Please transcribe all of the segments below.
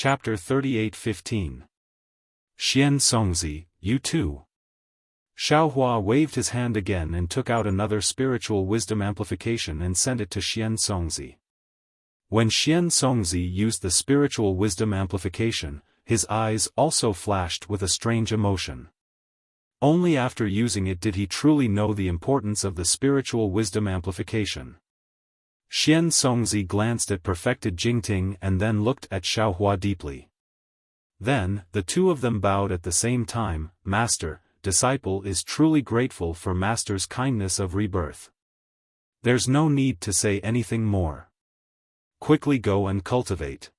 Chapter 38:15. Xian Songzi, you too. Xiaohua waved his hand again and took out another spiritual wisdom amplification and sent it to Xian Songzi. When Xian Songzi used the spiritual wisdom amplification, his eyes also flashed with a strange emotion. Only after using it did he truly know the importance of the spiritual wisdom amplification. Xian Songzi glanced at perfected Jingting and then looked at Xiaohua deeply. Then, the two of them bowed at the same time. Master, disciple is truly grateful for Master's kindness of rebirth. There's no need to say anything more. Quickly go and cultivate.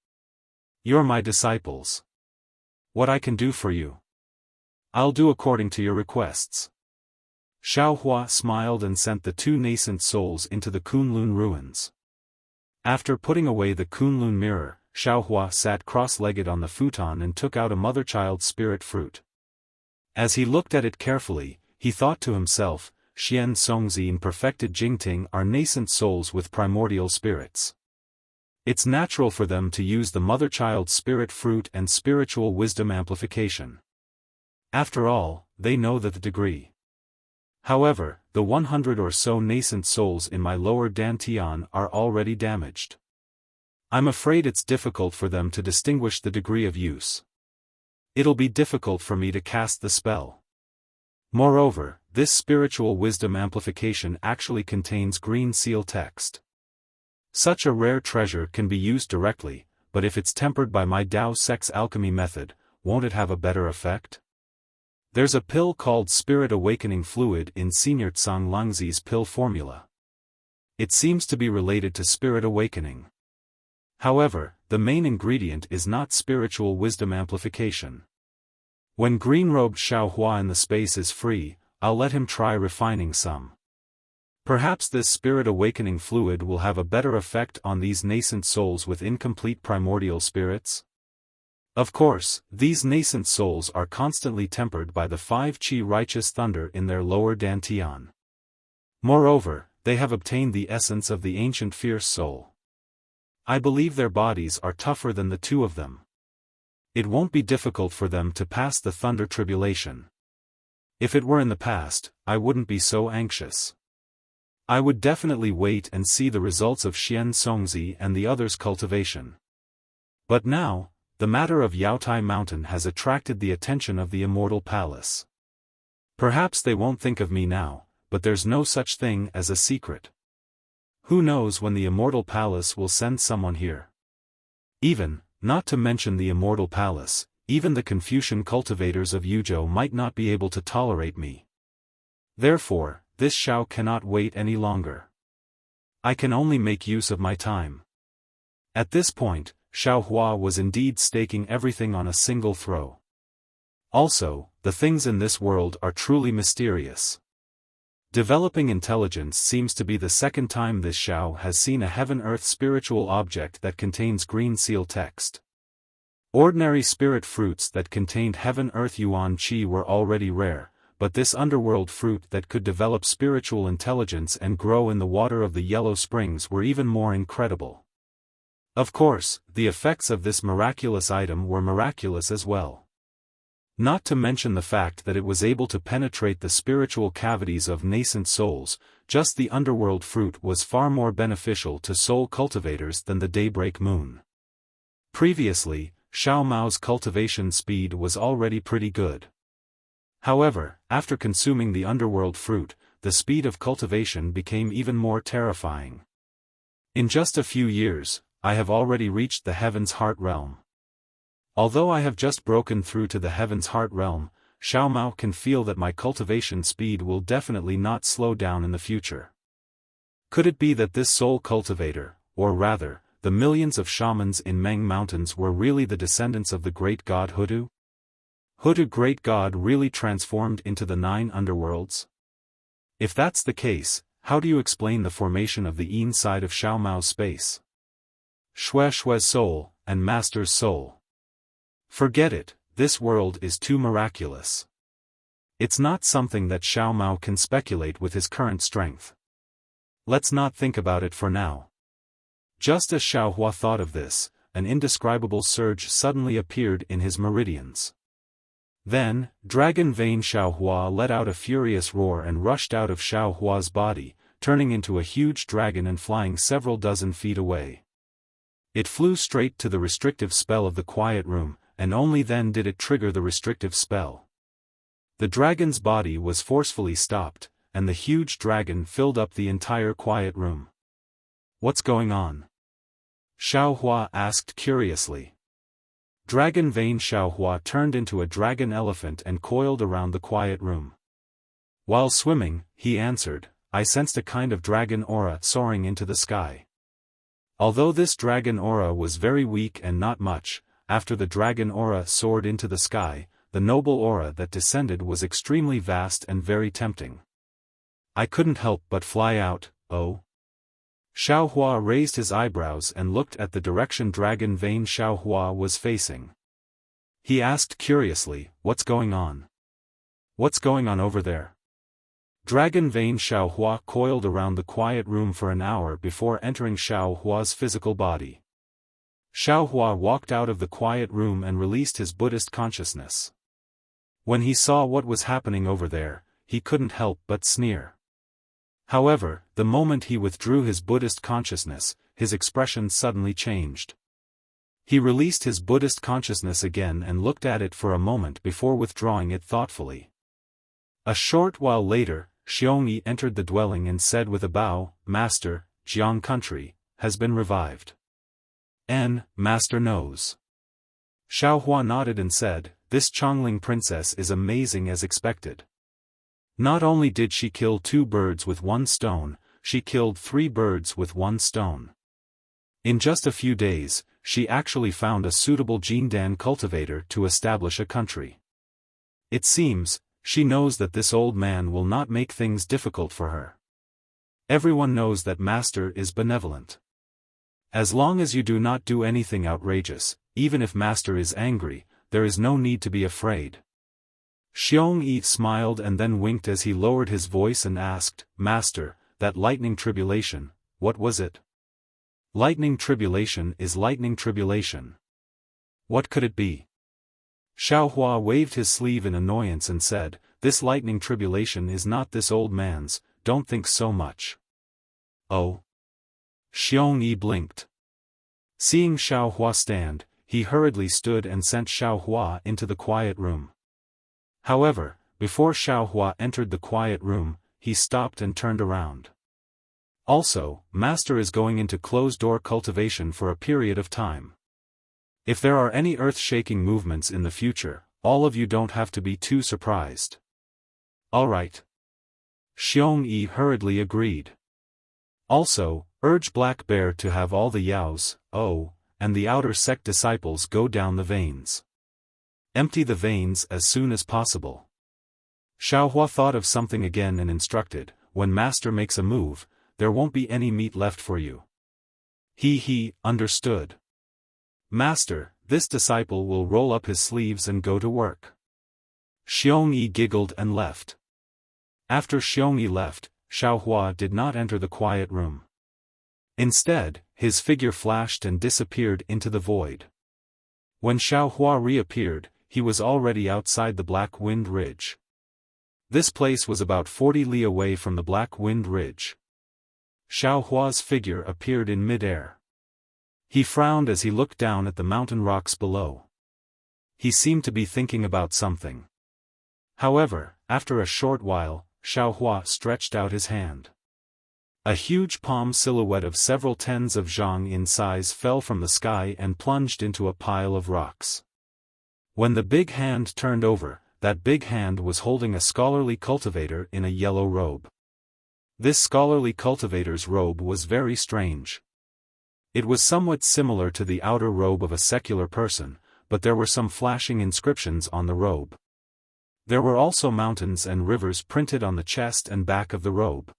You're my disciples. What I can do for you? I'll do according to your requests. Xiaohua smiled and sent the two nascent souls into the Kunlun ruins. After putting away the Kunlun mirror, Xiaohua sat cross-legged on the futon and took out a mother-child spirit fruit. As he looked at it carefully, he thought to himself, Xian Songzi and perfected Jingting are nascent souls with primordial spirits. It's natural for them to use the mother-child spirit fruit and spiritual wisdom amplification. After all, they know the degree. However, the 100 or so nascent souls in my lower dantian are already damaged. I'm afraid it's difficult for them to distinguish the degree of use. It'll be difficult for me to cast the spell. Moreover, this spiritual wisdom amplification actually contains green seal text. Such a rare treasure can be used directly, but if it's tempered by my Dao sex alchemy method, won't it have a better effect? There's a pill called Spirit Awakening Fluid in Senior Tsang Langzi's pill formula. It seems to be related to spirit awakening. However, the main ingredient is not spiritual wisdom amplification. When green-robed Xiaohua in the space is free, I'll let him try refining some. Perhaps this spirit awakening fluid will have a better effect on these nascent souls with incomplete primordial spirits. Of course, these nascent souls are constantly tempered by the 5 Qi righteous thunder in their lower dantian. Moreover, they have obtained the essence of the ancient fierce soul. I believe their bodies are tougher than the two of them. It won't be difficult for them to pass the thunder tribulation. If it were in the past, I wouldn't be so anxious. I would definitely wait and see the results of Xian Songzi and the others' cultivation. But now, the matter of Yaotai Mountain has attracted the attention of the Immortal Palace. Perhaps they won't think of me now, but there's no such thing as a secret. Who knows when the Immortal Palace will send someone here? Even, not to mention the Immortal Palace, even the Confucian cultivators of Yuzhou might not be able to tolerate me. Therefore, this Shao cannot wait any longer. I can only make use of my time. At this point, Xiaohua was indeed staking everything on a single throw. Also, the things in this world are truly mysterious. Developing intelligence seems to be the second time this Shao has seen a heaven-earth spiritual object that contains green seal text. Ordinary spirit fruits that contained heaven-earth yuan qi were already rare, but this underworld fruit that could develop spiritual intelligence and grow in the water of the Yellow Springs were even more incredible. Of course, the effects of this miraculous item were miraculous as well. Not to mention the fact that it was able to penetrate the spiritual cavities of nascent souls. Just the underworld fruit was far more beneficial to soul cultivators than the daybreak moon. Previously, Xiao Mao's cultivation speed was already pretty good. However, after consuming the underworld fruit, the speed of cultivation became even more terrifying. In just a few years, I have already reached the Heaven's Heart realm. Although I have just broken through to the Heaven's Heart realm, Xiao Mao can feel that my cultivation speed will definitely not slow down in the future. Could it be that this soul cultivator, or rather, the millions of shamans in Meng Mountains were really the descendants of the great god Hudu? Hudu great god really transformed into the 9 underworlds? If that's the case, how do you explain the formation of the inside of Xiao Mao's space? Shue's soul, and Master's soul. Forget it, this world is too miraculous. It's not something that Xiao Mao can speculate with his current strength. Let's not think about it for now. Just as Xiaohua thought of this, an indescribable surge suddenly appeared in his meridians. Then, Dragon Vein Xiaohua let out a furious roar and rushed out of Xiaohua's body, turning into a huge dragon and flying several dozen feet away. It flew straight to the restrictive spell of the quiet room, and only then did it trigger the restrictive spell. The dragon's body was forcefully stopped, and the huge dragon filled up the entire quiet room. "What's going on?" Xiaohua asked curiously. Dragon Vein Xiaohua turned into a dragon elephant and coiled around the quiet room. While swimming, he answered, "I sensed a kind of dragon aura soaring into the sky." Although this dragon aura was very weak and not much, after the dragon aura soared into the sky, the noble aura that descended was extremely vast and very tempting. "I couldn't help but fly out, oh." Xiaohua raised his eyebrows and looked at the direction Dragon Vein Xiaohua was facing. He asked curiously, "What's going on? What's going on over there?" Dragon Vein Xiaohua coiled around the quiet room for an hour before entering Xiaohua's physical body. Xiaohua walked out of the quiet room and released his Buddhist consciousness. When he saw what was happening over there, he couldn't help but sneer. However, the moment he withdrew his Buddhist consciousness, his expression suddenly changed. He released his Buddhist consciousness again and looked at it for a moment before withdrawing it thoughtfully. A short while later, Xiongyi entered the dwelling and said with a bow, "Master, Jiang country has been revived." Master knows." Xiaohua nodded and said, "This Chongling princess is amazing as expected. Not only did she kill 2 birds with 1 stone, she killed 3 birds with 1 stone. In just a few days, she actually found a suitable Jindan cultivator to establish a country. It seems, she knows that this old man will not make things difficult for her. Everyone knows that Master is benevolent. As long as you do not do anything outrageous, even if Master is angry, there is no need to be afraid." Xiongyi smiled and then winked as he lowered his voice and asked, "Master, that lightning tribulation, what was it?" "Lightning tribulation is lightning tribulation. What could it be?" Xiaohua waved his sleeve in annoyance and said, "This lightning tribulation is not this old man's, don't think so much." "Oh?" Xiongyi blinked. Seeing Xiaohua stand, he hurriedly stood and sent Xiaohua into the quiet room. However, before Xiaohua entered the quiet room, he stopped and turned around. "Also, Master is going into closed-door cultivation for a period of time. If there are any earth-shaking movements in the future, all of you don't have to be too surprised." "All right." Xiongyi hurriedly agreed. "Also, urge Black Bear to have all the Yaos, and the outer sect disciples go down the veins. Empty the veins as soon as possible." Xiaohua thought of something again and instructed, "When Master makes a move, there won't be any meat left for you." He understood. "Master, this disciple will roll up his sleeves and go to work." Xiongyi giggled and left. After Xiongyi left, Xiaohua did not enter the quiet room. Instead, his figure flashed and disappeared into the void. When Xiaohua reappeared, he was already outside the Black Wind Ridge. This place was about 40 li away from the Black Wind Ridge. Xiaohua's figure appeared in mid-air. He frowned as he looked down at the mountain rocks below. He seemed to be thinking about something. However, after a short while, Xiaohua stretched out his hand. A huge palm silhouette of several tens of zhang in size fell from the sky and plunged into a pile of rocks. When the big hand turned over, that big hand was holding a scholarly cultivator in a yellow robe. This scholarly cultivator's robe was very strange. It was somewhat similar to the outer robe of a secular person, but there were some flashing inscriptions on the robe. There were also mountains and rivers printed on the chest and back of the robe.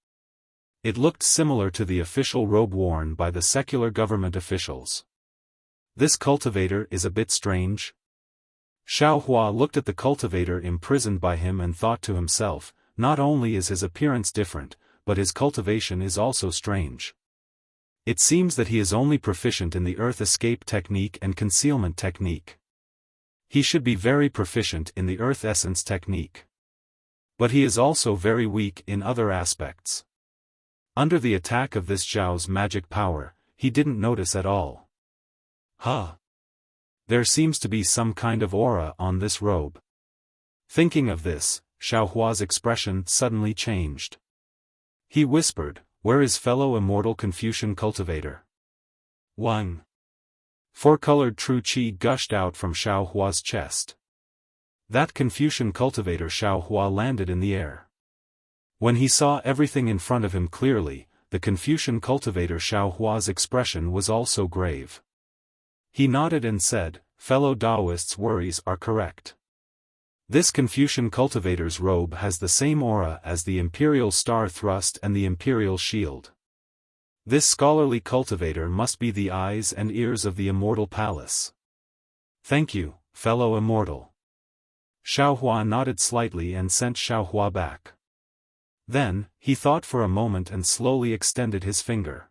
It looked similar to the official robe worn by the secular government officials. "This cultivator is a bit strange." Xiaohua looked at the cultivator imprisoned by him and thought to himself, not only is his appearance different, but his cultivation is also strange. It seems that he is only proficient in the earth escape technique and concealment technique. He should be very proficient in the earth essence technique. But he is also very weak in other aspects. Under the attack of this Zhao's magic power, he didn't notice at all. Huh. There seems to be some kind of aura on this robe. Thinking of this, Xiaohua's expression suddenly changed. He whispered, "Where is fellow immortal Confucian cultivator?" One. Four-colored true qi gushed out from Xiaohua's chest. That Confucian cultivator Xiaohua landed in the air. When he saw everything in front of him clearly, the Confucian cultivator Xiaohua's expression was also grave. He nodded and said, "Fellow Taoists' worries are correct. This Confucian cultivator's robe has the same aura as the Imperial Star Thrust and the Imperial Shield. This scholarly cultivator must be the eyes and ears of the Immortal Palace." "Thank you, fellow Immortal." Xiaohua nodded slightly and sent Xiaohua back. Then, he thought for a moment and slowly extended his finger.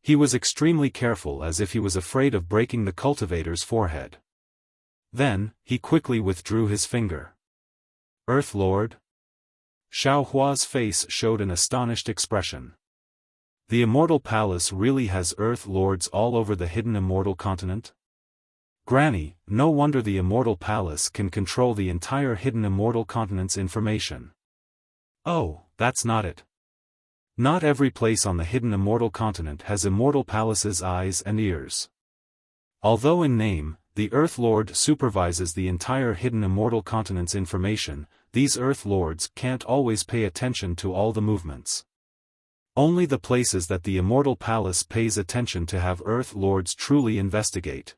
He was extremely careful as if he was afraid of breaking the cultivator's forehead. Then, he quickly withdrew his finger. "Earth Lord?" Xiaohua's face showed an astonished expression. The Immortal Palace really has Earth Lords all over the hidden Immortal Continent? Granny, no wonder the Immortal Palace can control the entire hidden Immortal Continent's information. Oh, that's not it. Not every place on the hidden Immortal Continent has Immortal Palace's eyes and ears. Although in name, the Earth Lord supervises the entire hidden Immortal Continent's information, these Earth Lords can't always pay attention to all the movements. Only the places that the Immortal Palace pays attention to have Earth Lords truly investigate.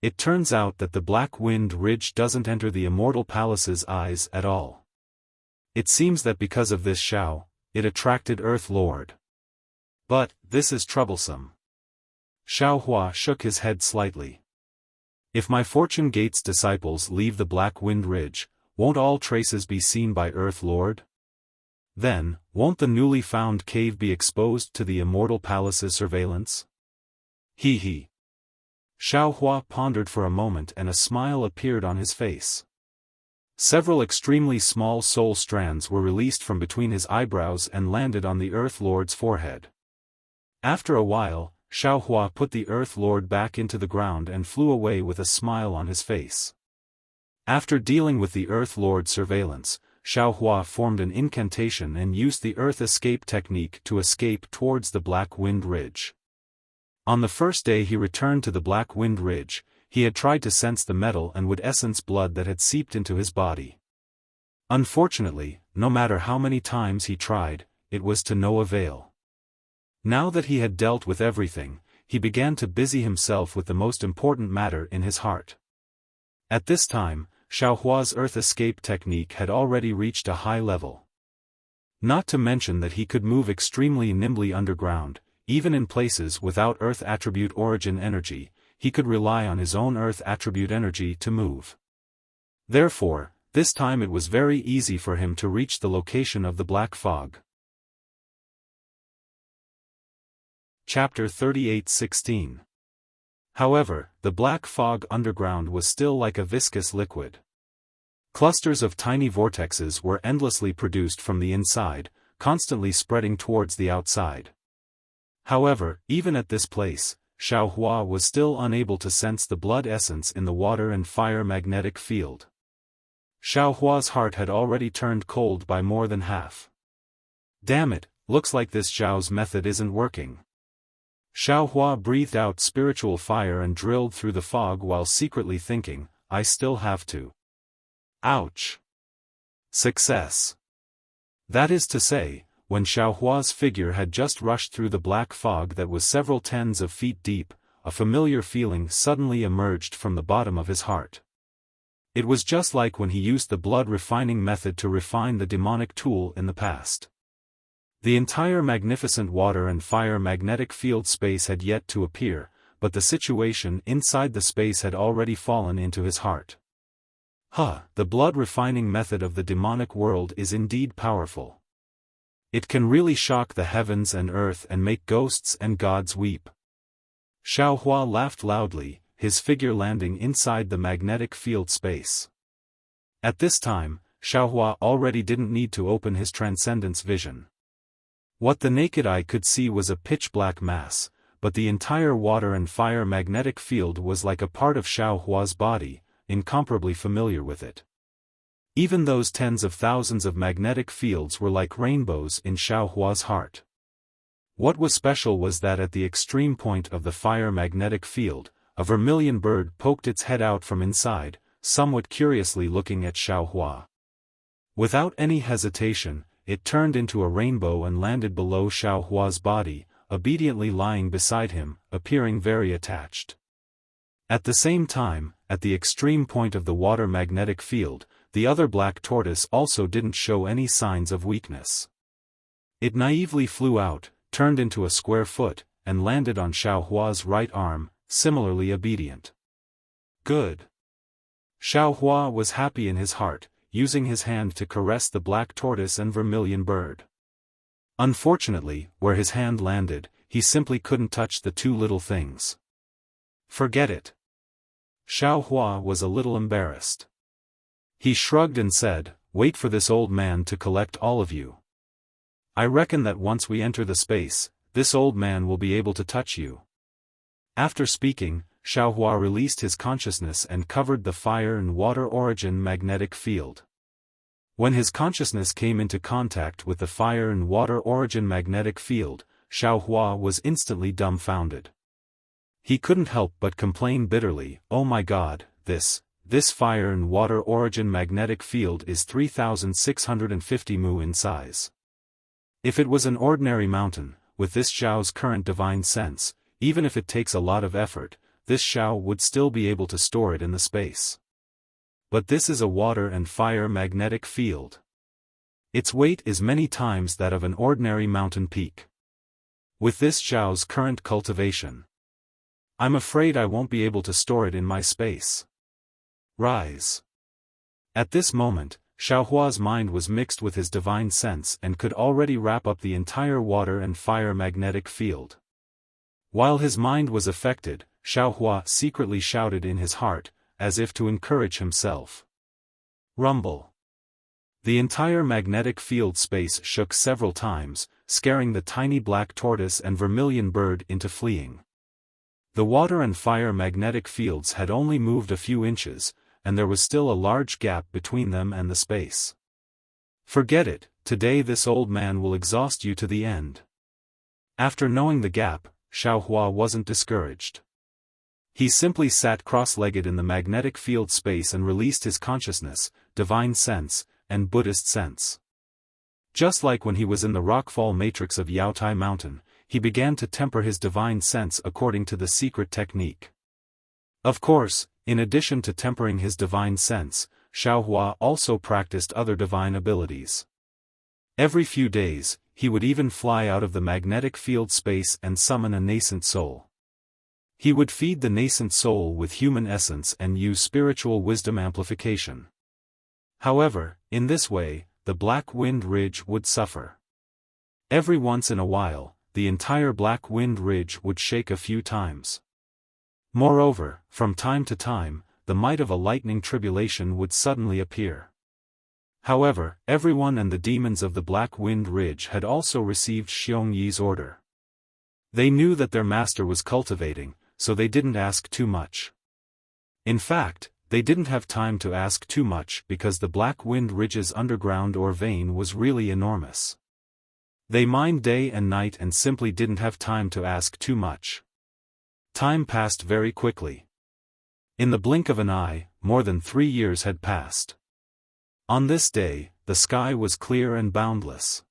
It turns out that the Black Wind Ridge doesn't enter the Immortal Palace's eyes at all. It seems that because of this Xiao, it attracted Earth Lord. But, this is troublesome. Xiaohua shook his head slightly. If my Fortune Gate's disciples leave the Black Wind Ridge, won't all traces be seen by Earth Lord? Then, won't the newly found cave be exposed to the Immortal Palace's surveillance? He. Xiaohua pondered for a moment and a smile appeared on his face. Several extremely small soul strands were released from between his eyebrows and landed on the Earth Lord's forehead. After a while, Xiaohua put the Earth Lord back into the ground and flew away with a smile on his face. After dealing with the Earth Lord's surveillance, Xiaohua formed an incantation and used the Earth Escape technique to escape towards the Black Wind Ridge. On the first day he returned to the Black Wind Ridge, he had tried to sense the metal and wood essence blood that had seeped into his body. Unfortunately, no matter how many times he tried, it was to no avail. Now that he had dealt with everything, he began to busy himself with the most important matter in his heart. At this time, Xiaohua's Earth Escape technique had already reached a high level. Not to mention that he could move extremely nimbly underground, even in places without Earth Attribute Origin energy. He could rely on his own Earth Attribute energy to move. Therefore, this time it was very easy for him to reach the location of the Black Fog. Chapter 38:16. However, the Black Fog underground was still like a viscous liquid. Clusters of tiny vortexes were endlessly produced from the inside, constantly spreading towards the outside. However, even at this place, Xiaohua was still unable to sense the blood essence in the water and fire magnetic field. Xiaohua's heart had already turned cold by more than half. Damn it, looks like this Zhao's method isn't working. Xiaohua breathed out spiritual fire and drilled through the fog while secretly thinking, I still have to. Ouch. Success. That is to say, when Xiaohua's figure had just rushed through the black fog that was several tens of feet deep, a familiar feeling suddenly emerged from the bottom of his heart. It was just like when he used the blood refining method to refine the demonic tool in the past. The entire magnificent water and fire magnetic field space had yet to appear, but the situation inside the space had already fallen into his heart. The blood refining method of the demonic world is indeed powerful. It can really shock the heavens and earth and make ghosts and gods weep. Xiaohua laughed loudly, his figure landing inside the magnetic field space. At this time, Xiaohua already didn't need to open his transcendence vision. What the naked eye could see was a pitch-black mass, but the entire water and fire magnetic field was like a part of Xiaohua's body, incomparably familiar with it. Even those tens of thousands of magnetic fields were like rainbows in Xiaohua's heart. What was special was that at the extreme point of the fire magnetic field, a vermilion bird poked its head out from inside, somewhat curiously looking at Xiaohua. Without any hesitation, it turned into a rainbow and landed below Xiaohua's body, obediently lying beside him, appearing very attached. At the same time, at the extreme point of the water magnetic field, the other black tortoise also didn't show any signs of weakness. It naively flew out, turned into a square foot, and landed on Xiaohua's right arm, similarly obedient. Good. Xiaohua was happy in his heart, using his hand to caress the black tortoise and vermilion bird. Unfortunately, where his hand landed, he simply couldn't touch the two little things. Forget it. Xiaohua was a little embarrassed. He shrugged and said, "Wait for this old man to collect all of you. I reckon that once we enter the space, this old man will be able to touch you." After speaking, Xiaohua released his consciousness and covered the fire and water origin magnetic field. When his consciousness came into contact with the fire and water origin magnetic field, Xiaohua was instantly dumbfounded. He couldn't help but complain bitterly, "Oh my God, this fire and water origin magnetic field is 3,650 mu in size. If it was an ordinary mountain, with this Xiao's current divine sense, even if it takes a lot of effort, this Xiao would still be able to store it in the space. But this is a water and fire magnetic field. Its weight is many times that of an ordinary mountain peak. With this Xiao's current cultivation, I'm afraid I won't be able to store it in my space. Rise." At this moment, Xiaohua's mind was mixed with his divine sense and could already wrap up the entire water and fire magnetic field. While his mind was affected, Xiaohua secretly shouted in his heart, as if to encourage himself. Rumble. The entire magnetic field space shook several times, scaring the tiny black tortoise and vermilion bird into fleeing. The water and fire magnetic fields had only moved a few inches, and there was still a large gap between them and the space. "Forget it, today this old man will exhaust you to the end." After knowing the gap, Xiaohua wasn't discouraged. He simply sat cross-legged in the magnetic field space and released his consciousness, divine sense, and Buddhist sense. Just like when he was in the rockfall matrix of Yaotai Mountain, he began to temper his divine sense according to the secret technique. Of course, in addition to tempering his divine sense, Xiaohua also practiced other divine abilities. Every few days, he would even fly out of the magnetic field space and summon a nascent soul. He would feed the nascent soul with human essence and use spiritual wisdom amplification. However, in this way, the Black Wind Ridge would suffer. Every once in a while, the entire Black Wind Ridge would shake a few times. Moreover, from time to time, the might of a lightning tribulation would suddenly appear. However, everyone and the demons of the Black Wind Ridge had also received Xiong Yi's order. They knew that their master was cultivating, so they didn't ask too much. In fact, they didn't have time to ask too much because the Black Wind Ridge's underground ore vein was really enormous. They mined day and night and simply didn't have time to ask too much. Time passed very quickly. In the blink of an eye, more than 3 years had passed. On this day, the sky was clear and boundless.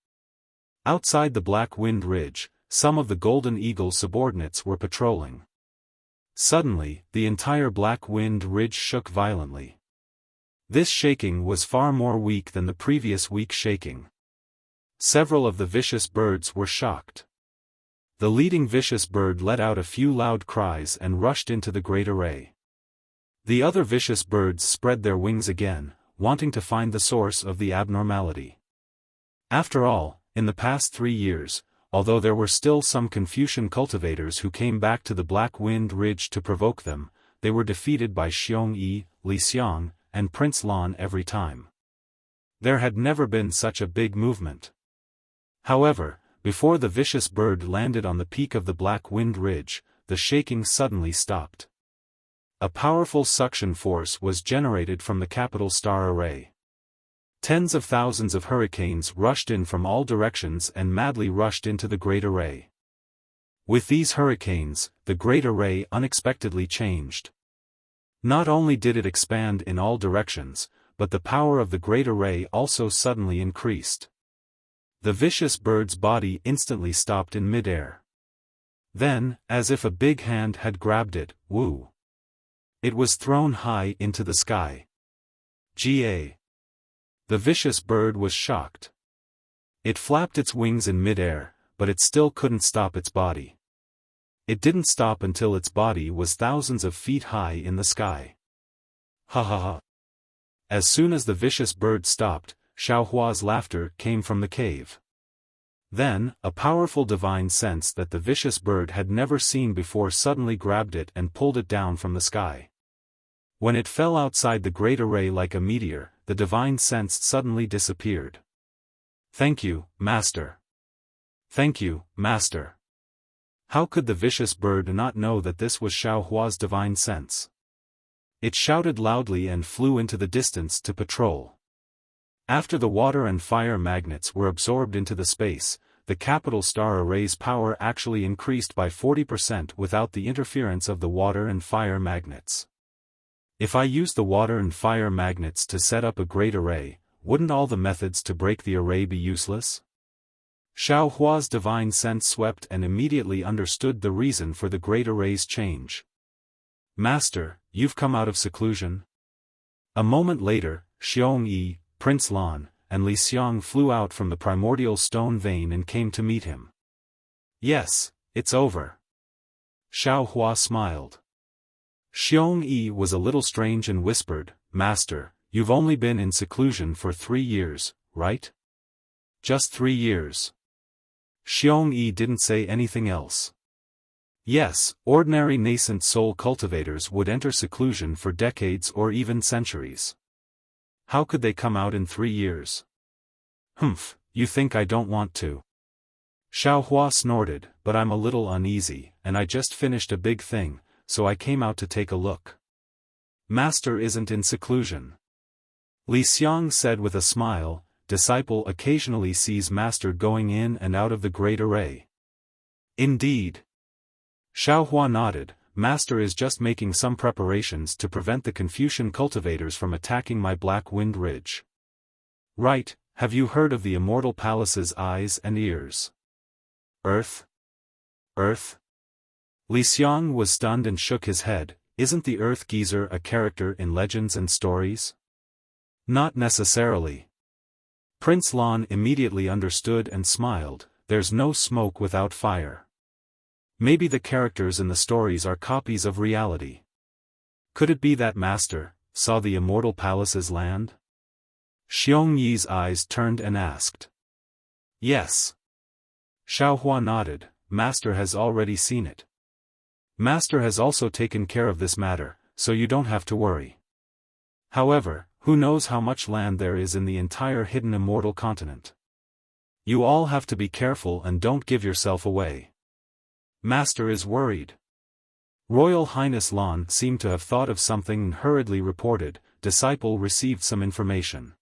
Outside the Black Wind Ridge, some of the Golden Eagle's subordinates were patrolling. Suddenly, the entire Black Wind Ridge shook violently. This shaking was far more weak than the previous weak shaking. Several of the vicious birds were shocked. The leading vicious bird let out a few loud cries and rushed into the great array. The other vicious birds spread their wings again, wanting to find the source of the abnormality. After all, In the past 3 years, although there were still some Confucian cultivators who came back to the Black Wind Ridge to provoke them, they were defeated by Xiong Yi, Li Xiang, and Prince Lan every time. There had never been such a big movement. However, before the vicious bird landed on the peak of the Black Wind Ridge, the shaking suddenly stopped. A powerful suction force was generated from the capital star array. Tens of thousands of hurricanes rushed in from all directions and madly rushed into the Great Array. With these hurricanes, the Great Array unexpectedly changed. Not only did it expand in all directions, but the power of the Great Array also suddenly increased. The vicious bird's body instantly stopped in midair. Then, as if a big hand had grabbed it, woo! It was thrown high into the sky. Ga! The vicious bird was shocked. It flapped its wings in midair, but it still couldn't stop its body. It didn't stop until its body was thousands of feet high in the sky. Ha ha ha! As soon as the vicious bird stopped, Xiaohua's laughter came from the cave. Then, a powerful divine sense that the vicious bird had never seen before suddenly grabbed it and pulled it down from the sky. When it fell outside the Great Array like a meteor, the divine sense suddenly disappeared. Thank you, Master. Thank you, Master. How could the vicious bird not know that this was Xiaohua's divine sense? It shouted loudly and flew into the distance to patrol. After the water and fire magnets were absorbed into the space, the capital star array's power actually increased by 40% without the interference of the water and fire magnets. If I used the water and fire magnets to set up a great array, wouldn't all the methods to break the array be useless? Xiaohua's divine sense swept and immediately understood the reason for the great array's change. Master, you've come out of seclusion? A moment later, Xiong Yi, Prince Lan, and Li Xiang flew out from the primordial stone vein and came to meet him. Yes, it's over. Xiaohua smiled. Xiong Yi was a little strange and whispered, Master, you've only been in seclusion for 3 years, right? Just 3 years. Xiong Yi didn't say anything else. Yes, ordinary nascent soul cultivators would enter seclusion for decades or even centuries. How could they come out in 3 years? Humph, you think I don't want to? Xiaohua snorted, but I'm a little uneasy, and I just finished a big thing, so I came out to take a look. Master isn't in seclusion. Li Xiang said with a smile, disciple occasionally sees Master going in and out of the great array. Indeed. Xiaohua nodded, Master is just making some preparations to prevent the Confucian cultivators from attacking my Black Wind Ridge. Right, have you heard of the Immortal Palace's eyes and ears? Earth? Earth? Li Xiang was stunned and shook his head, isn't the Earth Geezer a character in legends and stories? Not necessarily. Prince Lan immediately understood and smiled, there's no smoke without fire. Maybe the characters in the stories are copies of reality. Could it be that Master saw the Immortal Palace's land? Xiong Yi's eyes turned and asked. Yes. Xiaohua nodded, Master has already seen it. Master has also taken care of this matter, so you don't have to worry. However, who knows how much land there is in the entire hidden immortal continent. You all have to be careful and don't give yourself away. Master is worried. Royal Highness Lan seemed to have thought of something and hurriedly reported, disciple received some information.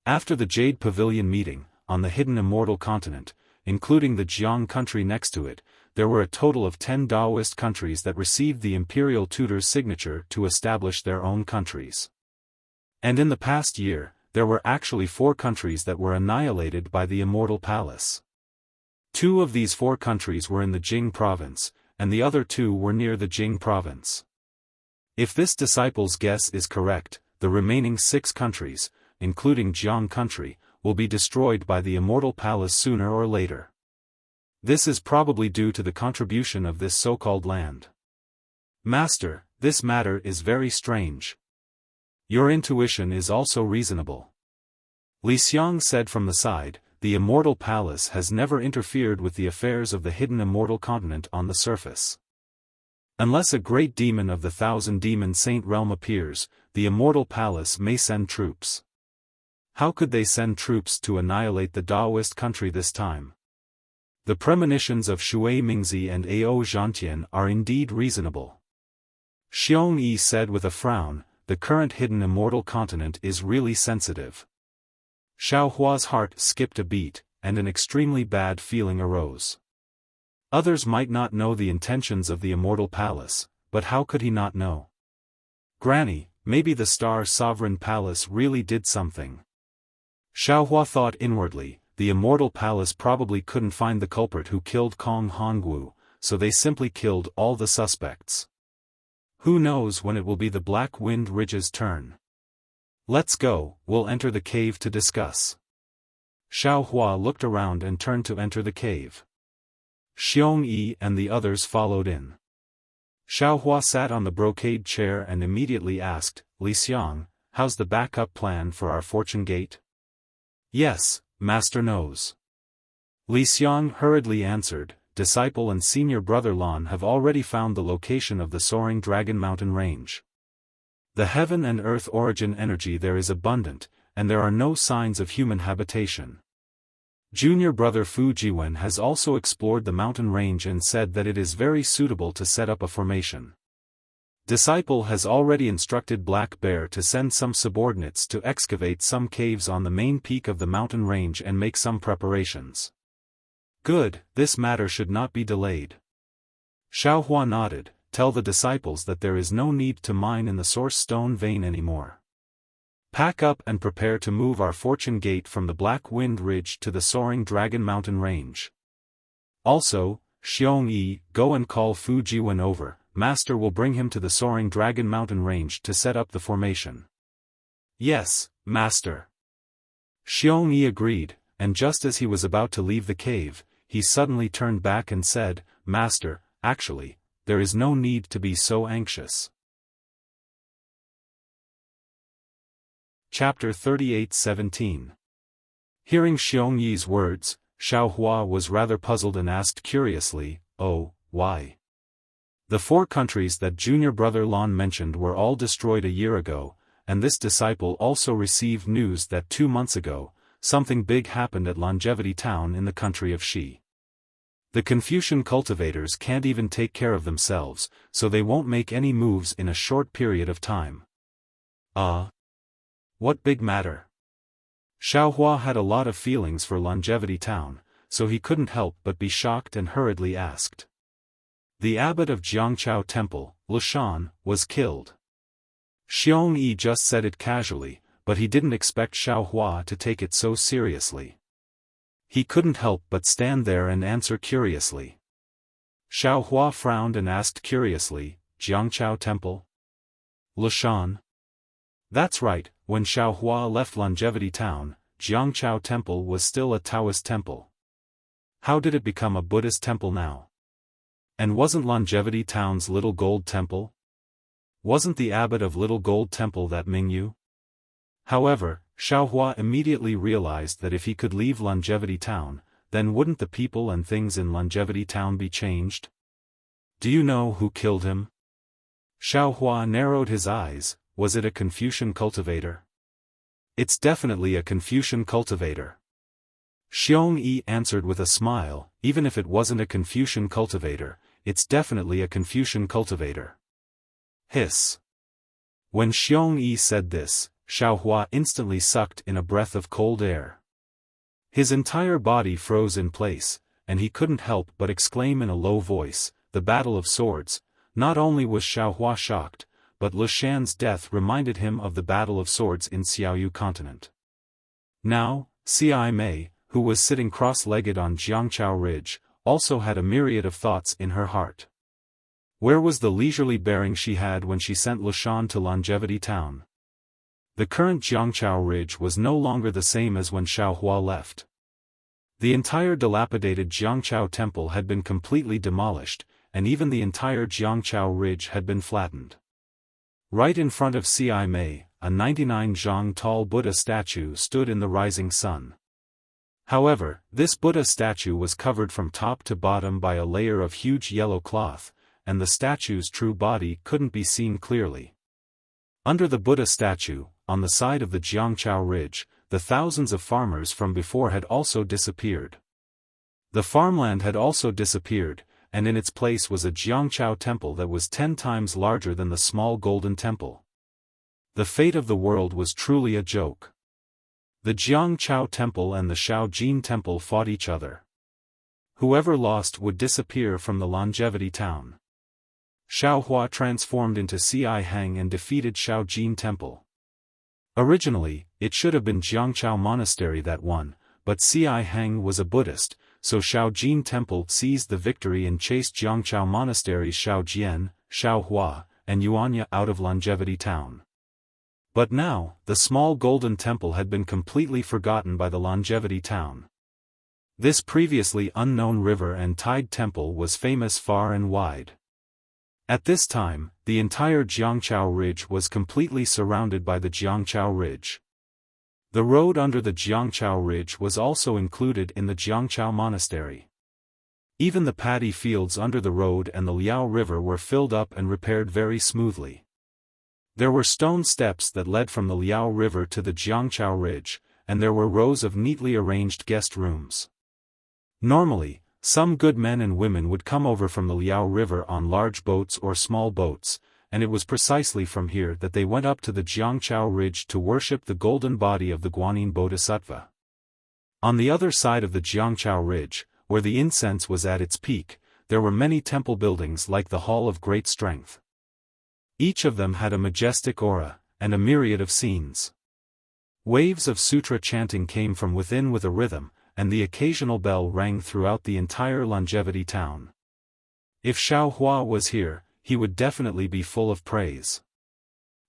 After the Jade Pavilion meeting, on the hidden immortal continent, including the Jiang country next to it, there were a total of 10 Taoist countries that received the imperial tutor's signature to establish their own countries. And in the past year, there were actually 4 countries that were annihilated by the Immortal Palace. 2 of these 4 countries were in the Jing province, and the other 2 were near the Jing province. If this disciple's guess is correct, the remaining 6 countries, including Jiang country, will be destroyed by the Immortal Palace sooner or later. This is probably due to the contribution of this so-called land. Master, this matter is very strange. Your intuition is also reasonable. Li Xiang said from the side, the Immortal Palace has never interfered with the affairs of the hidden immortal continent on the surface. Unless a great demon of the Thousand Demon Saint realm appears, the Immortal Palace may send troops. How could they send troops to annihilate the Daoist country this time? The premonitions of Shui Mingzi and Ao Zhantian are indeed reasonable. Xiong Yi said with a frown, the current hidden immortal continent is really sensitive. Xiao Hua's heart skipped a beat, and an extremely bad feeling arose. Others might not know the intentions of the Immortal Palace, but how could he not know? Granny, maybe the Star Sovereign Palace really did something. Xiao Hua thought inwardly, the Immortal Palace probably couldn't find the culprit who killed Kong Hongwu, so they simply killed all the suspects. Who knows when it will be the Black Wind Ridge's turn? Let's go, we'll enter the cave to discuss. Xiao Hua looked around and turned to enter the cave. Xiong Yi and the others followed in. Xiao Hua sat on the brocade chair and immediately asked, Li Xiang, how's the backup plan for our fortune gate? Yes, Master knows. Li Xiang hurriedly answered, Disciple and senior brother Lan have already found the location of the soaring Dragon Mountain range. The heaven and earth origin energy there is abundant, and there are no signs of human habitation. Junior brother Fu Jiwen has also explored the mountain range and said that it is very suitable to set up a formation. Disciple has already instructed Black Bear to send some subordinates to excavate some caves on the main peak of the mountain range and make some preparations. Good, this matter should not be delayed. Xiao Hua nodded, tell the disciples that there is no need to mine in the Source Stone vein anymore. Pack up and prepare to move our fortune gate from the Black Wind Ridge to the soaring Dragon Mountain range. Also, Xiong Yi, go and call Fu Jiwen over. Master will bring him to the soaring Dragon Mountain range to set up the formation. Yes, Master. Xiong Yi agreed, and just as he was about to leave the cave, he suddenly turned back and said, Master, actually, there is no need to be so anxious. Chapter 38:17. Hearing Xiong Yi's words, Xiao Hua was rather puzzled and asked curiously, Oh, why? The 4 countries that junior brother Lan mentioned were all destroyed a year ago, and this disciple also received news that 2 months ago, something big happened at Longevity Town in the country of Xi. The Confucian cultivators can't even take care of themselves, so they won't make any moves in a short period of time. What big matter? Xiao Hua had a lot of feelings for Longevity Town, so he couldn't help but be shocked and hurriedly asked. The abbot of Jiangchao Temple, Lushan, was killed. Xiong Yi just said it casually, but he didn't expect Xiao Hua to take it so seriously. He couldn't help but stand there and answer curiously. Xiao Hua frowned and asked curiously, Jiangchao Temple? Lushan? That's right, when Xiao Hua left Longevity Town, Jiangchao Temple was still a Taoist temple. How did it become a Buddhist temple now? And wasn't Longevity Town's Little Gold Temple? Wasn't the abbot of Little Gold Temple that Mingyu? However, Xiao Hua immediately realized that if he could leave Longevity Town, then wouldn't the people and things in Longevity Town be changed? Do you know who killed him? Xiao Hua narrowed his eyes, was it a Confucian cultivator? It's definitely a Confucian cultivator. Xiong Yi answered with a smile, even if it wasn't a Confucian cultivator, it's definitely a Confucian cultivator. Hiss. When Xiong Yi said this, Xiao Hua instantly sucked in a breath of cold air. His entire body froze in place, and he couldn't help but exclaim in a low voice, the Battle of Swords. Not only was Xiao Hua shocked, but Lushan's death reminded him of the Battle of Swords in Xiaoyu continent. Now, Ci Mei, who was sitting cross-legged on Jiangchao Ridge, also had a myriad of thoughts in her heart. Where was the leisurely bearing she had when she sent Lushan to Longevity Town? The current Jiangchao Ridge was no longer the same as when Xiao Hua left. The entire dilapidated Jiangchao Temple had been completely demolished, and even the entire Jiangchao Ridge had been flattened. Right in front of Ci Mei, a 99 zhang tall Buddha statue stood in the rising sun. However, this Buddha statue was covered from top to bottom by a layer of huge yellow cloth, and the statue's true body couldn't be seen clearly. Under the Buddha statue, on the side of the Jiangchao Ridge, the thousands of farmers from before had also disappeared. The farmland had also disappeared, and in its place was a Jiangchao temple that was 10 times larger than the small golden temple. The fate of the world was truly a joke. The Jiangchao temple and the Shaojin temple fought each other. Whoever lost would disappear from the longevity town. Xiaohua transformed into Xiahang and defeated Shaojin temple. Originally, it should have been Jiangchao monastery that won, but Xiahang was a Buddhist, so Shaojin temple seized the victory and chased Jiangchao monasteries Shaojian, Xiaohua, and Yuanya out of longevity town. But now, the small golden temple had been completely forgotten by the longevity town. This previously unknown river and tide temple was famous far and wide. At this time, the entire Jiangchao Ridge was completely surrounded by the Jiangchao Ridge. The road under the Jiangchao Ridge was also included in the Jiangchao Monastery. Even the paddy fields under the road and the Liao River were filled up and repaired very smoothly. There were stone steps that led from the Liao River to the Jiangchao Ridge, and there were rows of neatly arranged guest rooms. Normally, some good men and women would come over from the Liao River on large boats or small boats, and it was precisely from here that they went up to the Jiangchao Ridge to worship the golden body of the Guanyin Bodhisattva. On the other side of the Jiangchao Ridge, where the incense was at its peak, there were many temple buildings like the Hall of Great Strength. Each of them had a majestic aura, and a myriad of scenes. Waves of sutra chanting came from within with a rhythm, and the occasional bell rang throughout the entire longevity town. If Xiaohua was here, he would definitely be full of praise.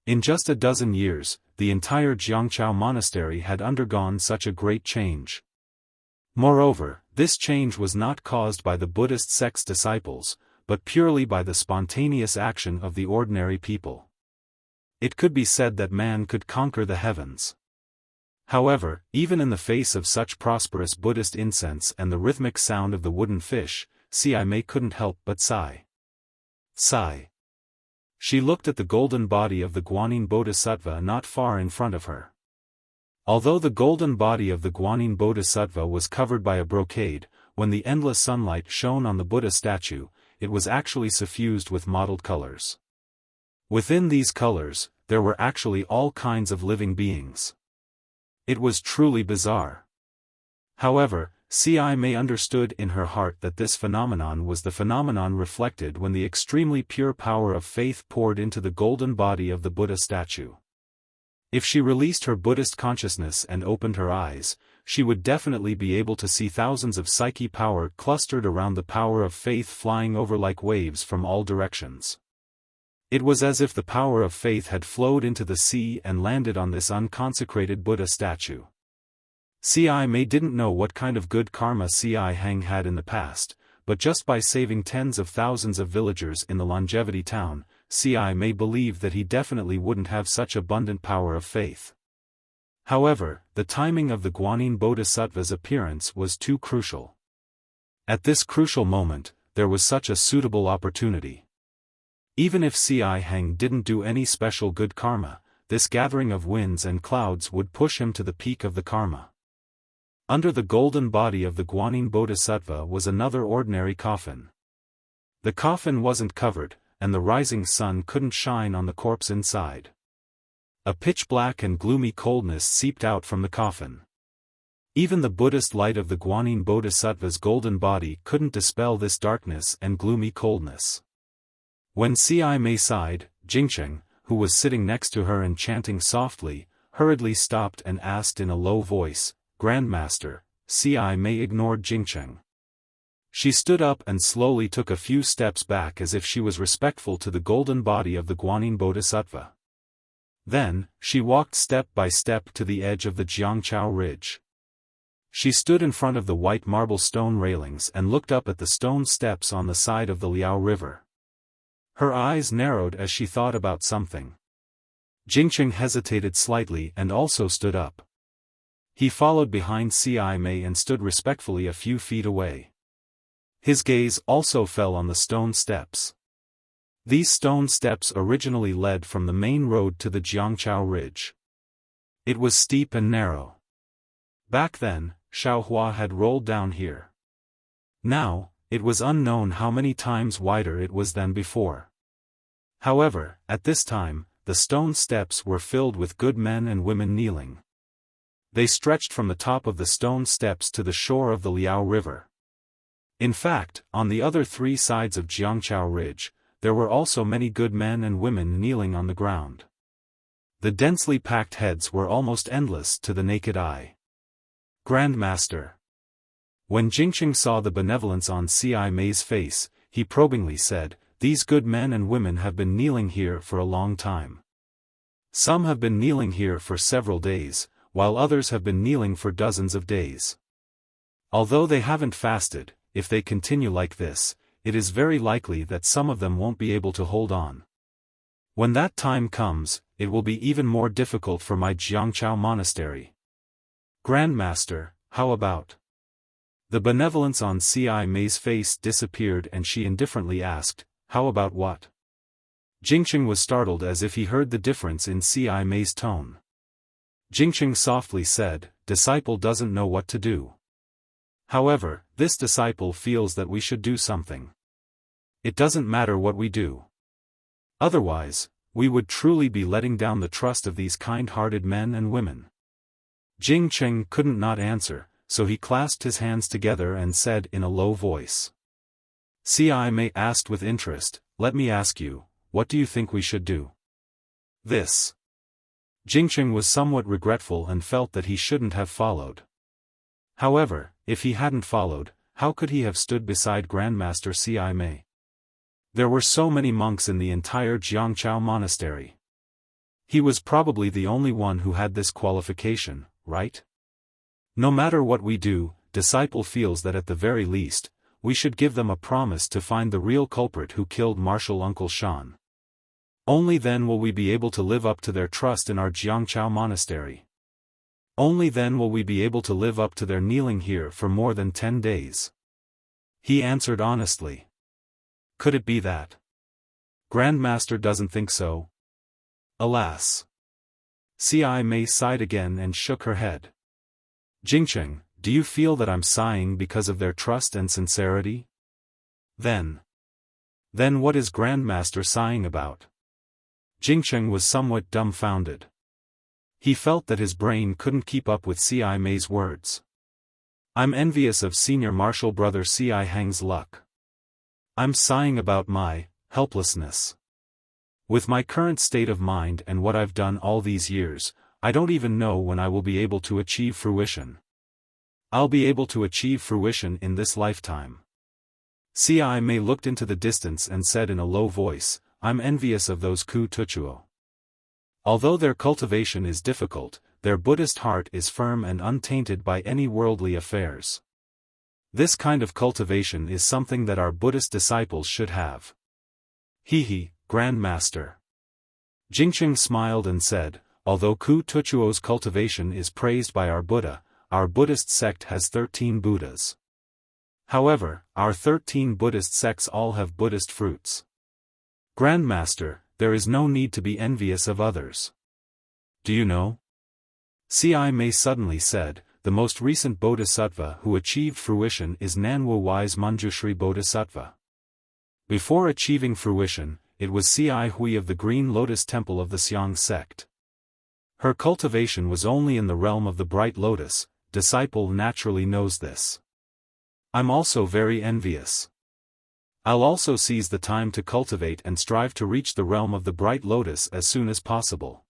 In just a dozen years, the entire Jiangchao monastery had undergone such a great change. Moreover, this change was not caused by the Buddhist sect's disciples, but purely by the spontaneous action of the ordinary people. It could be said that man could conquer the heavens. However, even in the face of such prosperous Buddhist incense and the rhythmic sound of the wooden fish, Xiaomei couldn't help but sigh. Sigh. She looked at the golden body of the Guanyin Bodhisattva not far in front of her. Although the golden body of the Guanyin Bodhisattva was covered by a brocade, when the endless sunlight shone on the Buddha statue, it was actually suffused with mottled colors. Within these colors, there were actually all kinds of living beings. It was truly bizarre. However, Xiaomei understood in her heart that this phenomenon was the phenomenon reflected when the extremely pure power of faith poured into the golden body of the Buddha statue. If she released her Buddhist consciousness and opened her eyes, she would definitely be able to see thousands of psyche power clustered around the power of faith flying over like waves from all directions. It was as if the power of faith had flowed into the sea and landed on this unconsecrated Buddha statue. Xiaomei didn't know what kind of good karma Xiahang had in the past, but just by saving tens of thousands of villagers in the longevity town, Xiaomei believed that he definitely wouldn't have such abundant power of faith. However, the timing of the Guanyin Bodhisattva's appearance was too crucial. At this crucial moment, there was such a suitable opportunity. Even if Xiahang didn't do any special good karma, this gathering of winds and clouds would push him to the peak of the karma. Under the golden body of the Guanyin Bodhisattva was another ordinary coffin. The coffin wasn't covered, and the rising sun couldn't shine on the corpse inside. A pitch-black and gloomy coldness seeped out from the coffin. Even the Buddhist light of the Guanyin Bodhisattva's golden body couldn't dispel this darkness and gloomy coldness. When Xiaomei sighed, Jingcheng, who was sitting next to her and chanting softly, hurriedly stopped and asked in a low voice, "Grandmaster." Xiaomei ignored Jingcheng. She stood up and slowly took a few steps back as if she was respectful to the golden body of the Guanyin Bodhisattva. Then, she walked step by step to the edge of the Jiangchao Ridge. She stood in front of the white marble stone railings and looked up at the stone steps on the side of the Liao River. Her eyes narrowed as she thought about something. Jingcheng hesitated slightly and also stood up. He followed behind Ci Mei and stood respectfully a few feet away. His gaze also fell on the stone steps. These stone steps originally led from the main road to the Jiangchao Ridge. It was steep and narrow. Back then, Xiaohua had rolled down here. Now, it was unknown how many times wider it was than before. However, at this time, the stone steps were filled with good men and women kneeling. They stretched from the top of the stone steps to the shore of the Liao River. In fact, on the other 3 sides of Jiangchao Ridge, there were also many good men and women kneeling on the ground. The densely packed heads were almost endless to the naked eye. Grandmaster. When Jingqing saw the benevolence on Ci Mei's face, he probingly said, "These good men and women have been kneeling here for a long time. Some have been kneeling here for several days, while others have been kneeling for dozens of days. Although they haven't fasted, if they continue like this, it is very likely that some of them won't be able to hold on. When that time comes, it will be even more difficult for my Jiangchao monastery. Grandmaster, how about?" The benevolence on Ci Mei's face disappeared and she indifferently asked, "How about what?" Jingqing was startled as if he heard the difference in Ci Mei's tone. Jingqing softly said, "Disciple doesn't know what to do. However, this disciple feels that we should do something. It doesn't matter what we do. Otherwise, we would truly be letting down the trust of these kind-hearted men and women." Jingqing couldn't not answer, so he clasped his hands together and said in a low voice. Ci Mei asked with interest, "Let me ask you, what do you think we should do?" This. Jingqing was somewhat regretful and felt that he shouldn't have followed. However, if he hadn't followed, how could he have stood beside Grandmaster Ci Mei? There were so many monks in the entire Jiangchao monastery. He was probably the only one who had this qualification, right? No matter what we do, disciple feels that at the very least, we should give them a promise to find the real culprit who killed Marshal Uncle Shan. Only then will we be able to live up to their trust in our Jiangchao monastery. Only then will we be able to live up to their kneeling here for more than 10 days. He answered honestly. Could it be that Grandmaster doesn't think so? Alas. Ci Mei sighed again and shook her head. Jingqing, do you feel that I'm sighing because of their trust and sincerity? Then what is Grandmaster sighing about? Jingqing was somewhat dumbfounded. He felt that his brain couldn't keep up with Ci Mei's words. I'm envious of Senior Marshal Brother Ci Hang's luck. I'm sighing about my helplessness. With my current state of mind and what I've done all these years, I don't even know when I will be able to achieve fruition. I'll be able to achieve fruition in this lifetime. Ci Mei looked into the distance and said in a low voice, I'm envious of those Ku Tuchuo. Although their cultivation is difficult, their Buddhist heart is firm and untainted by any worldly affairs. This kind of cultivation is something that our Buddhist disciples should have. He, Grandmaster. Jingqing smiled and said, although Ku Tuchuo's cultivation is praised by our Buddha, our Buddhist sect has 13 Buddhas. However, our 13 Buddhist sects all have Buddhist fruits. Grandmaster, there is no need to be envious of others. Do you know? Ci Mei suddenly said, the most recent bodhisattva who achieved fruition is Nanwu Wise Manjushri Bodhisattva. Before achieving fruition, it was Ci Hui of the Green Lotus Temple of the Xiang sect. Her cultivation was only in the realm of the Bright Lotus, disciple naturally knows this. I'm also very envious. I'll also seize the time to cultivate and strive to reach the realm of the Bright Lotus as soon as possible.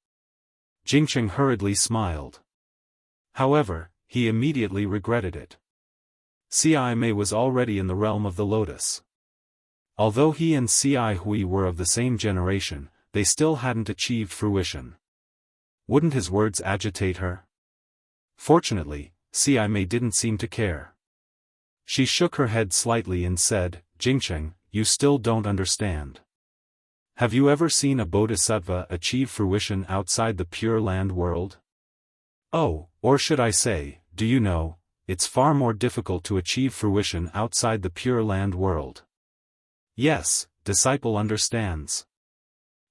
Jingqing hurriedly smiled. However, he immediately regretted it. Ci Mei was already in the realm of the Lotus. Although he and Ci Hui were of the same generation, they still hadn't achieved fruition. Wouldn't his words agitate her? Fortunately, Ci Mei didn't seem to care. She shook her head slightly and said, Jingqing, you still don't understand. Have you ever seen a bodhisattva achieve fruition outside the Pure Land world? Oh, Or should I say, do you know, it's far more difficult to achieve fruition outside the Pure Land world. Yes, disciple understands.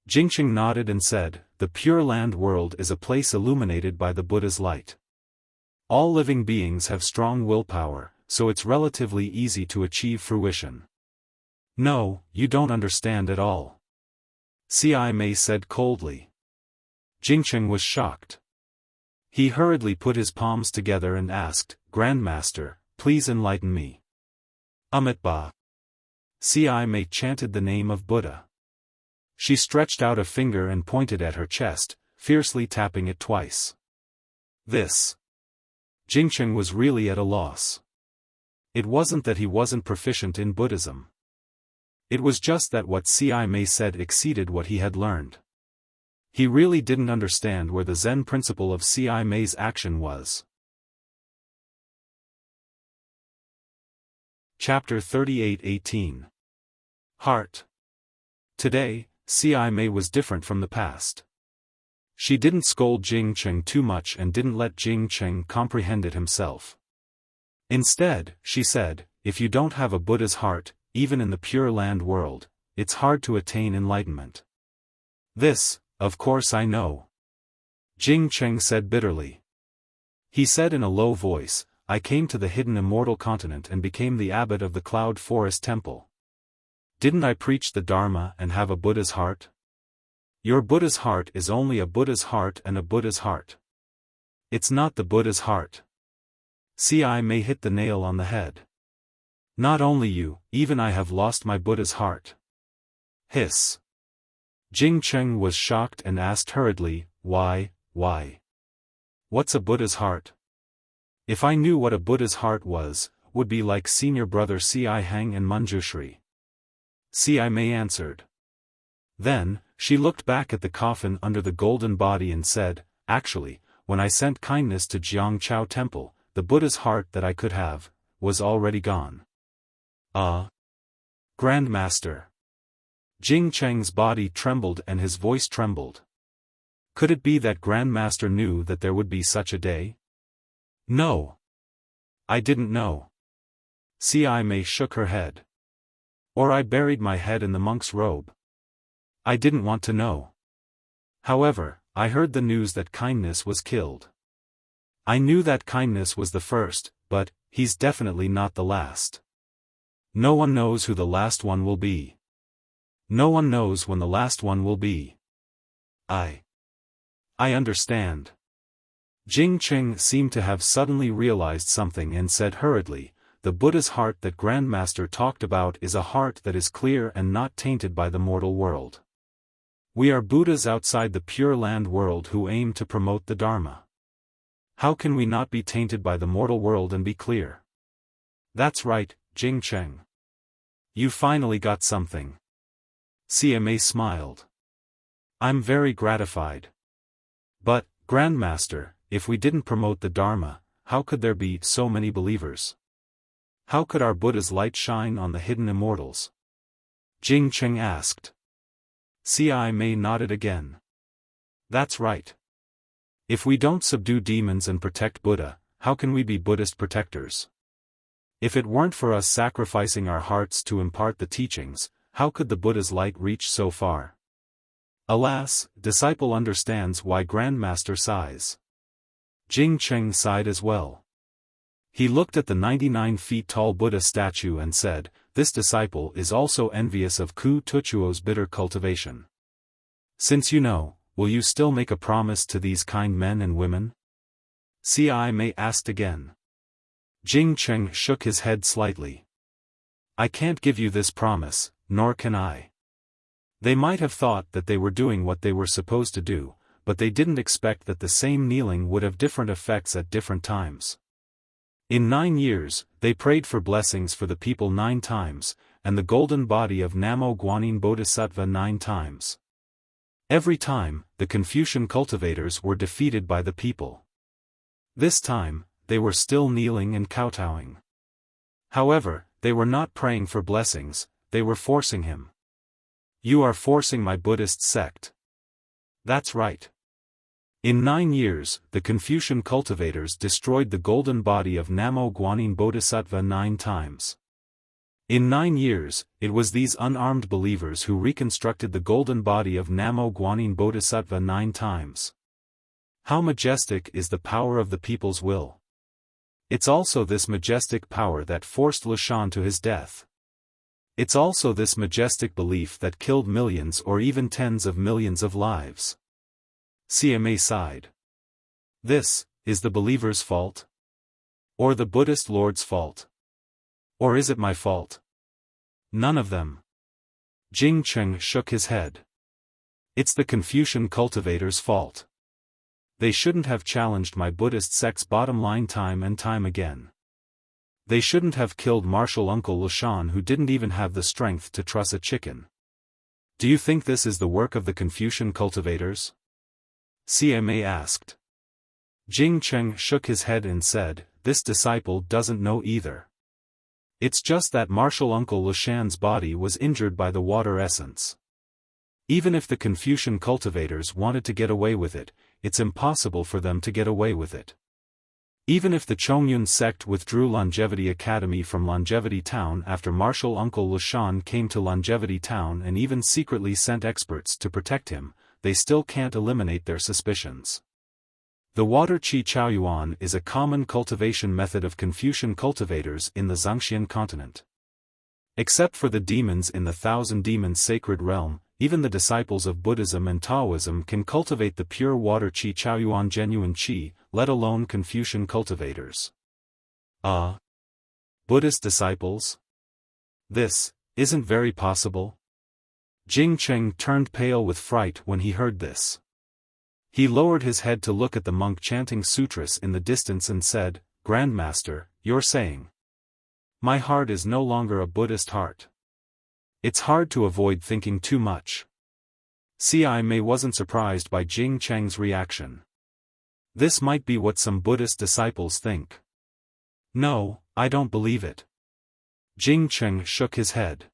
Jingqing nodded and said, the Pure Land world is a place illuminated by the Buddha's light. All living beings have strong willpower, so it's relatively easy to achieve fruition. No, you don't understand at all. Ci Mei said coldly. Jingqing was shocked. He hurriedly put his palms together and asked, Grandmaster, please enlighten me. Amitabha. Ci Mei chanted the name of Buddha. She stretched out a finger and pointed at her chest, fiercely tapping it twice. This. Jingqing was really at a loss. It wasn't that he wasn't proficient in Buddhism. It was just that what Ci Mei said exceeded what he had learned. He really didn't understand where the Zen principle of Ci Mei's action was. Chapter 38:18. Heart. Today, Ci Mei was different from the past. She didn't scold Jingqing too much and didn't let Jingqing comprehend it himself. Instead, she said, if you don't have a Buddha's heart, even in the Pure Land world, it's hard to attain enlightenment. This, of course I know. Jingqing said bitterly. He said in a low voice, I came to the hidden immortal continent and became the abbot of the Cloud Forest Temple. Didn't I preach the Dharma and have a Buddha's heart? Your Buddha's heart is only a Buddha's heart and a Buddha's heart. It's not the Buddha's heart. Ci Mei hit the nail on the head. Not only you, even I have lost my Buddha's heart. Hiss. Jingqing was shocked and asked hurriedly, why? What's a Buddha's heart? If I knew what a Buddha's heart was, would be like senior brother Ci Hang and Manjushri. Ci Mei answered. Then, she looked back at the coffin under the golden body and said, actually, when I sent kindness to Jiangchao Temple, the Buddha's heart that I could have, was already gone. Grandmaster. Jingqing's body trembled and his voice trembled. Could it be that Grandmaster knew that there would be such a day? No. I didn't know. Ci Mei shook her head. Or I buried my head in the monk's robe. I didn't want to know. However, I heard the news that kindness was killed. I knew that kindness was the first, but he's definitely not the last. No one knows who the last one will be. No one knows when the last one will be. I understand. Jingqing seemed to have suddenly realized something and said hurriedly, the Buddha's heart that Grandmaster talked about is a heart that is clear and not tainted by the mortal world. We are Buddhas outside the Pure Land world who aim to promote the Dharma. How can we not be tainted by the mortal world and be clear? That's right, Jingqing. You finally got something. Ci Mei smiled. I'm very gratified. But, Grandmaster, if we didn't promote the Dharma, how could there be so many believers? How could our Buddha's light shine on the hidden immortals? Jingqing asked. Ci Mei nodded again. That's right. If we don't subdue demons and protect Buddha, how can we be Buddhist protectors? If it weren't for us sacrificing our hearts to impart the teachings, how could the Buddha's light reach so far? Alas, disciple understands why Grandmaster sighs. Jingqing sighed as well. He looked at the 99 feet tall Buddha statue and said, this disciple is also envious of Ku Tuchuo's bitter cultivation. Since you know, will you still make a promise to these kind men and women? Ci Mei asked again. Jingqing shook his head slightly. I can't give you this promise, nor can I. They might have thought that they were doing what they were supposed to do, but they didn't expect that the same kneeling would have different effects at different times. In 9 years, they prayed for blessings for the people 9 times, and the golden body of Namo Guanyin Bodhisattva 9 times. Every time, the Confucian cultivators were defeated by the people. This time, they were still kneeling and kowtowing. However, they were not praying for blessings, they were forcing him. You are forcing my Buddhist sect. That's right. In 9 years, the Confucian cultivators destroyed the golden body of Namo Guanyin Bodhisattva 9 times. In 9 years, it was these unarmed believers who reconstructed the golden body of Namo Guanyin Bodhisattva 9 times. How majestic is the power of the people's will! It's also this majestic power that forced Lushan to his death. It's also this majestic belief that killed millions or even tens of millions of lives. CMA sighed. This is the believer's fault? Or the Buddhist Lord's fault? Or is it my fault? None of them. Jing Cheng shook his head. It's the Confucian cultivators' fault. They shouldn't have challenged my Buddhist sect's bottom line time and time again. They shouldn't have killed martial Uncle Lushan, who didn't even have the strength to truss a chicken. Do you think this is the work of the Confucian cultivators? CMA asked. Jing Cheng shook his head and said, this disciple doesn't know either. It's just that martial Uncle Lushan's body was injured by the water essence. Even if the Confucian cultivators wanted to get away with it, it's impossible for them to get away with it. Even if the Chongyun sect withdrew Longevity Academy from Longevity Town after martial Uncle Lushan came to Longevity Town and even secretly sent experts to protect him, they still can't eliminate their suspicions. The water qi chaoyuan is a common cultivation method of Confucian cultivators in the Zhangxian continent. Except for the demons in the Thousand Demons sacred realm, even the disciples of Buddhism and Taoism can cultivate the pure water qi chaoyuan genuine qi, let alone Confucian cultivators. Buddhist disciples? This isn't very possible. Jing Cheng turned pale with fright when he heard this. He lowered his head to look at the monk chanting sutras in the distance and said, Grandmaster, you're saying, my heart is no longer a Buddhist heart. It's hard to avoid thinking too much. CI wasn't surprised by Jing Cheng's reaction. This might be what some Buddhist disciples think. No, I don't believe it. Jing Cheng shook his head.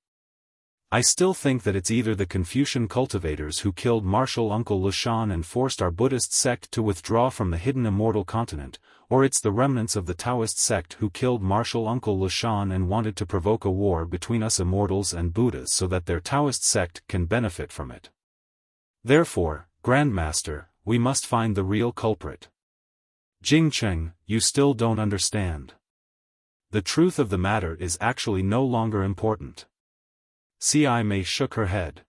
I still think that it's either the Confucian cultivators who killed martial Uncle Lushan and forced our Buddhist sect to withdraw from the hidden immortal continent, or it's the remnants of the Taoist sect who killed martial Uncle Lushan and wanted to provoke a war between us immortals and Buddhas so that their Taoist sect can benefit from it. Therefore, Grandmaster, we must find the real culprit. Jing Cheng, you still don't understand. The truth of the matter is actually no longer important. CI shook her head.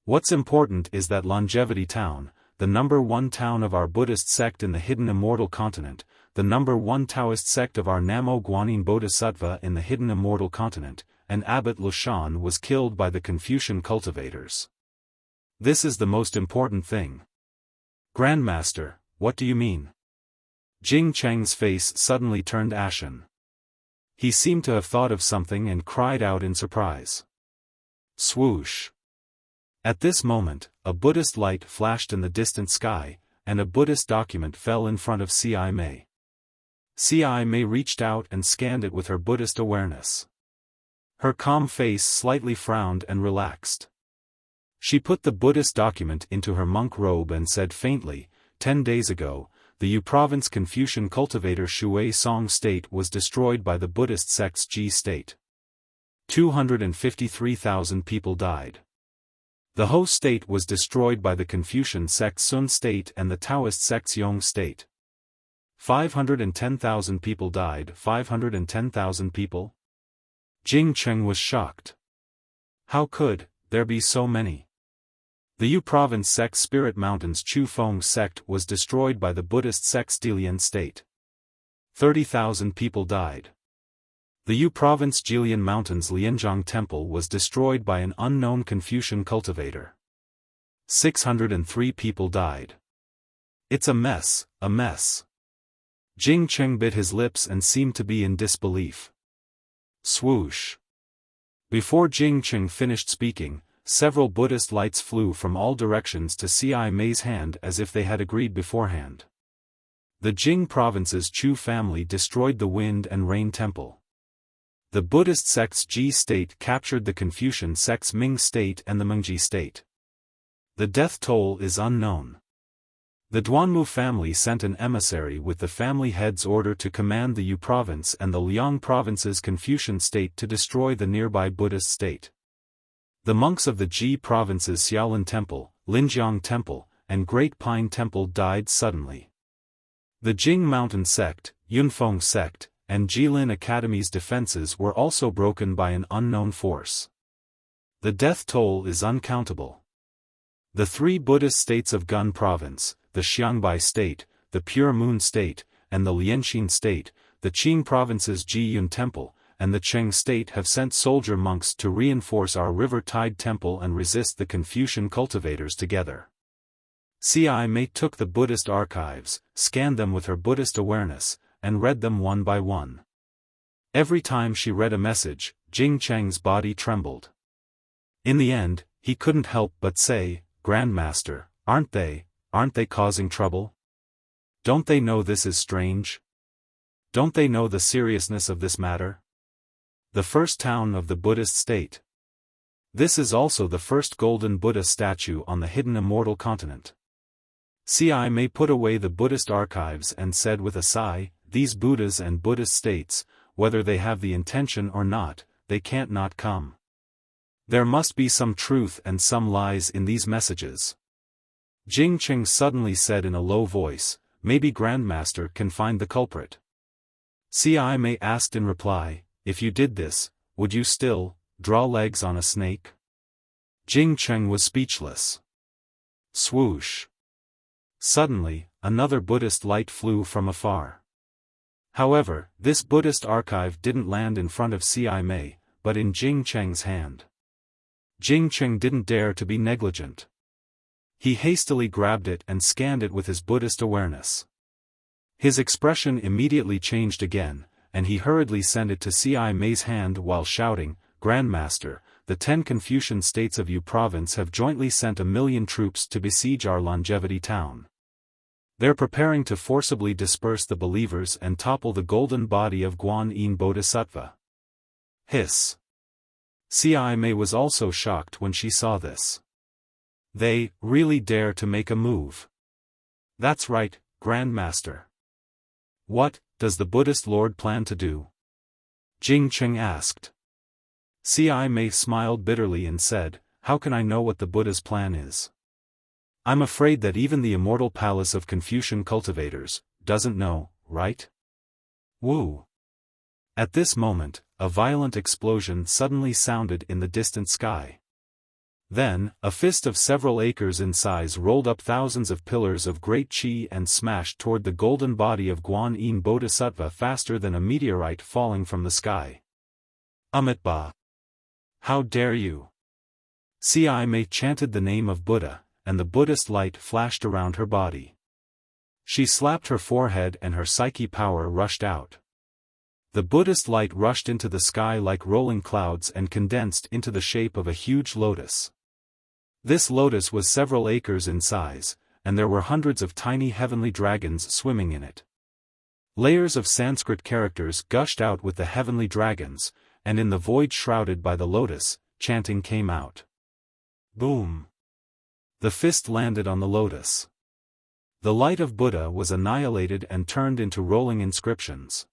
What's important is that Longevity Town, the #1 town of our Buddhist sect in the hidden immortal continent, the #1 Taoist sect of our Namo Guanyin Bodhisattva in the hidden immortal continent, and Abbot Lushan was killed by the Confucian cultivators. This is the most important thing. Grandmaster, what do you mean? Jing Cheng's face suddenly turned ashen. He seemed to have thought of something and cried out in surprise. Swoosh! At this moment, a Buddhist light flashed in the distant sky, and a Buddhist document fell in front of CI Mei. CI Mei reached out and scanned it with her Buddhist awareness. Her calm face slightly frowned and relaxed. She put the Buddhist document into her monk robe and said faintly, 10 days ago, the Yu Province Confucian cultivator Shui Song state was destroyed by the Buddhist sect's Ji state. 253,000 people died. The Ho state was destroyed by the Confucian sect's Sun state and the Taoist sect's Yong state. 510,000 people died. 510,000 people? Jing Cheng was shocked. How could there be so many? The Yu Province sect's Spirit Mountain's Chu Feng sect was destroyed by the Buddhist sect's Dalian state. 30,000 people died. The Yu Province Jilian Mountain's Lianzhang Temple was destroyed by an unknown Confucian cultivator. 603 people died. It's a mess, a mess. Jing Cheng bit his lips and seemed to be in disbelief. Swoosh! Before Jing Cheng finished speaking, several Buddhist lights flew from all directions to CI Mei's hand as if they had agreed beforehand. The Jing province's Chu family destroyed the Wind and Rain Temple. The Buddhist sect's Ji state captured the Confucian sect's Ming state and the Mengji state. The death toll is unknown. The Duanmu family sent an emissary with the family head's order to command the Yu province and the Liang province's Confucian state to destroy the nearby Buddhist state. The monks of the Ji province's Xiaolin Temple, Linjiang Temple, and Great Pine Temple died suddenly. The Jing Mountain sect, Yunfeng sect, and Jilin Academy's defenses were also broken by an unknown force. The death toll is uncountable. The three Buddhist states of Gun province, the Xiangbai state, the Pure Moon state, and the Lianxin state, the Qing province's Jiyun temple, and the Cheng state have sent soldier monks to reinforce our River Tide temple and resist the Confucian cultivators together. Ci Mei took the Buddhist archives, scanned them with her Buddhist awareness, and read them one by one. Every time she read a message, Jing Cheng's body trembled. In the end, he couldn't help but say, "Grandmaster, aren't they causing trouble? Don't they know this is strange? Don't they know the seriousness of this matter? The first town of the Buddhist state. This is also the first golden Buddha statue on the hidden immortal continent." Ci Mei put away the Buddhist archives and said with a sigh, "These Buddhas and Buddhist states, whether they have the intention or not, they can't not come. There must be some truth and some lies in these messages." Jing Cheng suddenly said in a low voice, "Maybe Grandmaster can find the culprit." Ci Mei asked in reply, "If you did this, would you still draw legs on a snake?" Jing Cheng was speechless. Swoosh! Suddenly, another Buddhist light flew from afar. However, this Buddhist archive didn't land in front of Ci Mei, but in Jing Cheng's hand. Jing Cheng didn't dare to be negligent. He hastily grabbed it and scanned it with his Buddhist awareness. His expression immediately changed again, and he hurriedly sent it to Ci Mei's hand while shouting, "Grandmaster, the 10 Confucian states of Yu province have jointly sent 1,000,000 troops to besiege our Longevity town. They're preparing to forcibly disperse the believers and topple the golden body of Guan Yin Bodhisattva." Hiss! Ci Mei was also shocked when she saw this. They really dare to make a move. That's right, Grandmaster. What does the Buddhist Lord plan to do? Jing Cheng asked. Ci Mei smiled bitterly and said, "How can I know what the Buddha's plan is? I'm afraid that even the immortal palace of Confucian cultivators doesn't know, right?" Woo! At this moment, a violent explosion suddenly sounded in the distant sky. Then, a fist of several acres in size rolled up thousands of pillars of great qi and smashed toward the golden body of Guan Yin Bodhisattva faster than a meteorite falling from the sky. Amitabha! How dare you! Ci Mei chanted the name of Buddha, and the Buddhist light flashed around her body. She slapped her forehead and her psyche power rushed out. The Buddhist light rushed into the sky like rolling clouds and condensed into the shape of a huge lotus. This lotus was several acres in size, and there were hundreds of tiny heavenly dragons swimming in it. Layers of Sanskrit characters gushed out with the heavenly dragons, and in the void shrouded by the lotus, chanting came out. Boom! The fist landed on the lotus. The light of Buddha was annihilated and turned into rolling inscriptions.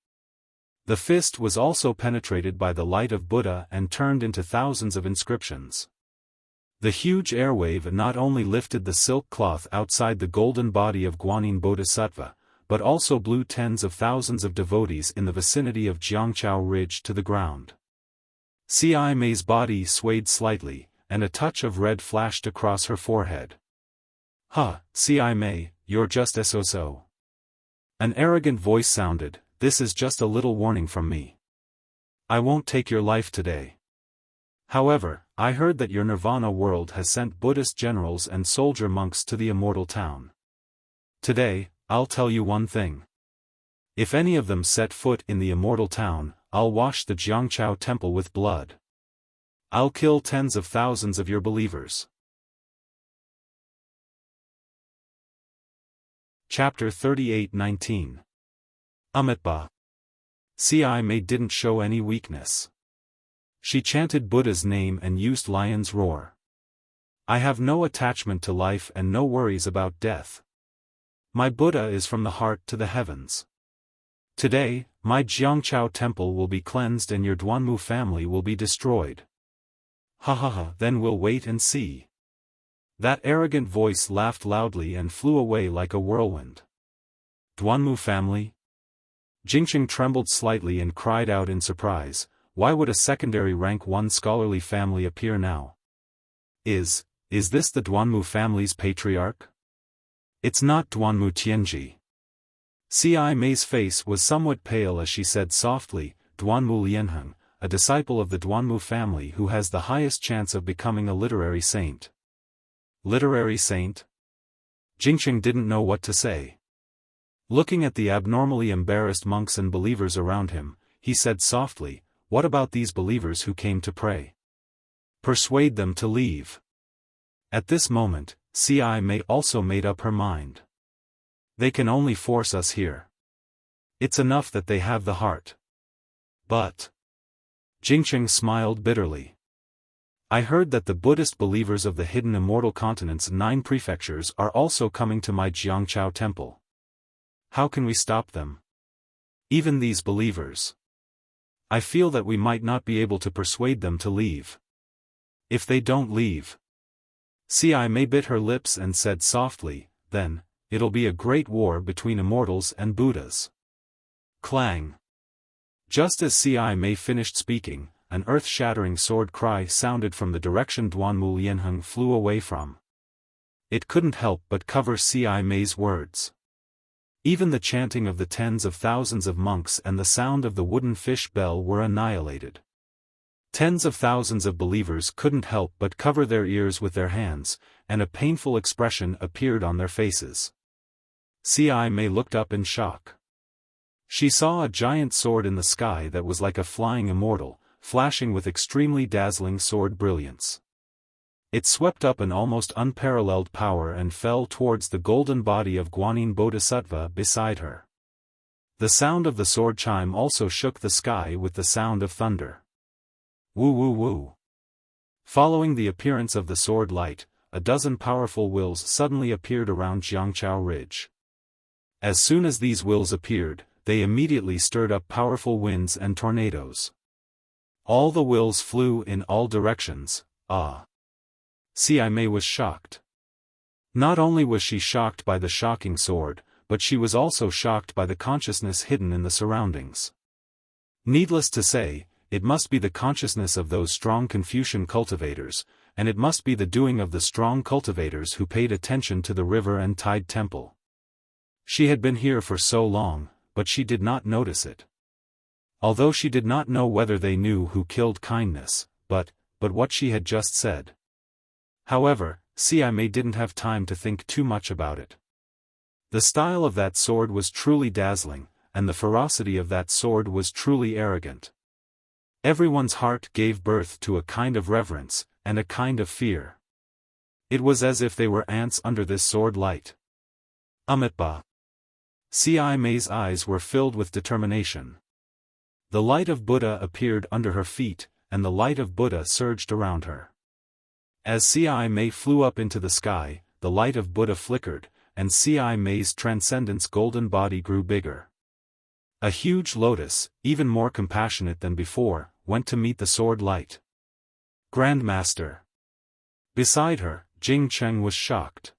The fist was also penetrated by the light of Buddha and turned into thousands of inscriptions. The huge airwave not only lifted the silk cloth outside the golden body of Guanyin Bodhisattva, but also blew tens of thousands of devotees in the vicinity of Jiangqiao Ridge to the ground. Ci Mei's body swayed slightly, and a touch of red flashed across her forehead. "Huh, Ci Mei, you're just so." An arrogant voice sounded, "This is just a little warning from me. I won't take your life today. However, I heard that your Nirvana world has sent Buddhist generals and soldier monks to the immortal town. Today, I'll tell you one thing. If any of them set foot in the immortal town, I'll wash the Jiangqiao temple with blood. I'll kill tens of thousands of your believers." Chapter 38:19. Amitabha. Ci Mei didn't show any weakness. She chanted Buddha's name and used lion's roar. "I have no attachment to life and no worries about death. My Buddha is from the heart to the heavens. Today, my Jiangchao temple will be cleansed and your Duanmu family will be destroyed. Ha ha ha, then we'll wait and see. That arrogant voice laughed loudly and flew away like a whirlwind. Duanmu family? Jingqing trembled slightly and cried out in surprise, why would a secondary rank 1 scholarly family appear now? Is this the Duanmu family's patriarch? It's not Duanmu Tianji. Ci Mei's face was somewhat pale as she said softly, Duanmu Lianheng, a disciple of the Duanmu family who has the highest chance of becoming a literary saint. Literary saint? Jingqing didn't know what to say. Looking at the abnormally embarrassed monks and believers around him, he said softly, what about these believers who came to pray? Persuade them to leave. At this moment, Ci Mei also made up her mind. They can only force us here. It's enough that they have the heart. But Jingqing smiled bitterly. I heard that the Buddhist believers of the hidden immortal continent's 9 prefectures are also coming to my Jiangchao temple. How can we stop them? Even these believers. I feel that we might not be able to persuade them to leave. If they don't leave. Ci Mei bit her lips and said softly, then, it'll be a great war between immortals and Buddhas. Clang. Just as Ci Mei finished speaking, an earth-shattering sword cry sounded from the direction Duanmu Lianheng flew away from. It couldn't help but cover Ci Mei's words. Even the chanting of the tens of thousands of monks and the sound of the wooden fish bell were annihilated. Tens of thousands of believers couldn't help but cover their ears with their hands, and a painful expression appeared on their faces. Ci Mei looked up in shock. She saw a giant sword in the sky that was like a flying immortal, flashing with extremely dazzling sword brilliance. It swept up in almost unparalleled power and fell towards the golden body of Guanyin Bodhisattva beside her. The sound of the sword chime also shook the sky with the sound of thunder. Woo woo woo. Following the appearance of the sword light, a dozen powerful wills suddenly appeared around Jiangchao Ridge. As soon as these wills appeared, they immediately stirred up powerful winds and tornadoes. All the wills flew in all directions. Ci Mei was shocked. Not only was she shocked by the shocking sword, but she was also shocked by the consciousness hidden in the surroundings. Needless to say, it must be the consciousness of those strong Confucian cultivators, and it must be the doing of the strong cultivators who paid attention to the river and tide temple. She had been here for so long, but she did not notice it. Although she did not know whether they knew who killed kindness, but what she had just said. However, Ci Mei didn't have time to think too much about it. The style of that sword was truly dazzling, and the ferocity of that sword was truly arrogant. Everyone's heart gave birth to a kind of reverence, and a kind of fear. It was as if they were ants under this sword light. Amitabha. Ci Mei's eyes were filled with determination. The light of Buddha appeared under her feet, and the light of Buddha surged around her. As Ci Mei flew up into the sky, the light of Buddha flickered, and Ci Mei's transcendence golden body grew bigger. A huge lotus, even more compassionate than before, went to meet the sword light. Grandmaster. Beside her, Jing Cheng was shocked.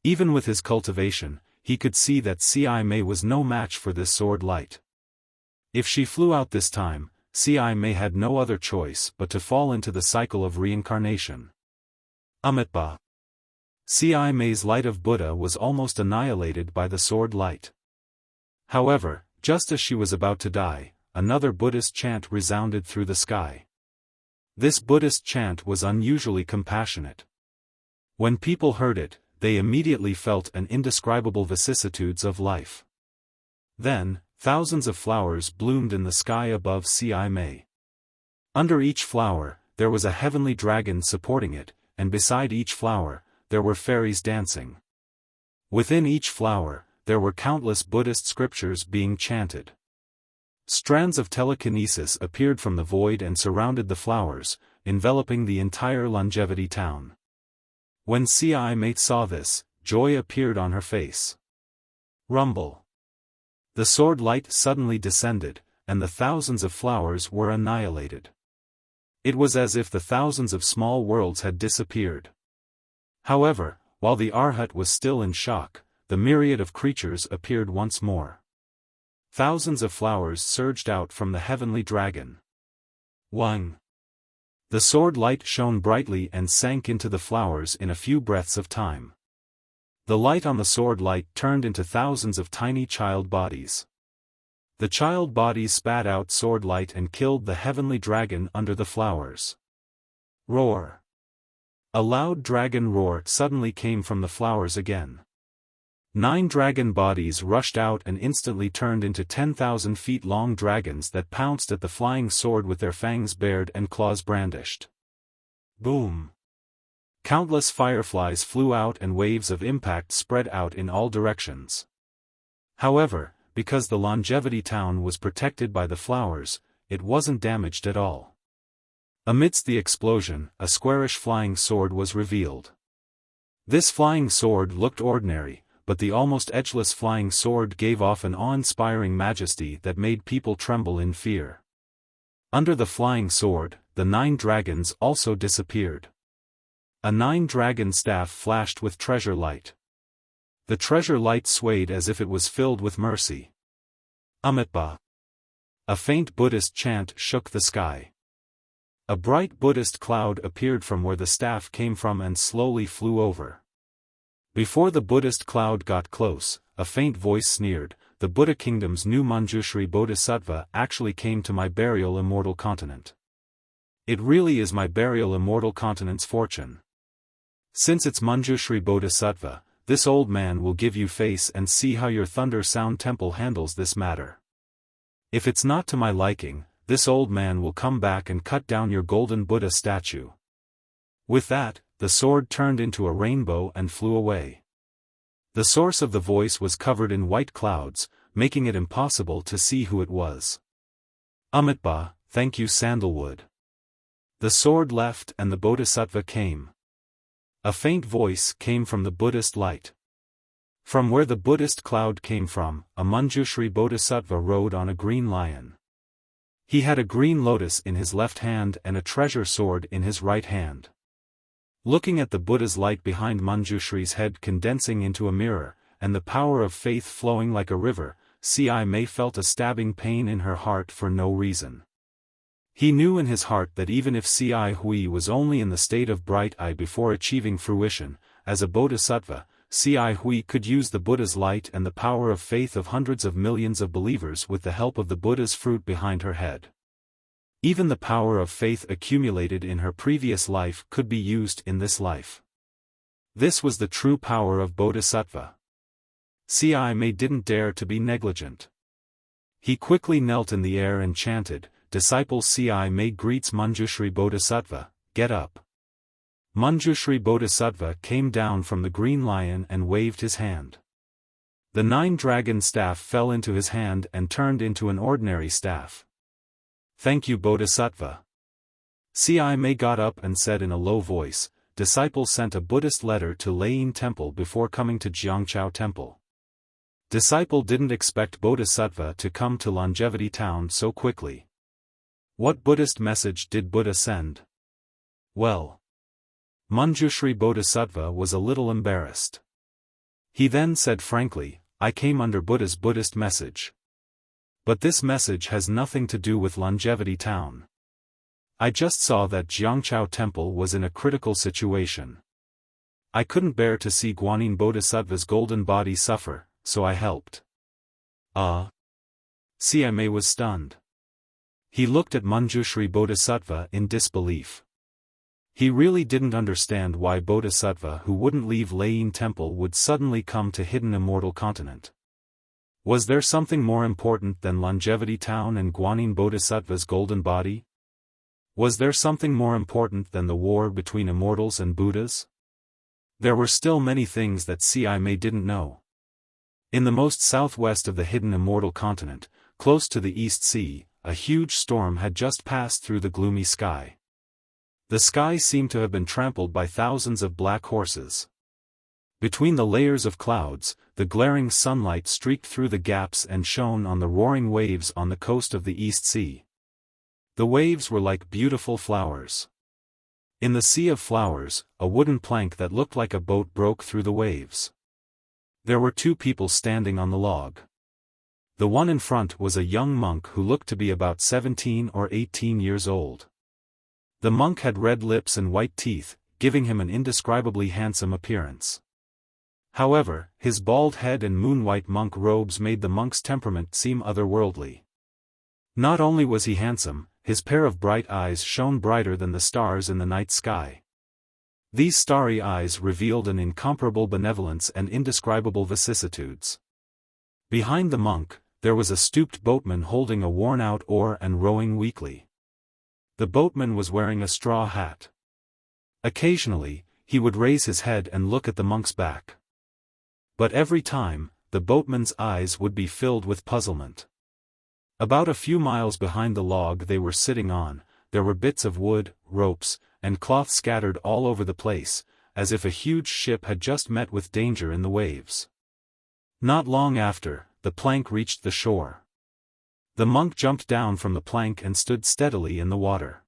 Even with his cultivation, he could see that Ci Mei was no match for this sword light. If she flew out this time, Ci Mei had no other choice but to fall into the cycle of reincarnation. Amitabha. Ci Mei's light of Buddha was almost annihilated by the sword light. However, just as she was about to die, another Buddhist chant resounded through the sky. This Buddhist chant was unusually compassionate. When people heard it, they immediately felt an indescribable vicissitudes of life. Then, thousands of flowers bloomed in the sky above Ci Mei. Under each flower, there was a heavenly dragon supporting it, and beside each flower, there were fairies dancing. Within each flower, there were countless Buddhist scriptures being chanted. Strands of telekinesis appeared from the void and surrounded the flowers, enveloping the entire longevity town. When Ci Mei saw this, joy appeared on her face. Rumble. The sword light suddenly descended, and the thousands of flowers were annihilated. It was as if the thousands of small worlds had disappeared. However, while the Arhat was still in shock, the myriad of creatures appeared once more. Thousands of flowers surged out from the heavenly dragon. 1. The sword light shone brightly and sank into the flowers in a few breaths of time. The light on the sword light turned into thousands of tiny child bodies. The child bodies spat out sword light and killed the heavenly dragon under the flowers. Roar. A loud dragon roar suddenly came from the flowers again. 9 dragon bodies rushed out and instantly turned into 10,000 feet long dragons that pounced at the flying sword with their fangs bared and claws brandished. Boom! Countless fireflies flew out and waves of impact spread out in all directions. However, because the Longevity Town was protected by the flowers, it wasn't damaged at all. Amidst the explosion, a squarish flying sword was revealed. This flying sword looked ordinary, but the almost edgeless flying sword gave off an awe-inspiring majesty that made people tremble in fear. Under the flying sword, the 9 dragons also disappeared. A 9-dragon staff flashed with treasure light. The treasure light swayed as if it was filled with mercy. Amitba. A faint Buddhist chant shook the sky. A bright Buddhist cloud appeared from where the staff came from and slowly flew over. Before the Buddhist cloud got close, a faint voice sneered, "The Buddha Kingdom's new Manjushri Bodhisattva actually came to my burial immortal continent. It really is my burial immortal continent's fortune. Since it's Manjushri Bodhisattva, this old man will give you face and see how your Thunder Sound Temple handles this matter. If it's not to my liking, this old man will come back and cut down your golden Buddha statue." With that, the sword turned into a rainbow and flew away. The source of the voice was covered in white clouds, making it impossible to see who it was. Amitba, thank you Sandalwood. The sword left and the Bodhisattva came. A faint voice came from the Buddhist light. From where the Buddhist cloud came from, a Manjushri Bodhisattva rode on a green lion. He had a green lotus in his left hand and a treasure sword in his right hand. Looking at the Buddha's light behind Manjushri's head condensing into a mirror, and the power of faith flowing like a river, Ci Mei felt a stabbing pain in her heart for no reason. He knew in his heart that even if Ci Hui was only in the state of bright eye before achieving fruition, as a bodhisattva, Ci Hui could use the Buddha's light and the power of faith of hundreds of millions of believers with the help of the Buddha's fruit behind her head. Even the power of faith accumulated in her previous life could be used in this life. This was the true power of Bodhisattva. Ci Mei didn't dare to be negligent. He quickly knelt in the air and chanted, "Disciple Ci Mei greets Manjushri Bodhisattva, get up." Manjushri Bodhisattva came down from the green lion and waved his hand. The 9-dragon staff fell into his hand and turned into an ordinary staff. "Thank you Bodhisattva." Ci Mei got up and said in a low voice, "Disciple sent a Buddhist letter to Lane Temple before coming to Jiangchao Temple. Disciple didn't expect Bodhisattva to come to Longevity Town so quickly. What Buddhist message did Buddha send?" "Well." Manjushri Bodhisattva was a little embarrassed. He then said frankly, "I came under Buddha's Buddhist message. But this message has nothing to do with Longevity Town. I just saw that Jiangchao Temple was in a critical situation. I couldn't bear to see Guanyin Bodhisattva's golden body suffer, so I helped." Ci Mei was stunned. He looked at Manjushri Bodhisattva in disbelief. He really didn't understand why Bodhisattva who wouldn't leave Lane Temple would suddenly come to Hidden Immortal Continent. Was there something more important than Longevity Town and Guanyin Bodhisattva's golden body? Was there something more important than the war between immortals and Buddhas? There were still many things that Ci Mei didn't know. In the most southwest of the Hidden Immortal Continent, close to the East Sea, a huge storm had just passed through the gloomy sky. The sky seemed to have been trampled by thousands of black horses. Between the layers of clouds, the glaring sunlight streaked through the gaps and shone on the roaring waves on the coast of the East Sea. The waves were like beautiful flowers. In the sea of flowers, a wooden plank that looked like a boat broke through the waves. There were two people standing on the log. The one in front was a young monk who looked to be about 17 or 18 years old. The monk had red lips and white teeth, giving him an indescribably handsome appearance. However, his bald head and moon-white monk robes made the monk's temperament seem otherworldly. Not only was he handsome, his pair of bright eyes shone brighter than the stars in the night sky. These starry eyes revealed an incomparable benevolence and indescribable vicissitudes. Behind the monk, there was a stooped boatman holding a worn-out oar and rowing weakly. The boatman was wearing a straw hat. Occasionally, he would raise his head and look at the monk's back. But every time, the boatman's eyes would be filled with puzzlement. About a few miles behind the log they were sitting on, there were bits of wood, ropes, and cloth scattered all over the place, as if a huge ship had just met with danger in the waves. Not long after, the plank reached the shore. The monk jumped down from the plank and stood steadily in the water.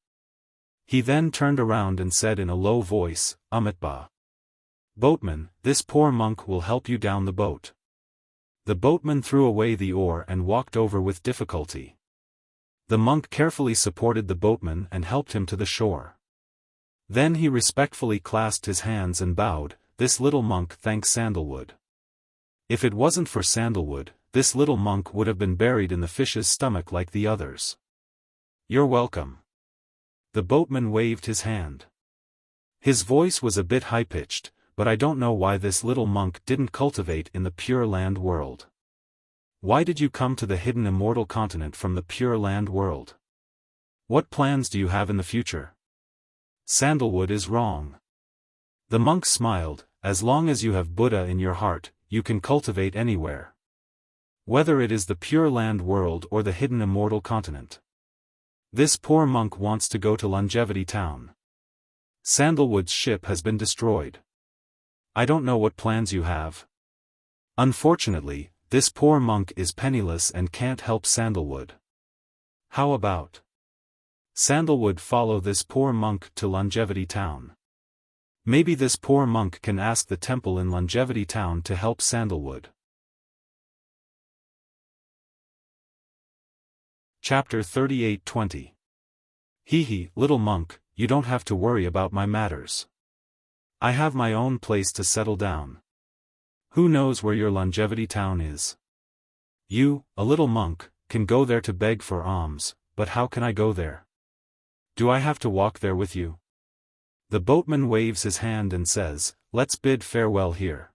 He then turned around and said in a low voice, "Amitabha. Boatman, this poor monk will help you down the boat." The boatman threw away the oar and walked over with difficulty. The monk carefully supported the boatman and helped him to the shore. Then he respectfully clasped his hands and bowed, "This little monk thanks Sandalwood. If it wasn't for Sandalwood, this little monk would have been buried in the fish's stomach like the others. You're welcome." The boatman waved his hand. His voice was a bit high-pitched, but I don't know why this little monk didn't cultivate in the Pure Land world. Why did you come to the hidden immortal continent from the Pure Land world? What plans do you have in the future? Sandalwood is wrong. The monk smiled, "As long as you have Buddha in your heart, you can cultivate anywhere. Whether it is the Pure Land world or the hidden immortal continent. This poor monk wants to go to Longevity Town. Sandalwood's ship has been destroyed. I don't know what plans you have. Unfortunately, this poor monk is penniless and can't help Sandalwood. How about Sandalwood follow this poor monk to Longevity Town? Maybe this poor monk can ask the temple in Longevity Town to help Sandalwood." Chapter 38:20. Hee, little monk, you don't have to worry about my matters. I have my own place to settle down. Who knows where your Longevity Town is? You, a little monk, can go there to beg for alms, but how can I go there? Do I have to walk there with you? The boatman waves his hand and says, "Let's bid farewell here."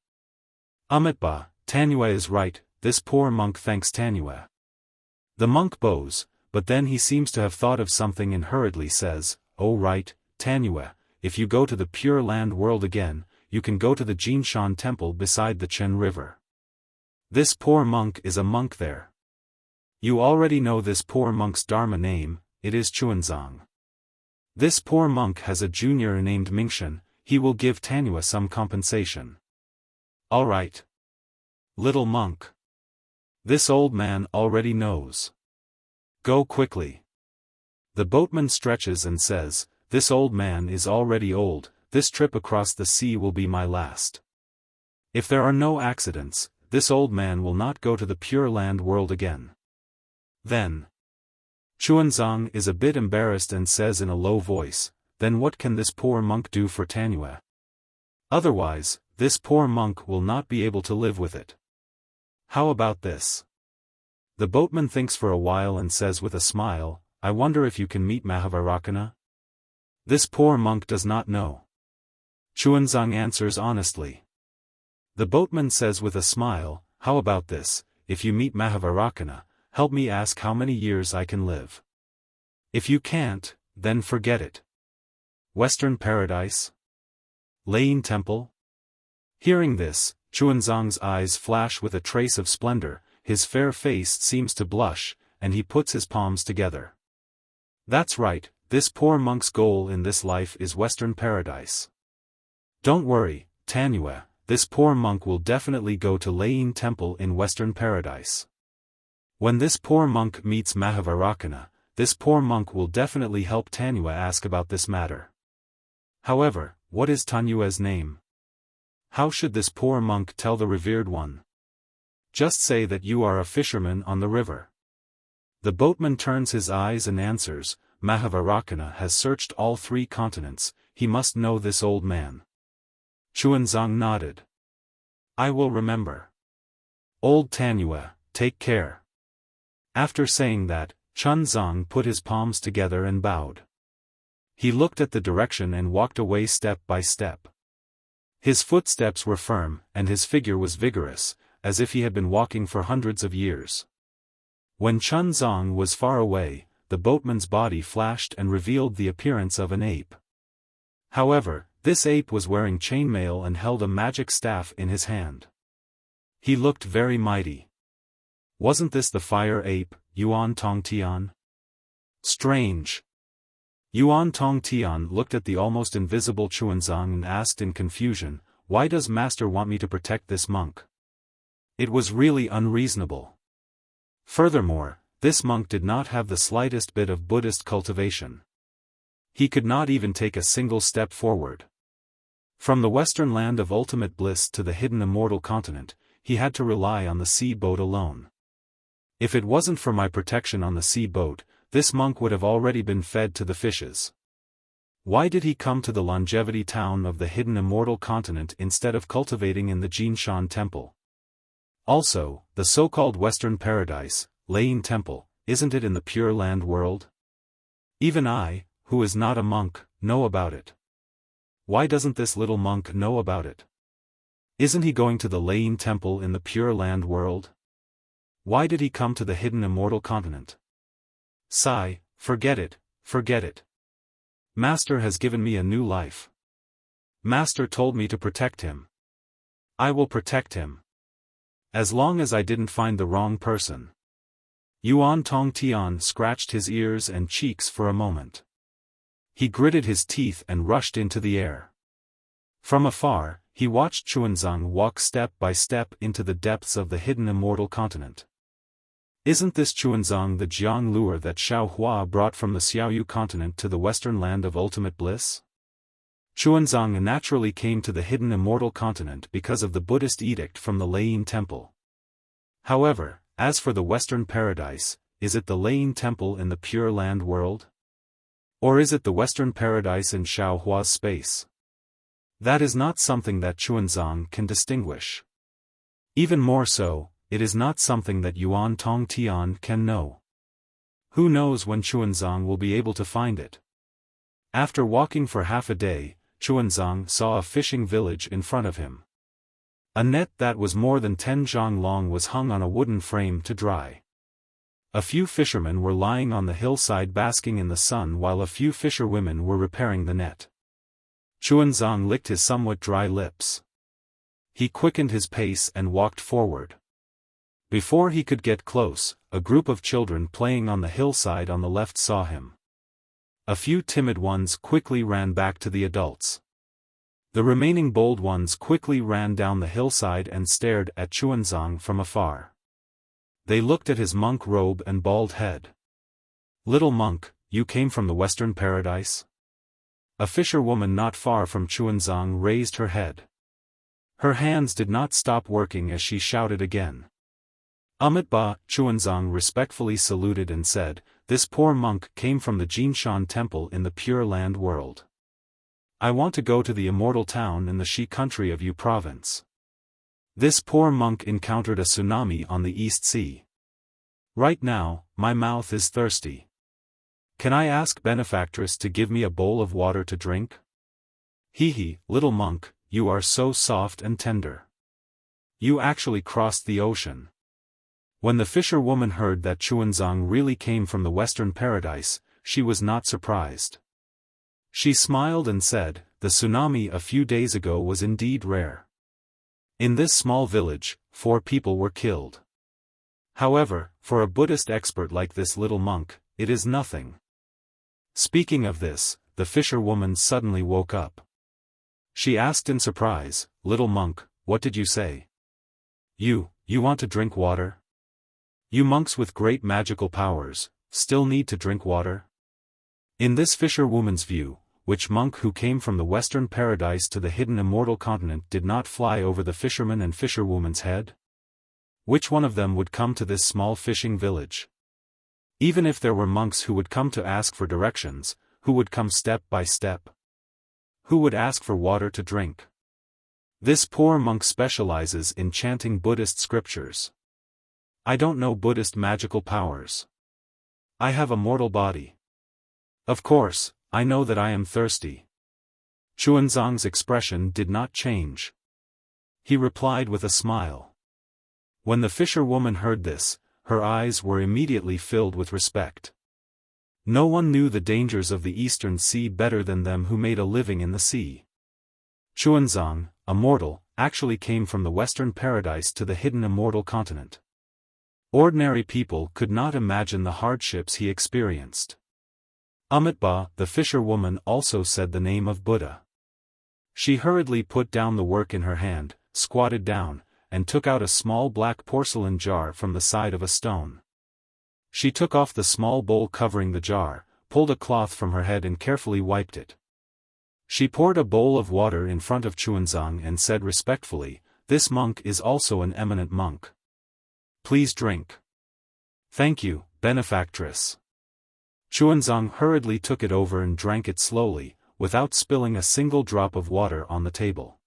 Amitabha, Tanua is right, this poor monk thanks Tanua. The monk bows, but then he seems to have thought of something and hurriedly says, "Oh right, Tanua, if you go to the Pure Land world again, you can go to the Jinshan temple beside the Chen River. This poor monk is a monk there. You already know this poor monk's Dharma name, it is Chuanzang. This poor monk has a junior named Mingshan, he will give Tanua some compensation." "All right. Little monk. This old man already knows. Go quickly." The boatman stretches and says, "This old man is already old, this trip across the sea will be my last. If there are no accidents, this old man will not go to the Pure Land world again." Then Chuanzang is a bit embarrassed and says in a low voice, "Then what can this poor monk do for Tanua? Otherwise, this poor monk will not be able to live with it. How about this?" The boatman thinks for a while and says with a smile, "I wonder if you can meet Mahavarakana? This poor monk does not know." Chuanzang answers honestly. The boatman says with a smile, "How about this, if you meet Mahavarakana, help me ask how many years I can live. If you can't, then forget it. Western Paradise? Lane Temple?" Hearing this, Chuanzang's eyes flash with a trace of splendor, his fair face seems to blush, and he puts his palms together. "That's right, this poor monk's goal in this life is Western Paradise. Don't worry, Tanua, this poor monk will definitely go to Lane Temple in Western Paradise. When this poor monk meets Mahavarakana, this poor monk will definitely help Tanyua ask about this matter. However, what is Tanyua's name? How should this poor monk tell the revered one? Just say that you are a fisherman on the river. The boatman turns his eyes and answers, Mahavarakana has searched all 3 continents, he must know this old man. Chuanzang nodded. I will remember. Old Tanyua, take care. After saying that, Chunzang put his palms together and bowed. He looked at the direction and walked away step by step. His footsteps were firm, and his figure was vigorous, as if he had been walking for hundreds of years. When Chunzang was far away, the boatman's body flashed and revealed the appearance of an ape. However, this ape was wearing chainmail and held a magic staff in his hand. He looked very mighty. Wasn't this the fire ape, Yuan Tongtian? Strange. Yuan Tongtian looked at the almost invisible Chuanzang and asked in confusion, why does Master want me to protect this monk? It was really unreasonable. Furthermore, this monk did not have the slightest bit of Buddhist cultivation. He could not even take a single step forward. From the western land of ultimate bliss to the hidden immortal continent, he had to rely on the sea boat alone. If it wasn't for my protection on the sea boat, this monk would have already been fed to the fishes. Why did he come to the longevity town of the hidden immortal continent instead of cultivating in the Jinshan temple? Also, the so-called Western Paradise, Lane Temple, isn't it in the Pure Land world? Even I, who is not a monk, know about it. Why doesn't this little monk know about it? Isn't he going to the Lane Temple in the Pure Land world? Why did he come to the hidden immortal continent? Sigh, forget it, forget it. Master has given me a new life. Master told me to protect him. I will protect him. As long as I didn't find the wrong person. Yuan Tongtian scratched his ears and cheeks for a moment. He gritted his teeth and rushed into the air. From afar, he watched Chuanzang walk step by step into the depths of the hidden immortal continent. Isn't this Chuanzang the Jiang lure that Xiaohua brought from the Xiaoyu continent to the western land of ultimate bliss? Chuanzang naturally came to the hidden immortal continent because of the Buddhist edict from the Lane Temple. However, as for the Western Paradise, is it the Lane Temple in the Pure Land world? Or is it the Western Paradise in Xiaohua's space? That is not something that Chuanzang can distinguish. Even more so, it is not something that Yuan Tongtian can know. Who knows when Chuanzang will be able to find it? After walking for half a day, Chuanzang saw a fishing village in front of him. A net that was more than 10 zhang long was hung on a wooden frame to dry. A few fishermen were lying on the hillside basking in the sun while a few fisherwomen were repairing the net. Chuanzang licked his somewhat dry lips. He quickened his pace and walked forward. Before he could get close, a group of children playing on the hillside on the left saw him. A few timid ones quickly ran back to the adults. The remaining bold ones quickly ran down the hillside and stared at Chuanzang from afar. They looked at his monk robe and bald head. Little monk, you came from the Western Paradise? A fisherwoman not far from Chuanzang raised her head. Her hands did not stop working as she shouted again. Amitba, Chuanzang respectfully saluted and said, this poor monk came from the Jinshan temple in the Pure Land world. I want to go to the immortal town in the Shi country of Yu province. This poor monk encountered a tsunami on the East Sea. Right now, my mouth is thirsty. Can I ask benefactress to give me a bowl of water to drink? Hee, little monk, you are so soft and tender. You actually crossed the ocean. When the fisherwoman heard that Chuanzang really came from the Western Paradise, she was not surprised. She smiled and said, the tsunami a few days ago was indeed rare. In this small village, 4 people were killed. However, for a Buddhist expert like this little monk, it is nothing. Speaking of this, the fisherwoman suddenly woke up. She asked in surprise, little monk, what did you say? You want to drink water? You monks with great magical powers, still need to drink water? In this fisherwoman's view, which monk who came from the western paradise to the hidden immortal continent did not fly over the fisherman and fisherwoman's head? Which one of them would come to this small fishing village? Even if there were monks who would come to ask for directions, who would come step by step? Who would ask for water to drink? This poor monk specializes in chanting Buddhist scriptures. I don't know Buddhist magical powers. I have a mortal body. Of course, I know that I am thirsty. Xuanzang's expression did not change. He replied with a smile. When the fisherwoman heard this, her eyes were immediately filled with respect. No one knew the dangers of the eastern sea better than them who made a living in the sea. Xuanzang, a mortal, actually came from the western paradise to the hidden immortal continent. Ordinary people could not imagine the hardships he experienced. Amitabha, the fisherwoman, also said the name of Buddha. She hurriedly put down the work in her hand, squatted down, and took out a small black porcelain jar from the side of a stone. She took off the small bowl covering the jar, pulled a cloth from her head and carefully wiped it. She poured a bowl of water in front of Xuanzang and said respectfully, "This monk is also an eminent monk. Please drink." "Thank you, benefactress." Xuanzang hurriedly took it over and drank it slowly, without spilling a single drop of water on the table.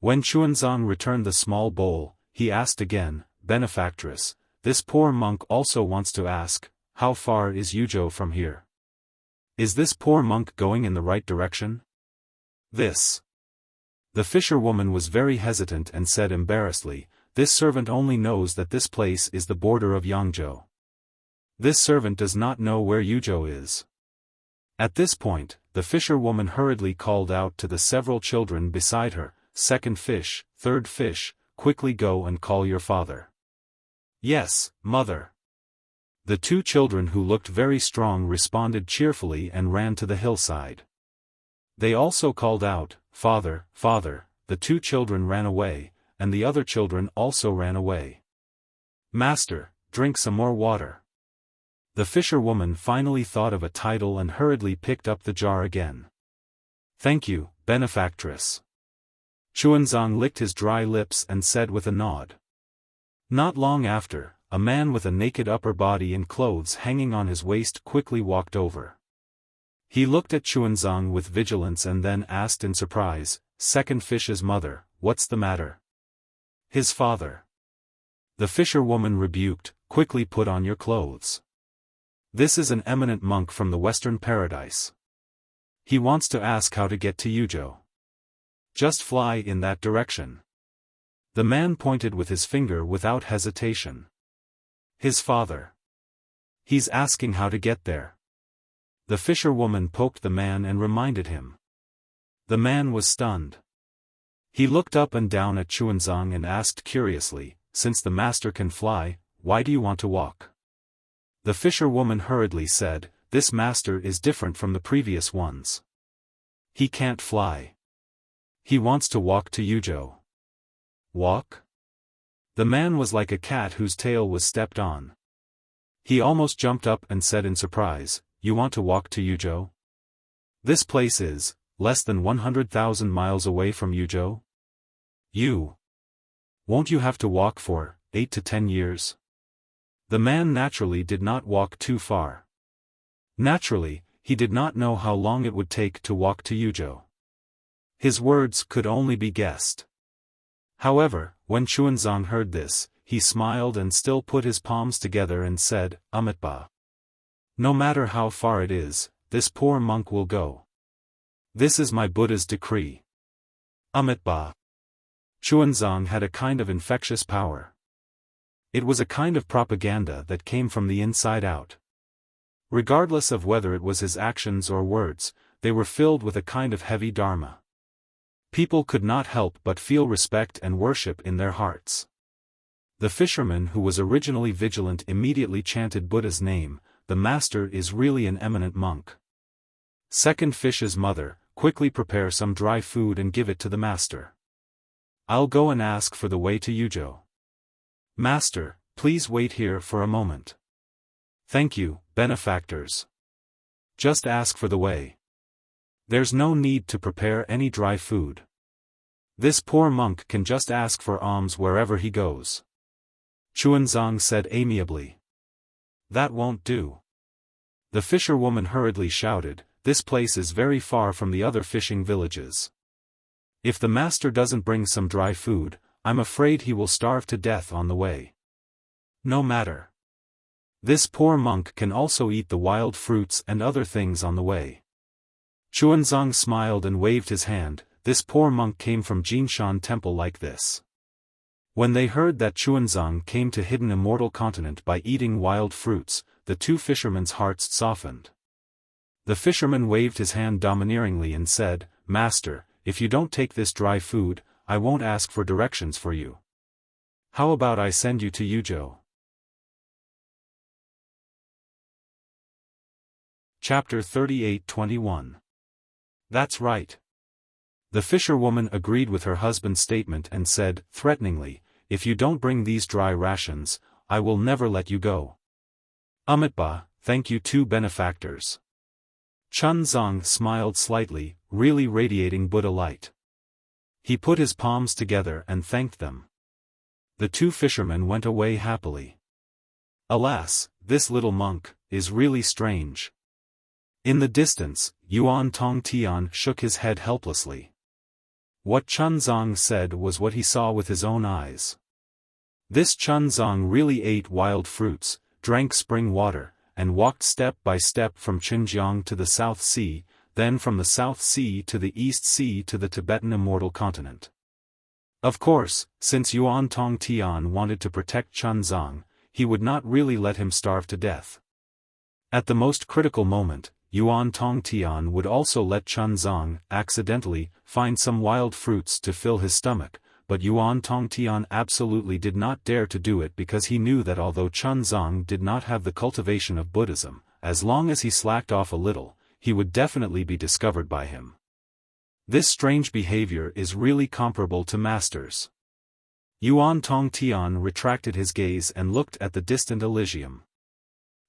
When Xuanzang returned the small bowl, he asked again, "Benefactress, this poor monk also wants to ask, how far is Yuzhou from here? Is this poor monk going in the right direction?" "This." The fisherwoman was very hesitant and said embarrassedly, "This servant only knows that this place is the border of Yangzhou. This servant does not know where Yuzhou is." At this point, the fisherwoman hurriedly called out to the several children beside her, "Second fish, third fish, quickly go and call your father." "Yes, mother." The two children who looked very strong responded cheerfully and ran to the hillside. They also called out, "Father, father." The two children ran away, and the other children also ran away. "Master, drink some more water." The fisherwoman finally thought of a title and hurriedly picked up the jar again. "Thank you, benefactress." Xuanzang licked his dry lips and said with a nod. Not long after, a man with a naked upper body and clothes hanging on his waist quickly walked over. He looked at Xuanzang with vigilance and then asked in surprise, "Second fish's mother, what's the matter?" "His father." The fisherwoman rebuked, "Quickly put on your clothes. This is an eminent monk from the western paradise. He wants to ask how to get to Yuzhou. Just fly in that direction." The man pointed with his finger without hesitation. "His father. He's asking how to get there." The fisherwoman poked the man and reminded him. The man was stunned. He looked up and down at Xuanzang and asked curiously, "Since the master can fly, why do you want to walk?" The fisherwoman hurriedly said, "This master is different from the previous ones. He can't fly. He wants to walk to Yuzhou." "Walk?" The man was like a cat whose tail was stepped on. He almost jumped up and said in surprise, "You want to walk to Yuzhou? This place is less than 100,000 miles away from Yuzhou? Won't you have to walk for 8 to 10 years? The man naturally did not walk too far. Naturally, he did not know how long it would take to walk to Yuzhou. His words could only be guessed. However, when Xuanzang heard this, he smiled and still put his palms together and said, "Amitabha. No matter how far it is, this poor monk will go. This is my Buddha's decree." Amitabha. Xuanzang had a kind of infectious power. It was a kind of propaganda that came from the inside out. Regardless of whether it was his actions or words, they were filled with a kind of heavy dharma. People could not help but feel respect and worship in their hearts. The fisherman who was originally vigilant immediately chanted Buddha's name, "The master is really an eminent monk. Second fish's mother, quickly prepare some dry food and give it to the master." I'll go and ask for the way to Yuzhou. Master, please wait here for a moment. Thank you, benefactors. Just ask for the way. There's no need to prepare any dry food. This poor monk can just ask for alms wherever he goes. Xuanzang said amiably. That won't do. The fisherwoman hurriedly shouted, this place is very far from the other fishing villages. If the master doesn't bring some dry food, I'm afraid he will starve to death on the way. No matter. This poor monk can also eat the wild fruits and other things on the way. Xuanzang smiled and waved his hand. This poor monk came from Jinshan Temple like this. When they heard that Xuanzang came to hidden immortal continent by eating wild fruits, the two fishermen's hearts softened. The fisherman waved his hand domineeringly and said, Master, if you don't take this dry food, I won't ask for directions for you. How about I send you to Yuzhou? Chapter 38:21. That's right. The fisherwoman agreed with her husband's statement and said, threateningly, if you don't bring these dry rations, I will never let you go. Amitba, thank you two benefactors. Xuanzang smiled slightly, really radiating Buddha light. He put his palms together and thanked them. The two fishermen went away happily. Alas, this little monk is really strange. In the distance, Yuan Tongtian shook his head helplessly. What Xuanzang said was what he saw with his own eyes. This Xuanzang really ate wild fruits, drank spring water, and walked step by step from Xinjiang to the South Sea, then from the South Sea to the East Sea to the Tibetan immortal continent. Of course, since Yuan Tongtian wanted to protect Xuanzang, he would not really let him starve to death. At the most critical moment, Yuan Tongtian would also let Xuanzang, accidentally, find some wild fruits to fill his stomach, but Yuan Tongtian absolutely did not dare to do it because he knew that although Xuanzang did not have the cultivation of Buddhism, as long as he slacked off a little, he would definitely be discovered by him. This strange behavior is really comparable to masters. Yuan Tongtian retracted his gaze and looked at the distant Elysium.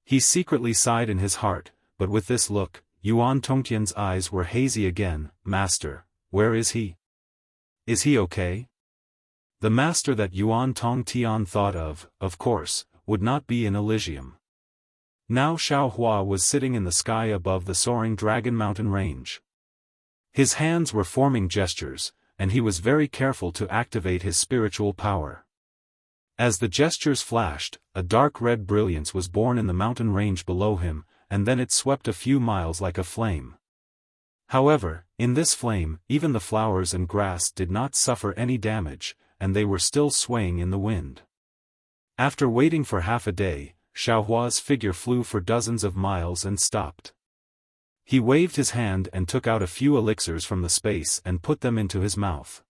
He secretly sighed in his heart, but with this look, Yuan Tongtian's eyes were hazy again. Master, where is he? Is he okay? The master that Yuan Tongtian thought of course, would not be in Elysium. Now Xiaofan was sitting in the sky above the soaring Dragon Mountain range. His hands were forming gestures, and he was very careful to activate his spiritual power. As the gestures flashed, a dark red brilliance was born in the mountain range below him, and then it swept a few miles like a flame. However, in this flame, even the flowers and grass did not suffer any damage, and they were still swaying in the wind. After waiting for half a day, Xiaohua's figure flew for dozens of miles and stopped. He waved his hand and took out a few elixirs from the space and put them into his mouth.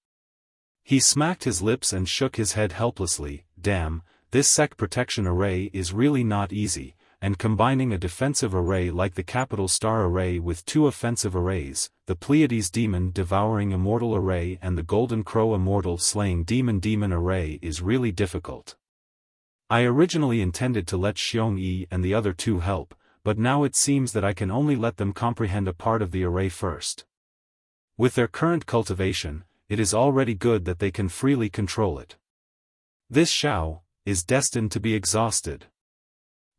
He smacked his lips and shook his head helplessly. Damn, this sect protection array is really not easy, and combining a defensive array like the Capital Star Array with two offensive arrays, the Pleiades Demon Devouring Immortal Array and the Golden Crow Immortal Slaying Demon Array is really difficult. I originally intended to let Xiongyi and the other two help, but now it seems that I can only let them comprehend a part of the array first. With their current cultivation, it is already good that they can freely control it. This Xiao is destined to be exhausted.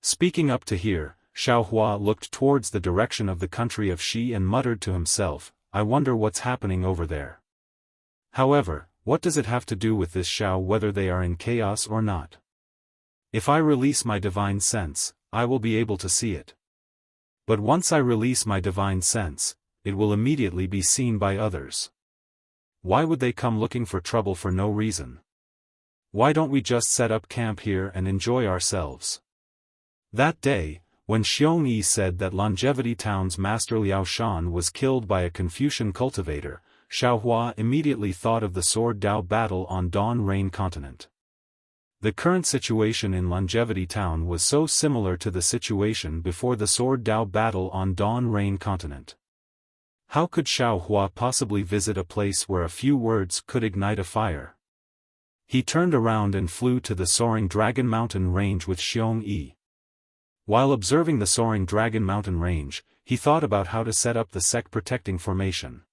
Speaking up to here, Xiaohua looked towards the direction of the country of Xi and muttered to himself, I wonder what's happening over there. However, what does it have to do with this Xiao whether they are in chaos or not? If I release my divine sense, I will be able to see it. But once I release my divine sense, it will immediately be seen by others. Why would they come looking for trouble for no reason? Why don't we just set up camp here and enjoy ourselves? That day, when Xiongyi said that Longevity Town's master Liao Shan was killed by a Confucian cultivator, Xiaohua immediately thought of the Sword Dao battle on Dawn Rain Continent. The current situation in Longevity Town was so similar to the situation before the Sword Dao battle on Dawn Rain Continent. How could Xiaohua possibly visit a place where a few words could ignite a fire? He turned around and flew to the Soaring Dragon Mountain Range with Xiong Yi. While observing the Soaring Dragon Mountain Range, he thought about how to set up the sect protecting formation.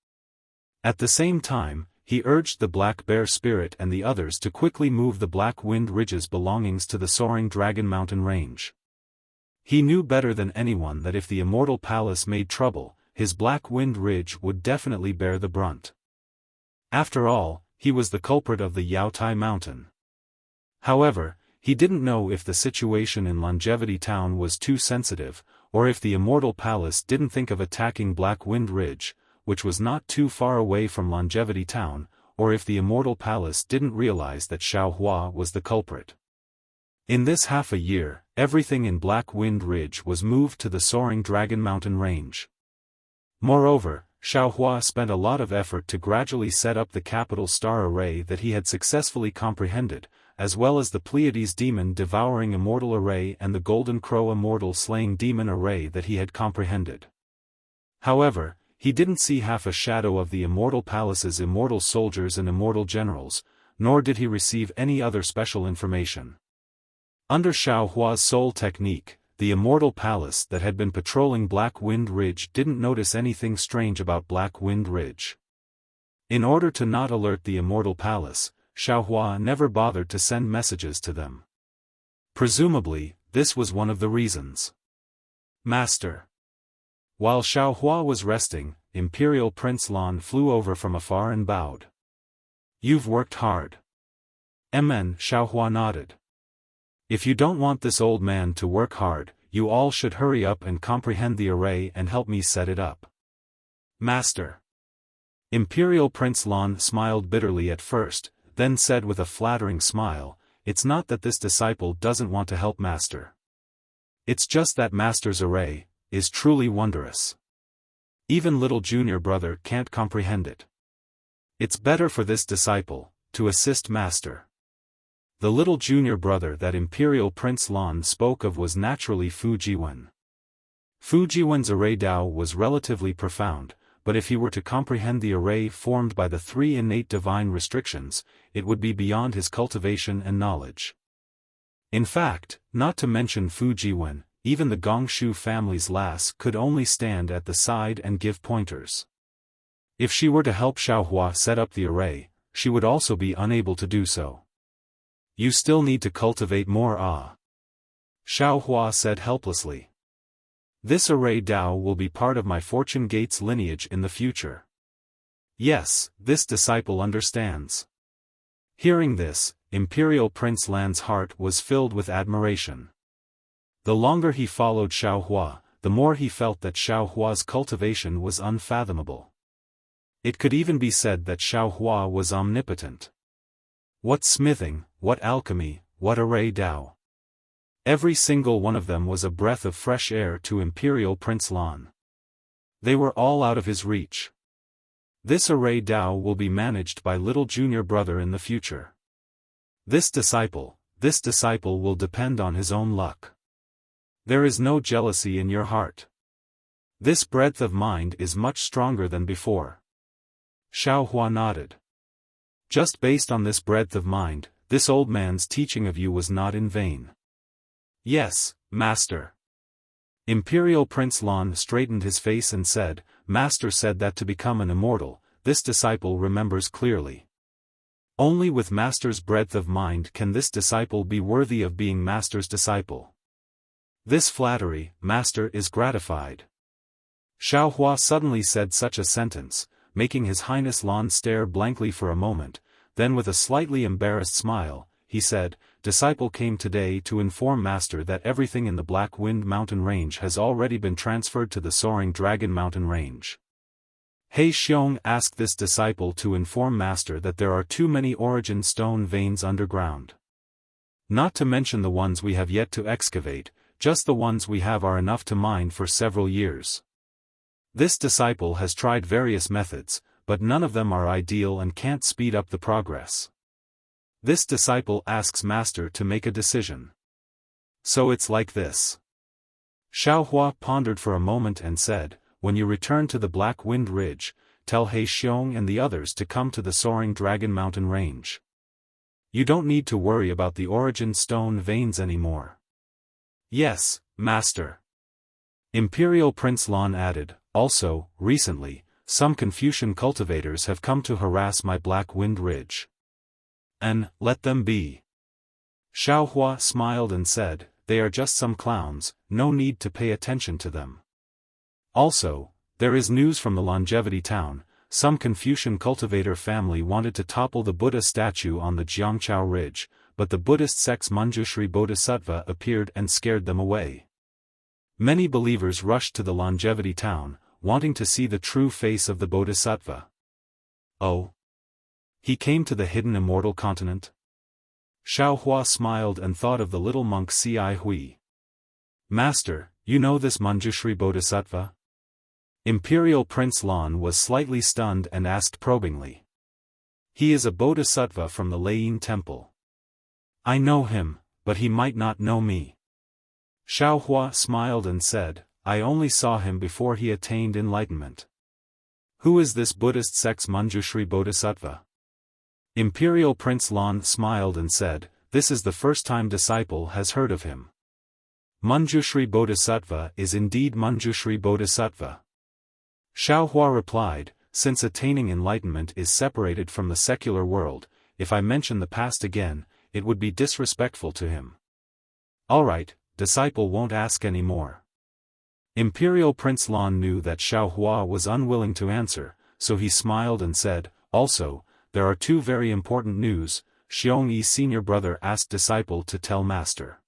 At the same time, he urged the Black Bear Spirit and the others to quickly move the Black Wind Ridges belongings to the Soaring Dragon Mountain Range. He knew better than anyone that if the Immortal Palace made trouble, his Black Wind Ridge would definitely bear the brunt. After all, he was the culprit of the Yaotai Mountain. However, he didn't know if the situation in Longevity Town was too sensitive, or if the Immortal Palace didn't think of attacking Black Wind Ridge, which was not too far away from Longevity Town, or if the Immortal Palace didn't realize that Xiaohua was the culprit. In this half a year, everything in Black Wind Ridge was moved to the Soaring Dragon Mountain Range. Moreover, Xiaohua spent a lot of effort to gradually set up the Capital Star Array that he had successfully comprehended, as well as the Pleiades Demon Devouring Immortal Array and the Golden Crow Immortal Slaying Demon Array that he had comprehended. However, he didn't see half a shadow of the Immortal Palace's immortal soldiers and immortal generals, nor did he receive any other special information. Under Xiaohua's soul technique, the Immortal Palace that had been patrolling Black Wind Ridge didn't notice anything strange about Black Wind Ridge. In order to not alert the Immortal Palace, Xiaohua never bothered to send messages to them. Presumably, this was one of the reasons. Master. While Xiaohua was resting, Imperial Prince Lan flew over from afar and bowed. You've worked hard. Xiaohua nodded. If you don't want this old man to work hard, you all should hurry up and comprehend the array and help me set it up. Master. Imperial Prince Lan smiled bitterly at first, then said with a flattering smile, it's not that this disciple doesn't want to help Master. It's just that Master's array is truly wondrous. Even little junior brother can't comprehend it. It's better for this disciple to assist Master. The little junior brother that Imperial Prince Lan spoke of was naturally Fu Jiwen. Fu Jiwen's array Dao was relatively profound, but if he were to comprehend the array formed by the three innate divine restrictions, it would be beyond his cultivation and knowledge. In fact, not to mention Fu Jiwen, even the Gongshu family's lass could only stand at the side and give pointers. If she were to help Xiaohua set up the array, she would also be unable to do so. You still need to cultivate more Xiaohua said helplessly. This array Dao will be part of my Fortune Gates lineage in the future. Yes, this disciple understands. Hearing this, Imperial Prince Lan's heart was filled with admiration. The longer he followed Xiaohua, the more he felt that Xiaohua's cultivation was unfathomable. It could even be said that Xiaohua was omnipotent. What smithing, what alchemy, what array Dao. Every single one of them was a breath of fresh air to Imperial Prince Lan. They were all out of his reach. This array Dao will be managed by little junior brother in the future. This disciple will depend on his own luck. There is no jealousy in your heart. This breadth of mind is much stronger than before. Xiaohua nodded. Just based on this breadth of mind, this old man's teaching of you was not in vain. Yes, Master. Imperial Prince Lan straightened his face and said, Master said that to become an immortal, this disciple remembers clearly. Only with Master's breadth of mind can this disciple be worthy of being Master's disciple. This flattery, Master is gratified. Xiaohua suddenly said such a sentence, making His Highness Lan stare blankly for a moment, then with a slightly embarrassed smile, he said, Disciple came today to inform Master that everything in the Black Wind Mountain Range has already been transferred to the Soaring Dragon Mountain Range. He Xiong asked this disciple to inform Master that there are too many origin stone veins underground. Not to mention the ones we have yet to excavate, just the ones we have are enough to mine for several years. This disciple has tried various methods, but none of them are ideal and can't speed up the progress. This disciple asks Master to make a decision. So it's like this. Xiaohua pondered for a moment and said, When you return to the Black Wind Ridge, tell He Xiong and the others to come to the Soaring Dragon Mountain Range. You don't need to worry about the origin stone veins anymore. Yes, Master. Imperial Prince Lan added, also, recently, some Confucian cultivators have come to harass my Black Wind Ridge. And, let them be. Xiaofan smiled and said, they are just some clowns, no need to pay attention to them. Also, there is news from the Longevity Town. Some Confucian cultivator family wanted to topple the Buddha statue on the Jiangqiao Ridge, but the Buddhist sect's Manjushri Bodhisattva appeared and scared them away. Many believers rushed to the Longevity Town, wanting to see the true face of the Bodhisattva. Oh. He came to the hidden immortal continent? Xiaofan smiled and thought of the little monk Ci Hui. Master, you know this Manjushri Bodhisattva? Imperial Prince Lan was slightly stunned and asked probingly. He is a bodhisattva from the Leying Temple. I know him, but he might not know me. Xiaofan smiled and said, I only saw him before he attained enlightenment. Who is this Buddhist sect's Manjushri Bodhisattva? Imperial Prince Lan smiled and said, this is the first time disciple has heard of him. Manjushri Bodhisattva is indeed Manjushri Bodhisattva. Xiaofan replied, since attaining enlightenment is separated from the secular world, if I mention the past again, it would be disrespectful to him. Alright, disciple won't ask any more. Imperial Prince Lan knew that Xiaofan was unwilling to answer, so he smiled and said, also, there are two very important news. Xiongyi's senior brother asked disciple to tell master.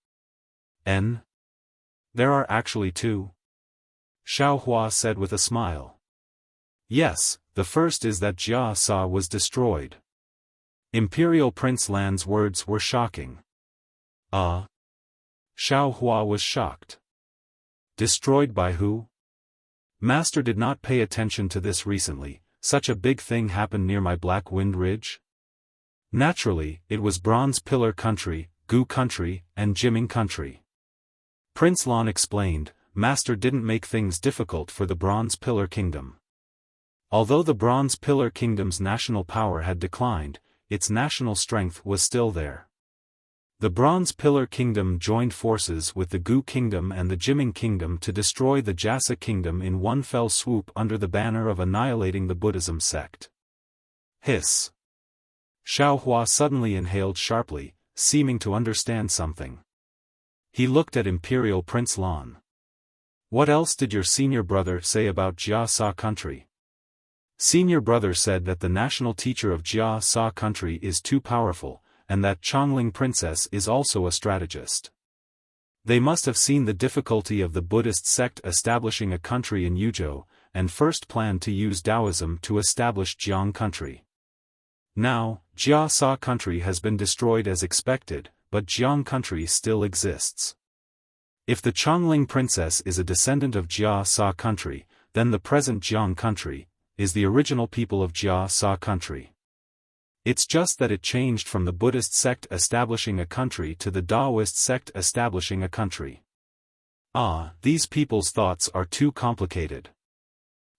N? There are actually two? Xiaofan said with a smile. Yes, the first is that Jia Sa was destroyed. Imperial Prince Lan's words were shocking. Xiaofan was shocked. Destroyed by who? Master did not pay attention to this recently. Such a big thing happened near my Black Wind Ridge? Naturally, it was Bronze Pillar Country, Gu Country, and Jiming Country. Prince Lan explained, Master didn't make things difficult for the Bronze Pillar Kingdom. Although the Bronze Pillar Kingdom's national power had declined, its national strength was still there. The Bronze Pillar Kingdom joined forces with the Gu Kingdom and the Jiming Kingdom to destroy the Jasa Kingdom in one fell swoop under the banner of annihilating the Buddhism sect. Hiss. Xiaofan suddenly inhaled sharply, seeming to understand something. He looked at Imperial Prince Lan. What else did your senior brother say about Jia Sa country? Senior brother said that the national teacher of Jia Sa country is too powerful, and that Chongling Princess is also a strategist. They must have seen the difficulty of the Buddhist sect establishing a country in Yuzhou, and first planned to use Taoism to establish Jiang country. Now, Jia Sa country has been destroyed as expected, but Jiang country still exists. If the Chongling Princess is a descendant of Jia Sa country, then the present Jiang country is the original people of Jia Sa country. It's just that it changed from the Buddhist sect establishing a country to the Taoist sect establishing a country. These people's thoughts are too complicated.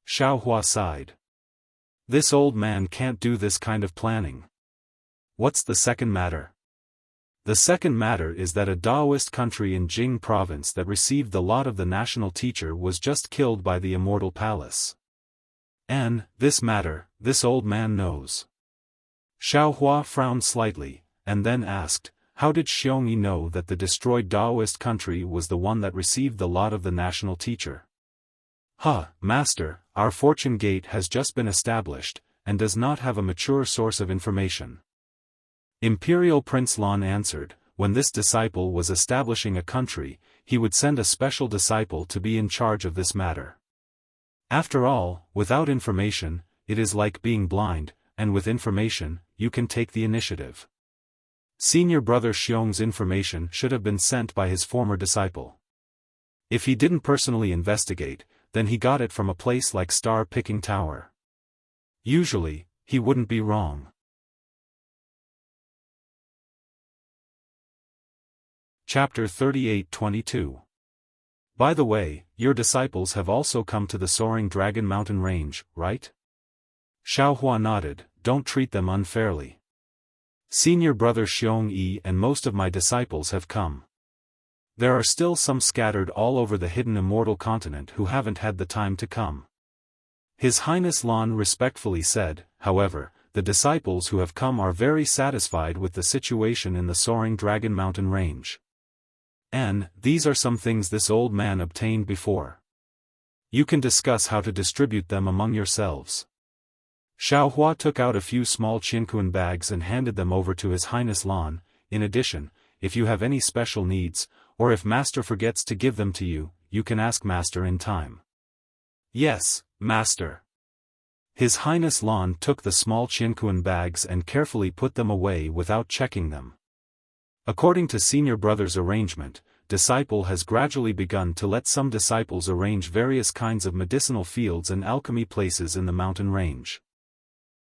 Xiaofan sighed. This old man can't do this kind of planning. What's the second matter? The second matter is that a Taoist country in Jing province that received the lot of the national teacher was just killed by the Immortal Palace. And, this matter, this old man knows. Xiaofan frowned slightly, and then asked, how did Xiongyi know that the destroyed Taoist country was the one that received the lot of the national teacher? Master, our fortune gate has just been established, and does not have a mature source of information. Imperial Prince Lan answered, when this disciple was establishing a country, he would send a special disciple to be in charge of this matter. After all, without information, it is like being blind, and with information, you can take the initiative. Senior brother Xiong's information should have been sent by his former disciple. If he didn't personally investigate, then he got it from a place like Star Picking Tower. Usually, he wouldn't be wrong. Chapter 38-22. By the way, your disciples have also come to the Soaring Dragon Mountain Range, right? Xiaofan nodded, don't treat them unfairly. Senior brother Xiong and most of my disciples have come. There are still some scattered all over the hidden immortal continent who haven't had the time to come. His Highness Lan respectfully said, however, the disciples who have come are very satisfied with the situation in the soaring Dragon Mountain range. And, these are some things this old man obtained before. You can discuss how to distribute them among yourselves. Xiaohua took out a few small Qinquan bags and handed them over to His Highness Lan. In addition, if you have any special needs, or if Master forgets to give them to you, you can ask Master in time. Yes, Master. His Highness Lan took the small Qinquan bags and carefully put them away without checking them. According to senior brother's arrangement, disciple has gradually begun to let some disciples arrange various kinds of medicinal fields and alchemy places in the mountain range.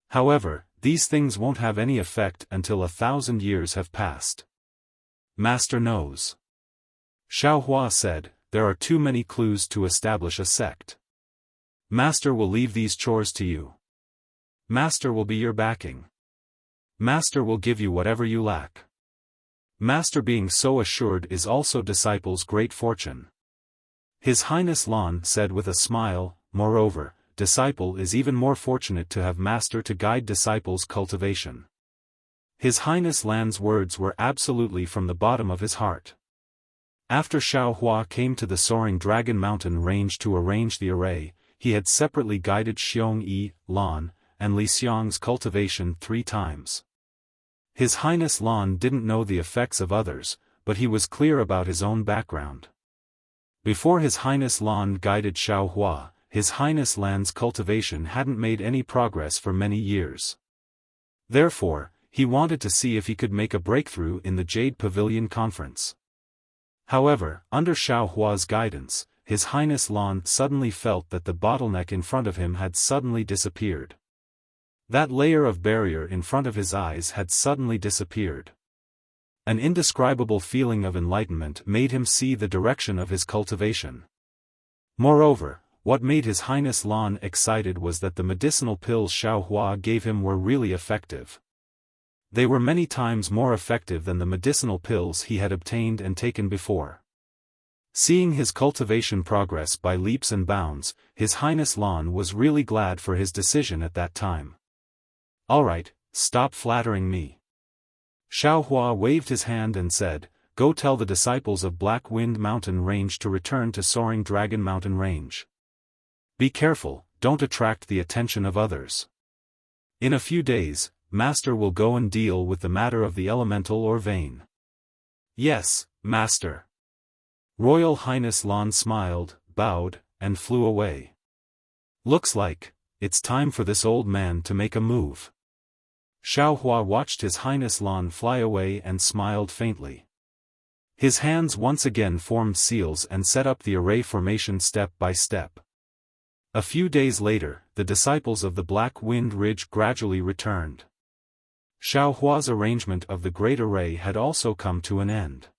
However, these things won't have any effect until 1,000 years have passed. Master knows. Xiaohua said, there are too many clues to establish a sect. Master will leave these chores to you. Master will be your backing. Master will give you whatever you lack. Master being so assured is also disciples' great fortune. His Highness Lan said with a smile, moreover, disciple is even more fortunate to have Master to guide disciples' cultivation. His Highness Lan's words were absolutely from the bottom of his heart. After Xiaohua came to the soaring Dragon Mountain range to arrange the array, he had separately guided Xiong Lan, and Li Xiang's cultivation 3 times. His Highness Lan didn't know the effects of others, but he was clear about his own background. Before His Highness Lan guided Xiaohua, His Highness Lan's cultivation hadn't made any progress for many years. Therefore, he wanted to see if he could make a breakthrough in the Jade Pavilion Conference. However, under Xiaohua's guidance, His Highness Lan suddenly felt that the bottleneck in front of him had suddenly disappeared. That layer of barrier in front of his eyes had suddenly disappeared. An indescribable feeling of enlightenment made him see the direction of his cultivation. Moreover, what made His Highness Lan excited was that the medicinal pills Xiaohua gave him were really effective. They were many times more effective than the medicinal pills he had obtained and taken before. Seeing his cultivation progress by leaps and bounds, His Highness Lan was really glad for his decision at that time. Alright, stop flattering me. Xiaohua waved his hand and said, go tell the disciples of Black Wind Mountain Range to return to Soaring Dragon Mountain Range. Be careful, don't attract the attention of others. In a few days, Master will go and deal with the matter of the elemental or vein. Yes, Master. Royal Highness Lan smiled, bowed, and flew away. Looks like, it's time for this old man to make a move. Xiaohua watched His Highness Lan fly away and smiled faintly. His hands once again formed seals and set up the array formation step by step. A few days later, the disciples of the Black Wind Ridge gradually returned. Xiaohua's arrangement of the Great Array had also come to an end.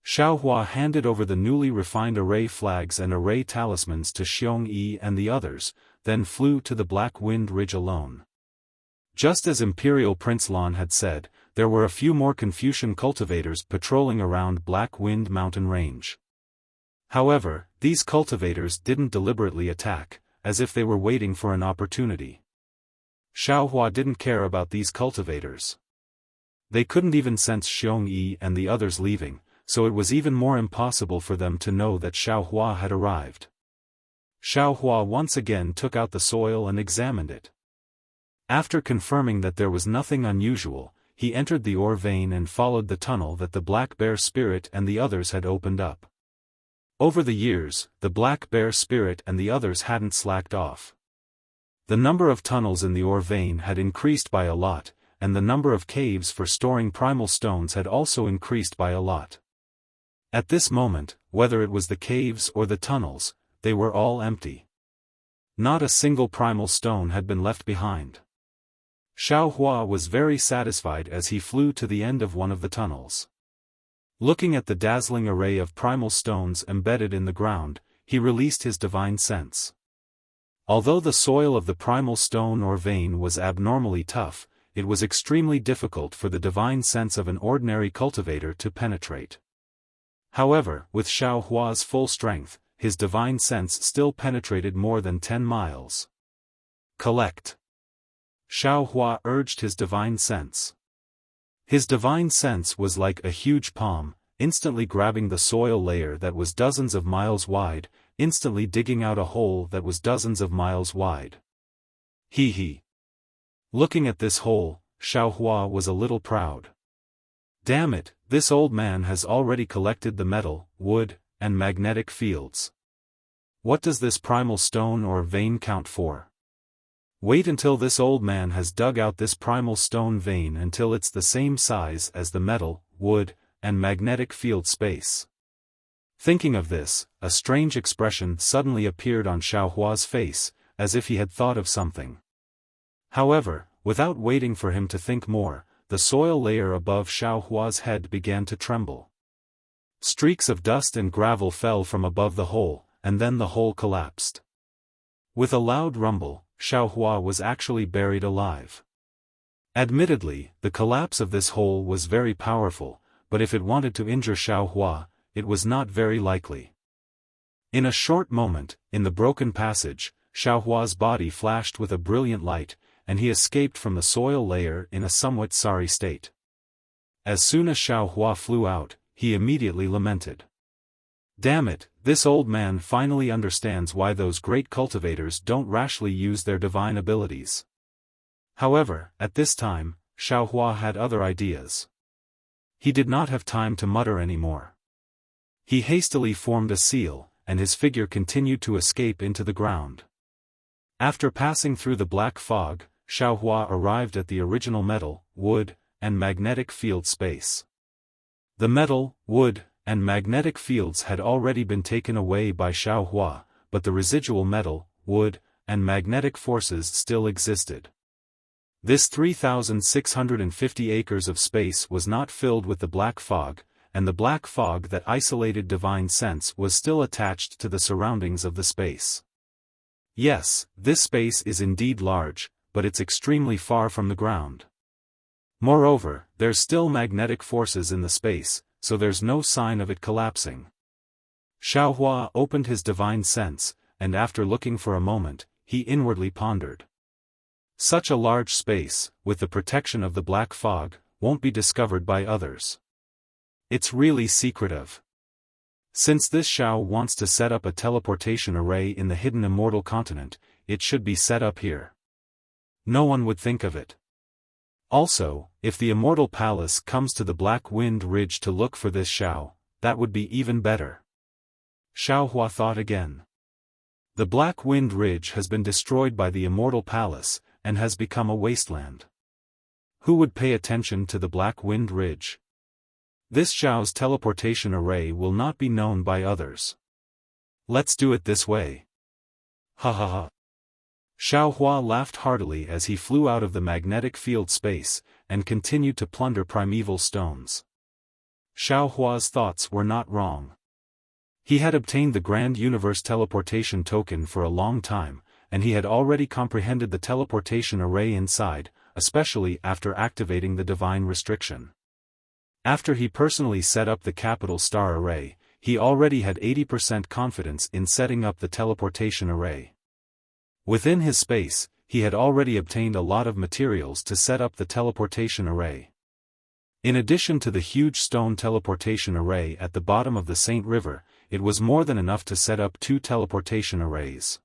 Xiaohua handed over the newly refined array flags and array talismans to Xiong and the others, then flew to the Black Wind Ridge alone. Just as Imperial Prince Lan had said, there were a few more Confucian cultivators patrolling around Black Wind Mountain Range. However, these cultivators didn't deliberately attack, as if they were waiting for an opportunity. Xiaohua didn't care about these cultivators. They couldn't even sense Xiong and the others leaving, so it was even more impossible for them to know that Xiaohua had arrived. Xiaohua once again took out the soil and examined it. After confirming that there was nothing unusual, he entered the ore vein and followed the tunnel that the Black Bear Spirit and the others had opened up. Over the years, the Black Bear Spirit and the others hadn't slacked off. The number of tunnels in the ore vein had increased by a lot, and the number of caves for storing primal stones had also increased by a lot. At this moment, whether it was the caves or the tunnels, they were all empty. Not a single primal stone had been left behind. Xiaohua was very satisfied as he flew to the end of one of the tunnels. Looking at the dazzling array of primal stones embedded in the ground, he released his divine sense. Although the soil of the primal stone or vein was abnormally tough, it was extremely difficult for the divine sense of an ordinary cultivator to penetrate. However, with Xiao Hua's full strength, his divine sense still penetrated more than 10 miles. Collect. Xiao Hua urged his divine sense. His divine sense was like a huge palm, instantly grabbing the soil layer that was dozens of miles wide, instantly digging out a hole that was dozens of miles wide. He. Looking at this hole, Xiao Hua was a little proud. Damn it, this old man has already collected the metal, wood, and magnetic fields. What does this primal stone or vein count for? Wait until this old man has dug out this primal stone vein until it's the same size as the metal, wood, and magnetic field space. Thinking of this, a strange expression suddenly appeared on Xiao Hua's face, as if he had thought of something. However, without waiting for him to think more, the soil layer above Xiao Hua's head began to tremble. Streaks of dust and gravel fell from above the hole, and then the hole collapsed. With a loud rumble, Xiao Hua was actually buried alive. Admittedly, the collapse of this hole was very powerful, but if it wanted to injure Xiao Hua, it was not very likely. In a short moment, in the broken passage, Xiao Hua's body flashed with a brilliant light, and he escaped from the soil layer in a somewhat sorry state. As soon as Xiao Hua flew out, he immediately lamented. Damn it, this old man finally understands why those great cultivators don't rashly use their divine abilities. However, at this time, Xiao Hua had other ideas. He did not have time to mutter anymore. He hastily formed a seal, and his figure continued to escape into the ground. After passing through the black fog, Xiao Hua arrived at the original metal, wood, and magnetic field space. The metal, wood, and magnetic fields had already been taken away by Xiao Hua, but the residual metal, wood, and magnetic forces still existed. This 3,650 acres of space was not filled with the black fog, and the black fog that isolated divine sense was still attached to the surroundings of the space. Yes, this space is indeed large, but it's extremely far from the ground. Moreover, there's still magnetic forces in the space, so there's no sign of it collapsing. Xiao Hua opened his divine sense, and after looking for a moment, he inwardly pondered. Such a large space, with the protection of the black fog, won't be discovered by others. It's really secretive. Since this Xiao wants to set up a teleportation array in the hidden immortal continent, it should be set up here. No one would think of it. Also, if the immortal palace comes to the Black Wind Ridge to look for this Xiao, that would be even better. Xiao Hua thought again. The Black Wind Ridge has been destroyed by the immortal palace, and has become a wasteland. Who would pay attention to the Black Wind Ridge? This Xiao's teleportation array will not be known by others. Let's do it this way. Ha ha ha. Xiao Hua laughed heartily as he flew out of the magnetic field space, and continued to plunder primeval stones. Xiao Hua's thoughts were not wrong. He had obtained the Grand Universe Teleportation Token for a long time, and he had already comprehended the teleportation array inside, especially after activating the divine restriction. After he personally set up the Capital Star Array, he already had 80% confidence in setting up the teleportation array. Within his space, he had already obtained a lot of materials to set up the teleportation array. In addition to the huge stone teleportation array at the bottom of the Saint River, it was more than enough to set up 2 teleportation arrays.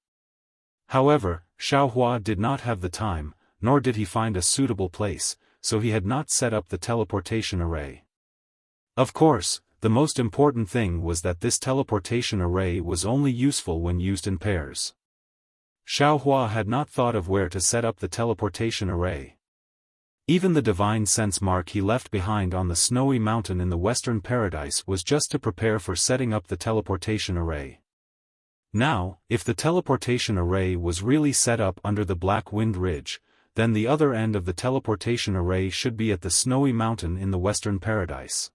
However, Xiao Hua did not have the time, nor did he find a suitable place, so he had not set up the teleportation array. Of course, the most important thing was that this teleportation array was only useful when used in pairs. Xiao Hua had not thought of where to set up the teleportation array. Even the divine sense mark he left behind on the snowy mountain in the Western Paradise was just to prepare for setting up the teleportation array. Now, if the teleportation array was really set up under the Black Wind Ridge, then the other end of the teleportation array should be at the snowy mountain in the Western Paradise.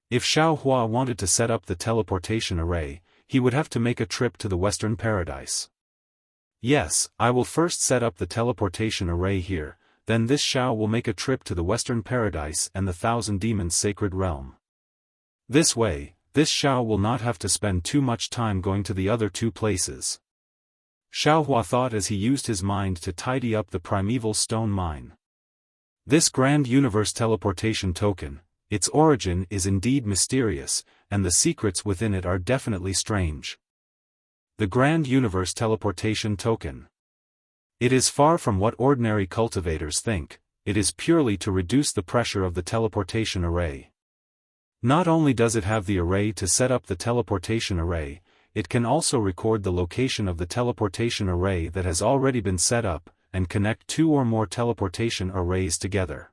If Xiao Hua wanted to set up the teleportation array, he would have to make a trip to the Western Paradise. Yes, I will first set up the teleportation array here, then this Xiao will make a trip to the Western Paradise and the Thousand Demons' sacred realm. This way, this Xiao will not have to spend too much time going to the other two places. Xiaohua thought as he used his mind to tidy up the primeval stone mine. This grand universe teleportation token, its origin is indeed mysterious, and the secrets within it are definitely strange. The grand universe teleportation token. It is far from what ordinary cultivators think, it is purely to reduce the pressure of the teleportation array. Not only does it have the array to set up the teleportation array, it can also record the location of the teleportation array that has already been set up, and connect two or more teleportation arrays together.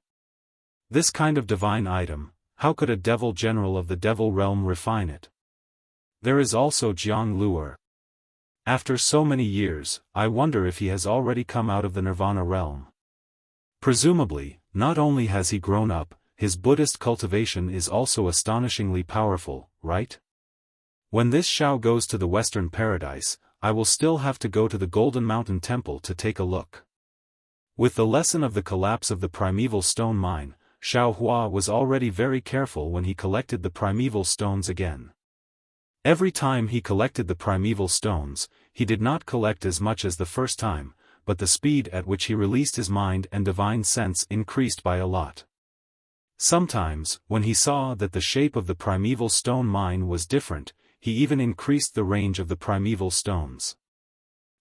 This kind of divine item, how could a devil general of the devil realm refine it? There is also Jiang Luer. After so many years, I wonder if he has already come out of the Nirvana realm. Presumably, not only has he grown up, his Buddhist cultivation is also astonishingly powerful, right? When this Xiao goes to the Western Paradise, I will still have to go to the Golden Mountain Temple to take a look. With the lesson of the collapse of the primeval stone mine, Xiaohua was already very careful when he collected the primeval stones again. Every time he collected the primeval stones, he did not collect as much as the first time, but the speed at which he released his mind and divine sense increased by a lot. Sometimes, when he saw that the shape of the primeval stone mine was different, he even increased the range of the primeval stones.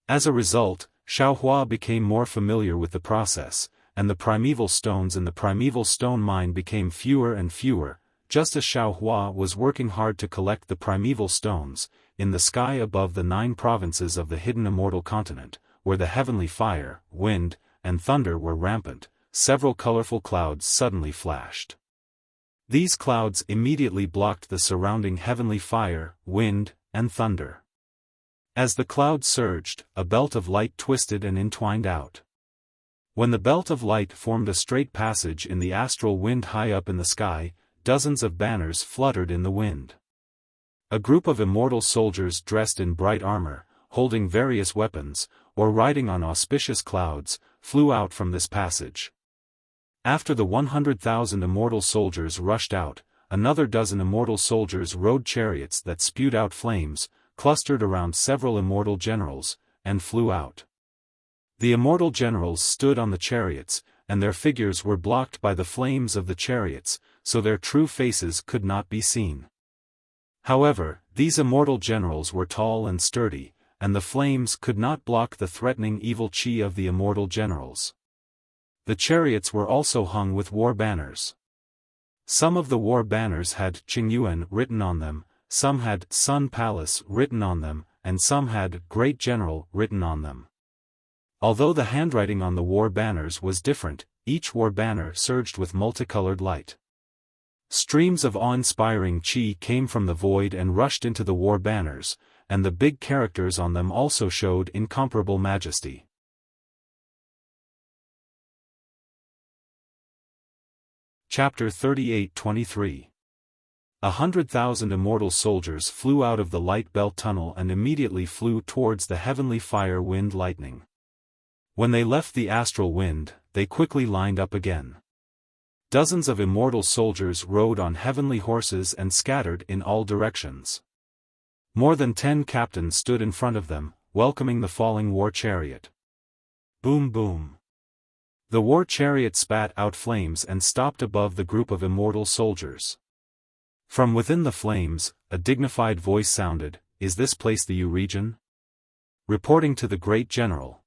As a result, Xiaohua became more familiar with the process, and the primeval stones in the primeval stone mine became fewer and fewer, just as Xiaohua was working hard to collect the primeval stones. In the sky above the 9 provinces of the hidden immortal continent, where the heavenly fire, wind, and thunder were rampant, several colorful clouds suddenly flashed. These clouds immediately blocked the surrounding heavenly fire, wind, and thunder. As the clouds surged, a belt of light twisted and entwined out. When the belt of light formed a straight passage in the astral wind high up in the sky, dozens of banners fluttered in the wind. A group of immortal soldiers dressed in bright armor, holding various weapons, or riding on auspicious clouds, flew out from this passage. After the 100,000 immortal soldiers rushed out, another dozen immortal soldiers rode chariots that spewed out flames, clustered around several immortal generals, and flew out. The immortal generals stood on the chariots, and their figures were blocked by the flames of the chariots, so their true faces could not be seen. However, these immortal generals were tall and sturdy, and the flames could not block the threatening evil chi of the immortal generals. The chariots were also hung with war banners. Some of the war banners had Qingyuan written on them, some had Sun Palace written on them, and some had Great General written on them. Although the handwriting on the war banners was different, each war banner surged with multicolored light. Streams of awe-inspiring chi came from the void and rushed into the war banners, and the big characters on them also showed incomparable majesty. Chapter 38-23. 100,000 immortal soldiers flew out of the light belt tunnel and immediately flew towards the heavenly fire wind lightning. When they left the astral wind, they quickly lined up again. Dozens of immortal soldiers rode on heavenly horses and scattered in all directions. More than 10 captains stood in front of them, welcoming the falling war chariot. Boom boom. The war chariot spat out flames and stopped above the group of immortal soldiers. From within the flames, a dignified voice sounded, "Is this place the U region?" Reporting to the great general.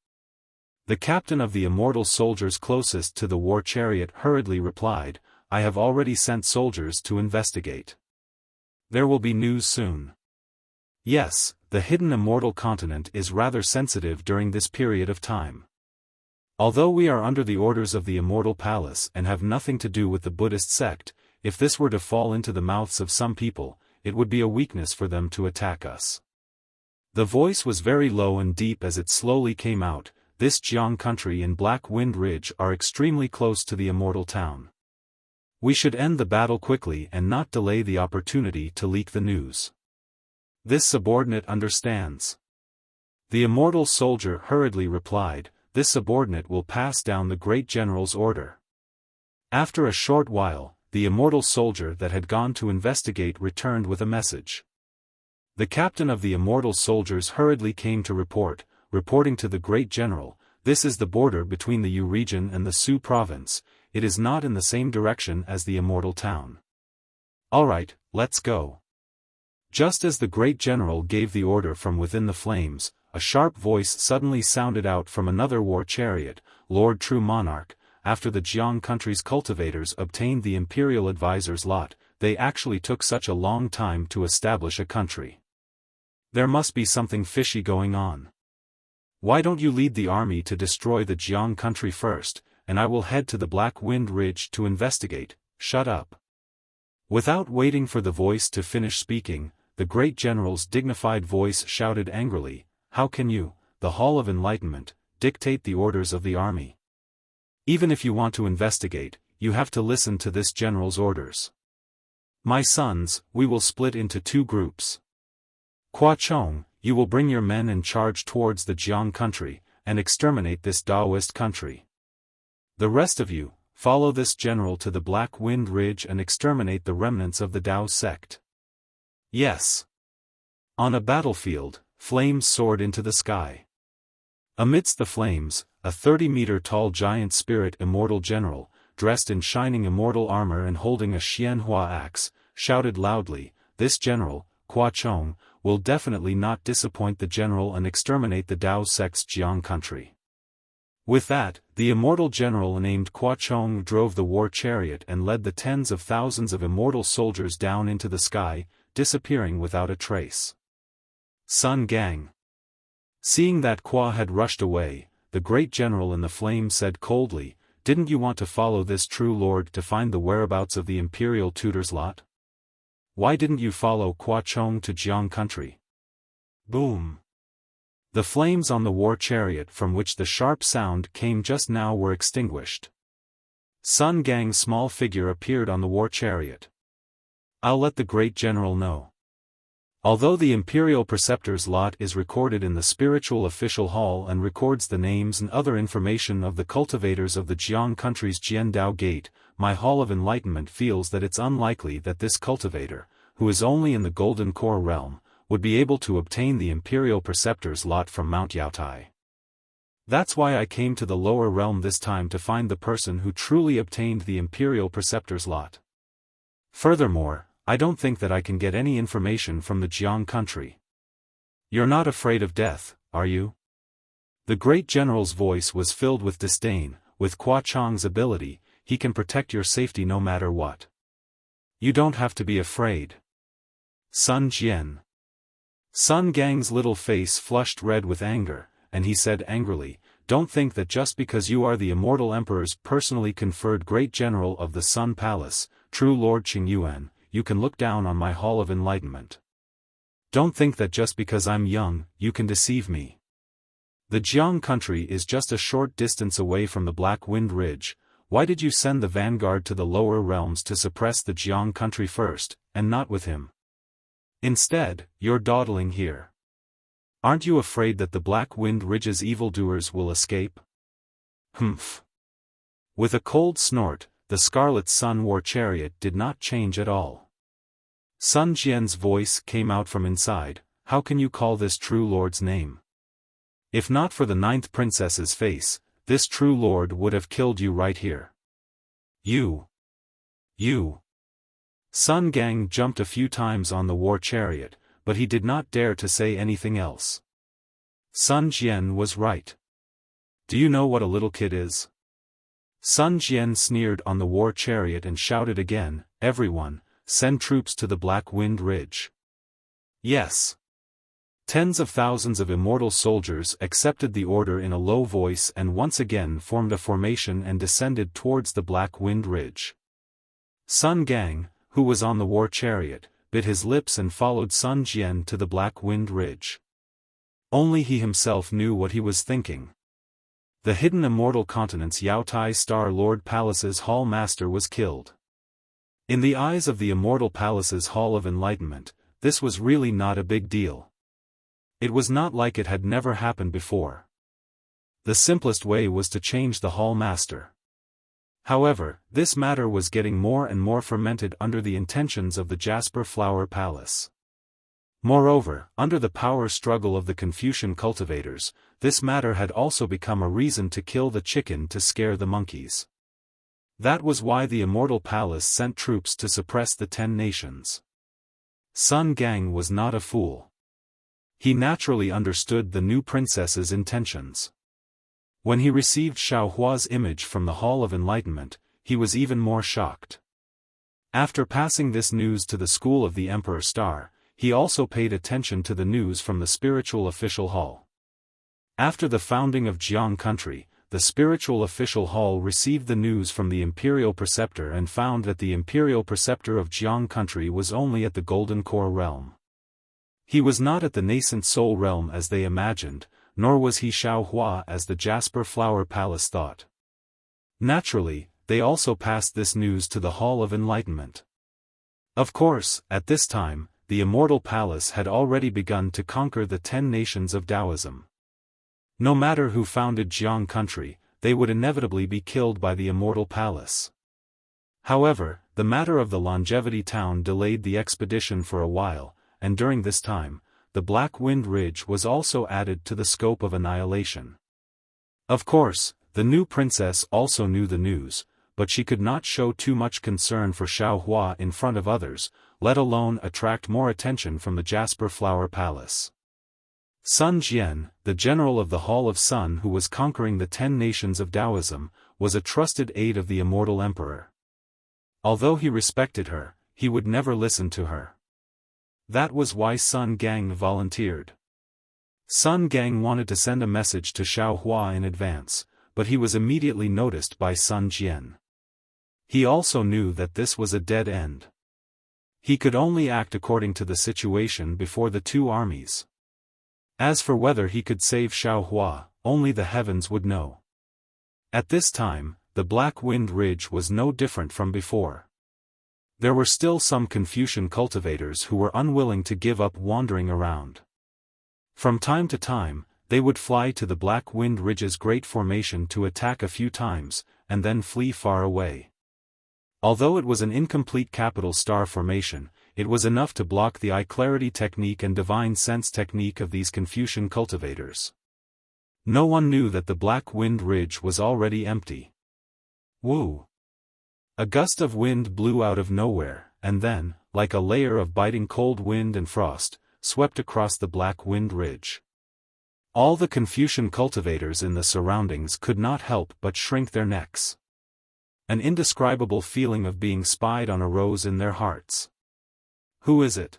The captain of the immortal soldiers closest to the war chariot hurriedly replied, "I have already sent soldiers to investigate. There will be news soon." Yes, the hidden immortal continent is rather sensitive during this period of time. Although we are under the orders of the immortal palace and have nothing to do with the Buddhist sect, if this were to fall into the mouths of some people, it would be a weakness for them to attack us. The voice was very low and deep as it slowly came out. This Jiang country and Black Wind Ridge are extremely close to the immortal town. We should end the battle quickly and not delay the opportunity to leak the news. This subordinate understands. The immortal soldier hurriedly replied, this subordinate will pass down the great general's order. After a short while, the immortal soldier that had gone to investigate returned with a message. The captain of the immortal soldiers hurriedly came to reporting to the great general, "This is the border between the Yu region and the Su province, it is not in the same direction as the immortal town. Alright, let's go." Just as the great general gave the order from within the flames, a sharp voice suddenly sounded out from another war chariot, "Lord True Monarch, after the Jiang country's cultivators obtained the imperial advisor's lot, they actually took such a long time to establish a country. There must be something fishy going on. Why don't you lead the army to destroy the Jiang country first, and I will head to the Black Wind Ridge to investigate." "Shut up." Without waiting for the voice to finish speaking, the great general's dignified voice shouted angrily, "How can you, the Hall of Enlightenment, dictate the orders of the army? Even if you want to investigate, you have to listen to this general's orders. My sons, we will split into 2 groups. Hua Chong, you will bring your men and charge towards the Jiang country, and exterminate this Taoist country. The rest of you, follow this general to the Black Wind Ridge and exterminate the remnants of the Tao sect." Yes. On a battlefield, flames soared into the sky. Amidst the flames, a 30-meter-tall giant spirit immortal general, dressed in shining immortal armor and holding a Xianhua axe, shouted loudly, "This general, Hua Chong, will definitely not disappoint the general and exterminate the Tao sect's Jiang country." With that, the immortal general named Hua Chong drove the war chariot and led the tens of thousands of immortal soldiers down into the sky, disappearing without a trace. Sun Gang. Seeing that Hua had rushed away, the great general in the flame said coldly, "Didn't you want to follow this true lord to find the whereabouts of the imperial tutor's lot? Why didn't you follow Hua Chong to Jiang country?" Boom! The flames on the war chariot from which the sharp sound came just now were extinguished. Sun Gang's small figure appeared on the war chariot. "I'll let the great general know. Although the imperial preceptor's lot is recorded in the spiritual official hall and records the names and other information of the cultivators of the Jiang country's Jiandao Gate, my Hall of Enlightenment feels that it's unlikely that this cultivator, who is only in the Golden Core realm, would be able to obtain the imperial preceptor's lot from Mount Yaotai. That's why I came to the lower realm this time to find the person who truly obtained the imperial preceptor's lot. Furthermore, I don't think that I can get any information from the Jiang country. You're not afraid of death, are you?" The great general's voice was filled with disdain. "With Hua Chong's ability, he can protect your safety no matter what. You don't have to be afraid." Sun Jian. Sun Gang's little face flushed red with anger, and he said angrily, "Don't think that just because you are the immortal emperor's personally conferred great general of the Sun Palace, true Lord Qingyuan, you can look down on my Hall of Enlightenment. Don't think that just because I'm young, you can deceive me. The Jiang country is just a short distance away from the Black Wind Ridge. Why did you send the vanguard to the lower realms to suppress the Jiang country first, and not with him? Instead, you're dawdling here. Aren't you afraid that the Black Wind Ridge's evildoers will escape?" "Humph." With a cold snort, the Scarlet Sun war chariot did not change at all. Sun Jian's voice came out from inside, "How can you call this true lord's name? If not for the 9th princess's face, this true lord would have killed you right here." You. Sun Gang jumped a few times on the war chariot, but he did not dare to say anything else. Sun Jian was right. "Do you know what a little kid is?" Sun Jian sneered on the war chariot and shouted again, "Everyone, send troops to the Black Wind Ridge." Yes. Tens of thousands of immortal soldiers accepted the order in a low voice and once again formed a formation and descended towards the Black Wind Ridge. Sun Gang, who was on the war chariot, bit his lips and followed Sun Jian to the Black Wind Ridge. Only he himself knew what he was thinking. The hidden immortal continent's Yaotai Star Lord Palace's Hall Master was killed. In the eyes of the immortal palace's Hall of Enlightenment, this was really not a big deal. It was not like it had never happened before. the simplest way was to change the hall master. However, this matter was getting more and more fermented under the intentions of the Jasper Flower Palace. Moreover, under the power struggle of the Confucian cultivators, this matter had also become a reason to kill the chicken to scare the monkeys. That was why the Immortal Palace sent troops to suppress the 10 nations. Sun Gang was not a fool. He naturally understood the new princess's intentions. When he received Xiao Hua's image from the Hall of Enlightenment, he was even more shocked. After passing this news to the school of the Emperor Star, he also paid attention to the news from the Spiritual Official Hall. After the founding of Jiang Country, the Spiritual Official Hall received the news from the Imperial Preceptor and found that the Imperial Preceptor of Jiang Country was only at the Golden Core realm. He was not at the nascent Soul realm as they imagined, nor was he Xiao Hua as the Jasper Flower Palace thought. Naturally, they also passed this news to the Hall of Enlightenment. Of course, at this time, the Immortal Palace had already begun to conquer the 10 nations of Taoism. No matter who founded Jiang Country, they would inevitably be killed by the Immortal Palace. However, the matter of the Longevity Town delayed the expedition for a while, and during this time, the Black Wind Ridge was also added to the scope of annihilation. Of course, the new princess also knew the news, but she could not show too much concern for Xiao Hua in front of others, let alone attract more attention from the Jasper Flower Palace. Sun Jian, the general of the Hall of Sun who was conquering the 10 nations of Taoism, was a trusted aide of the Immortal Emperor. Although he respected her, he would never listen to her. That was why Sun Gang volunteered. Sun Gang wanted to send a message to Xiao Hua in advance, but he was immediately noticed by Sun Jian. He also knew that this was a dead end. He could only act according to the situation before the two armies. As for whether he could save Xiao Hua, only the heavens would know. At this time, the Black Wind Ridge was no different from before. There were still some Confucian cultivators who were unwilling to give up wandering around. From time to time, they would fly to the Black Wind Ridge's great formation to attack a few times, and then flee far away. Although it was an incomplete capital star formation, it was enough to block the eye clarity technique and divine sense technique of these Confucian cultivators. No one knew that the Black Wind Ridge was already empty. Woo! A gust of wind blew out of nowhere, and then, like a layer of biting cold wind and frost, swept across the Black Wind Ridge. All the Confucian cultivators in the surroundings could not help but shrink their necks. An indescribable feeling of being spied on arose in their hearts. Who is it?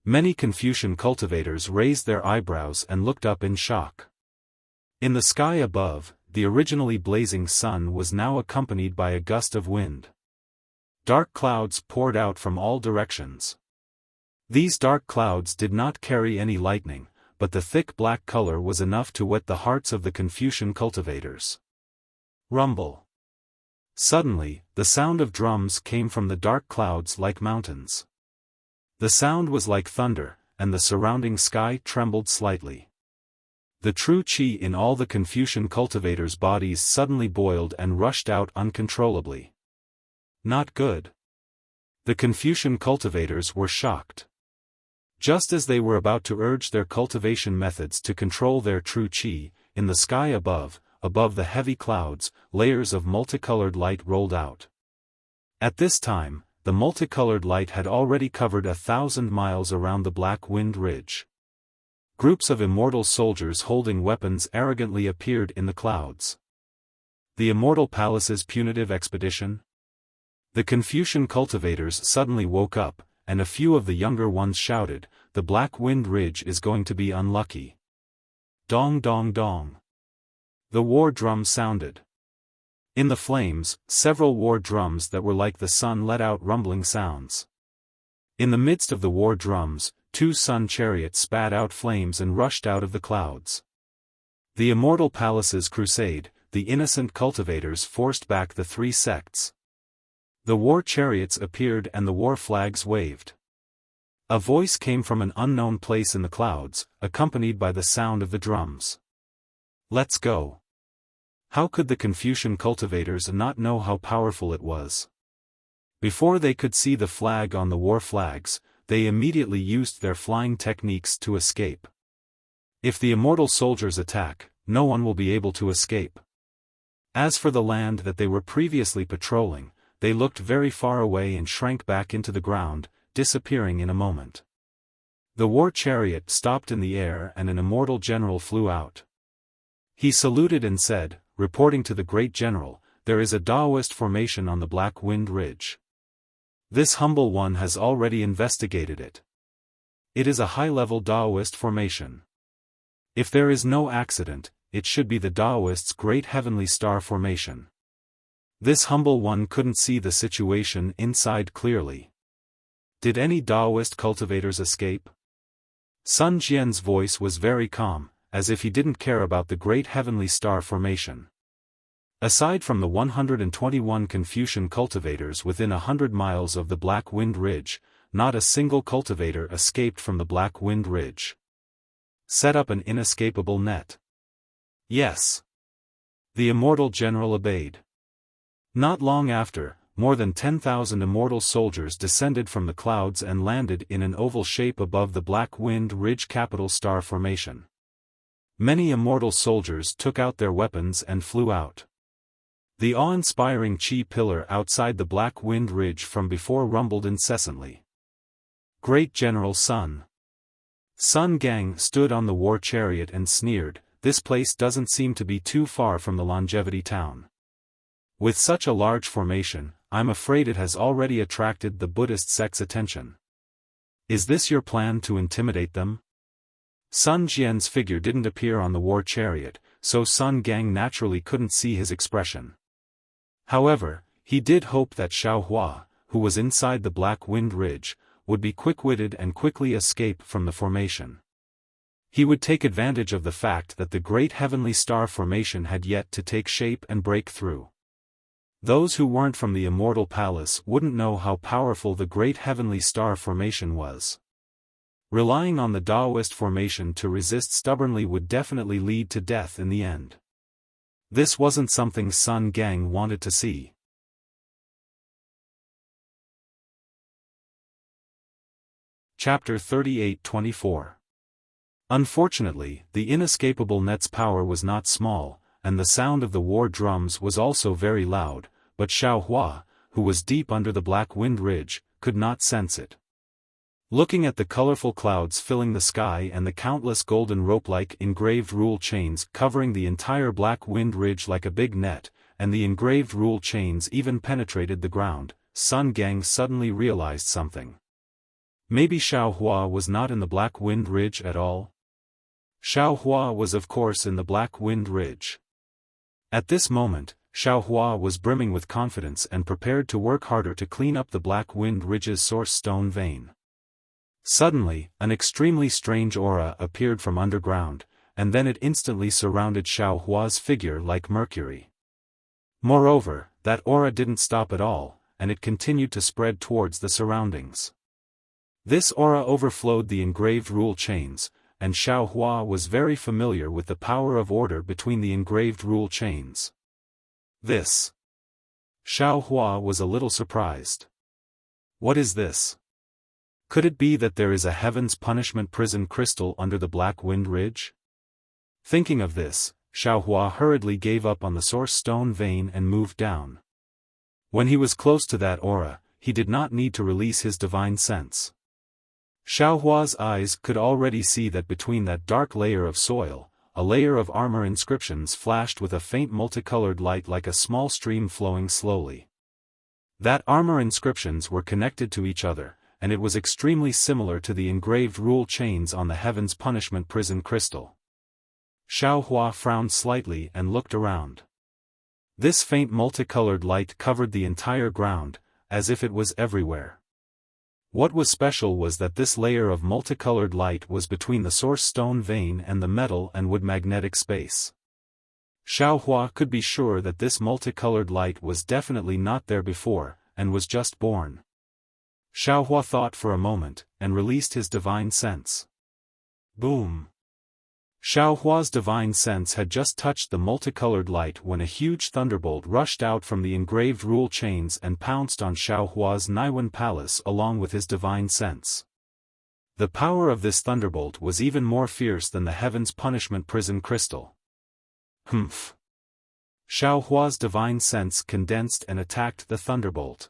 Many Confucian cultivators raised their eyebrows and looked up in shock. In the sky above, the originally blazing sun was now accompanied by a gust of wind. Dark clouds poured out from all directions. These dark clouds did not carry any lightning, but the thick black color was enough to whet the hearts of the Confucian cultivators. Rumble. Suddenly, the sound of drums came from the dark clouds like mountains. The sound was like thunder, and the surrounding sky trembled slightly. The true qi in all the Confucian cultivators' bodies suddenly boiled and rushed out uncontrollably. Not good. The Confucian cultivators were shocked. Just as they were about to urge their cultivation methods to control their true qi, in the sky above the heavy clouds, layers of multicolored light rolled out. At this time, the multicolored light had already covered 1,000 miles around the Black Wind Ridge. Groups of immortal soldiers holding weapons arrogantly appeared in the clouds. The Immortal Palace's punitive expedition? The Confucian cultivators suddenly woke up, and a few of the younger ones shouted, "The Black Wind Ridge is going to be unlucky." Dong dong dong. The war drum sounded. In the flames, several war drums that were like the sun let out rumbling sounds. In the midst of the war drums, 2 sun chariots spat out flames and rushed out of the clouds. The Immortal Palace's crusade, the innocent cultivators forced back the 3 sects. The war chariots appeared and the war flags waved. A voice came from an unknown place in the clouds, accompanied by the sound of the drums. Let's go. How could the Confucian cultivators not know how powerful it was? Before they could see the flag on the war flags, they immediately used their flying techniques to escape. If the immortal soldiers attack, no one will be able to escape. As for the land that they were previously patrolling, they looked very far away and shrank back into the ground, disappearing in a moment. The war chariot stopped in the air and an immortal general flew out. He saluted and said, reporting to the great general, "There is a Taoist formation on the Black Wind Ridge. This humble one has already investigated it. It is a high-level Taoist formation. If there is no accident, it should be the Taoist's great heavenly star formation." This humble one couldn't see the situation inside clearly. Did any Taoist cultivators escape? Sun Jian's voice was very calm, as if he didn't care about the great heavenly star formation. Aside from the 121 Confucian cultivators within 100 miles of the Black Wind Ridge, not a single cultivator escaped from the Black Wind Ridge. Set up an inescapable net. Yes. The immortal general obeyed. Not long after, more than 10,000 immortal soldiers descended from the clouds and landed in an oval shape above the Black Wind Ridge capital star formation. Many immortal soldiers took out their weapons and flew out. The awe-inspiring Qi pillar outside the Black Wind Ridge from before rumbled incessantly. Great General Sun. Sun Gang stood on the war chariot and sneered, "This place doesn't seem to be too far from the Longevity Town. With such a large formation, I'm afraid it has already attracted the Buddhist sect's attention. Is this your plan to intimidate them?" Sun Jian's figure didn't appear on the war chariot, so Sun Gang naturally couldn't see his expression. However, he did hope that Xiaofan, who was inside the Black Wind Ridge, would be quick-witted and quickly escape from the formation. He would take advantage of the fact that the great heavenly star formation had yet to take shape and break through. Those who weren't from the immortal palace wouldn't know how powerful the great heavenly star formation was. Relying on the Taoist formation to resist stubbornly would definitely lead to death in the end. This wasn't something Sun Gang wanted to see. Chapter 38-24. Unfortunately, the inescapable net's power was not small, and the sound of the war drums was also very loud, but Xiaofan, who was deep under the Black Wind Ridge, could not sense it. Looking at the colorful clouds filling the sky and the countless golden rope-like engraved rule chains covering the entire Black Wind Ridge like a big net, and the engraved rule chains even penetrated the ground, Sun Gang suddenly realized something. Maybe Xiaofan was not in the Black Wind Ridge at all? Xiaofan was of course in the Black Wind Ridge. At this moment, Xiaofan was brimming with confidence and prepared to work harder to clean up the Black Wind Ridge's source stone vein. Suddenly, an extremely strange aura appeared from underground, and then it instantly surrounded Xiaohua's figure like mercury. Moreover, that aura didn't stop at all, and it continued to spread towards the surroundings. This aura overflowed the engraved rule chains, and Xiaofan was very familiar with the power of order between the engraved rule chains. This. Xiaofan was a little surprised. What is this? Could it be that there is a Heaven's Punishment prison crystal under the Black Wind Ridge? Thinking of this, Xiaofan hurriedly gave up on the source stone vein and moved down. When he was close to that aura, he did not need to release his divine sense. Xiaohua's eyes could already see that between that dark layer of soil, a layer of armor inscriptions flashed with a faint multicolored light like a small stream flowing slowly. That armor inscriptions were connected to each other, and it was extremely similar to the engraved rule chains on the Heaven's Punishment prison crystal. Xiaohua frowned slightly and looked around. This faint multicolored light covered the entire ground, as if it was everywhere. What was special was that this layer of multicolored light was between the source stone vein and the metal and wood magnetic space. Xiaohua could be sure that this multicolored light was definitely not there before, and was just born. Xiaohua thought for a moment, and released his divine sense. Boom! Xiaohua's divine sense had just touched the multicolored light when a huge thunderbolt rushed out from the engraved rule chains and pounced on Xiaohua's Naiwen palace along with his divine sense. The power of this thunderbolt was even more fierce than the heaven's punishment prison crystal. Humph! Xiaohua's divine sense condensed and attacked the thunderbolt.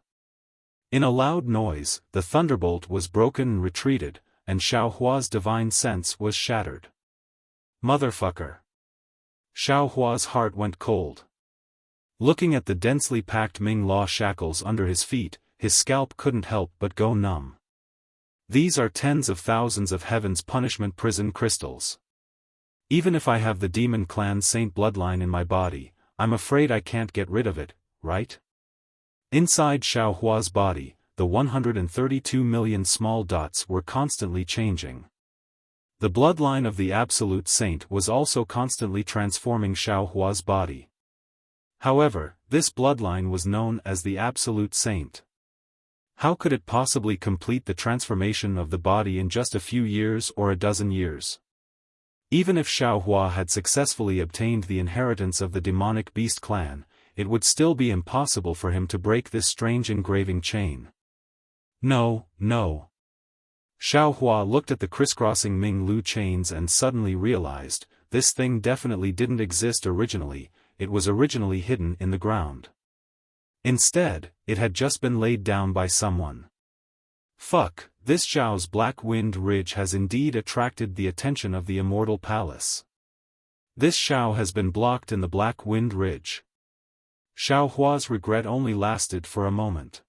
In a loud noise, the thunderbolt was broken and retreated, and Xiaohua's divine sense was shattered. Motherfucker! Xiaohua's heart went cold. Looking at the densely packed Ming Law shackles under his feet, his scalp couldn't help but go numb. These are tens of thousands of heaven's punishment prison crystals. Even if I have the demon clan saint bloodline in my body, I'm afraid I can't get rid of it, right? Inside Xiaohua's body, the 132 million small dots were constantly changing. The bloodline of the Absolute Saint was also constantly transforming Xiaohua's body. However, this bloodline was known as the Absolute Saint. How could it possibly complete the transformation of the body in just a few years or a dozen years? Even if Xiaohua had successfully obtained the inheritance of the demonic beast clan, it would still be impossible for him to break this strange engraving chain. No, no. Xiaohua looked at the crisscrossing Ming Lu chains and suddenly realized, this thing definitely didn't exist originally, it was originally hidden in the ground. Instead, it had just been laid down by someone. Fuck, this Zhao's Black Wind Ridge has indeed attracted the attention of the Immortal Palace. This Xiao has been blocked in the Black Wind Ridge. Xiaohua's regret only lasted for a moment.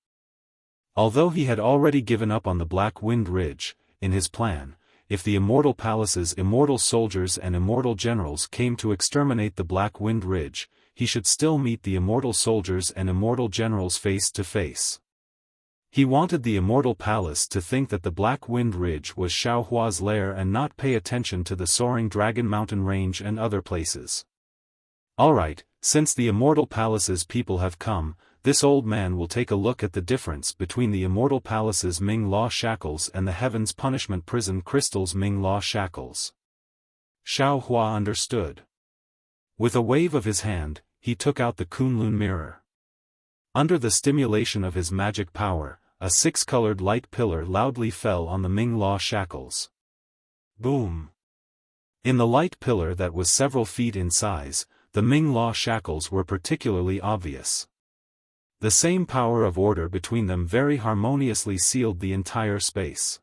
Although he had already given up on the Black Wind Ridge, in his plan, if the Immortal Palace's immortal soldiers and immortal generals came to exterminate the Black Wind Ridge, he should still meet the immortal soldiers and immortal generals face to face. He wanted the Immortal Palace to think that the Black Wind Ridge was Xiaohua's lair and not pay attention to the soaring Dragon Mountain Range and other places. Alright, since the Immortal Palace's people have come, this old man will take a look at the difference between the Immortal Palace's Ming Law shackles and the Heaven's Punishment Prison Crystal's Ming Law shackles. Xiaohua understood. With a wave of his hand, he took out the Kunlun mirror. Under the stimulation of his magic power, a six-colored light pillar loudly fell on the Ming Law shackles. Boom! In the light pillar that was several feet in size, the Ming Law shackles were particularly obvious. The same power of order between them very harmoniously sealed the entire space.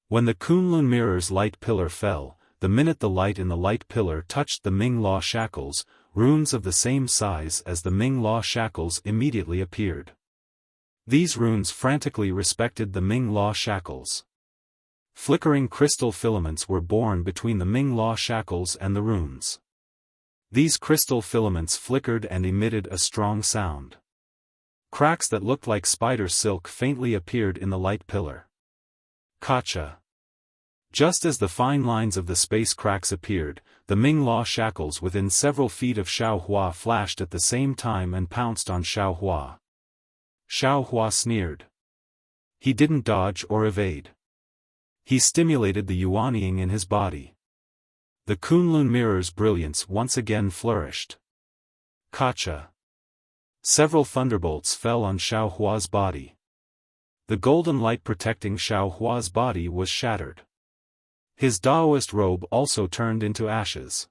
When the Kunlun mirror's light pillar fell, the minute the light in the light pillar touched the Ming Law shackles, runes of the same size as the Ming Law shackles immediately appeared. These runes frantically respected the Ming Law shackles. Flickering crystal filaments were born between the Ming Law shackles and the runes. These crystal filaments flickered and emitted a strong sound. Cracks that looked like spider silk faintly appeared in the light pillar. Gotcha! Just as the fine lines of the space cracks appeared, the Ming Law shackles within several feet of Xiaohua flashed at the same time and pounced on Xiaohua. Xiaohua sneered. He didn't dodge or evade. He stimulated the yuanying in his body. The Kunlun mirror's brilliance once again flourished. Gotcha! Several thunderbolts fell on Xiaohua's body. The golden light protecting Xiaohua's body was shattered. His Daoist robe also turned into ashes.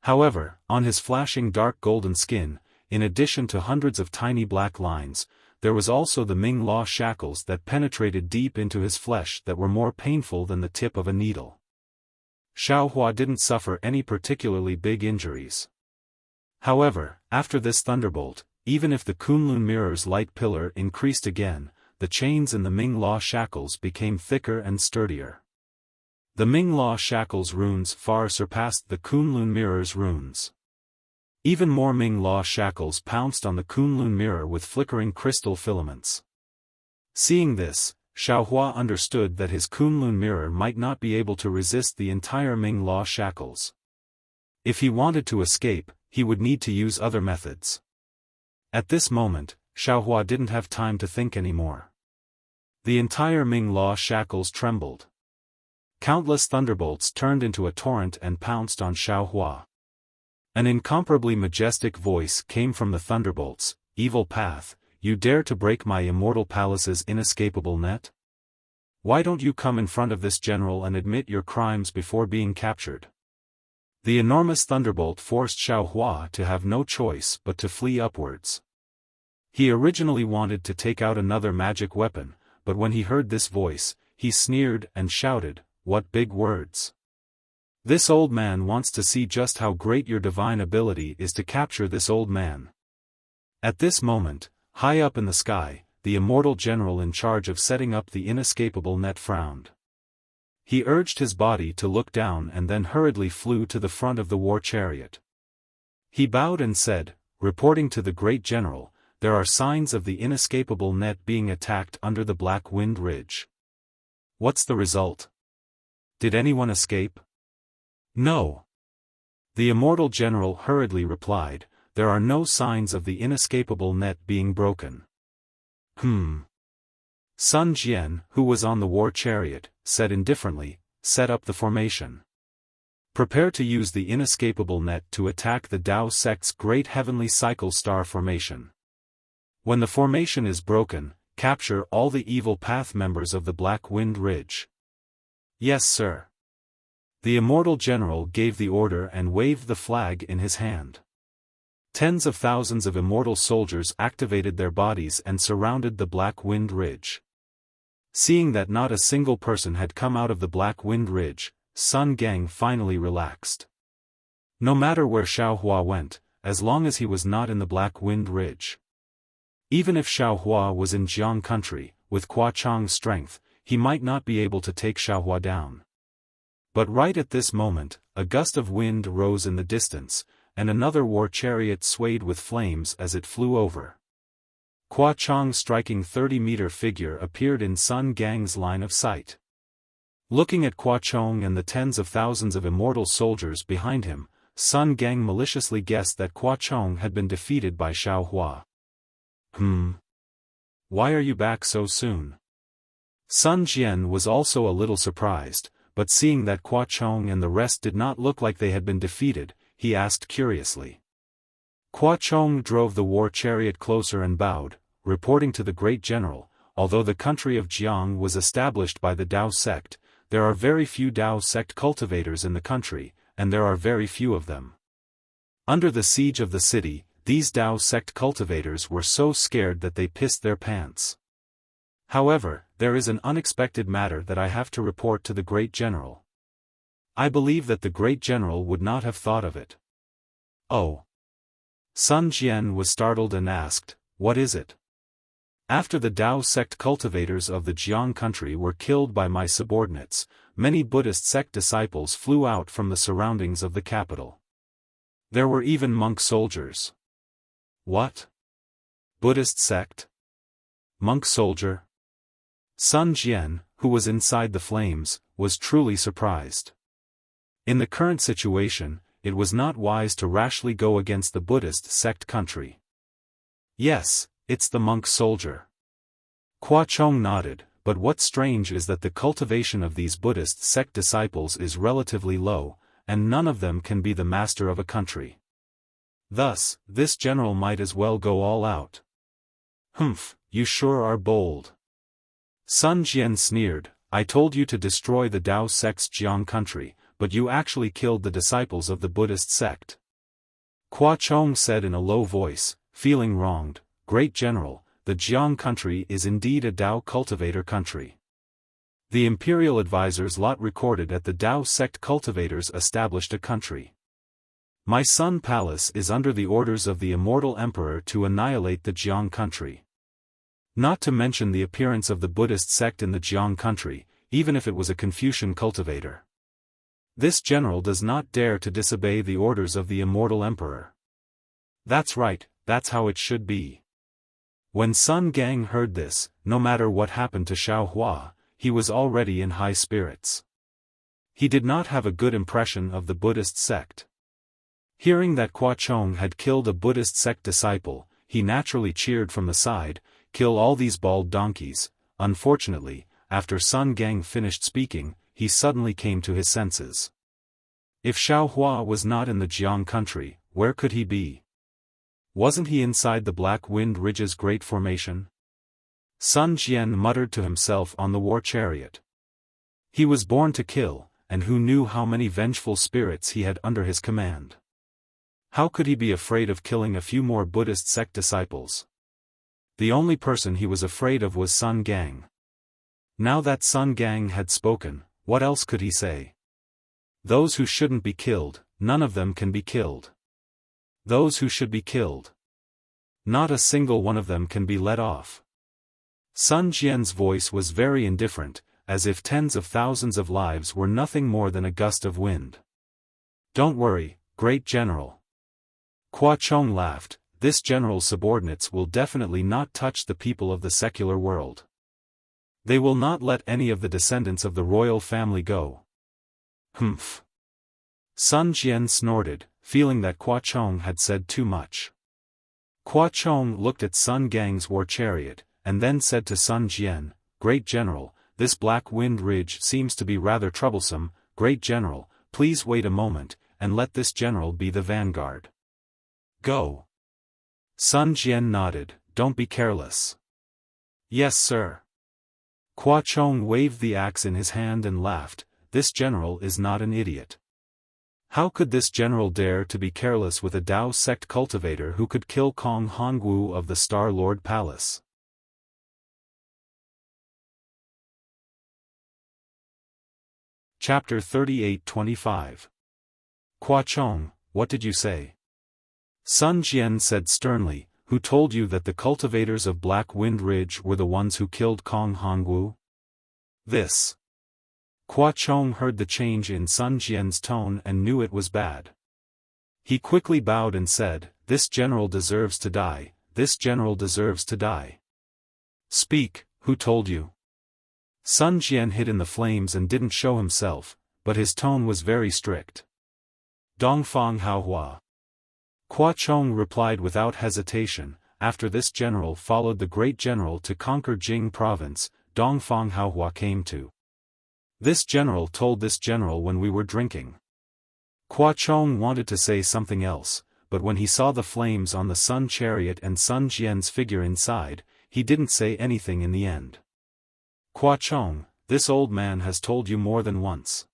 However, on his flashing dark golden skin, in addition to hundreds of tiny black lines, there was also the Ming Law shackles that penetrated deep into his flesh that were more painful than the tip of a needle. Xiaohua didn't suffer any particularly big injuries. However, after this thunderbolt, even if the Kunlun mirror's light pillar increased again, the chains in the Ming Law shackles became thicker and sturdier. The Ming Law shackles' runes far surpassed the Kunlun mirror's runes. Even more Ming Law shackles pounced on the Kunlun mirror with flickering crystal filaments. Seeing this, Xiaohua understood that his Kunlun mirror might not be able to resist the entire Ming Law shackles. If he wanted to escape, he would need to use other methods. At this moment, Xiaohua didn't have time to think anymore. The entire Ming Law shackles trembled. Countless thunderbolts turned into a torrent and pounced on Xiaohua. An incomparably majestic voice came from the thunderbolts. "Evil path, you dare to break my immortal palace's inescapable net? Why don't you come in front of this general and admit your crimes before being captured?" The enormous thunderbolt forced Xiaohua to have no choice but to flee upwards. He originally wanted to take out another magic weapon, but when he heard this voice, he sneered and shouted, "What big words! This old man wants to see just how great your divine ability is to capture this old man." At this moment, high up in the sky, the immortal general in charge of setting up the inescapable net frowned. He urged his body to look down and then hurriedly flew to the front of the war chariot. He bowed and said, "Reporting to the great general, there are signs of the inescapable net being attacked under the Black Wind Ridge. What's the result? Did anyone escape?" "No." The immortal general hurriedly replied, "There are no signs of the inescapable net being broken." Sun Jian, who was on the war chariot, said indifferently, "Set up the formation. Prepare to use the inescapable net to attack the Tao sect's great heavenly cycle star formation. When the formation is broken, capture all the evil path members of the Black Wind Ridge." "Yes, sir." The immortal general gave the order and waved the flag in his hand. Tens of thousands of immortal soldiers activated their bodies and surrounded the Black Wind Ridge. Seeing that not a single person had come out of the Black Wind Ridge, Sun Gang finally relaxed. No matter where Xiaohua went, as long as he was not in the Black Wind Ridge. Even if Xiaohua was in Jiang country, with Qua Chang's strength, he might not be able to take Xiaohua down. But right at this moment, a gust of wind rose in the distance, and another war chariot swayed with flames as it flew over. Qua Chang's striking 30-meter figure appeared in Sun Gang's line of sight. Looking at Qua Chang and the tens of thousands of immortal soldiers behind him, Sun Gang maliciously guessed that Qua Chang had been defeated by Xiaohua. Why are you back so soon?" Sun Jian was also a little surprised, but seeing that Qua Chang and the rest did not look like they had been defeated, he asked curiously. Qua Chang drove the war chariot closer and bowed, reporting to the great general, "Although the country of Jiang was established by the Tao sect, there are very few Tao sect cultivators in the country, and there are very few of them. Under the siege of the city, these Tao sect cultivators were so scared that they pissed their pants. However, there is an unexpected matter that I have to report to the great general. I believe that the great general would not have thought of it." "Oh." Sun Jian was startled and asked, "What is it?" "After the Tao sect cultivators of the Jiang country were killed by my subordinates, many Buddhist sect disciples flew out from the surroundings of the capital. There were even monk soldiers." "What? Buddhist sect? Monk soldier?" Sun Jian, who was inside the flames, was truly surprised. In the current situation, it was not wise to rashly go against the Buddhist sect country. "Yes, it's the monk soldier." Qua Chang nodded, "But what's strange is that the cultivation of these Buddhist sect disciples is relatively low, and none of them can be the master of a country. Thus, this general might as well go all out." You sure are bold." Sun Jian sneered, "I told you to destroy the Tao sect's Jiang country, but you actually killed the disciples of the Buddhist sect." Qua Chang said in a low voice, feeling wronged, "Great General, the Jiang country is indeed a Tao cultivator country. The imperial advisors lot recorded at the Tao sect cultivators established a country. My Sun Palace is under the orders of the immortal emperor to annihilate the Jiang country. Not to mention the appearance of the Buddhist sect in the Jiang country, even if it was a Confucian cultivator. This general does not dare to disobey the orders of the immortal emperor." "That's right, that's how it should be." When Sun Gang heard this, no matter what happened to Xiaohua, he was already in high spirits. He did not have a good impression of the Buddhist sect. Hearing that Qua Chang had killed a Buddhist sect disciple, he naturally cheered from the side, "Kill all these bald donkeys." Unfortunately, after Sun Gang finished speaking, he suddenly came to his senses. If Xiaohua was not in the Jiang country, where could he be? Wasn't he inside the Black Wind Ridge's great formation? Sun Jian muttered to himself on the war chariot. He was born to kill, and who knew how many vengeful spirits he had under his command? How could he be afraid of killing a few more Buddhist sect disciples? The only person he was afraid of was Sun Gang. Now that Sun Gang had spoken, what else could he say? Those who shouldn't be killed, none of them can be killed. Those who should be killed, not a single one of them can be let off. Sun Jian's voice was very indifferent, as if tens of thousands of lives were nothing more than a gust of wind. Don't worry, great general. Hua Chong laughed, this general's subordinates will definitely not touch the people of the secular world. They will not let any of the descendants of the royal family go. Humph. Sun Jian snorted, feeling that Hua Chong had said too much. Hua Chong looked at Sun Gang's war chariot, and then said to Sun Jian, Great General, this Black Wind Ridge seems to be rather troublesome. Great General, please wait a moment, and let this general be the vanguard. Go. Sun Jian nodded, don't be careless. Yes sir. Hua Chong waved the axe in his hand and laughed, this general is not an idiot. How could this general dare to be careless with a Tao sect cultivator who could kill Kong Hongwu of the Star Lord Palace? Chapter 38-25. Hua Chong, what did you say? Sun Jian said sternly, who told you that the cultivators of Black Wind Ridge were the ones who killed Kong Hongwu? This. Hua Chong heard the change in Sun Jian's tone and knew it was bad. He quickly bowed and said, this general deserves to die, this general deserves to die. Speak, who told you? Sun Jian hid in the flames and didn't show himself, but his tone was very strict. Dongfang Haohua. Hua Chong replied without hesitation, after this general followed the great general to conquer Jing province, Dongfang Haohua came to. This general told this general when we were drinking. Hua Chong wanted to say something else, but when he saw the flames on the Sun chariot and Sun Jian's figure inside, he didn't say anything in the end. Hua Chong, this old man has told you more than once.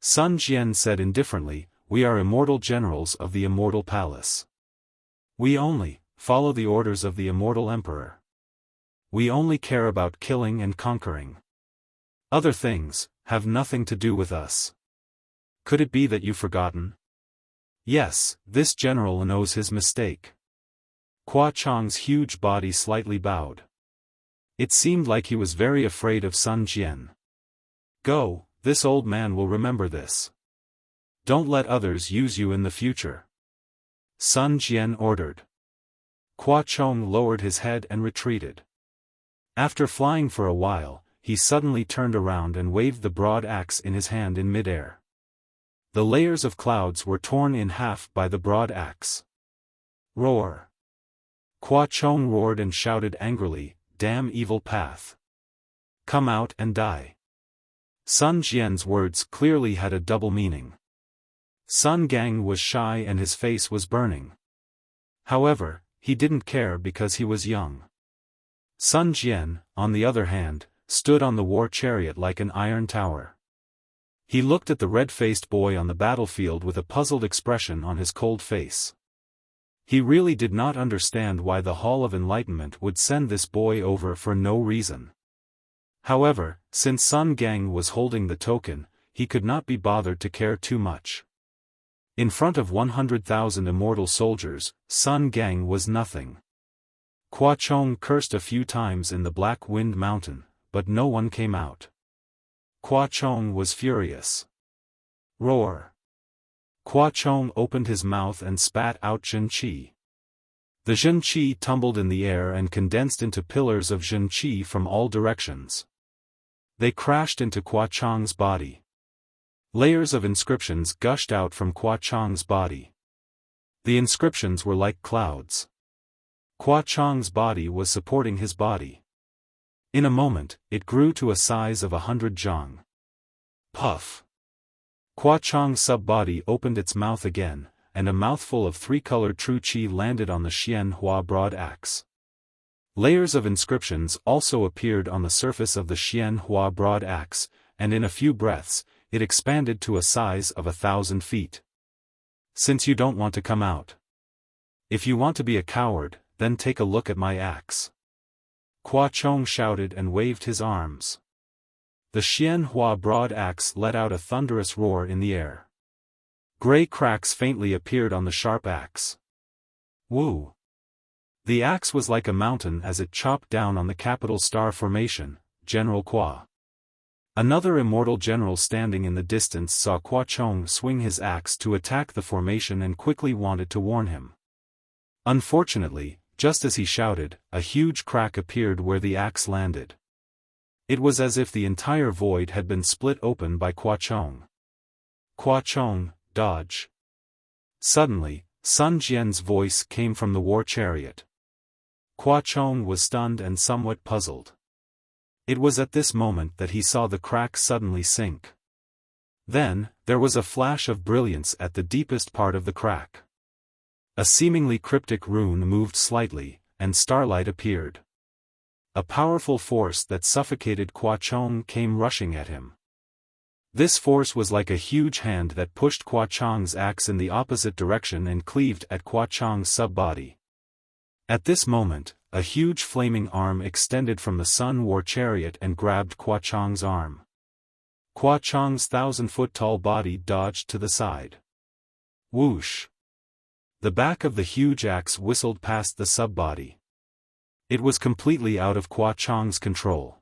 Sun Jian said indifferently, we are immortal generals of the immortal palace. We only follow the orders of the immortal emperor. We only care about killing and conquering. Other things have nothing to do with us. Could it be that you've forgotten? Yes, this general knows his mistake. Hua Chong's huge body slightly bowed. It seemed like he was very afraid of Sun Jian. Go, this old man will remember this. Don't let others use you in the future. Sun Jian ordered. Hua Chong lowered his head and retreated. After flying for a while, he suddenly turned around and waved the broad axe in his hand in midair. The layers of clouds were torn in half by the broad axe. Roar! Hua Chong roared and shouted angrily, damn evil path. Come out and die. Sun Jian's words clearly had a double meaning. Sun Gang was shy and his face was burning. However, he didn't care because he was young. Sun Jian, on the other hand, stood on the war chariot like an iron tower. He looked at the red-faced boy on the battlefield with a puzzled expression on his cold face. He really did not understand why the Hall of Enlightenment would send this boy over for no reason. However, since Sun Gang was holding the token, he could not be bothered to care too much. In front of 100,000 immortal soldiers, Sun Gang was nothing. Hua Chong cursed a few times in the Black Wind Mountain, but no one came out. Hua Chong was furious. Roar! Hua Chong opened his mouth and spat out Zhen Qi. The Zhen Qi tumbled in the air and condensed into pillars of Zhen Qi from all directions. They crashed into Hua Chong's body. Layers of inscriptions gushed out from Hua Chong's body. The inscriptions were like clouds. Hua Chong's body was supporting his body. In a moment, it grew to a size of 100 zhang. Puff. Hua Chong's sub-body opened its mouth again, and a mouthful of three-colored true qi landed on the Xian Hua broad axe. Layers of inscriptions also appeared on the surface of the Xian Hua broad axe, and in a few breaths, it expanded to a size of 1,000 feet. Since you don't want to come out. If you want to be a coward, then take a look at my axe. Hua Chong shouted and waved his arms. The Xian Hua broad axe let out a thunderous roar in the air. Gray cracks faintly appeared on the sharp axe. Woo! The axe was like a mountain as it chopped down on the capital star formation, General Hua. Another immortal general standing in the distance saw Hua Chong swing his axe to attack the formation and quickly wanted to warn him. Unfortunately, just as he shouted, a huge crack appeared where the axe landed. It was as if the entire void had been split open by Hua Chong. Hua Chong, dodge. Suddenly, Sun Jian's voice came from the war chariot. Hua Chong was stunned and somewhat puzzled. It was at this moment that he saw the crack suddenly sink. Then, there was a flash of brilliance at the deepest part of the crack. A seemingly cryptic rune moved slightly, and starlight appeared. A powerful force that suffocated Hua Chong came rushing at him. This force was like a huge hand that pushed Hua Chong's axe in the opposite direction and cleaved at Hua Chong's sub-body. At this moment, a huge flaming arm extended from the Sun War chariot and grabbed Hua Chong's arm. Hua Chong's 1,000-foot-tall body dodged to the side. Whoosh! The back of the huge axe whistled past the sub-body. It was completely out of Hua Chong's control.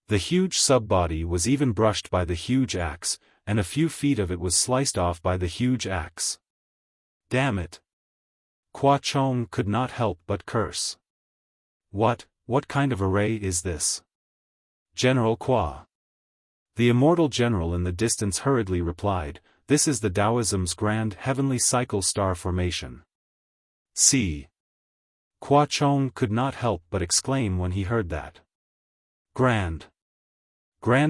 The huge sub-body was even brushed by the huge axe, and a few feet of it was sliced off by the huge axe. Damn it! Hua Chong could not help but curse. What kind of array is this? General Hua. The immortal general in the distance hurriedly replied, this is the Taoism's grand heavenly cycle star formation. See. Hua Chong could not help but exclaim when he heard that. Grand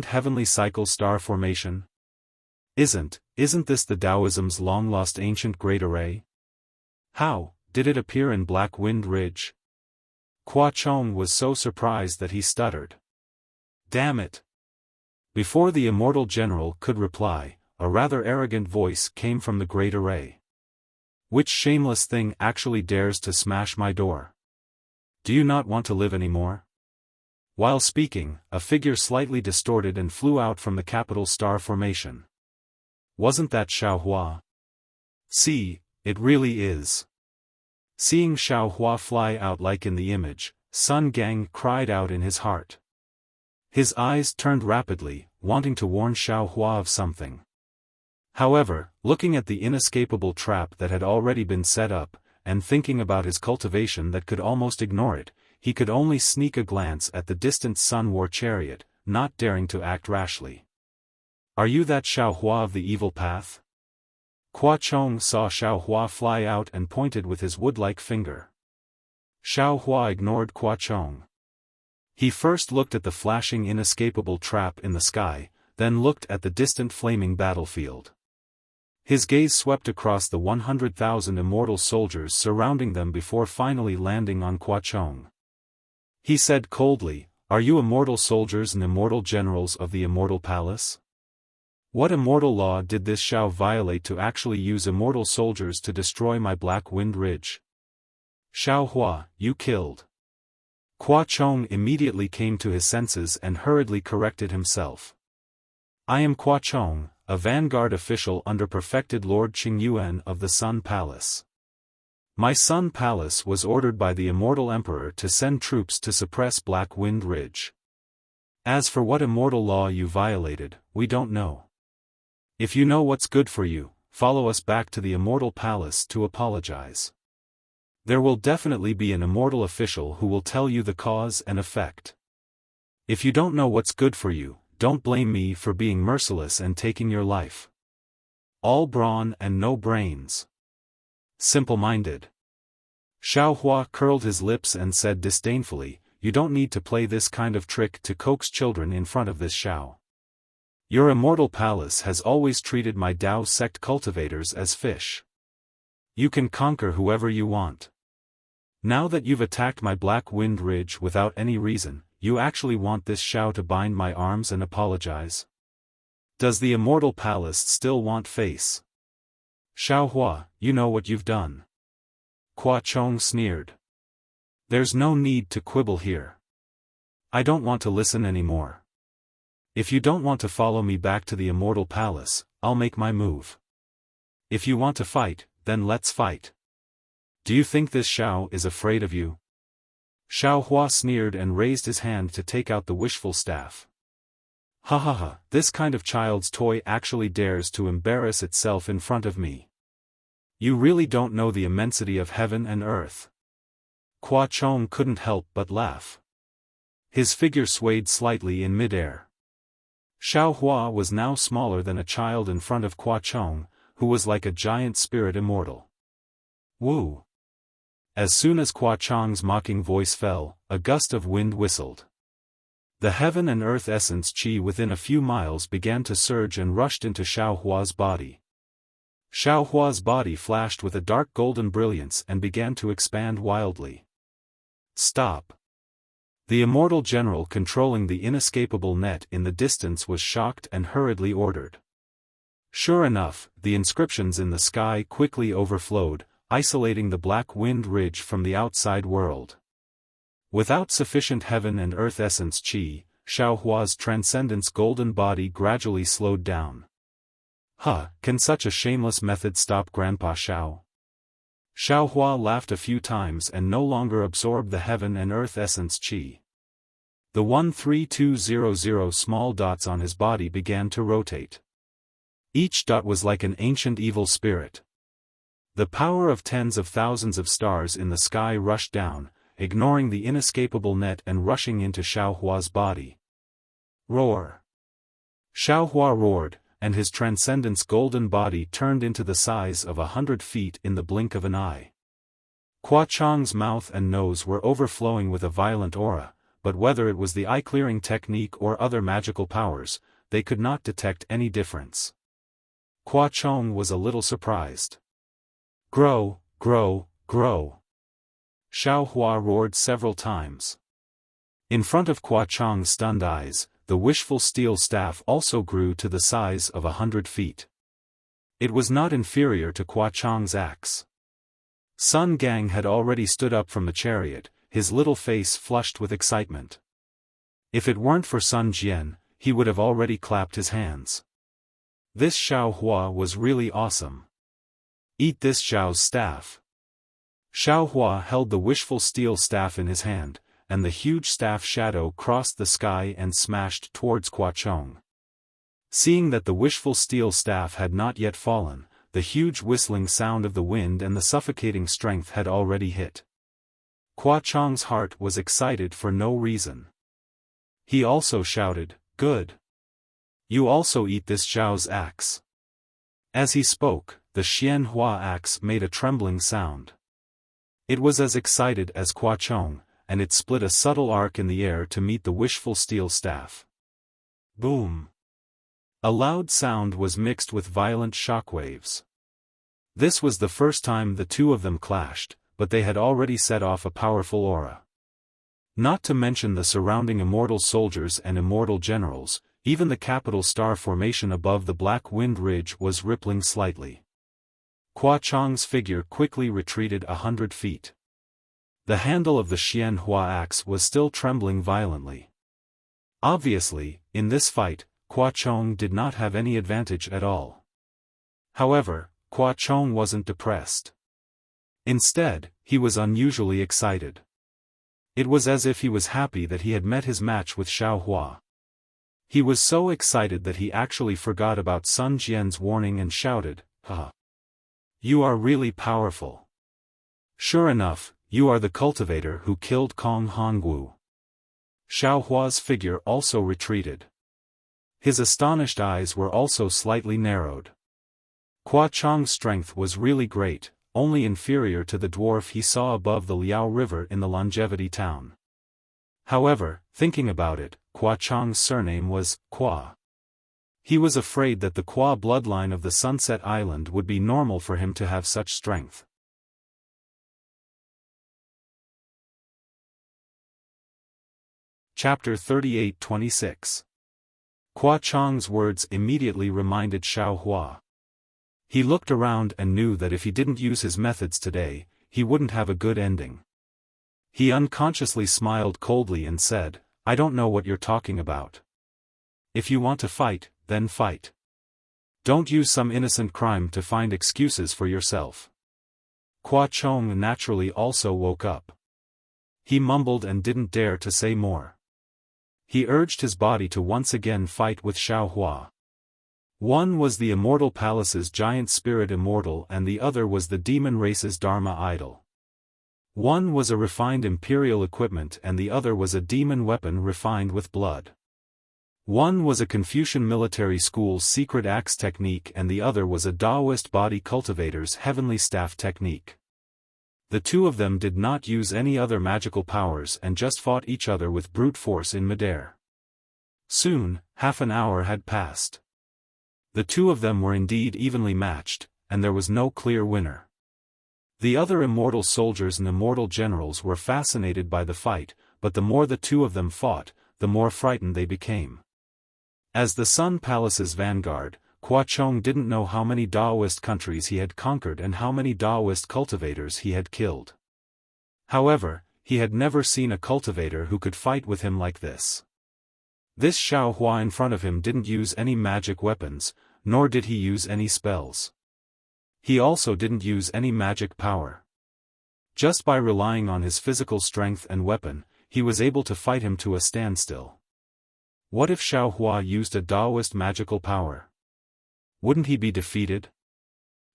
heavenly cycle star formation? Isn't this the Taoism's long-lost ancient great array? How did it appear in Black Wind Ridge? Hua Chong was so surprised that he stuttered. Damn it! Before the immortal general could reply, a rather arrogant voice came from the great array. Which shameless thing actually dares to smash my door? Do you not want to live anymore? While speaking, a figure slightly distorted and flew out from the capital star formation. Wasn't that Xiao Hua? See, it really is. Seeing Xiao Hua fly out like in the image, Sun Gang cried out in his heart. His eyes turned rapidly, wanting to warn Xiao Hua of something. However, looking at the inescapable trap that had already been set up, and thinking about his cultivation that could almost ignore it, he could only sneak a glance at the distant Sun War chariot, not daring to act rashly. Are you that Xiao Hua of the evil path? Hua Chong saw Xiao Hua fly out and pointed with his wood-like finger. Xiao Hua ignored Hua Chong. He first looked at the flashing inescapable trap in the sky, then looked at the distant flaming battlefield. His gaze swept across the 100,000 immortal soldiers surrounding them before finally landing on Hua Chong. He said coldly, are you immortal soldiers and immortal generals of the immortal palace? What immortal law did this Xiao violate to actually use immortal soldiers to destroy my Black Wind Ridge? Xiao Hua, you killed. Hua Chong immediately came to his senses and hurriedly corrected himself. I am Hua Chong, a vanguard official under perfected Lord Qingyuan of the Sun Palace. My Sun Palace was ordered by the immortal emperor to send troops to suppress Black Wind Ridge. As for what immortal law you violated, we don't know. If you know what's good for you, follow us back to the immortal palace to apologize. There will definitely be an immortal official who will tell you the cause and effect. If you don't know what's good for you, don't blame me for being merciless and taking your life. All brawn and no brains. Simple-minded. Xiao Hua curled his lips and said disdainfully, you don't need to play this kind of trick to coax children in front of this Xiao. Your immortal palace has always treated my Tao sect cultivators as fish. You can conquer whoever you want. Now that you've attacked my Black Wind Ridge without any reason, you actually want this Xiao to bind my arms and apologize? Does the immortal palace still want face? Xiaohua, you know what you've done. Qua Chong sneered. There's no need to quibble here. I don't want to listen anymore. If you don't want to follow me back to the immortal palace, I'll make my move. If you want to fight, then let's fight. Do you think this Xiao is afraid of you? Xiaohua sneered and raised his hand to take out the wishful staff. Ha ha ha, this kind of child's toy actually dares to embarrass itself in front of me. You really don't know the immensity of heaven and earth. Qua Chong couldn't help but laugh. His figure swayed slightly in midair. Xiaohua was now smaller than a child in front of Qua Chong, who was like a giant spirit immortal. Woo! As soon as Qua Chong's mocking voice fell, a gust of wind whistled. The heaven and earth essence chi within a few miles began to surge and rushed into Xiaohua's body. Xiaohua's body flashed with a dark golden brilliance and began to expand wildly. Stop! The immortal general controlling the inescapable net in the distance was shocked and hurriedly ordered. Sure enough, the inscriptions in the sky quickly overflowed, isolating the Black Wind Ridge from the outside world. Without sufficient heaven and earth essence chi, Xiaohua's transcendence golden body gradually slowed down. Can such a shameless method stop Grandpa Xiao? Xiaohua laughed a few times and no longer absorbed the heaven and earth essence chi. The 13200 small dots on his body began to rotate. Each dot was like an ancient evil spirit. The power of tens of thousands of stars in the sky rushed down, ignoring the inescapable net and rushing into Xiaohua's body. Roar! Xiaohua roared, and his transcendence golden body turned into the size of 100 feet in the blink of an eye. Qua Chong's mouth and nose were overflowing with a violent aura, but whether it was the eye-clearing technique or other magical powers, they could not detect any difference. Qua Chong was a little surprised. Grow, grow, grow! Xiaohua roared several times. In front of Qua Chong's stunned eyes, the wishful steel staff also grew to the size of 100 feet. It was not inferior to Qua Chong's axe. Sun Gang had already stood up from the chariot, his little face flushed with excitement. If it weren't for Sun Jian, he would have already clapped his hands. This Xiaohua was really awesome. Eat this Xiao's staff. Xiaohua held the wishful steel staff in his hand, and the huge staff shadow crossed the sky and smashed towards Qua Chong. Seeing that the wishful steel staff had not yet fallen, the huge whistling sound of the wind and the suffocating strength had already hit. Qua Chong's heart was excited for no reason. He also shouted, "Good! You also eat this Xiao's axe." As he spoke, the Xianhua axe made a trembling sound. It was as excited as Qua Chong, and it split a subtle arc in the air to meet the wishful steel staff. Boom! A loud sound was mixed with violent shockwaves. This was the first time the two of them clashed, but they had already set off a powerful aura. Not to mention the surrounding immortal soldiers and immortal generals, even the capital star formation above the Black Wind Ridge was rippling slightly. Qua Chong's figure quickly retreated 100 feet. The handle of the Xianhua axe was still trembling violently. Obviously, in this fight, Qua Chong did not have any advantage at all. However, Qua Chong wasn't depressed. Instead, he was unusually excited. It was as if he was happy that he had met his match with Xiaohua. He was so excited that he actually forgot about Sun Jian's warning and shouted, "Ha! You are really powerful. Sure enough, you are the cultivator who killed Kong Hongwu." Xiaohua's figure also retreated. His astonished eyes were also slightly narrowed. Qua Chong's strength was really great, only inferior to the dwarf he saw above the Liao River in the Longevity Town. However, thinking about it, Qua Chong's surname was Qua. He was afraid that the Qua bloodline of the Sunset Island would be normal for him to have such strength. Chapter 38-26. Qua Chang's words immediately reminded Xiao Hua. He looked around and knew that if he didn't use his methods today, he wouldn't have a good ending. He unconsciously smiled coldly and said, "I don't know what you're talking about. If you want to fight, then fight. Don't use some innocent crime to find excuses for yourself." Qua Chong naturally also woke up. He mumbled and didn't dare to say more. He urged his body to once again fight with Xiao Hua. One was the Immortal Palace's giant spirit immortal and the other was the demon race's Dharma idol. One was a refined imperial equipment and the other was a demon weapon refined with blood. One was a Confucian military school's secret axe technique and the other was a Taoist body cultivator's heavenly staff technique. The two of them did not use any other magical powers and just fought each other with brute force in midair. Soon, half an hour had passed. The two of them were indeed evenly matched, and there was no clear winner. The other immortal soldiers and immortal generals were fascinated by the fight, but the more the two of them fought, the more frightened they became. As the Sun Palace's vanguard, Qua Chong didn't know how many Taoist countries he had conquered and how many Taoist cultivators he had killed. However, he had never seen a cultivator who could fight with him like this. This Xiao Hua in front of him didn't use any magic weapons, nor did he use any spells. He also didn't use any magic power. Just by relying on his physical strength and weapon, he was able to fight him to a standstill. What if Xiao Hua used a Taoist magical power? Wouldn't he be defeated?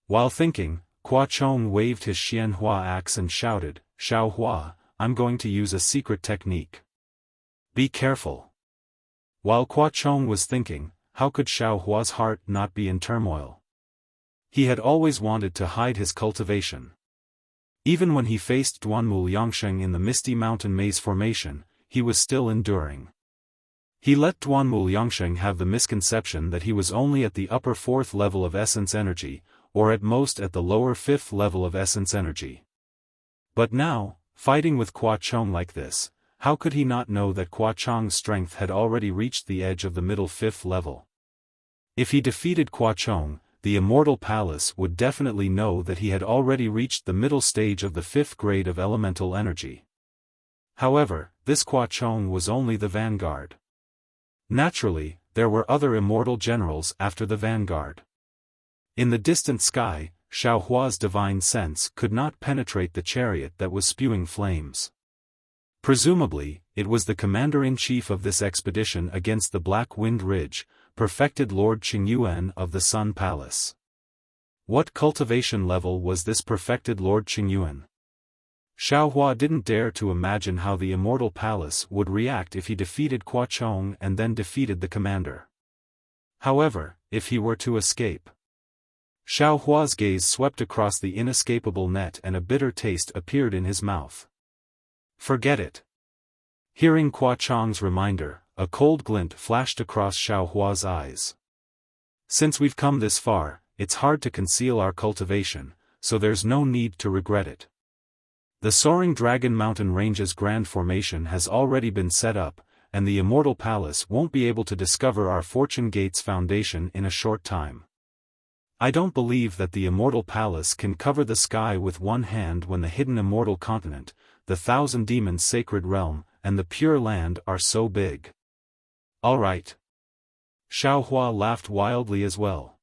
While thinking, Qua Chong waved his Xianhua axe and shouted, "Xiao Hua, I'm going to use a secret technique. Be careful." While Qua Chong was thinking, how could Xiao Hua's heart not be in turmoil? He had always wanted to hide his cultivation. Even when he faced Duanmu Yangsheng in the Misty Mountain Maze formation, he was still enduring. He let Duanmu Yangsheng have the misconception that he was only at the upper 4th level of essence energy, or at most at the lower 5th level of essence energy. But now, fighting with Qua Chong like this, how could he not know that Qua Chong's strength had already reached the edge of the middle 5th level? If he defeated Qua Chong, the Immortal Palace would definitely know that he had already reached the middle stage of the 5th grade of elemental energy. However, this Qua Chong was only the vanguard. Naturally, there were other immortal generals after the vanguard. In the distant sky, Xiao Hua's divine sense could not penetrate the chariot that was spewing flames. Presumably, it was the commander-in-chief of this expedition against the Black Wind Ridge, perfected Lord Qingyuan of the Sun Palace. What cultivation level was this perfected Lord Qingyuan? Xiao Hua didn't dare to imagine how the Immortal Palace would react if he defeated Qua Chong and then defeated the commander. However, if he were to escape. Xiao Hua's gaze swept across the inescapable net and a bitter taste appeared in his mouth. Forget it. Hearing Qua Chong's reminder, a cold glint flashed across Xiao Hua's eyes. Since we've come this far, it's hard to conceal our cultivation, so there's no need to regret it. The Soaring Dragon Mountain Range's grand formation has already been set up, and the Immortal Palace won't be able to discover our Fortune Gate's foundation in a short time. I don't believe that the Immortal Palace can cover the sky with one hand when the hidden Immortal Continent, the Thousand Demons' sacred realm, and the Pure Land are so big. All right. Xiao Hua laughed wildly as well.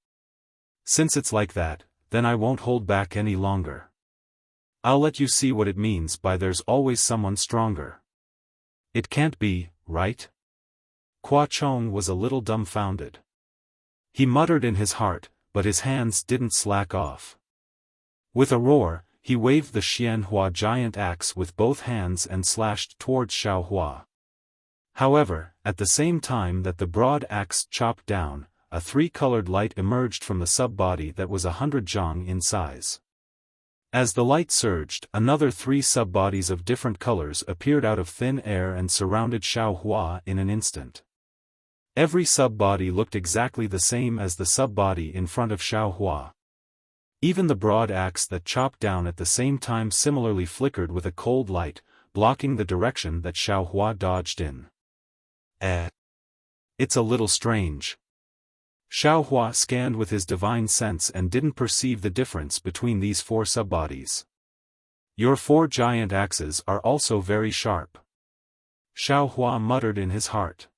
Since it's like that, then I won't hold back any longer. I'll let you see what it means by there's always someone stronger. It can't be, right? Qua Chong was a little dumbfounded. He muttered in his heart, but his hands didn't slack off. With a roar, he waved the Xianhua giant axe with both hands and slashed towards Xiao Hua. However, at the same time that the broad axe chopped down, a three-colored light emerged from the sub-body that was 100 zhang in size. As the light surged, another 3 sub-bodies of different colors appeared out of thin air and surrounded Xiao Hua in an instant. Every sub-body looked exactly the same as the sub-body in front of Xiao Hua. Even the broad axe that chopped down at the same time similarly flickered with a cold light, blocking the direction that Xiao Hua dodged in. It's a little strange. Xiao Hua scanned with his divine sense and didn't perceive the difference between these 4 sub-bodies. Your 4 giant axes are also very sharp. Xiao Hua muttered in his heart.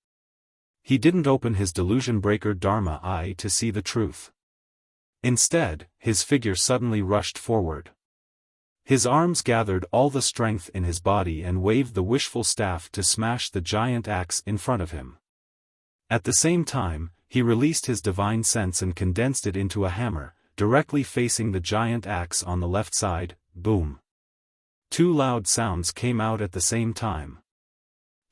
He didn't open his delusion breaker Dharma eye to see the truth. Instead, his figure suddenly rushed forward. His arms gathered all the strength in his body and waved the wishful staff to smash the giant axe in front of him. At the same time, he released his divine sense and condensed it into a hammer, directly facing the giant axe on the left side. Boom! 2 loud sounds came out at the same time.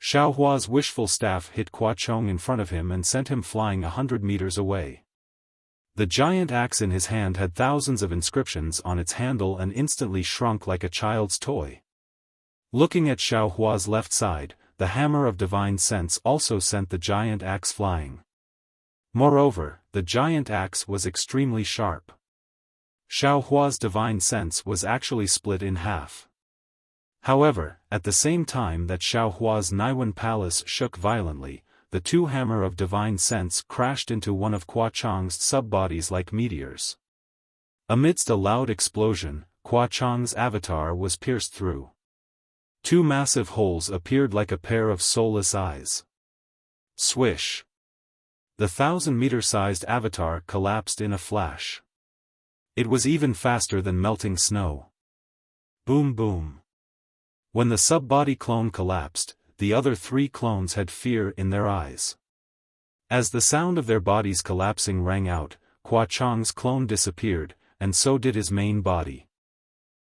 Xiao Hua's wishful staff hit Qua Chong in front of him and sent him flying 100 meters away. The giant axe in his hand had thousands of inscriptions on its handle and instantly shrunk like a child's toy. Looking at Xiao Hua's left side, the hammer of divine sense also sent the giant axe flying. Moreover, the giant axe was extremely sharp. Xiao Hua's divine sense was actually split in half. However, at the same time that Xiao Hua's Naiwan palace shook violently, the 2 hammer of divine sense crashed into one of Qua Chong's sub-bodies like meteors. Amidst a loud explosion, Qua Chong's avatar was pierced through. 2 massive holes appeared like a pair of soulless eyes. Swish! The 1,000-meter-sized avatar collapsed in a flash. It was even faster than melting snow. Boom boom! When the sub-body clone collapsed, the other 3 clones had fear in their eyes. As the sound of their bodies collapsing rang out, Qua Chong's clone disappeared, and so did his main body.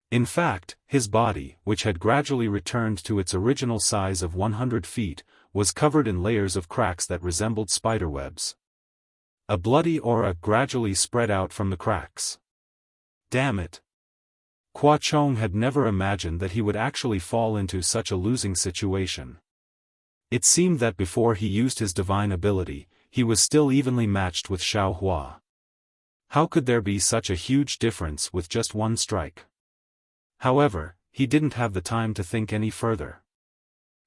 In fact, his body, which had gradually returned to its original size of 100 feet, was covered in layers of cracks that resembled spiderwebs. A bloody aura gradually spread out from the cracks. Damn it! Qua Chong had never imagined that he would actually fall into such a losing situation. It seemed that before he used his divine ability, he was still evenly matched with Xiao Hua. How could there be such a huge difference with just 1 strike? However, he didn't have the time to think any further.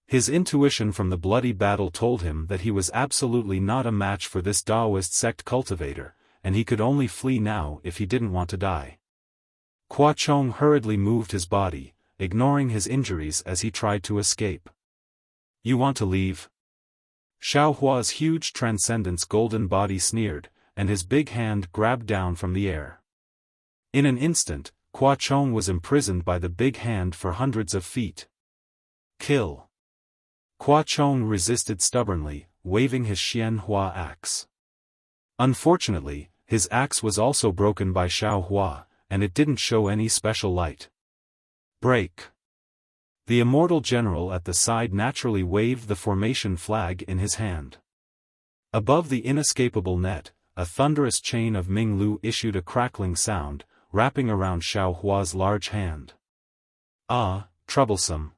His intuition from the bloody battle told him that he was absolutely not a match for this Taoist sect cultivator, and he could only flee now if he didn't want to die. Qua Chong hurriedly moved his body, ignoring his injuries as he tried to escape. You want to leave? Xiao Hua's huge transcendence golden body sneered, and his big hand grabbed down from the air. In an instant, Qua Chong was imprisoned by the big hand for hundreds of feet. Kill! Qua Chong resisted stubbornly, waving his Xian Hua axe. Unfortunately, his axe was also broken by Xiao Hua, and it didn't show any special light. Break! The immortal general at the side naturally waved the formation flag in his hand. Above the inescapable net, a thunderous chain of Ming Lu issued a crackling sound, wrapping around Xiao Hua's large hand. Ah, troublesome!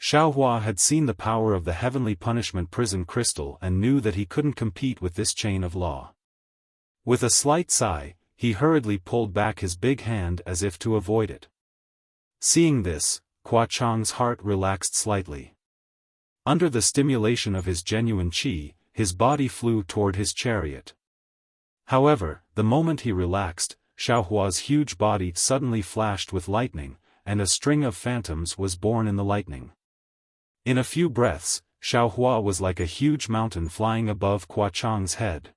Xiao Hua had seen the power of the heavenly punishment prison crystal and knew that he couldn't compete with this chain of law. With a slight sigh, he hurriedly pulled back his big hand as if to avoid it. Seeing this, Qua Chong's heart relaxed slightly. Under the stimulation of his genuine qi, his body flew toward his chariot. However, the moment he relaxed, Xiao Hua's huge body suddenly flashed with lightning, and a string of phantoms was born in the lightning. In a few breaths, Xiao Hua was like a huge mountain flying above Qua Chong's head.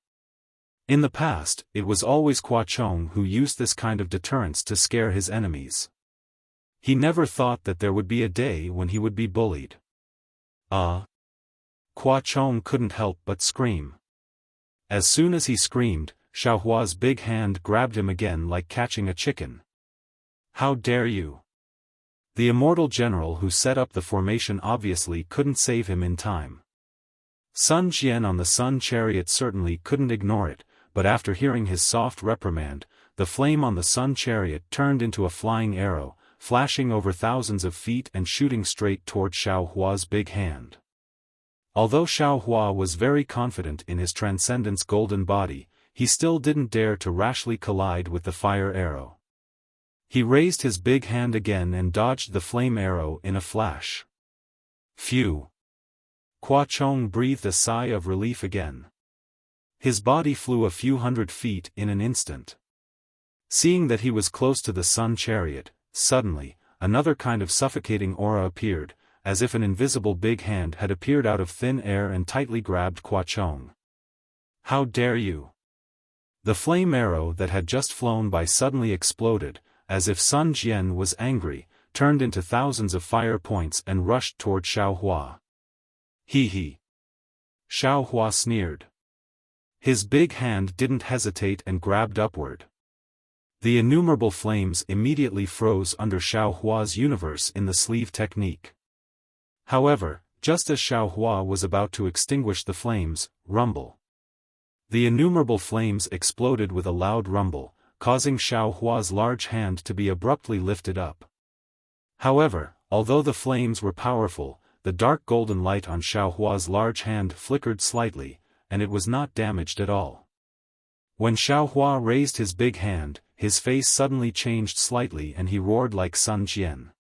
In the past, it was always Qua Chong who used this kind of deterrence to scare his enemies. He never thought that there would be a day when he would be bullied. Qua Chong couldn't help but scream. As soon as he screamed, Xiao Hua's big hand grabbed him again like catching a chicken. How dare you! The immortal general who set up the formation obviously couldn't save him in time. Sun Jian on the Sun Chariot certainly couldn't ignore it, but after hearing his soft reprimand, the flame on the Sun Chariot turned into a flying arrow, flashing over thousands of feet and shooting straight toward Xiao Hua's big hand. Although Xiaohua was very confident in his transcendent's golden body, he still didn't dare to rashly collide with the fire arrow. He raised his big hand again and dodged the flame arrow in a flash. Phew! Qua Chong breathed a sigh of relief again. His body flew a few hundred feet in an instant. Seeing that he was close to the sun chariot, suddenly, another kind of suffocating aura appeared, as if an invisible big hand had appeared out of thin air and tightly grabbed Qua Chong. How dare you! The flame arrow that had just flown by suddenly exploded, as if Sun Jian was angry, turned into thousands of fire points and rushed toward Xiaohua. Hee hee! Xiaohua sneered. His big hand didn't hesitate and grabbed upward. The innumerable flames immediately froze under Xiaohua's universe in the sleeve technique. However, just as Xiaohua was about to extinguish the flames, rumble. The innumerable flames exploded with a loud rumble, causing Xiaohua's large hand to be abruptly lifted up. However, although the flames were powerful, the dark golden light on Xiaohua's large hand flickered slightly, and it was not damaged at all. When Xiaohua raised his big hand, his face suddenly changed slightly and he roared like Sun Jian.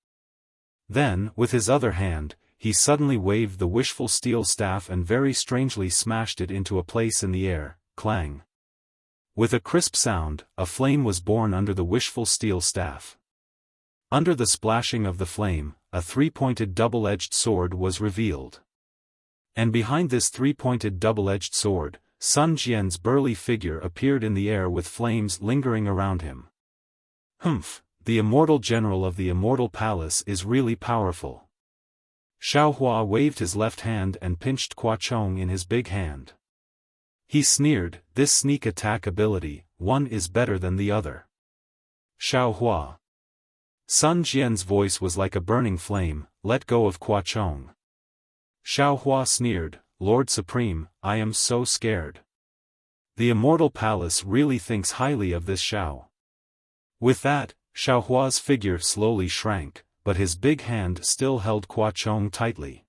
Then, with his other hand, he suddenly waved the wishful steel staff and very strangely smashed it into a place in the air, clang. With a crisp sound, a flame was born under the wishful steel staff. Under the splashing of the flame, a three-pointed double-edged sword was revealed. And behind this three-pointed double-edged sword, Sun Jian's burly figure appeared in the air with flames lingering around him. Humph, the immortal general of the immortal palace is really powerful. Xiaohua waved his left hand and pinched Qua Chong in his big hand. He sneered, this sneak attack ability, one is better than the other. Xiaohua. Sun Jian's voice was like a burning flame, let go of Qua Chong. Xiaohua sneered, Lord Supreme, I am so scared. The immortal palace really thinks highly of this Xiao. With that, Xiaohua's figure slowly shrank, but his big hand still held Qua Chong tightly.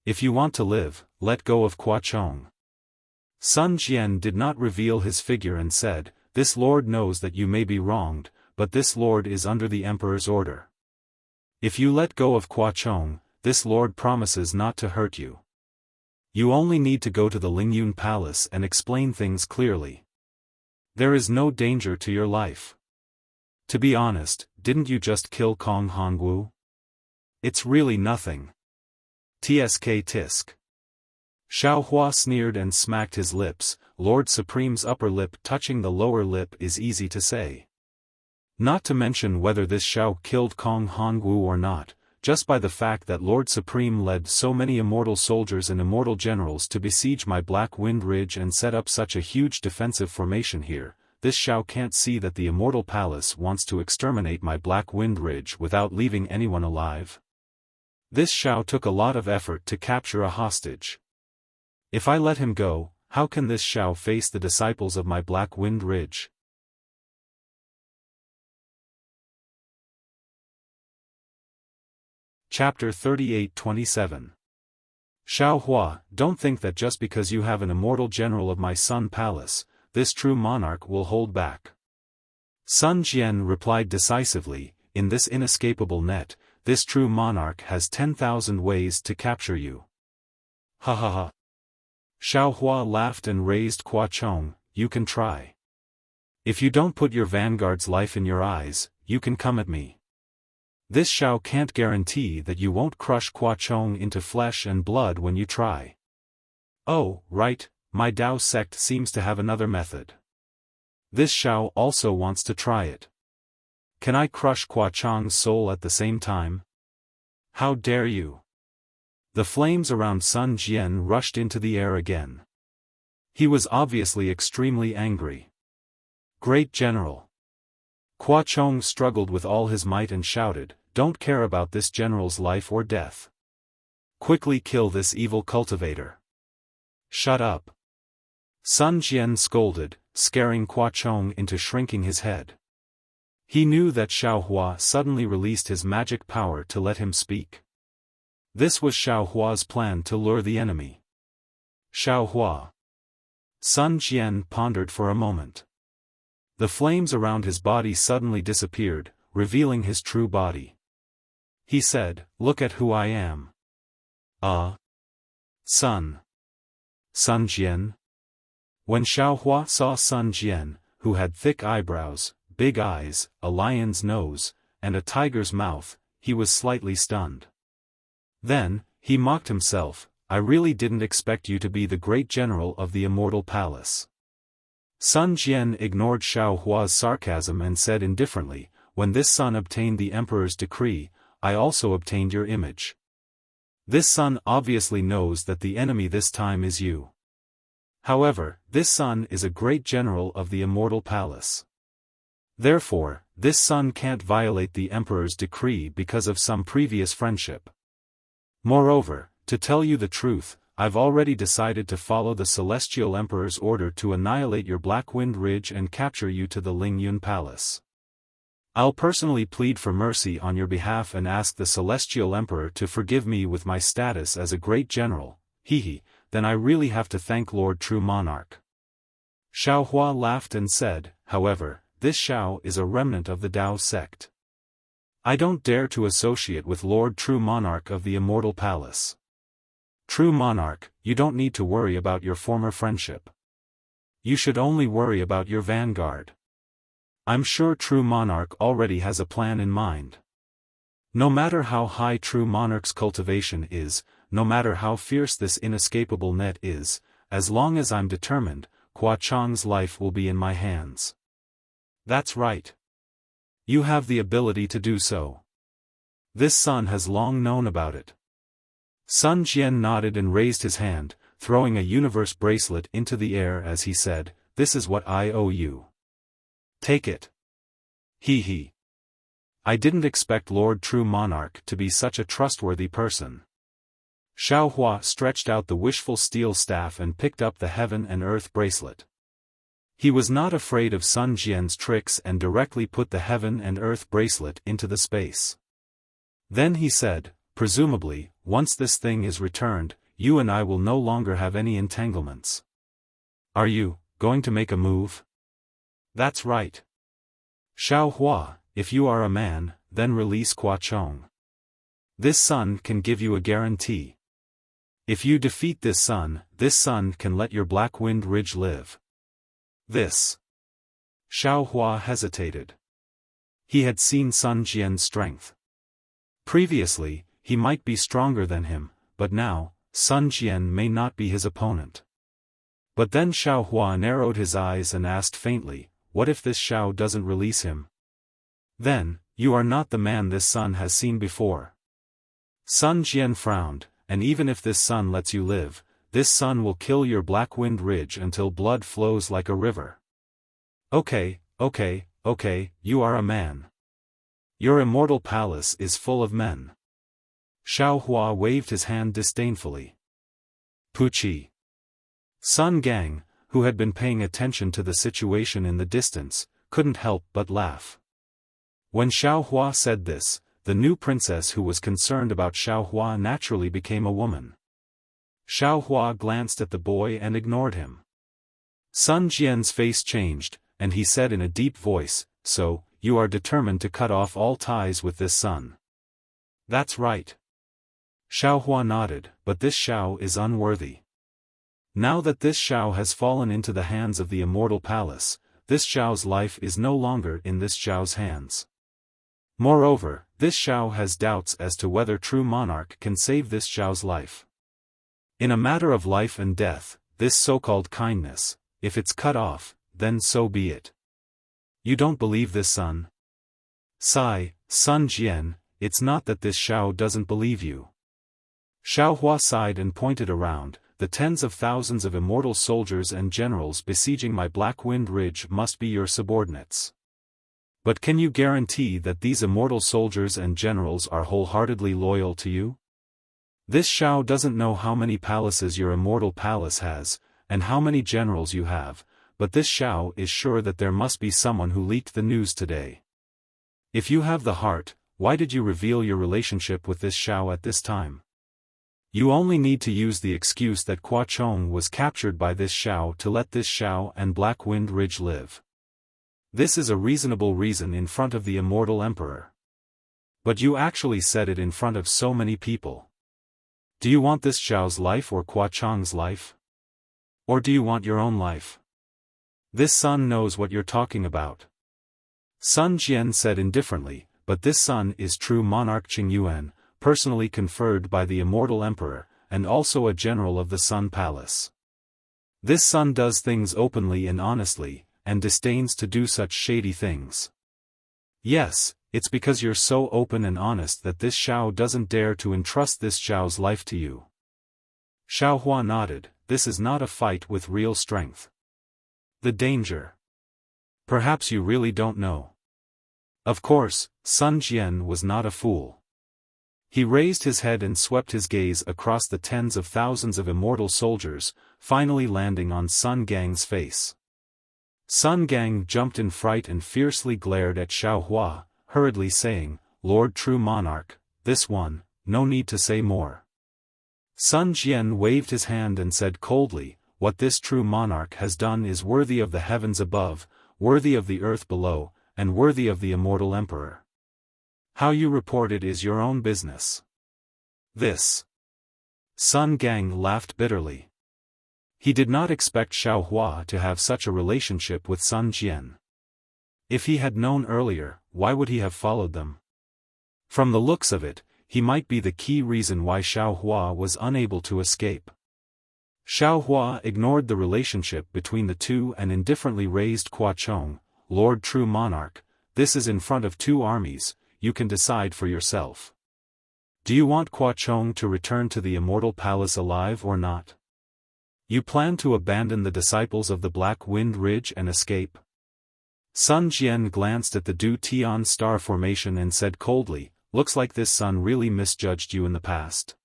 If you want to live, let go of Qua Chong. Sun Jian did not reveal his figure and said, this lord knows that you may be wronged, but this lord is under the emperor's order. If you let go of Qua Chong, this lord promises not to hurt you. You only need to go to the Lingyun Palace and explain things clearly. There is no danger to your life. To be honest, didn't you just kill Kong Hongwu? It's really nothing. Tsk tisk. Xiaohua sneered and smacked his lips, Lord Supreme's upper lip touching the lower lip is easy to say. Not to mention whether this Xiao killed Kong Hongwu or not, just by the fact that Lord Supreme led so many immortal soldiers and immortal generals to besiege my Black Wind Ridge and set up such a huge defensive formation here, this Xiao can't see that the immortal palace wants to exterminate my Black Wind Ridge without leaving anyone alive. This Xiao took a lot of effort to capture a hostage. If I let him go, how can this Xiao face the disciples of my Black Wind Ridge? Chapter 38-27. Xiaohua, don't think that just because you have an immortal general of my Sun Palace, this true monarch will hold back. Sun Jian replied decisively, in this inescapable net, this true monarch has 10,000 ways to capture you. Ha ha ha. Xiaohua laughed and raised Qua Chong, you can try. If you don't put your vanguard's life in your eyes, you can come at me. This Xiao can't guarantee that you won't crush Qua Chong into flesh and blood when you try. Oh, right, my Dao sect seems to have another method. This Xiao also wants to try it. Can I crush Qua Chong's soul at the same time? How dare you? The flames around Sun Jian rushed into the air again. He was obviously extremely angry. Great General. Qua Chong struggled with all his might and shouted, don't care about this general's life or death. Quickly kill this evil cultivator. Shut up. Sun Jian scolded, scaring Qua Chong into shrinking his head. He knew that Xiaohua suddenly released his magic power to let him speak. This was Xiao Hua's plan to lure the enemy. Xiao Hua. Sun Jian pondered for a moment. The flames around his body suddenly disappeared, revealing his true body. He said, "Look at who I am." Sun Jian. When Xiao Hua saw Sun Jian, who had thick eyebrows, big eyes, a lion's nose, and a tiger's mouth, he was slightly stunned. Then, he mocked himself, "I really didn't expect you to be the great general of the Immortal Palace." Sun Jian ignored Xiao Hua's sarcasm and said indifferently, "When this son obtained the emperor's decree, I also obtained your image. This son obviously knows that the enemy this time is you. However, this son is a great general of the Immortal Palace. Therefore, this son can't violate the emperor's decree because of some previous friendship. Moreover, to tell you the truth, I've already decided to follow the Celestial Emperor's order to annihilate your Black Wind Ridge and capture you to the Lingyun Palace. I'll personally plead for mercy on your behalf and ask the Celestial Emperor to forgive me with my status as a great general, then I really have to thank Lord True Monarch." Xiao Hua laughed and said, "However, this Xiao is a remnant of the Dao sect. I don't dare to associate with Lord True Monarch of the Immortal Palace. True Monarch, you don't need to worry about your former friendship. You should only worry about your vanguard. I'm sure True Monarch already has a plan in mind. No matter how high True Monarch's cultivation is, no matter how fierce this inescapable net is, as long as I'm determined, Hua Chang's life will be in my hands." "That's right. You have the ability to do so. This son has long known about it." Sun Jian nodded and raised his hand, throwing a universe bracelet into the air as he said, "This is what I owe you. Take it." I didn't expect Lord True Monarch to be such a trustworthy person." Xiao Hua stretched out the wishful steel staff and picked up the heaven and earth bracelet. He was not afraid of Sun Jian's tricks and directly put the heaven and earth bracelet into the space. Then he said, "Presumably, once this thing is returned, you and I will no longer have any entanglements. Are you going to make a move?" "That's right. Xiao Hua, if you are a man, then release Hua Chong. This son can give you a guarantee. If you defeat this son can let your Black Wind Ridge live." This. Xiao Hua hesitated. He had seen Sun Jian's strength. Previously, he might be stronger than him, but now, Sun Jian may not be his opponent. But then Xiao Hua narrowed his eyes and asked faintly, "What if this Xiao doesn't release him? Then, you are not the man this son has seen before." Sun Jian frowned, "And even if this son lets you live, this son will kill your Black Wind Ridge until blood flows like a river." Okay, you are a man. Your Immortal Palace is full of men." Xiao Hua waved his hand disdainfully. Puchi. Sun Gang, who had been paying attention to the situation in the distance, couldn't help but laugh. When Xiao Hua said this, the new princess who was concerned about Xiao Hua naturally became a woman. Xiao Hua glanced at the boy and ignored him. Sun Jian's face changed, and he said in a deep voice, "So, you are determined to cut off all ties with this son?" "That's right." Xiao Hua nodded, "But this Xiao is unworthy. Now that this Xiao has fallen into the hands of the Immortal Palace, this Xiao's life is no longer in this Xiao's hands. Moreover, this Xiao has doubts as to whether True Monarch can save this Xiao's life. In a matter of life and death, this so-called kindness, if it's cut off, then so be it. You don't believe this son? Sigh, Sun Jian, it's not that this Xiao doesn't believe you." Xiao Hua sighed and pointed around, "The tens of thousands of immortal soldiers and generals besieging my Black Wind Ridge must be your subordinates. But can you guarantee that these immortal soldiers and generals are wholeheartedly loyal to you? This Xiao doesn't know how many palaces your Immortal Palace has, and how many generals you have, but this Xiao is sure that there must be someone who leaked the news today. If you have the heart, why did you reveal your relationship with this Xiao at this time? You only need to use the excuse that Qua Chong was captured by this Xiao to let this Xiao and Black Wind Ridge live. This is a reasonable reason in front of the immortal emperor. But you actually said it in front of so many people. Do you want this Xiao's life or Qua Chong's life? Or do you want your own life? This son knows what you're talking about. Sun Jian said indifferently, but this son is true monarch Qing Yuan, personally conferred by the immortal emperor, and also a general of the Sun Palace. This son does things openly and honestly, and disdains to do such shady things. Yes, it's because you're so open and honest that this Xiao doesn't dare to entrust this Xiao's life to you. Xiaohua nodded. This is not a fight with real strength. The danger. Perhaps you really don't know. Of course, Sun Jian was not a fool. He raised his head and swept his gaze across the tens of thousands of immortal soldiers, finally landing on Sun Gang's face. Sun Gang jumped in fright and fiercely glared at Xiaohua, hurriedly saying, "Lord True Monarch, this one, no need to say more." Sun Jian waved his hand and said coldly, "What this true monarch has done is worthy of the heavens above, worthy of the earth below, and worthy of the immortal emperor. How you report it is your own business." This. Sun Gang laughed bitterly. He did not expect Xiaohua to have such a relationship with Sun Jian. If he had known earlier, why would he have followed them? From the looks of it, he might be the key reason why Xiaohua was unable to escape. Xiaohua ignored the relationship between the two and indifferently raised Qua Chong, "Lord True Monarch, this is in front of two armies, you can decide for yourself. Do you want Qua Chong to return to the immortal palace alive or not? You plan to abandon the disciples of the Black Wind Ridge and escape?" Sun Jian glanced at the Du Tian star formation and said coldly, "Looks like this son really misjudged you in the past."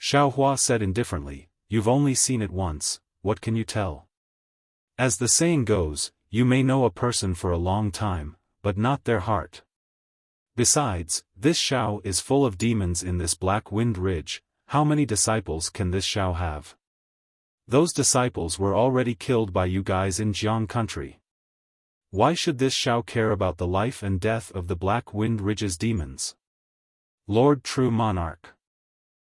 Xiaohua said indifferently, "You've only seen it once, what can you tell? As the saying goes, you may know a person for a long time, but not their heart. Besides, this Xiao is full of demons in this Black Wind Ridge, how many disciples can this Xiao have? Those disciples were already killed by you guys in Jiang country. Why should this Xiao care about the life and death of the Black Wind Ridge's demons? Lord True Monarch."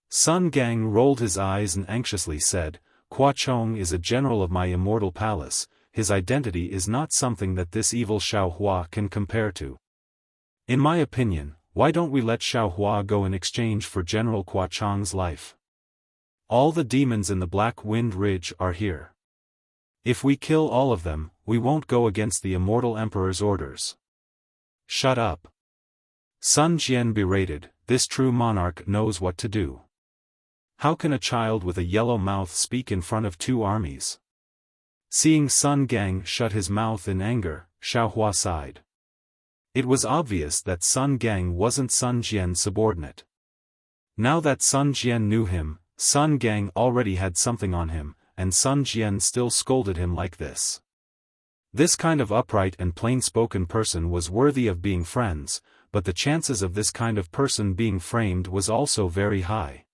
Sun Gang rolled his eyes and anxiously said, "Qua Chong is a general of my immortal palace, his identity is not something that this evil Xiaohua can compare to. In my opinion, why don't we let Xiaohua go in exchange for General Qua Chong's life? All the demons in the Black Wind Ridge are here. If we kill all of them, we won't go against the immortal emperor's orders." "Shut up." Sun Jian berated, "This true monarch knows what to do. How can a child with a yellow mouth speak in front of two armies?" Seeing Sun Gang shut his mouth in anger, Xiaohua sighed. It was obvious that Sun Gang wasn't Sun Jian's subordinate. Now that Sun Jian knew him, Sun Gang already had something on him, and Sun Jian still scolded him like this. This kind of upright and plain-spoken person was worthy of being friends, but the chances of this kind of person being framed was also very high.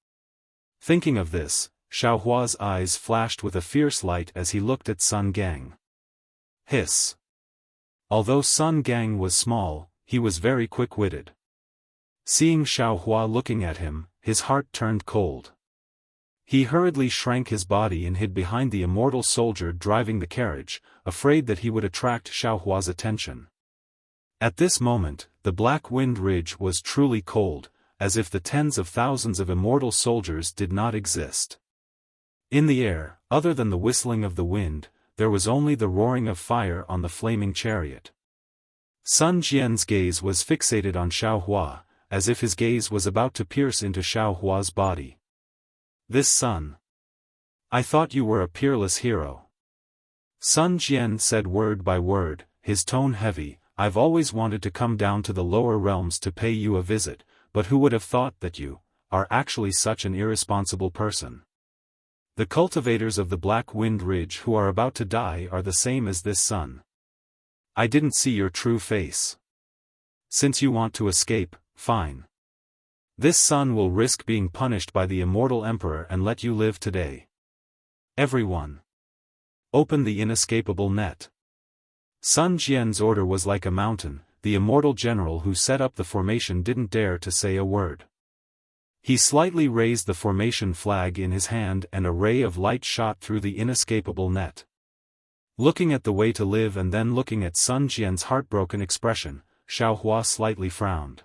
Thinking of this, Xiaohua's eyes flashed with a fierce light as he looked at Sun Gang. Hiss. Although Sun Gang was small, he was very quick-witted. Seeing Xiaohua looking at him, his heart turned cold. He hurriedly shrank his body and hid behind the immortal soldier driving the carriage, afraid that he would attract Xiaohua's attention. At this moment, the Black Wind Ridge was truly cold, as if the tens of thousands of immortal soldiers did not exist. In the air, other than the whistling of the wind, there was only the roaring of fire on the flaming chariot. Sun Jian's gaze was fixated on Xiaohua, as if his gaze was about to pierce into Xiaohua's body. "This son. I thought you were a peerless hero." Sun Jian said word by word, his tone heavy, "I've always wanted to come down to the lower realms to pay you a visit, but who would have thought that you are actually such an irresponsible person? The cultivators of the Black Wind Ridge who are about to die are the same as this son. I didn't see your true face. Since you want to escape, fine. This son will risk being punished by the immortal emperor and let you live today. Everyone, open the inescapable net. Sun Jian's order was like a mountain. The immortal general who set up the formation didn't dare to say a word. He slightly raised the formation flag in his hand and a ray of light shot through the inescapable net. Looking at the way to live and then looking at Sun Jian's heartbroken expression, Xiaohua slightly frowned.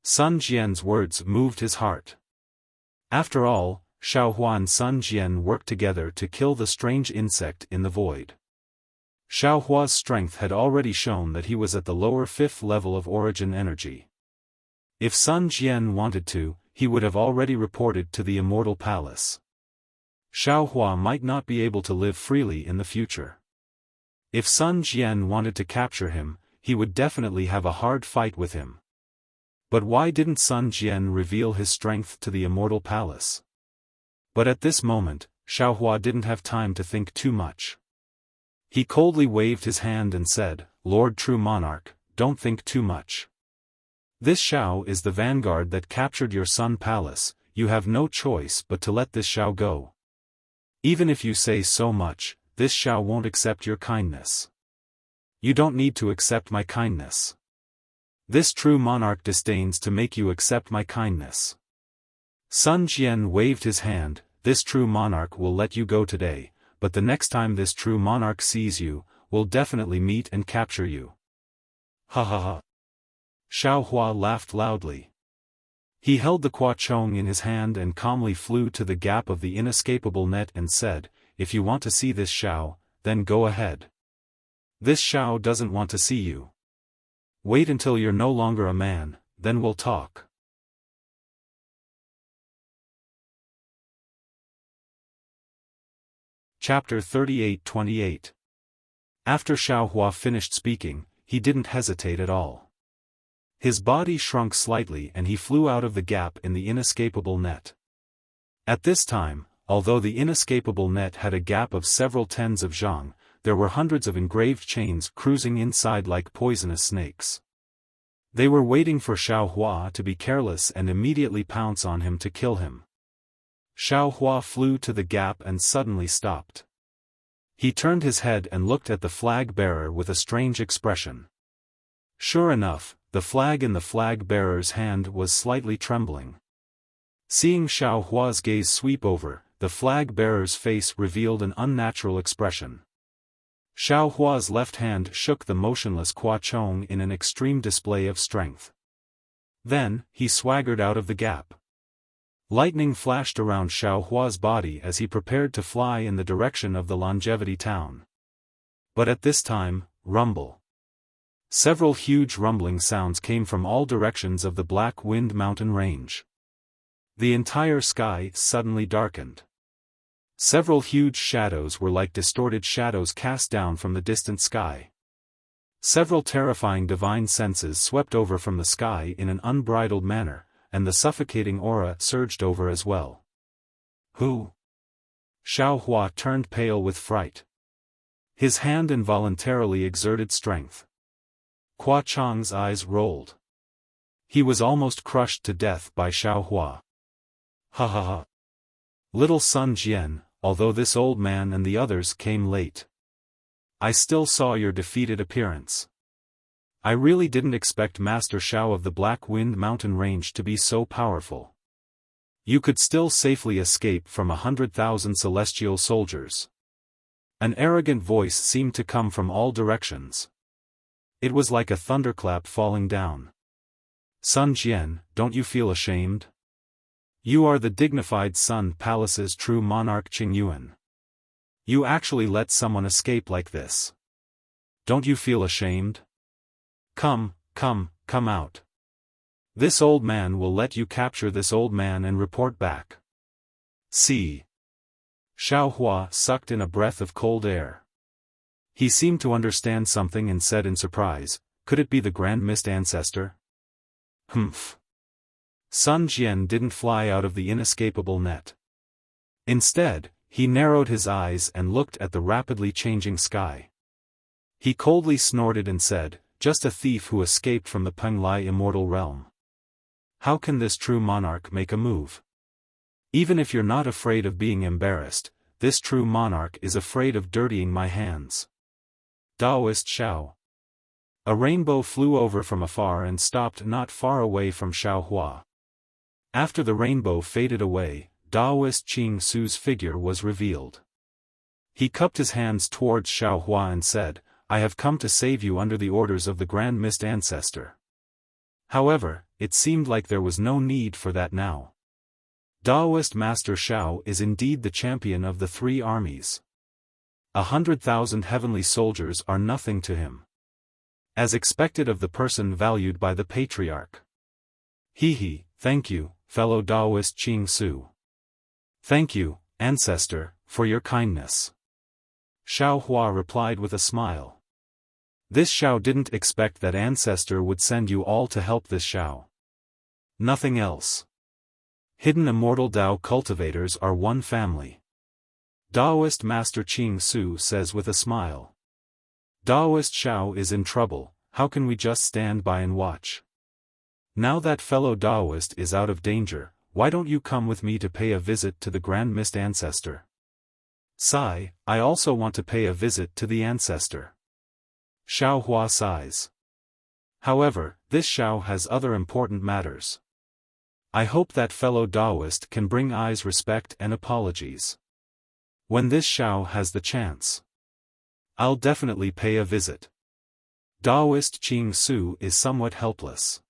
Sun Jian's words moved his heart. After all, Xiaohua and Sun Jian worked together to kill the strange insect in the void. Xiaohua's strength had already shown that he was at the lower fifth level of origin energy. If Sun Jian wanted to, he would have already reported to the immortal palace. Xiaohua might not be able to live freely in the future. If Sun Jian wanted to capture him, he would definitely have a hard fight with him. But why didn't Sun Jian reveal his strength to the immortal palace? But at this moment, Xiaohua didn't have time to think too much. He coldly waved his hand and said, "Lord True Monarch, don't think too much. This Xiao is the vanguard that captured your Sun Palace. You have no choice but to let this Xiao go. Even if you say so much, this Xiao won't accept your kindness. You don't need to accept my kindness. This true monarch disdains to make you accept my kindness." Sun Jian waved his hand. "This true monarch will let you go today, but the next time this true monarch sees you, will definitely meet and capture you." Ha ha ha. Xiaohua laughed loudly. He held the Kuachong in his hand and calmly flew to the gap of the inescapable net and said, "If you want to see this Xiao, then go ahead. This Xiao doesn't want to see you. Wait until you're no longer a man, then we'll talk." Chapter 38-28. After Xiaohua finished speaking, he didn't hesitate at all. His body shrunk slightly and he flew out of the gap in the inescapable net. At this time, although the inescapable net had a gap of several tens of zhang, there were hundreds of engraved chains cruising inside like poisonous snakes. They were waiting for Xiaohua to be careless and immediately pounce on him to kill him. Xiaohua flew to the gap and suddenly stopped. He turned his head and looked at the flag bearer with a strange expression. Sure enough, the flag in the flag bearer's hand was slightly trembling. Seeing Xiaohua's gaze sweep over, the flag bearer's face revealed an unnatural expression. Xiaohua's left hand shook the motionless Kuachong in an extreme display of strength. Then, he swaggered out of the gap. Lightning flashed around Xiaohua's body as he prepared to fly in the direction of the Longevity Town. But at this time, rumble. Several huge rumbling sounds came from all directions of the Black Wind Mountain range. The entire sky suddenly darkened. Several huge shadows were like distorted shadows cast down from the distant sky. Several terrifying divine senses swept over from the sky in an unbridled manner, and the suffocating aura surged over as well. Who? Xiaohua turned pale with fright. His hand involuntarily exerted strength. Kuachong's eyes rolled. He was almost crushed to death by Xiaohua. Ha ha ha. Little Sun Jian, although this old man and the others came late, I still saw your defeated appearance. I really didn't expect Master Xiao of the Black Wind Mountain Range to be so powerful. You could still safely escape from 100,000 celestial soldiers. An arrogant voice seemed to come from all directions. It was like a thunderclap falling down. Sun Jian, don't you feel ashamed? You are the dignified Sun Palace's true monarch Qingyuan. You actually let someone escape like this. Don't you feel ashamed? Come out. This old man will let you capture this old man and report back. See. Xiaohua sucked in a breath of cold air. He seemed to understand something and said in surprise, could it be the Grand Mist Ancestor? Humph. Sun Jian didn't fly out of the inescapable net. Instead, he narrowed his eyes and looked at the rapidly changing sky. He coldly snorted and said, just a thief who escaped from the Penglai immortal realm. How can this true monarch make a move? Even if you're not afraid of being embarrassed, this true monarch is afraid of dirtying my hands. Taoist Xiao. A rainbow flew over from afar and stopped not far away from Xiaohua. After the rainbow faded away, Taoist Qing Su's figure was revealed. He cupped his hands towards Xiaohua and said, "I have come to save you under the orders of the Grand Mist Ancestor." However, it seemed like there was no need for that now. Taoist Master Xiao is indeed the champion of the three armies. 100,000 heavenly soldiers are nothing to him. As expected of the person valued by the patriarch. Thank you, fellow Taoist Qing Su. Thank you, ancestor, for your kindness. Xiaohua replied with a smile. This Xiao didn't expect that ancestor would send you all to help this Xiao. Nothing else. Hidden immortal Tao cultivators are one family. Taoist Master Qing Su says with a smile. Taoist Xiao is in trouble, how can we just stand by and watch? Now that fellow Taoist is out of danger, why don't you come with me to pay a visit to the Grand Mist Ancestor? Sigh, I also want to pay a visit to the Ancestor. Xiaohua sighs. However, this Xiao has other important matters. I hope that fellow Taoist can bring eyes respect and apologies. When this Xiao has the chance, I'll definitely pay a visit. Taoist Qing Su is somewhat helpless.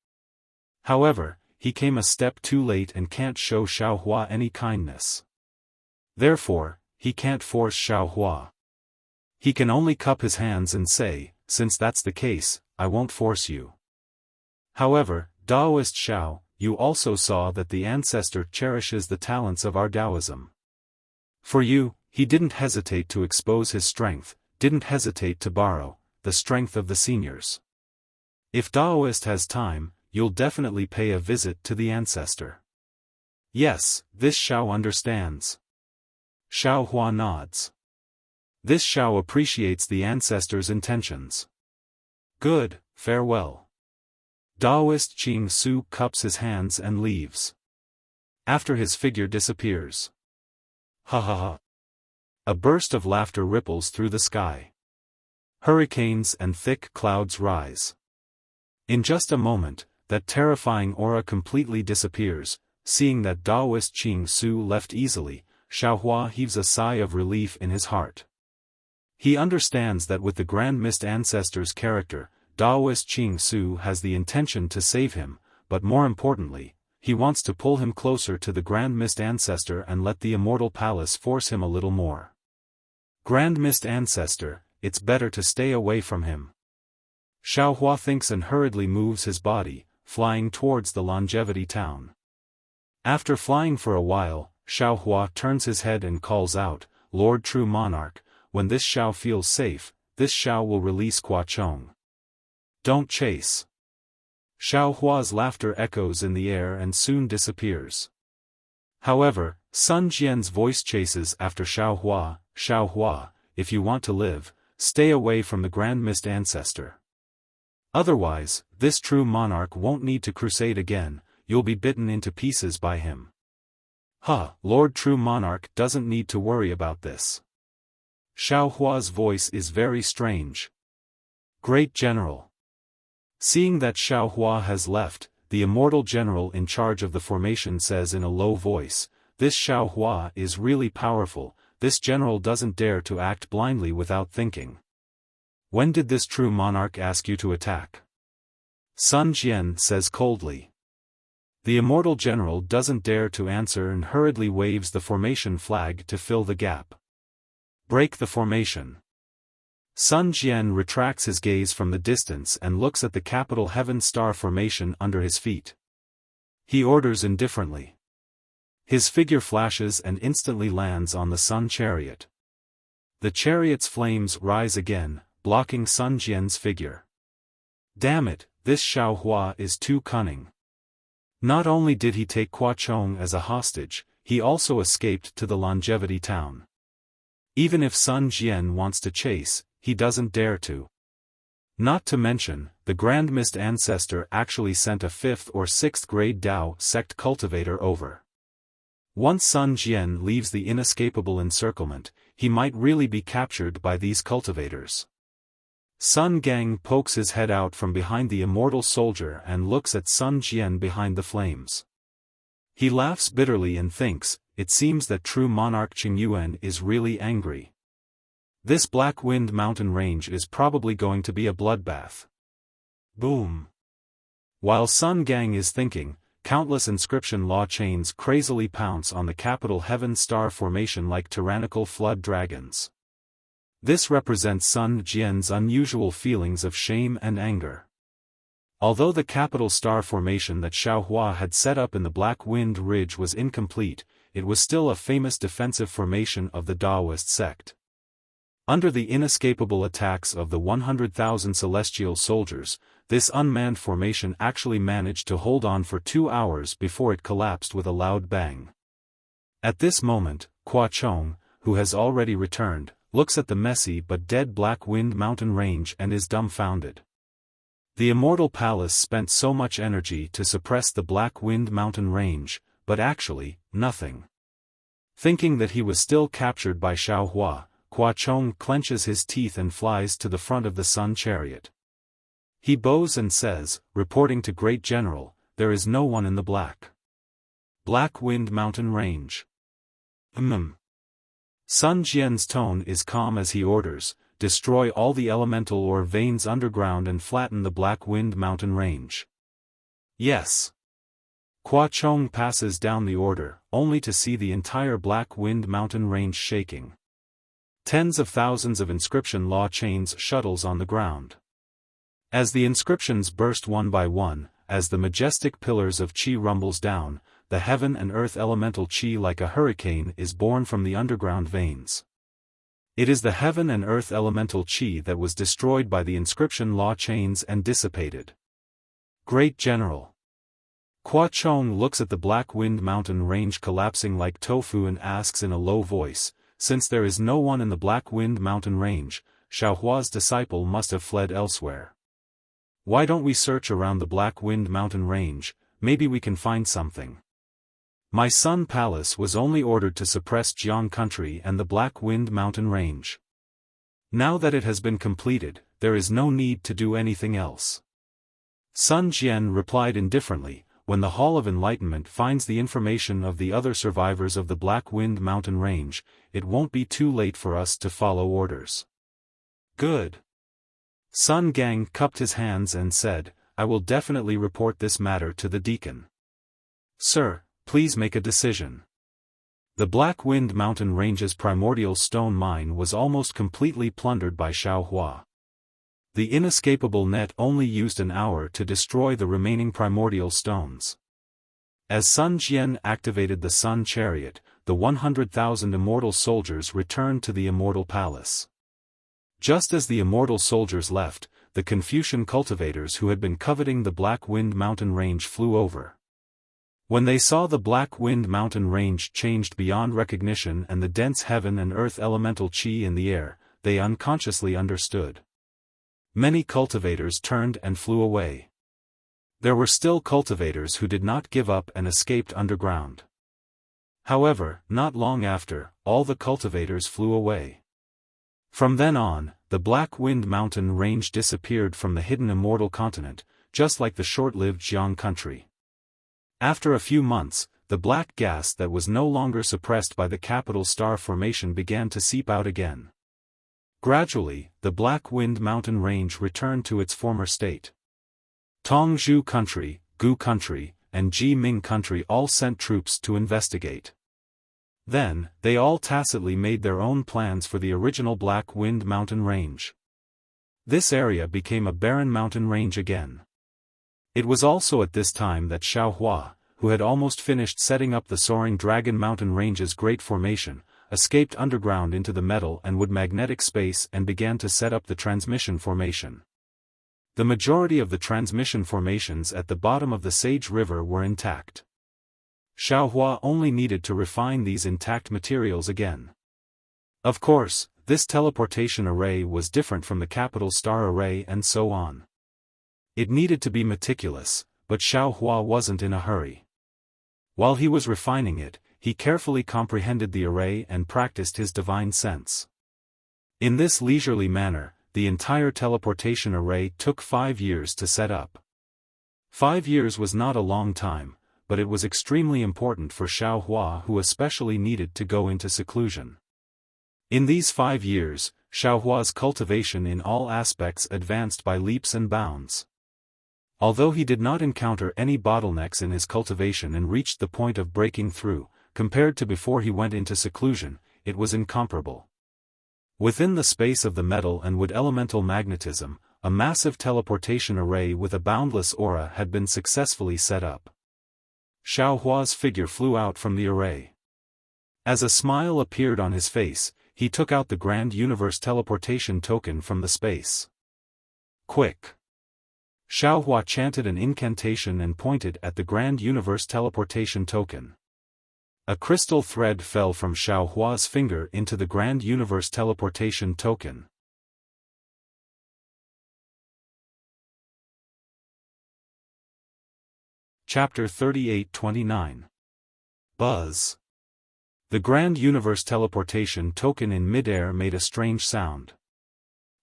However, he came a step too late and can't show Xiaohua any kindness. Therefore, he can't force Xiaohua. He can only cup his hands and say, since that's the case, I won't force you. However, Taoist Xiao, you also saw that the ancestor cherishes the talents of our Taoism. For you, he didn't hesitate to expose his strength, didn't hesitate to borrow the strength of the seniors. If Taoist has time, you'll definitely pay a visit to the ancestor. Yes, this Xiao understands. Xiaohua nods. This Xiao appreciates the ancestor's intentions. Good, farewell. Taoist Qing Su cups his hands and leaves. After his figure disappears. Ha ha ha. A burst of laughter ripples through the sky. Hurricanes and thick clouds rise. In just a moment, that terrifying aura completely disappears. Seeing that Taoist Qing Su left easily, Xiaohua heaves a sigh of relief in his heart. He understands that with the Grand Mist Ancestor's character, Taoist Qing Su has the intention to save him, but more importantly, he wants to pull him closer to the Grand Mist Ancestor and let the Immortal Palace force him a little more. Grand Mist Ancestor, it's better to stay away from him. Xiaohua thinks and hurriedly moves his body, flying towards the Longevity Town. After flying for a while, Xiaohua turns his head and calls out, Lord True Monarch, when this Xiao feels safe, this Xiao will release Qua Chong. Don't chase. Xiaohua's laughter echoes in the air and soon disappears. However, Sun Jian's voice chases after Xiaohua, Xiaohua, if you want to live, stay away from the Grand Mist Ancestor. Otherwise, this true monarch won't need to crusade again, you'll be bitten into pieces by him. Lord True Monarch doesn't need to worry about this. Xiaohua's voice is very strange. Great General. Seeing that Xiaohua has left, the immortal general in charge of the formation says in a low voice, this Xiaohua is really powerful, this general doesn't dare to act blindly without thinking. When did this true monarch ask you to attack? Sun Jian says coldly. The immortal general doesn't dare to answer and hurriedly waves the formation flag to fill the gap. Break the formation. Sun Jian retracts his gaze from the distance and looks at the capital Heaven Star formation under his feet. He orders indifferently. His figure flashes and instantly lands on the Sun Chariot. The chariot's flames rise again, blocking Sun Jian's figure. Damn it, this Xiaohua is too cunning. Not only did he take Qua Chong as a hostage, he also escaped to the Longevity Town. Even if Sun Jian wants to chase, he doesn't dare to. Not to mention, the Grand Mist ancestor actually sent a 5th or 6th grade Dao sect cultivator over. Once Sun Jian leaves the inescapable encirclement, he might really be captured by these cultivators. Sun Gang pokes his head out from behind the immortal soldier and looks at Sun Jian behind the flames. He laughs bitterly and thinks, it seems that true monarch Qingyuan is really angry. This Black Wind mountain range is probably going to be a bloodbath. Boom! While Sun Gang is thinking, countless inscription law chains crazily pounce on the capital Heaven Star Formation like tyrannical flood dragons. This represents Sun Jian's unusual feelings of shame and anger. Although the capital star formation that Xiaohua had set up in the Black Wind Ridge was incomplete, it was still a famous defensive formation of the Daoist sect. Under the inescapable attacks of the 100,000 celestial soldiers, this unmanned formation actually managed to hold on for 2 hours before it collapsed with a loud bang. At this moment, Qua Chong, who has already returned, looks at the messy but dead Black Wind mountain range and is dumbfounded. The Immortal Palace spent so much energy to suppress the Black Wind mountain range, but actually, nothing. Thinking that he was still captured by Xiaohua, Qua Chong clenches his teeth and flies to the front of the Sun Chariot. He bows and says, reporting to Great General, there is no one in the Black Wind mountain range. Sun Jian's tone is calm as he orders, destroy all the elemental ore veins underground and flatten the Black Wind mountain range. Yes. Qua Chong passes down the order, only to see the entire Black Wind mountain range shaking. Tens of thousands of inscription law chains shuttles on the ground. As the inscriptions burst one by one, as the majestic pillars of Qi rumbles down, the heaven and earth elemental Qi like a hurricane is born from the underground veins. It is the heaven and earth elemental Qi that was destroyed by the inscription law chains and dissipated. Great General. Qua Chong looks at the Black Wind mountain range collapsing like tofu and asks in a low voice, since there is no one in the Black Wind mountain range, Xiaohua's disciple must have fled elsewhere. Why don't we search around the Black Wind mountain range, maybe we can find something. My Sun Palace was only ordered to suppress Jiang country and the Black Wind mountain range. Now that it has been completed, there is no need to do anything else. Sun Jian replied indifferently, when the Hall of Enlightenment finds the information of the other survivors of the Black Wind mountain range, it won't be too late for us to follow orders. Good. Sun Gang cupped his hands and said, I will definitely report this matter to the deacon. Sir, please make a decision. The Black Wind mountain range's primordial stone mine was almost completely plundered by Xiaohua. The inescapable net only used an hour to destroy the remaining primordial stones. As Sun Jian activated the Sun Chariot, the 100,000 immortal soldiers returned to the Immortal Palace. Just as the immortal soldiers left, the Confucian cultivators who had been coveting the Black Wind mountain range flew over. When they saw the Black Wind mountain range changed beyond recognition and the dense heaven and earth elemental Qi in the air, they unconsciously understood. Many cultivators turned and flew away. There were still cultivators who did not give up and escaped underground. However, not long after, all the cultivators flew away. From then on, the Black Wind mountain range disappeared from the hidden immortal continent, just like the short-lived Jiang country. After a few months, the black gas that was no longer suppressed by the capital star formation began to seep out again. Gradually, the Black Wind mountain range returned to its former state. Tongzhou country, Gu country, and Ji Ming country all sent troops to investigate. Then, they all tacitly made their own plans for the original Black Wind mountain range. This area became a barren mountain range again. It was also at this time that Xiaohua, who had almost finished setting up the Soaring Dragon mountain range's great formation, escaped underground into the metal and wood magnetic space and began to set up the transmission formation. The majority of the transmission formations at the bottom of the Sage River were intact. Xiaohua only needed to refine these intact materials again. Of course, this teleportation array was different from the capital star array and so on. It needed to be meticulous, but Xiaohua wasn't in a hurry. While he was refining it, he carefully comprehended the array and practiced his divine sense. In this leisurely manner, the entire teleportation array took 5 years to set up. 5 years was not a long time, but it was extremely important for Xiaohua, who especially needed to go into seclusion. In these 5 years, Xiaohua's cultivation in all aspects advanced by leaps and bounds. Although he did not encounter any bottlenecks in his cultivation and reached the point of breaking through, compared to before he went into seclusion, it was incomparable. Within the space of the metal and wood elemental magnetism, a massive teleportation array with a boundless aura had been successfully set up. Xiaohua's figure flew out from the array. As a smile appeared on his face, he took out the Grand Universe teleportation token from the space. Quick! Xiaohua chanted an incantation and pointed at the Grand Universe teleportation token. A crystal thread fell from Xiaohua's finger into the Grand Universe teleportation token. Chapter 38-29. Buzz. The Grand Universe teleportation token in midair made a strange sound.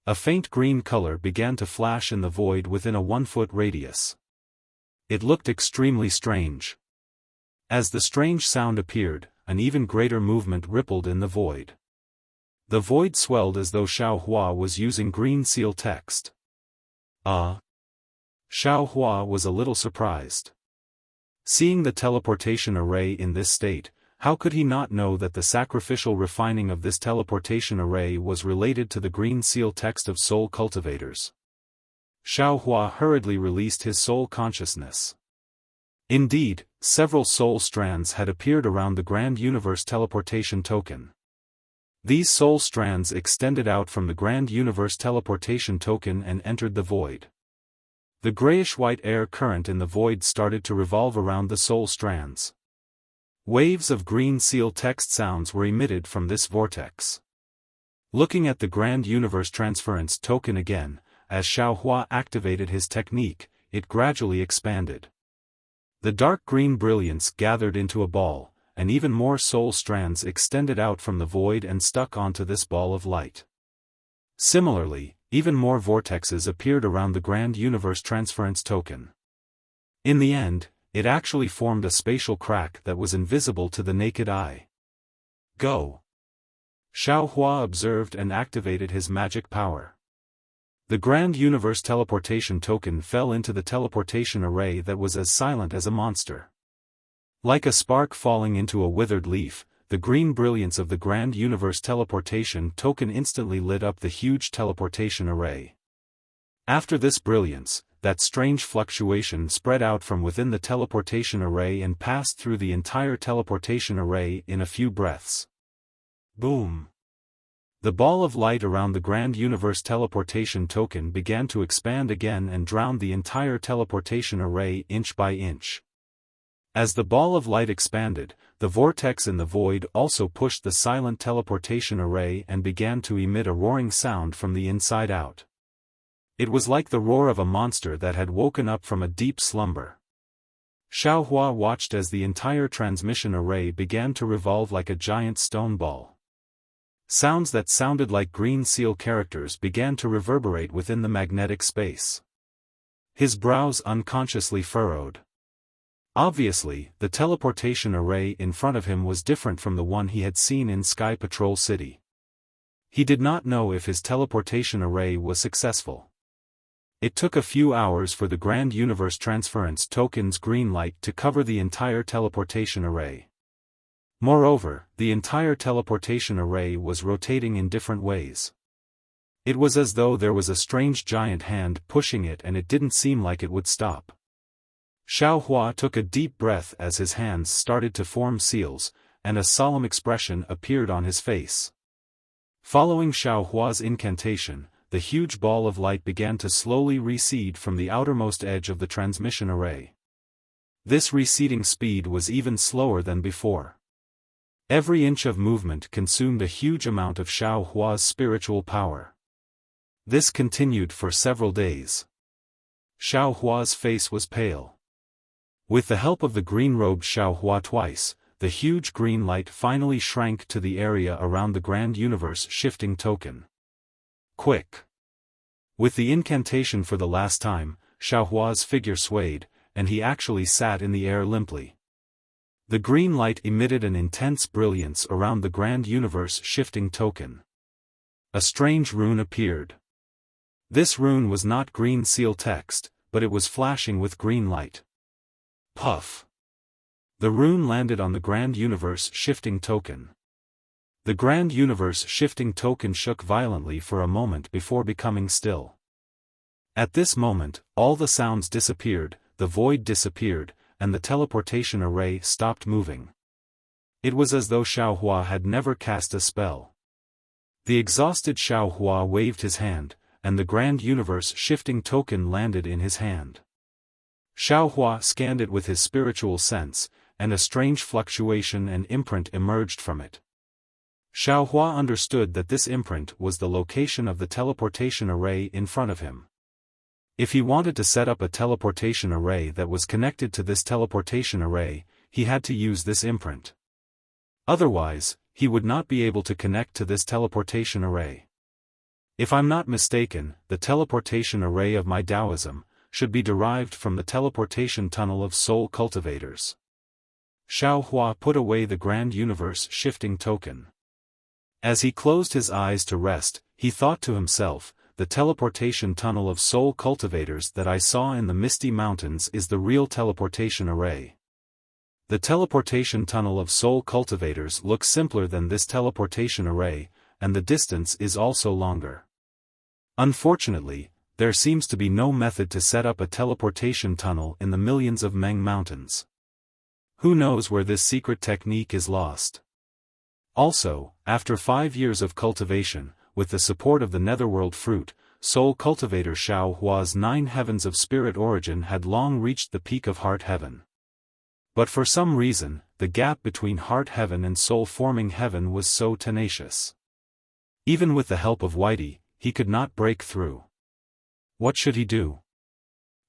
A faint green color began to flash in the void within a 1-foot radius. It looked extremely strange. As the strange sound appeared, an even greater movement rippled in the void. The void swelled as though Xiaohua was using green seal text. Xiaohua was a little surprised. Seeing the teleportation array in this state, how could he not know that the sacrificial refining of this teleportation array was related to the green seal text of soul cultivators? Xiaohua hurriedly released his soul consciousness. Indeed, several soul strands had appeared around the Grand Universe teleportation token. These soul strands extended out from the Grand Universe teleportation token and entered the void. The grayish-white air current in the void started to revolve around the soul strands. Waves of green seal text sounds were emitted from this vortex. Looking at the Grand Universe transference token again, as Xiaohua activated his technique, it gradually expanded. The dark green brilliance gathered into a ball, and even more soul strands extended out from the void and stuck onto this ball of light. Similarly, even more vortexes appeared around the Grand Universe transference token. In the end, it actually formed a spatial crack that was invisible to the naked eye. Go! Xiaohua observed and activated his magic power. The Grand Universe teleportation token fell into the teleportation array that was as silent as a monster. Like a spark falling into a withered leaf, the green brilliance of the Grand Universe teleportation token instantly lit up the huge teleportation array. After this brilliance, that strange fluctuation spread out from within the teleportation array and passed through the entire teleportation array in a few breaths. Boom! The ball of light around the Grand Universe teleportation token began to expand again and drowned the entire teleportation array inch by inch. As the ball of light expanded, the vortex in the void also pushed the silent teleportation array and began to emit a roaring sound from the inside out. It was like the roar of a monster that had woken up from a deep slumber. Xiaohua watched as the entire transmission array began to revolve like a giant stone ball. Sounds that sounded like green seal characters began to reverberate within the magnetic space. His brows unconsciously furrowed. Obviously, the teleportation array in front of him was different from the one he had seen in Sky Patrol City. He did not know if his teleportation array was successful. It took a few hours for the Grand Universe transference token's green light to cover the entire teleportation array. Moreover, the entire teleportation array was rotating in different ways. It was as though there was a strange giant hand pushing it and it didn't seem like it would stop. Xiaohua took a deep breath as his hands started to form seals, and a solemn expression appeared on his face. Following Xiaohua's incantation, the huge ball of light began to slowly recede from the outermost edge of the transmission array. This receding speed was even slower than before. Every inch of movement consumed a huge amount of Xiao Hua's spiritual power. This continued for several days. Xiao Hua's face was pale. With the help of the green-robed Xiao Hua twice, the huge green light finally shrank to the area around the grand universe shifting token. Quick! With the incantation for the last time, Xiao Hua's figure swayed, and he actually sat in the air limply. The green light emitted an intense brilliance around the grand universe shifting token. A strange rune appeared. This rune was not green seal text, but it was flashing with green light. Puff! The rune landed on the grand universe shifting token. The grand universe shifting token shook violently for a moment before becoming still. At this moment, all the sounds disappeared, the void disappeared, and the teleportation array stopped moving. It was as though Xiao Hua had never cast a spell. The exhausted Xiao Hua waved his hand, and the grand universe shifting token landed in his hand. Xiao Hua scanned it with his spiritual sense, and a strange fluctuation and imprint emerged from it. Xiao Hua understood that this imprint was the location of the teleportation array in front of him. If he wanted to set up a teleportation array that was connected to this teleportation array, he had to use this imprint. Otherwise, he would not be able to connect to this teleportation array. If I'm not mistaken, the teleportation array of my Taoism should be derived from the teleportation tunnel of soul cultivators. Xiao Hua put away the grand universe shifting token. As he closed his eyes to rest, he thought to himself, the teleportation tunnel of soul cultivators that I saw in the misty mountains is the real teleportation array. The teleportation tunnel of soul cultivators looks simpler than this teleportation array, and the distance is also longer. Unfortunately, there seems to be no method to set up a teleportation tunnel in the millions of Meng mountains. Who knows where this secret technique is lost? Also, after 5 years of cultivation, with the support of the netherworld fruit, soul cultivator Xiao Hua's 9 heavens of spirit origin had long reached the peak of heart heaven. But for some reason, the gap between heart heaven and soul-forming heaven was so tenacious. Even with the help of Whitey, he could not break through. What should he do?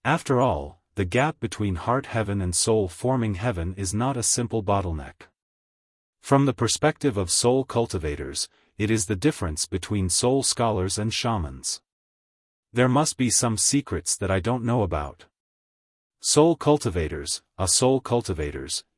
After all, the gap between heart heaven and soul-forming heaven is not a simple bottleneck. From the perspective of soul cultivators, it is the difference between soul scholars and shamans. There must be some secrets that I don't know about. Soul cultivators,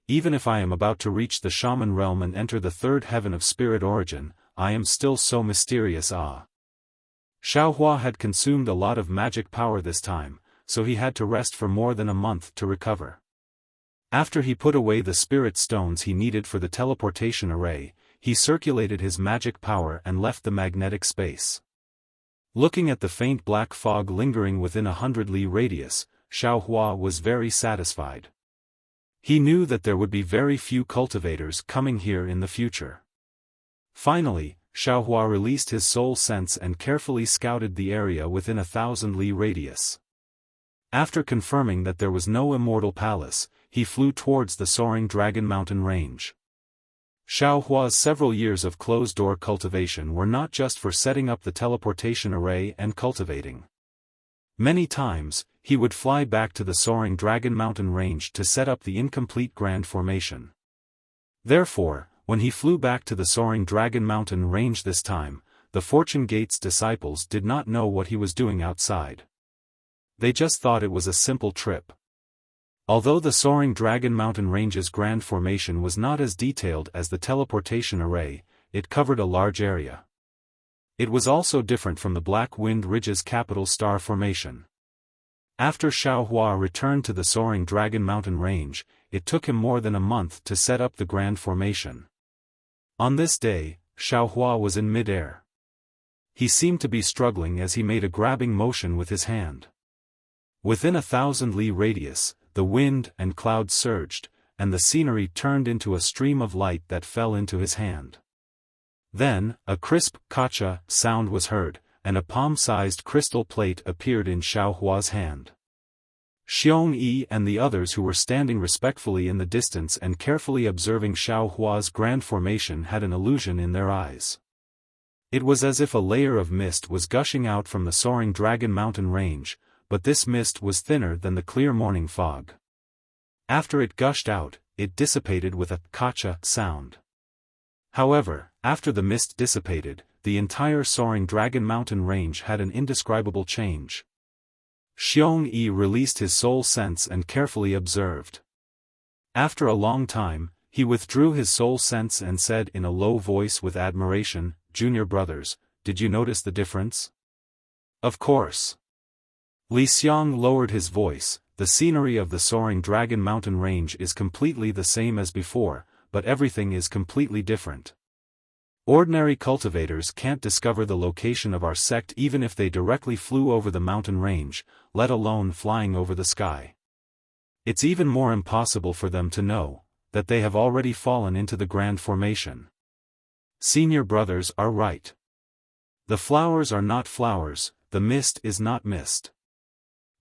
even if I am about to reach the shaman realm and enter the 3rd heaven of spirit origin, I am still so mysterious. Xiao Hua had consumed a lot of magic power this time, so he had to rest for more than a month to recover. After he put away the spirit stones he needed for the teleportation array, he circulated his magic power and left the magnetic space. Looking at the faint black fog lingering within 100 li radius, Xiao Hua was very satisfied. He knew that there would be very few cultivators coming here in the future. Finally, Xiao Hua released his soul sense and carefully scouted the area within 1,000 li radius. After confirming that there was no immortal palace, he flew towards the soaring Dragon Mountain range. Xiao Hua's several years of closed-door cultivation were not just for setting up the teleportation array and cultivating. Many times, he would fly back to the soaring Dragon Mountain range to set up the incomplete Grand Formation. Therefore, when he flew back to the soaring Dragon Mountain range this time, the Fortune Gate's disciples did not know what he was doing outside. They just thought it was a simple trip. Although the soaring Dragon Mountain range's Grand Formation was not as detailed as the teleportation array, it covered a large area. It was also different from the Black Wind Ridge's capital star formation. After Xiao Hua returned to the soaring Dragon Mountain range, it took him more than a month to set up the Grand Formation. On this day, Xiao Hua was in mid-air. He seemed to be struggling as he made a grabbing motion with his hand. Within 1,000 li radius, the wind and clouds surged, and the scenery turned into a stream of light that fell into his hand. Then, a crisp "kacha" sound was heard, and a palm-sized crystal plate appeared in Xiao Hua's hand. Xiong Yi and the others who were standing respectfully in the distance and carefully observing Xiao Hua's grand formation had an illusion in their eyes. It was as if a layer of mist was gushing out from the soaring Dragon Mountain range, but this mist was thinner than the clear morning fog. After it gushed out, it dissipated with a kacha sound. However, after the mist dissipated, the entire soaring Dragon Mountain range had an indescribable change. Xiong Yi released his soul sense and carefully observed. After a long time, he withdrew his soul sense and said in a low voice with admiration, "Junior brothers, did you notice the difference?" "Of course." Li Xiang lowered his voice. "The scenery of the soaring Dragon Mountain range is completely the same as before, but everything is completely different. Ordinary cultivators can't discover the location of our sect even if they directly flew over the mountain range, let alone flying over the sky. It's even more impossible for them to know that they have already fallen into the grand formation. Senior brothers are right. The flowers are not flowers, the mist is not mist.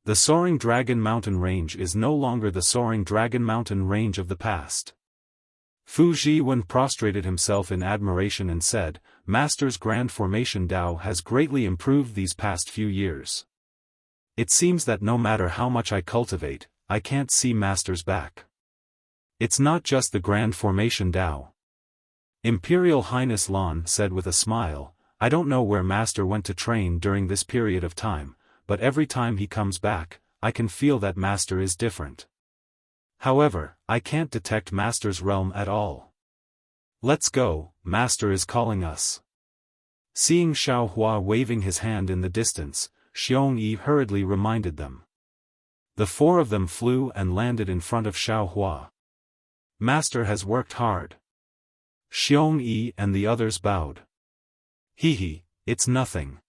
The soaring Dragon Mountain range is no longer the soaring Dragon Mountain range of the past." Fu Zhiwen prostrated himself in admiration and said, "Master's grand formation Tao has greatly improved these past few years. It seems that no matter how much I cultivate, I can't see Master's back. It's not just the grand formation Tao." Imperial Highness Lan said with a smile, "I don't know where Master went to train during this period of time, but every time he comes back, I can feel that Master is different. However, I can't detect Master's realm at all. Let's go, Master is calling us." Seeing Xiao Hua waving his hand in the distance, Xiong Yi hurriedly reminded them. The four of them flew and landed in front of Xiao Hua. "Master has worked hard." Xiong Yi and the others bowed. "Hee, it's nothing."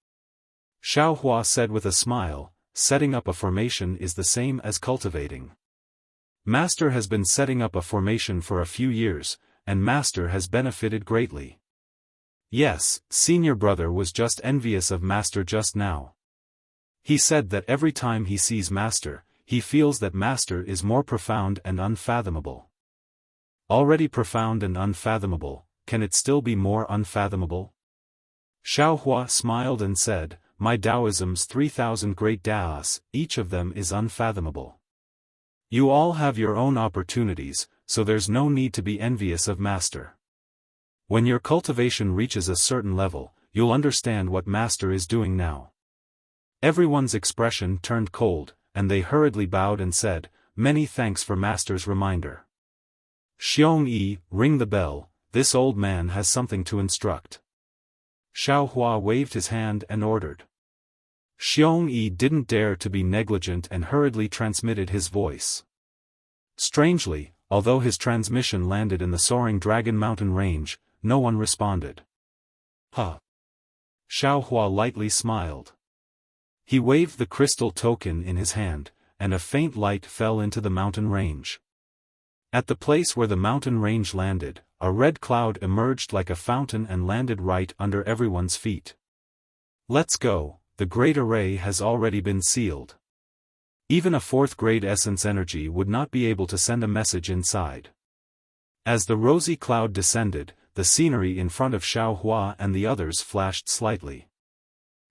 Xiao Hua said with a smile, "Setting up a formation is the same as cultivating. Master has been setting up a formation for a few years, and Master has benefited greatly. Yes, senior brother was just envious of Master just now. He said that every time he sees Master, he feels that Master is more profound and unfathomable. Already profound and unfathomable, can it still be more unfathomable?" Xiao Hua smiled and said, "My Taoism's 3,000 great Taos, each of them is unfathomable. You all have your own opportunities, so there's no need to be envious of Master. When your cultivation reaches a certain level, you'll understand what Master is doing now." Everyone's expression turned cold, and they hurriedly bowed and said, "Many thanks for Master's reminder. Xiong Yi, ring the bell, this old man has something to instruct." Xiao Hua waved his hand and ordered. Xiong Yi didn't dare to be negligent and hurriedly transmitted his voice. Strangely, although his transmission landed in the soaring Dragon Mountain range, no one responded. "Huh." Xiao Hua lightly smiled. He waved the crystal token in his hand, and a faint light fell into the mountain range. At the place where the mountain range landed, a red cloud emerged like a fountain and landed right under everyone's feet. "Let's go, the great array has already been sealed. Even a fourth-grade essence energy would not be able to send a message inside." As the rosy cloud descended, the scenery in front of Xiao Hua and the others flashed slightly.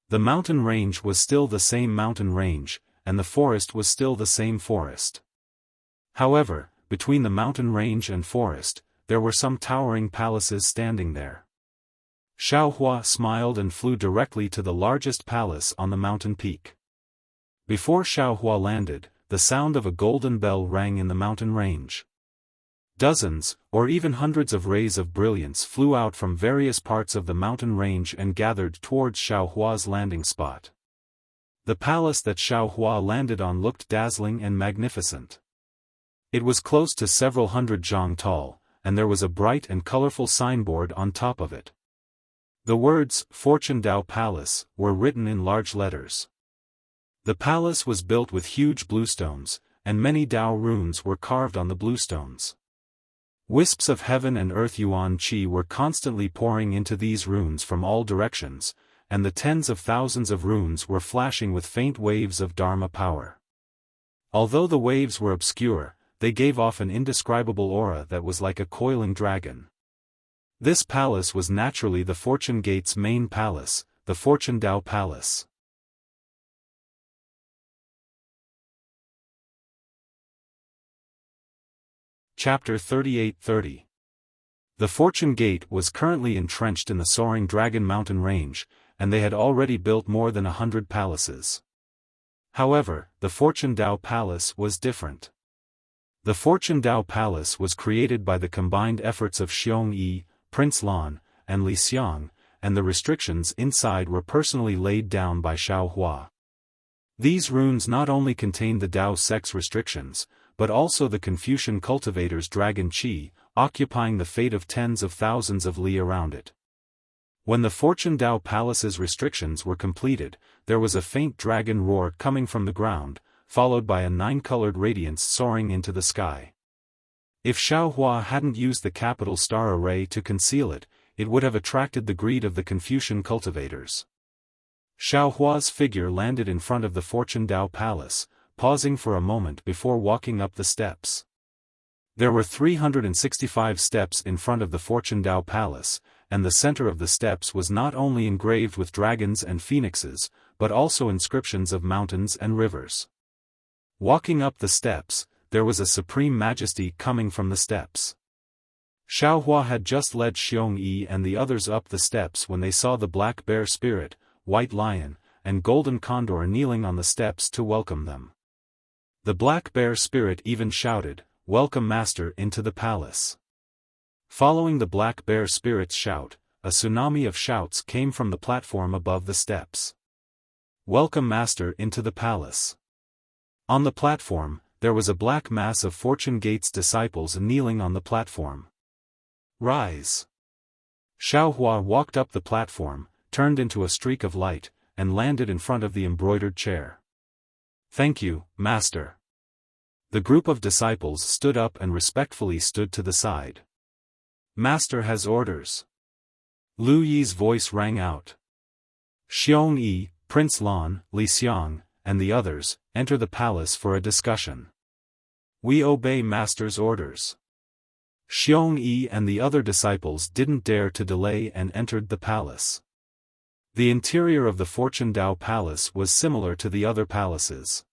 The mountain range was still the same mountain range, and the forest was still the same forest. However, between the mountain range and forest, there were some towering palaces standing there. Xiao Hua smiled and flew directly to the largest palace on the mountain peak. Before Xiao Hua landed, the sound of a golden bell rang in the mountain range. Dozens, or even hundreds of rays of brilliance flew out from various parts of the mountain range and gathered towards Xiao Hua's landing spot. The palace that Xiao Hua landed on looked dazzling and magnificent. It was close to several hundred zhang tall, and there was a bright and colorful signboard on top of it. The words, "Fortune Dao Palace," were written in large letters. The palace was built with huge bluestones, and many Dao runes were carved on the bluestones. Wisps of heaven and earth yuan qi were constantly pouring into these runes from all directions, and the tens of thousands of runes were flashing with faint waves of Dharma power. Although the waves were obscure, they gave off an indescribable aura that was like a coiling dragon. This palace was naturally the Fortune Gate's main palace, the Fortune Dao Palace. Chapter 38:30. The Fortune Gate was currently entrenched in the soaring Dragon Mountain range, and they had already built more than 100 palaces. However, the Fortune Dao Palace was different. The Fortune Dao Palace was created by the combined efforts of Xiong Yi, Prince Lan, and Li Xiang, and the restrictions inside were personally laid down by Xiaofan. These runes not only contained the Dao sect's restrictions, but also the Confucian Cultivator's dragon qi, occupying the fate of tens of thousands of li around it. When the Fortune Dao Palace's restrictions were completed, there was a faint dragon roar coming from the ground, followed by a 9-colored radiance soaring into the sky. If Xiaofan hadn't used the capital star array to conceal it, it would have attracted the greed of the Confucian cultivators. Xiaohua's figure landed in front of the Fortune Dao Palace, pausing for a moment before walking up the steps. There were 365 steps in front of the Fortune Dao Palace, and the center of the steps was not only engraved with dragons and phoenixes, but also inscriptions of mountains and rivers. Walking up the steps, there was a supreme majesty coming from the steps. Xiaohua had just led Xiong Yi and the others up the steps when they saw the black bear spirit, white lion, and golden condor kneeling on the steps to welcome them. The black bear spirit even shouted, "Welcome Master into the palace." Following the black bear spirit's shout, a tsunami of shouts came from the platform above the steps. "Welcome Master into the palace." On the platform, there was a black mass of Fortune Gate's disciples kneeling on the platform. "Rise." Xiaohua walked up the platform, turned into a streak of light, and landed in front of the embroidered chair. "Thank you, Master." The group of disciples stood up and respectfully stood to the side. "Master has orders." Lu Yi's voice rang out. Xiong Yi, Prince Lan, Li Xiang, and the others, enter the palace for a discussion. "We obey Master's orders." Xiong Yi and the other disciples didn't dare to delay and entered the palace. The interior of the Fortune Dao Palace was similar to the other palaces.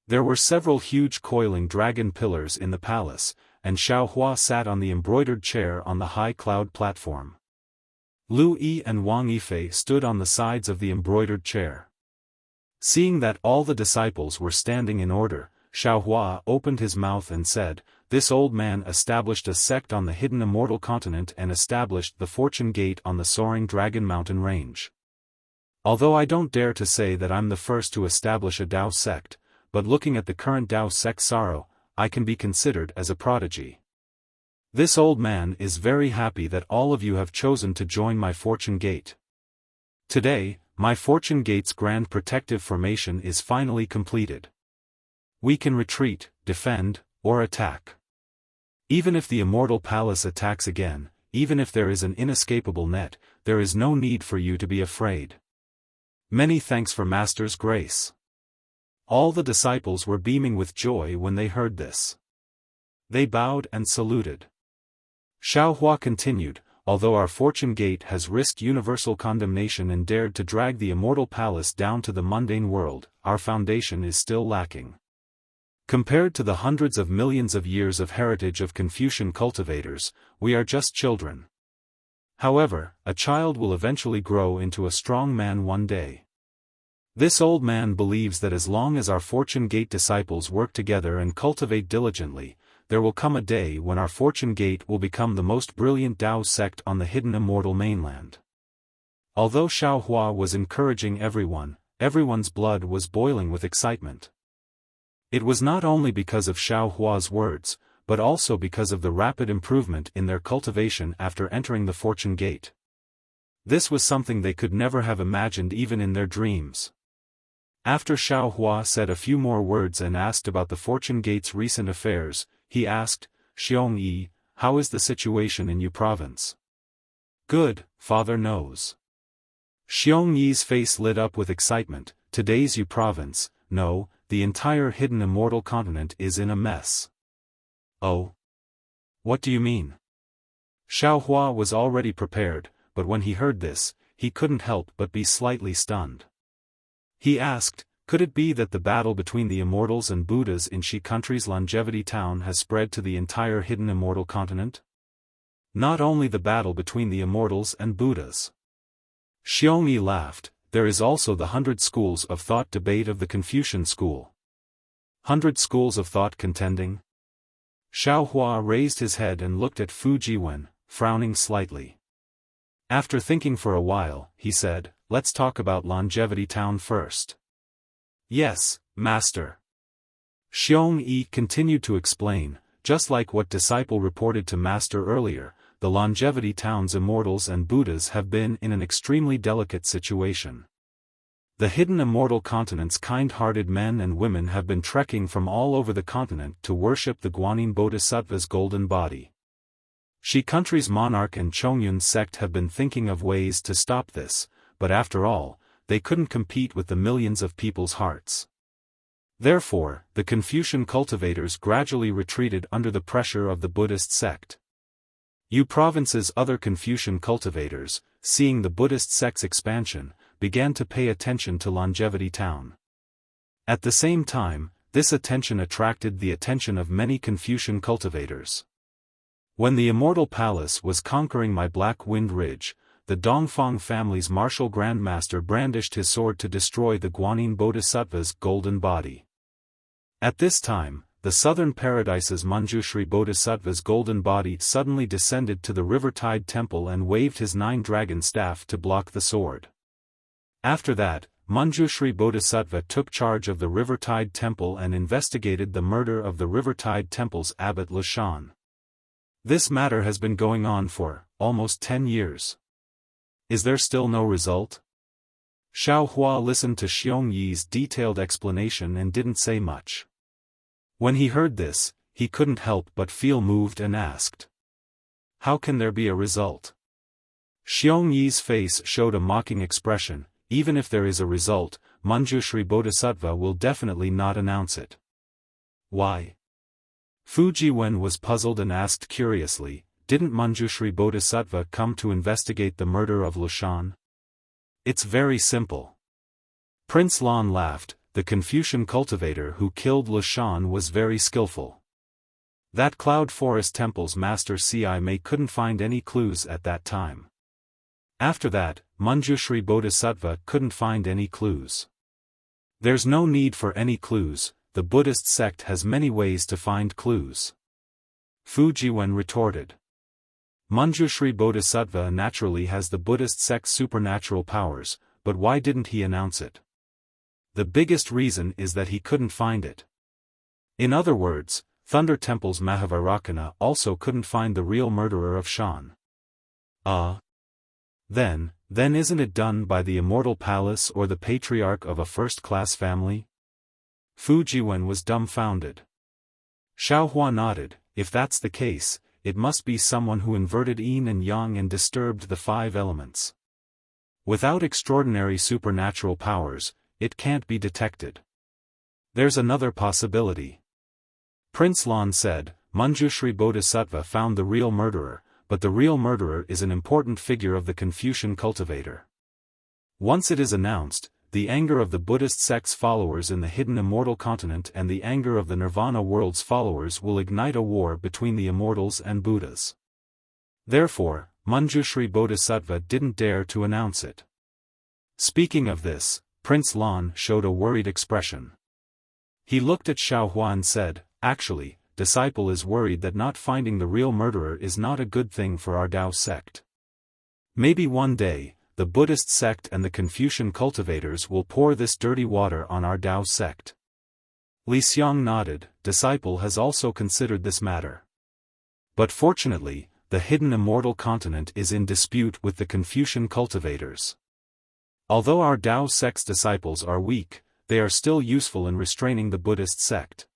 There were several huge coiling dragon pillars in the palace, and Xiaohua sat on the embroidered chair on the high cloud platform. Lu Yi and Wang Yifei stood on the sides of the embroidered chair. Seeing that all the disciples were standing in order, Xiaohua opened his mouth and said, "This old man established a sect on the hidden immortal continent and established the Fortune Gate on the soaring Dragon Mountain range. Although I don't dare to say that I'm the first to establish a Dao sect, but looking at the current Dao sect sorrow, I can be considered as a prodigy. This old man is very happy that all of you have chosen to join my Fortune Gate. Today, my Fortune Gate's grand protective formation is finally completed. We can retreat, defend, or attack. Even if the Immortal Palace attacks again, even if there is an inescapable net, there is no need for you to be afraid. Many thanks for Master's grace." All the disciples were beaming with joy when they heard this. They bowed and saluted. Xiaohua continued, "Although our Fortune Gate has risked universal condemnation and dared to drag the Immortal Palace down to the mundane world, our foundation is still lacking. Compared to the hundreds of millions of years of heritage of Confucian cultivators, we are just children. However, a child will eventually grow into a strong man one day. This old man believes that as long as our Fortune Gate disciples work together and cultivate diligently, there will come a day when our Fortune Gate will become the most brilliant Dao sect on the hidden immortal mainland." Although Xiaohua was encouraging everyone, everyone's blood was boiling with excitement. It was not only because of Xiaohua's words, but also because of the rapid improvement in their cultivation after entering the Fortune Gate. This was something they could never have imagined even in their dreams. After Xiaohua said a few more words and asked about the Fortune Gate's recent affairs, he asked, "Xiong Yi, how is the situation in Yu province?" "Good, Father knows." Xiong Yi's face lit up with excitement. "Today's Yu province, no, the entire hidden immortal continent is in a mess. Oh? What do you mean? Xiaohua was already prepared, but when he heard this, he couldn't help but be slightly stunned. He asked, could it be that the battle between the immortals and Buddhas in Shi country's Longevity Town has spread to the entire hidden immortal continent? Not only the battle between the immortals and Buddhas. Xiongyi laughed, there is also the 100 schools of thought debate of the Confucian school. 100 schools of thought contending? Xiaohua raised his head and looked at Fu Jiwen, frowning slightly. After thinking for a while, he said, let's talk about Longevity Town first. Yes, master. Xiongyi continued to explain, just like what disciple reported to master earlier, the Longevity Town's immortals and Buddhas have been in an extremely delicate situation. The hidden immortal continent's kind-hearted men and women have been trekking from all over the continent to worship the Guanyin Bodhisattva's golden body. Shi country's monarch and Chongyun sect have been thinking of ways to stop this, but after all, they couldn't compete with the millions of people's hearts. Therefore, the Confucian cultivators gradually retreated under the pressure of the Buddhist sect. Yu Province's other Confucian cultivators, seeing the Buddhist sect's expansion, began to pay attention to Longevity Town. At the same time, this attention attracted the attention of many Confucian cultivators. When the Immortal Palace was conquering my Black Wind Ridge, the Dongfang family's martial grandmaster brandished his sword to destroy the Guanyin Bodhisattva's golden body. At this time, the Southern Paradise's Manjushri Bodhisattva's golden body suddenly descended to the Rivertide Temple and waved his 9-dragon staff to block the sword. After that, Manjushri Bodhisattva took charge of the Rivertide Temple and investigated the murder of the Rivertide Temple's abbot Lushan. This matter has been going on for almost 10 years. Is there still no result? Xiaohua listened to Xiongyi's detailed explanation and didn't say much. When he heard this, he couldn't help but feel moved and asked, how can there be a result? Xiongyi's face showed a mocking expression, even if there is a result, Manjushri Bodhisattva will definitely not announce it. Why? Fu Jiwen was puzzled and asked curiously, didn't Manjushri Bodhisattva come to investigate the murder of Lushan? It's very simple. Prince Lan laughed, the Confucian cultivator who killed Lushan was very skillful. That Cloud Forest Temple's master Ci Mei couldn't find any clues at that time. After that, Manjushri Bodhisattva couldn't find any clues. There's no need for any clues, the Buddhist sect has many ways to find clues. Fu Jiwen retorted. Manjushri Bodhisattva naturally has the Buddhist sect's supernatural powers, but why didn't he announce it? The biggest reason is that he couldn't find it. In other words, Thunder Temple's Mahavarakana also couldn't find the real murderer of Shan. Then isn't it done by the Immortal Palace or the patriarch of a first-class family? Fu Jiwen was dumbfounded. Xiaohua nodded, if that's the case, it must be someone who inverted yin and yang and disturbed the 5 elements. Without extraordinary supernatural powers, it can't be detected. There's another possibility. Prince Lan said, Manjushri Bodhisattva found the real murderer, but the real murderer is an important figure of the Confucian cultivator. Once it is announced, the anger of the Buddhist sect's followers in the hidden immortal continent and the anger of the Nirvana world's followers will ignite a war between the immortals and Buddhas. Therefore, Manjushri Bodhisattva didn't dare to announce it. Speaking of this, Prince Lan showed a worried expression. He looked at Xiaohua and said, actually, disciple is worried that not finding the real murderer is not a good thing for our Tao sect. Maybe one day, the Buddhist sect and the Confucian cultivators will pour this dirty water on our Tao sect. Li Xiang nodded, disciple has also considered this matter. But fortunately, the hidden immortal continent is in dispute with the Confucian cultivators. Although our Tao sect's disciples are weak, they are still useful in restraining the Buddhist sect.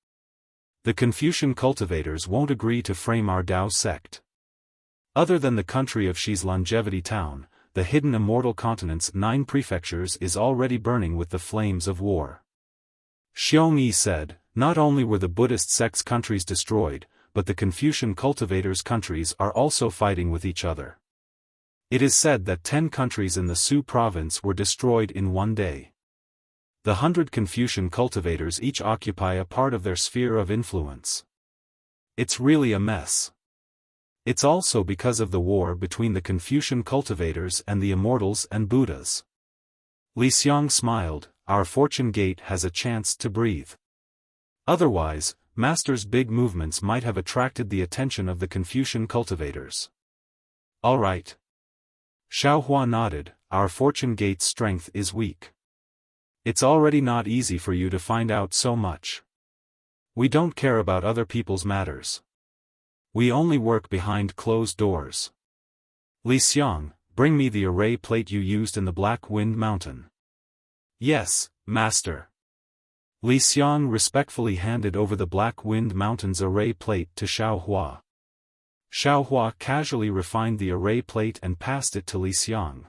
The Confucian cultivators won't agree to frame our Tao sect. Other than the country of Shi's Longevity Town, the hidden immortal continent's 9 prefectures is already burning with the flames of war. Xiong Yi said, not only were the Buddhist sect's countries destroyed, but the Confucian cultivators' countries are also fighting with each other. It is said that 10 countries in the Su province were destroyed in one day. The 100 Confucian cultivators each occupy a part of their sphere of influence. It's really a mess. It's also because of the war between the Confucian cultivators and the immortals and Buddhas. Li Xiang smiled, our fortune gate has a chance to breathe. Otherwise, Master's big movements might have attracted the attention of the Confucian cultivators. All right. Xiaofan nodded, our fortune gate's strength is weak. It's already not easy for you to find out so much. We don't care about other people's matters. We only work behind closed doors. Li Xiang, bring me the array plate you used in the Black Wind Mountain. Yes, Master. Li Xiang respectfully handed over the Black Wind Mountain's array plate to Xiaofan. Xiaofan casually refined the array plate and passed it to Li Xiang.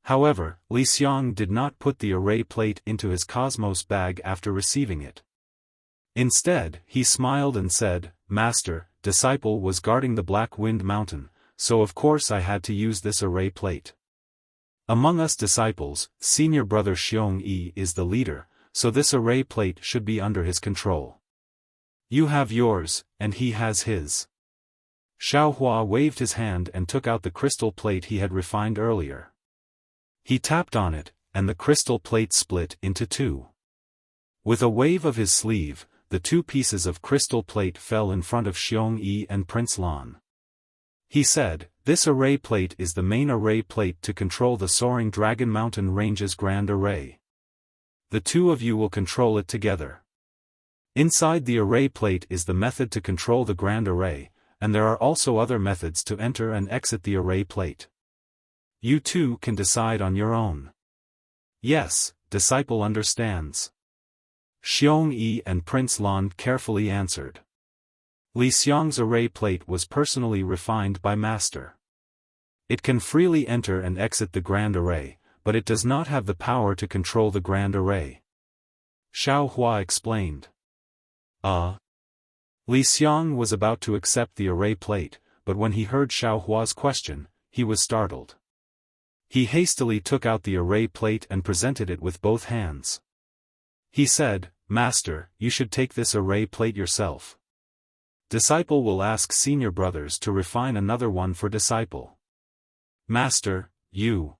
However, Li Xiang did not put the array plate into his cosmos bag after receiving it. Instead, he smiled and said, Master, disciple was guarding the Black Wind Mountain, so of course I had to use this array plate. Among us disciples, senior brother Xiong Yi is the leader, so this array plate should be under his control. You have yours, and he has his. Xiaofan waved his hand and took out the crystal plate he had refined earlier. He tapped on it, and the crystal plate split into two. With a wave of his sleeve, the two pieces of crystal plate fell in front of Xiong Yi and Prince Lan. He said, this array plate is the main array plate to control the Soaring Dragon Mountain Range's Grand Array. The two of you will control it together. Inside the array plate is the method to control the Grand Array, and there are also other methods to enter and exit the array plate. You two can decide on your own. Yes, disciple understands. Xiong Yi and Prince Lan carefully answered. Li Xiang's array plate was personally refined by Master. It can freely enter and exit the Grand Array, but it does not have the power to control the Grand Array. Xiaofan explained. Li Xiang was about to accept the array plate, but when he heard Xiaohua's question, he was startled. He hastily took out the array plate and presented it with both hands. He said, Master, you should take this array plate yourself. Disciple will ask senior brothers to refine another one for disciple. Master, you.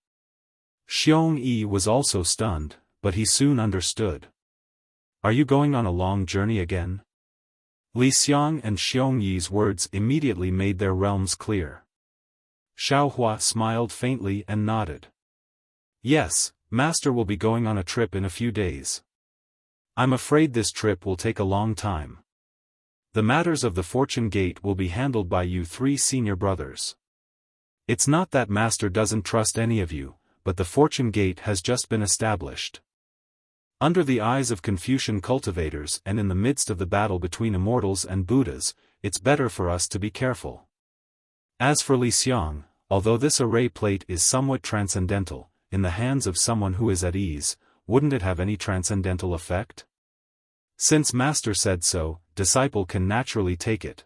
Xiong Yi was also stunned, but he soon understood. Are you going on a long journey again? Li Xiang and Xiong Yi's words immediately made their realms clear. Xiaofan smiled faintly and nodded. Yes, Master will be going on a trip in a few days. I'm afraid this trip will take a long time. The matters of the Fortune Gate will be handled by you three senior brothers. It's not that Master doesn't trust any of you, but the Fortune Gate has just been established. Under the eyes of Confucian cultivators and in the midst of the battle between immortals and Buddhas, it's better for us to be careful. As for Li Xiang, although this array plate is somewhat transcendental, in the hands of someone who is at ease, wouldn't it have any transcendental effect? Since Master said so, disciple can naturally take it.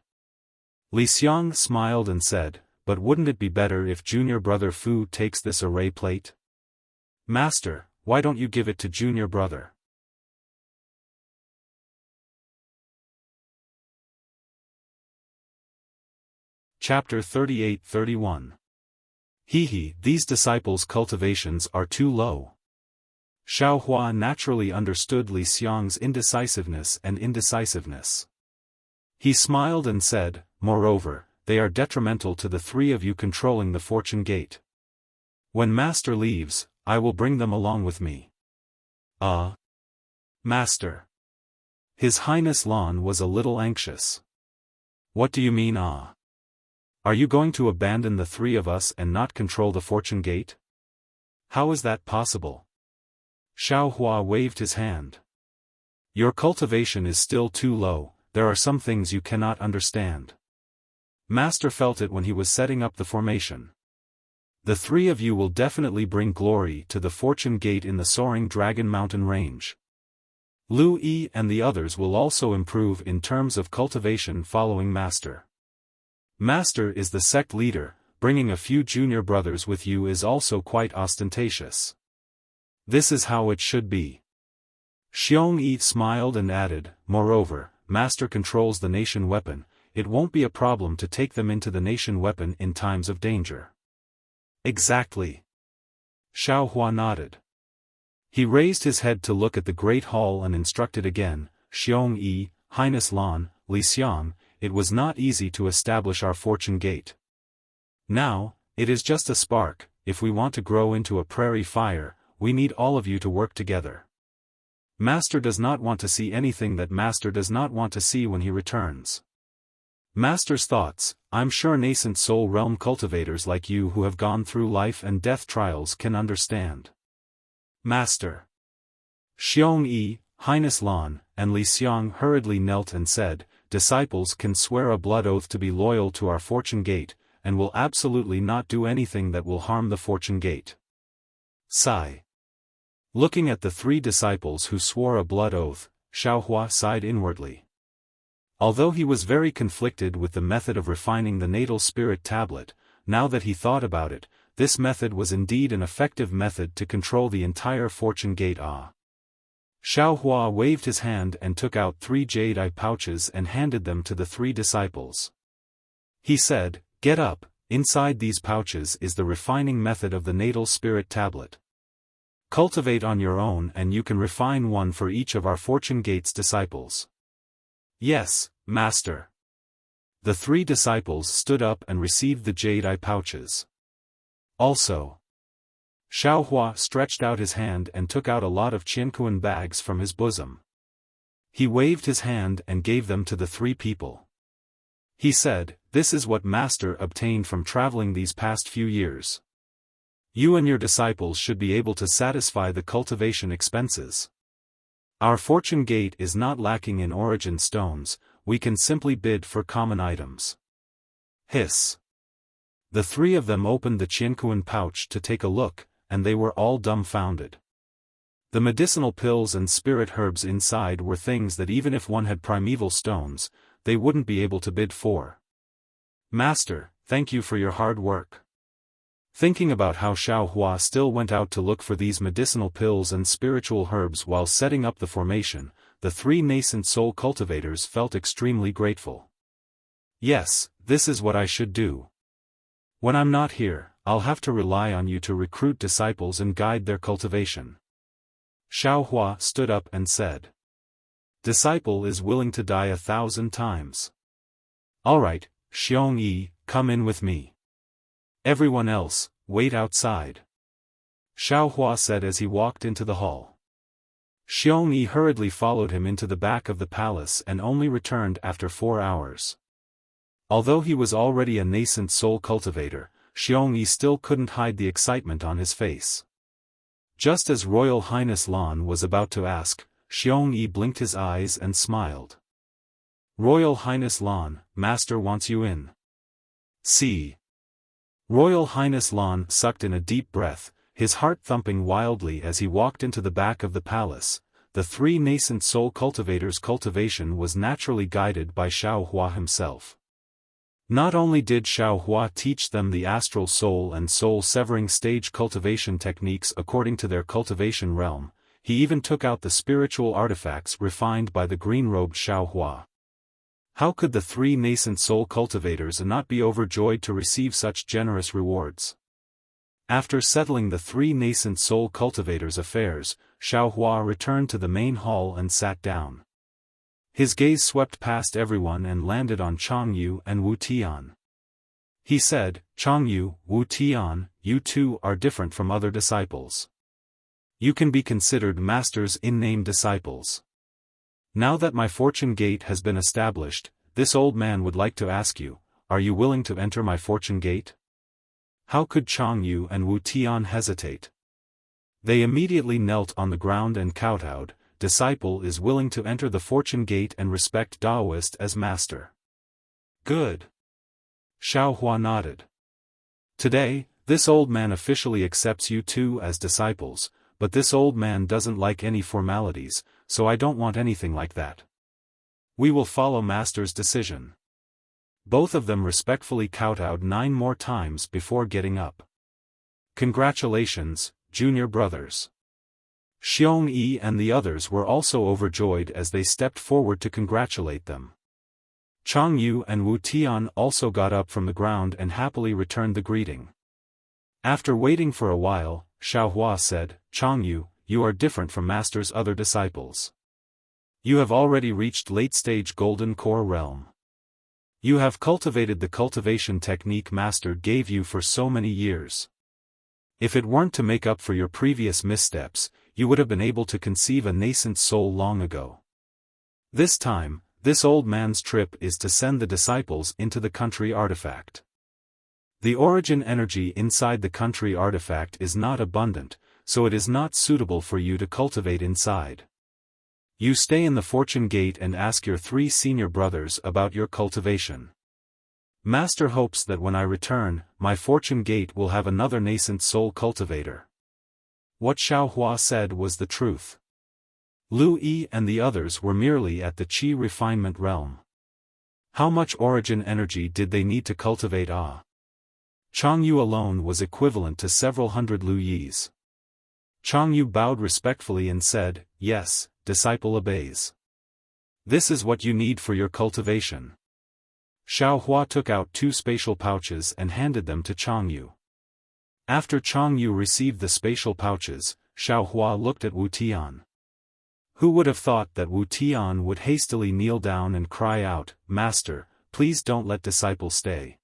Li Xiang smiled and said, but wouldn't it be better if junior brother Fu takes this array plate? Master, why don't you give it to junior brother? Chapter 38-31. These disciples' cultivations are too low. Xiaofan naturally understood Li Xiang's indecisiveness and indecisiveness. He smiled and said, moreover, they are detrimental to the three of you controlling the Fortune Gate. When Master leaves, I will bring them along with me. Master. His Highness Lan was a little anxious. What do you mean Are you going to abandon the three of us and not control the Fortune Gate? How is that possible? Xiaofan waved his hand. Your cultivation is still too low, there are some things you cannot understand. Master felt it when he was setting up the formation. The three of you will definitely bring glory to the Fortune Gate in the Soaring Dragon Mountain Range. Lu Yi and the others will also improve in terms of cultivation following Master. Master is the sect leader, bringing a few junior brothers with you is also quite ostentatious. This is how it should be. Xiong Yi smiled and added, moreover, Master controls the nation weapon, it won't be a problem to take them into the nation weapon in times of danger. Exactly. Xiaohua nodded. He raised his head to look at the great hall and instructed again, Xiong Yi, Highness Lan, Li Xiang, it was not easy to establish our fortune gate. Now, it is just a spark, if we want to grow into a prairie fire, we need all of you to work together. Master does not want to see anything that Master does not want to see when he returns. Master's thoughts, I'm sure nascent soul realm cultivators like you who have gone through life and death trials can understand. Master. Xiong Yi, Highness Lan, and Li Xiang hurriedly knelt and said, disciples can swear a blood oath to be loyal to our fortune gate, and will absolutely not do anything that will harm the fortune gate. Sigh. Looking at the 3 disciples who swore a blood oath, Xiaohua sighed inwardly. Although he was very conflicted with the method of refining the natal spirit tablet, now that he thought about it, this method was indeed an effective method to control the entire fortune gate. Xiaohua waved his hand and took out 3 jade-eye pouches and handed them to the 3 disciples. He said, get up, inside these pouches is the refining method of the natal spirit tablet. Cultivate on your own and you can refine one for each of our fortune gate's disciples. Yes, Master. The 3 disciples stood up and received the jade-eye pouches. Also. Xiaohua stretched out his hand and took out a lot of Qiankuan bags from his bosom. He waved his hand and gave them to the 3 people. He said, this is what Master obtained from traveling these past few years. You and your disciples should be able to satisfy the cultivation expenses. Our fortune gate is not lacking in origin stones, we can simply bid for common items. Hiss. The 3 of them opened the Qiankuan pouch to take a look, and they were all dumbfounded. The medicinal pills and spirit herbs inside were things that even if one had primeval stones, they wouldn't be able to bid for. Master, thank you for your hard work. Thinking about how Xiaohua still went out to look for these medicinal pills and spiritual herbs while setting up the formation, the 3 nascent soul cultivators felt extremely grateful. Yes, this is what I should do. When I'm not here, I'll have to rely on you to recruit disciples and guide their cultivation. Xiaohua stood up and said. Disciple is willing to die 1,000 times. Alright, Xiong Yi, come in with me. Everyone else, wait outside. Xiaohua said as he walked into the hall. Xiong Yi hurriedly followed him into the back of the palace and only returned after 4 hours. Although he was already a nascent soul cultivator, Xiong Yi still couldn't hide the excitement on his face. Just as Royal Highness Lan was about to ask, Xiong Yi blinked his eyes and smiled. Royal Highness Lan, Master wants you in. See. Royal Highness Lan sucked in a deep breath, his heart thumping wildly as he walked into the back of the palace. The 3 nascent soul cultivators' cultivation was naturally guided by Xiaohua himself. Not only did Xiaohua teach them the astral soul and soul-severing stage cultivation techniques according to their cultivation realm, he even took out the spiritual artifacts refined by the green-robed Xiaohua. How could the 3 nascent soul cultivators not be overjoyed to receive such generous rewards? After settling the 3 nascent soul cultivators' affairs, Xiaohua returned to the main hall and sat down. His gaze swept past everyone and landed on Changyu and Wu Tian. He said, Changyu, Wu Tian, you 2 are different from other disciples. You can be considered Master's in-name disciples. Now that my fortune gate has been established, this old man would like to ask you, are you willing to enter my fortune gate? How could Changyu and Wu Tian hesitate? They immediately knelt on the ground and kowtowed. Disciple is willing to enter the fortune gate and respect Taoist as master. Good. Xiaohua nodded. Today, this old man officially accepts you 2 as disciples, but this old man doesn't like any formalities, so I don't want anything like that. We will follow Master's decision. Both of them respectfully kowtowed 9 more times before getting up. Congratulations, junior brothers. Xiongyi and the others were also overjoyed as they stepped forward to congratulate them. Changyu and Wu Tian also got up from the ground and happily returned the greeting. After waiting for a while, Xiaohua said, Changyu, you are different from Master's other disciples. You have already reached late-stage Golden Core realm. You have cultivated the cultivation technique Master gave you for so many years. If it weren't to make up for your previous missteps, you would have been able to conceive a nascent soul long ago. This time, this old man's trip is to send the disciples into the country artifact. The origin energy inside the country artifact is not abundant, so it is not suitable for you to cultivate inside. You stay in the Fortune Gate and ask your 3 senior brothers about your cultivation. Master hopes that when I return, my Fortune Gate will have another nascent soul cultivator. What Xiaohua said was the truth. Lu Yi and the others were merely at the Qi refinement realm. How much origin energy did they need to cultivate Changyu alone was equivalent to several hundred Lu Yis. Changyu bowed respectfully and said, Yes, disciple obeys. This is what you need for your cultivation. Xiaohua took out 2 spatial pouches and handed them to Changyu. After Changyu received the spatial pouches, Xiaohua looked at Wu Tian. Who would have thought that Wu Tian would hastily kneel down and cry out, Master, please don't let disciple stay.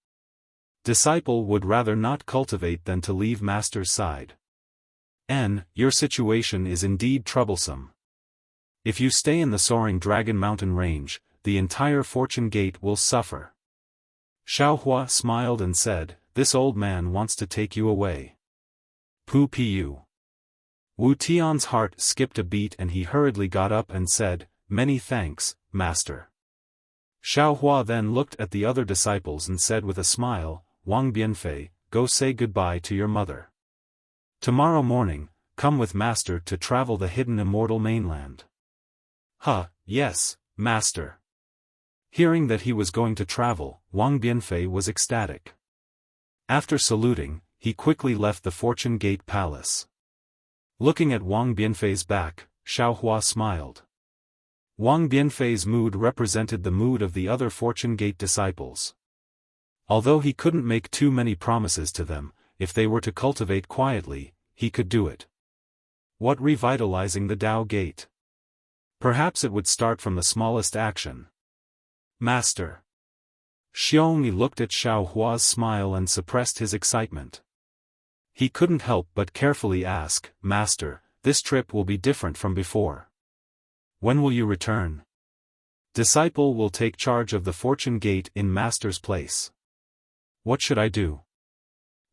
Disciple would rather not cultivate than to leave Master's side. Your situation is indeed troublesome. If you stay in the soaring Dragon Mountain range, the entire Fortune Gate will suffer. Xiaohua smiled and said, This old man wants to take you away. Pu. Wu Tian's heart skipped a beat and he hurriedly got up and said, Many thanks, Master. Xiaohua then looked at the other disciples and said with a smile, Wang Bianfei, go say goodbye to your mother. Tomorrow morning, come with Master to travel the hidden immortal mainland. Yes, Master. Hearing that he was going to travel, Wang Bianfei was ecstatic. After saluting, he quickly left the Fortune Gate Palace. Looking at Wang Bianfei's back, Xiaohua smiled. Wang Bianfei's mood represented the mood of the other Fortune Gate disciples. Although he couldn't make too many promises to them, if they were to cultivate quietly, he could do it. What revitalizing the Tao Gate? Perhaps it would start from the smallest action. Master. Xiongyi looked at Xiaohua's smile and suppressed his excitement. He couldn't help but carefully ask, Master, this trip will be different from before. When will you return? Disciple will take charge of the Fortune Gate in Master's place. What should I do?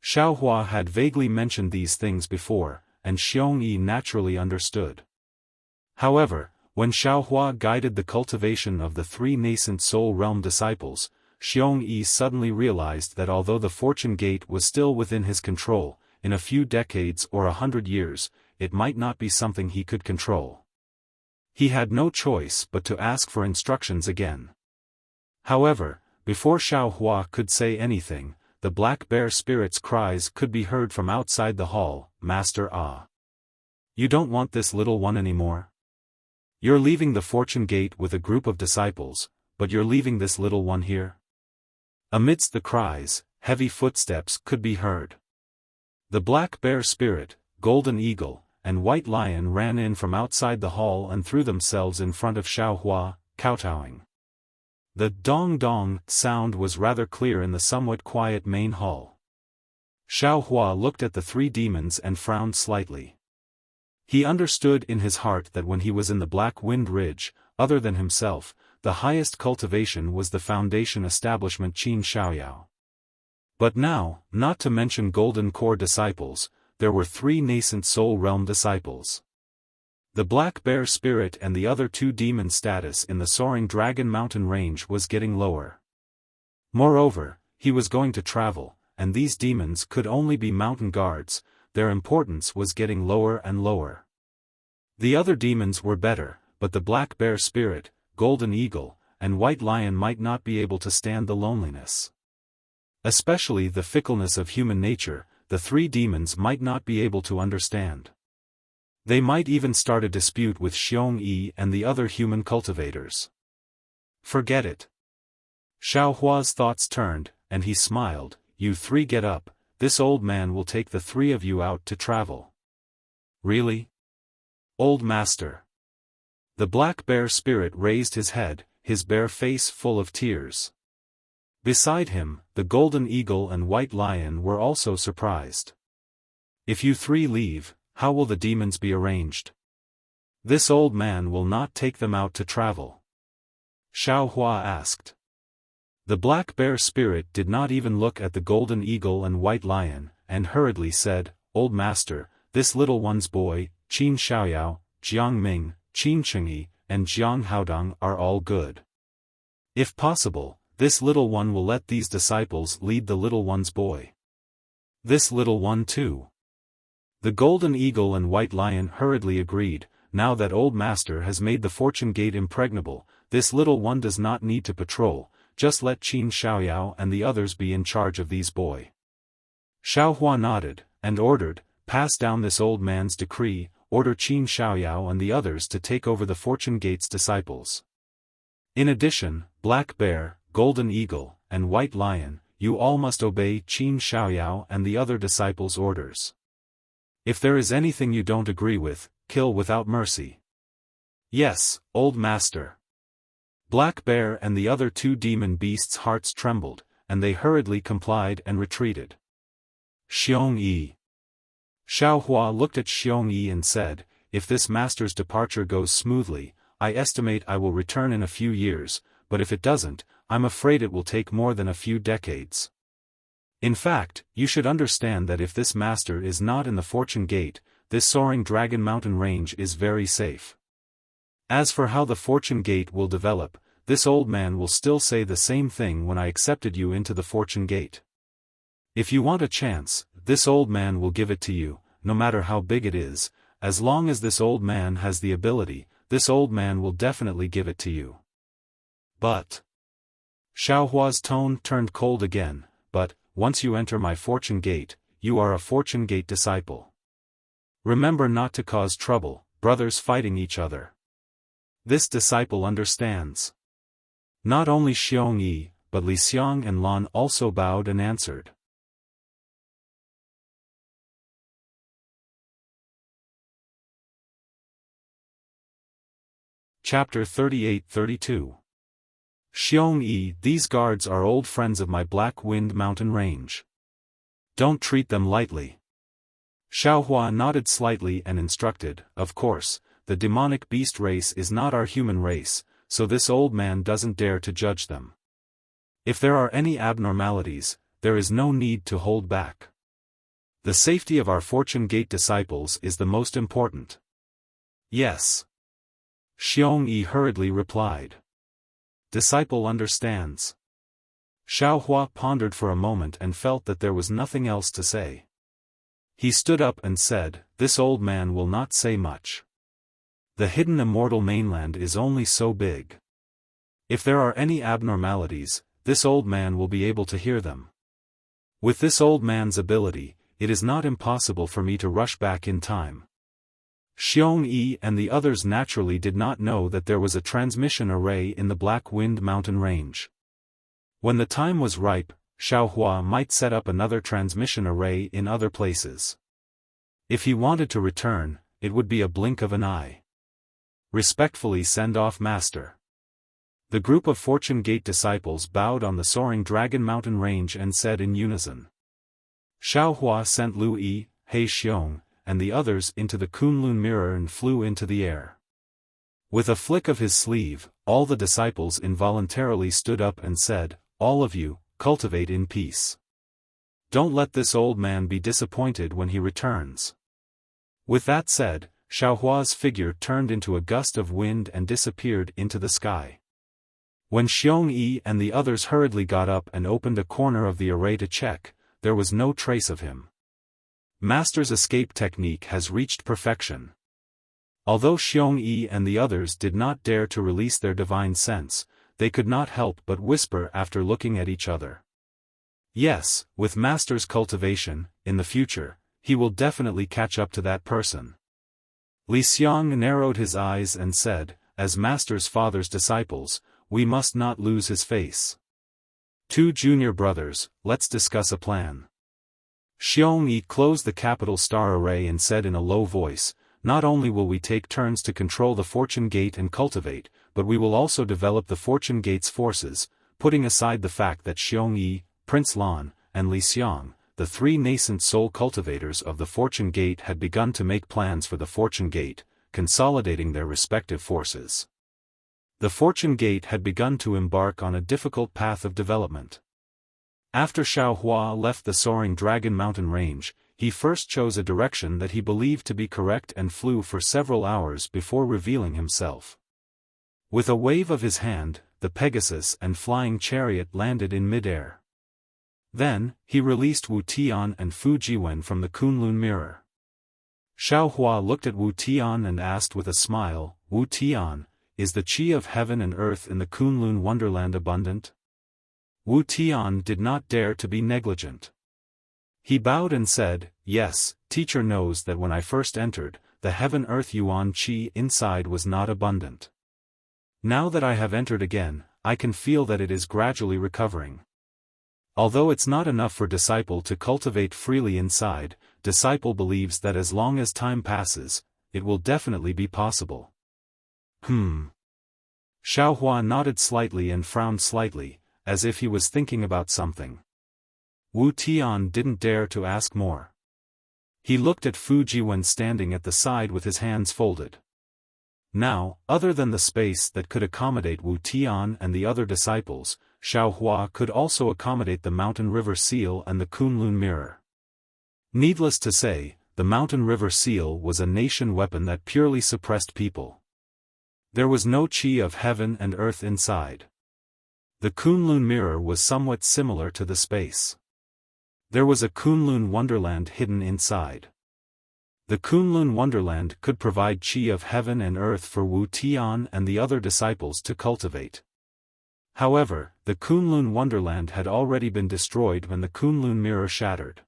Xiaohua had vaguely mentioned these things before, and Xiongyi naturally understood. However, when Xiaohua guided the cultivation of the 3 nascent soul realm disciples, Xiongyi suddenly realized that although the Fortune Gate was still within his control, in a few decades or 100 years, it might not be something he could control. He had no choice but to ask for instructions again. However, before Xiaohua could say anything, the black bear spirit's cries could be heard from outside the hall, Master You don't want this little one anymore? You're leaving the Fortune Gate with a group of disciples, but you're leaving this little one here? Amidst the cries, heavy footsteps could be heard. The black bear spirit, golden eagle, and white lion ran in from outside the hall and threw themselves in front of Xiaohua, kowtowing. The dong-dong sound was rather clear in the somewhat quiet main hall. Xiaohua looked at the 3 demons and frowned slightly. He understood in his heart that when he was in the Black Wind Ridge, other than himself, the highest cultivation was the Foundation Establishment Qin Xiaoyao. But now, not to mention Golden Core disciples, there were 3 nascent soul realm disciples. The Black Bear spirit and the other 2 demon status in the soaring Dragon Mountain range was getting lower. Moreover, he was going to travel, and these demons could only be mountain guards, their importance was getting lower and lower. The other demons were better, but the black bear spirit, golden eagle, and white lion might not be able to stand the loneliness. Especially the fickleness of human nature, the three demons might not be able to understand. They might even start a dispute with Xiong and the other human cultivators. Forget it. Xiaohua's thoughts turned, and he smiled. You three get up, this old man will take the three of you out to travel. Really? Old master. The black bear spirit raised his head, his bare face full of tears. Beside him, the golden eagle and white lion were also surprised. If you three leave, how will the demons be arranged? This old man will not take them out to travel. Xiaohua asked. The black bear spirit did not even look at the golden eagle and white lion, and hurriedly said, Old master, this little one's boy, Qin Xiaoyao, Jiang Ming, Qin Chengyi, and Jiang Haodong are all good. If possible, this little one will let these disciples lead the little one's boy. This little one too. The golden eagle and white lion hurriedly agreed. Now that old master has made the fortune gate impregnable, this little one does not need to patrol, just let Qin Xiaoyao and the others be in charge of these boy. Xiaohua nodded, and ordered, pass down this old man's decree, order Qin Xiaoyao and the others to take over the fortune gate's disciples. In addition, Black Bear, Golden Eagle, and White Lion, you all must obey Qin Xiaoyao and the other disciples' orders. If there is anything you don't agree with, kill without mercy. Yes, old master. Black Bear and the other two demon beasts' hearts trembled, and they hurriedly complied and retreated. Xiong-yi. Xiaohua looked at Xiong-yi and said, if this master's departure goes smoothly, I estimate I will return in a few years, but if it doesn't, I'm afraid it will take more than a few decades. In fact, you should understand that if this master is not in the Fortune Gate, this soaring Dragon Mountain range is very safe. As for how the Fortune Gate will develop, this old man will still say the same thing when I accepted you into the Fortune Gate. If you want a chance, this old man will give it to you, no matter how big it is, as long as this old man has the ability, this old man will definitely give it to you. But... Xiaohua's tone turned cold again, but, once you enter my Fortune Gate, you are a Fortune Gate disciple. Remember not to cause trouble, brothers fighting each other. This disciple understands. Not only Xiong-yi, but Li Xiang and Lan also bowed and answered. Chapter 38-32. Xiong-yi, these guards are old friends of my Black Wind Mountain range. Don't treat them lightly. Xiaohua nodded slightly and instructed, of course, the demonic beast race is not our human race, so this old man doesn't dare to judge them. If there are any abnormalities, there is no need to hold back. The safety of our Fortune Gate disciples is the most important. Yes. Xiong-yi hurriedly replied. Disciple understands. Xiaohua pondered for a moment and felt that there was nothing else to say. He stood up and said, this old man will not say much. The hidden immortal mainland is only so big. If there are any abnormalities, this old man will be able to hear them. With this old man's ability, it is not impossible for me to rush back in time. Xiong-yi and the others naturally did not know that there was a transmission array in the Black Wind Mountain range. When the time was ripe, Xiaohua might set up another transmission array in other places. If he wanted to return, it would be a blink of an eye. Respectfully send off master. The group of Fortune Gate disciples bowed on the soaring Dragon Mountain range and said in unison. Xiaohua sent Lu Yi, He Xiong, and the others into the Kunlun mirror and flew into the air. With a flick of his sleeve, all the disciples involuntarily stood up and said, all of you, cultivate in peace. Don't let this old man be disappointed when he returns. With that said, Xiaohua's figure turned into a gust of wind and disappeared into the sky. When Xiong-yi and the others hurriedly got up and opened a corner of the array to check, there was no trace of him. Master's escape technique has reached perfection. Although Xiong Yi and the others did not dare to release their divine sense, they could not help but whisper after looking at each other. Yes, with Master's cultivation, in the future, he will definitely catch up to that person. Li Xiang narrowed his eyes and said, as Master's father's disciples, we must not lose his face. Two junior brothers, let's discuss a plan. Xiong Yi closed the capital star array and said in a low voice, not only will we take turns to control the Fortune Gate and cultivate, but we will also develop the Fortune Gate's forces, putting aside the fact that Xiong Yi, Prince Lan, and Li Xiang, the three nascent soul cultivators of the Fortune Gate, had begun to make plans for the Fortune Gate, consolidating their respective forces. The Fortune Gate had begun to embark on a difficult path of development. After Xiaohua left the soaring Dragon Mountain range, he first chose a direction that he believed to be correct and flew for several hours before revealing himself. With a wave of his hand, the Pegasus and flying chariot landed in midair. Then, he released Wu Tian and Fu Jiwen from the Kunlun mirror. Xiaohua looked at Wu Tian and asked with a smile, Wu Tian, is the qi of heaven and earth in the Kunlun wonderland abundant? Wu Tian did not dare to be negligent. He bowed and said, yes, teacher knows that when I first entered, the heaven-earth yuan qi inside was not abundant. Now that I have entered again, I can feel that it is gradually recovering. Although it's not enough for disciple to cultivate freely inside, disciple believes that as long as time passes, it will definitely be possible. Xiaohua nodded slightly and frowned slightly, as if he was thinking about something. Wu Tian didn't dare to ask more. He looked at Fu Jiwen standing at the side with his hands folded. Now, other than the space that could accommodate Wu Tian and the other disciples, Xiaohua could also accommodate the Mountain River Seal and the Kunlun Mirror. Needless to say, the Mountain River Seal was a nation weapon that purely suppressed people. There was no qi of heaven and earth inside. The Kunlun Mirror was somewhat similar to the space. There was a Kunlun Wonderland hidden inside. The Kunlun Wonderland could provide qi of heaven and earth for Wu Tian and the other disciples to cultivate. However, the Kunlun Wonderland had already been destroyed when the Kunlun Mirror shattered.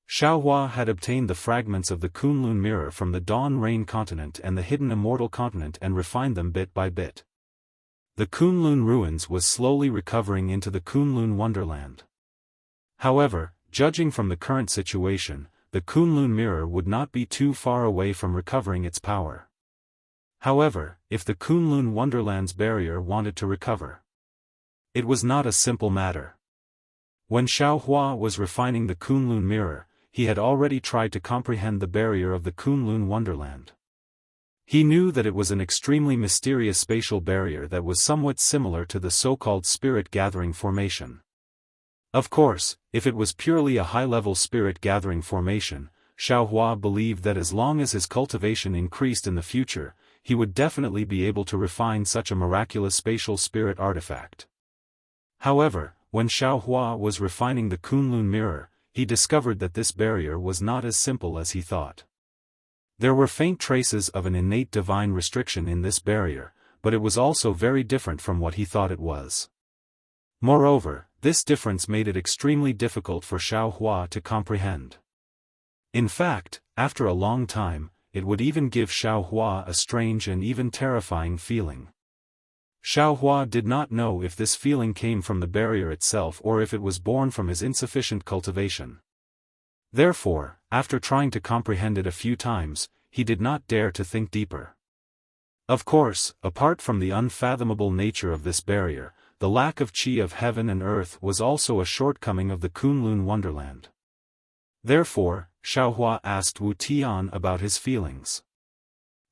Xiaohua had obtained the fragments of the Kunlun Mirror from the Dawn Rain Continent and the Hidden Immortal Continent and refined them bit by bit. The Kunlun ruins was slowly recovering into the Kunlun Wonderland. However, judging from the current situation, the Kunlun Mirror would not be too far away from recovering its power. However, if the Kunlun Wonderland's barrier wanted to recover, it was not a simple matter. When Xiaohua was refining the Kunlun Mirror, he had already tried to comprehend the barrier of the Kunlun Wonderland. He knew that it was an extremely mysterious spatial barrier that was somewhat similar to the so-called spirit-gathering formation. Of course, if it was purely a high-level spirit-gathering formation, Xiaohua believed that as long as his cultivation increased in the future, he would definitely be able to refine such a miraculous spatial spirit artifact. However, when Xiaohua was refining the Kunlun Mirror, he discovered that this barrier was not as simple as he thought. There were faint traces of an innate divine restriction in this barrier, but it was also very different from what he thought it was. Moreover, this difference made it extremely difficult for Xiaohua to comprehend. In fact, after a long time, it would even give Xiaohua a strange and even terrifying feeling. Xiaohua did not know if this feeling came from the barrier itself or if it was born from his insufficient cultivation. Therefore, after trying to comprehend it a few times, he did not dare to think deeper. Of course, apart from the unfathomable nature of this barrier, the lack of qi of heaven and earth was also a shortcoming of the Kunlun Wonderland. Therefore, Xiaohua asked Wu Tian about his feelings.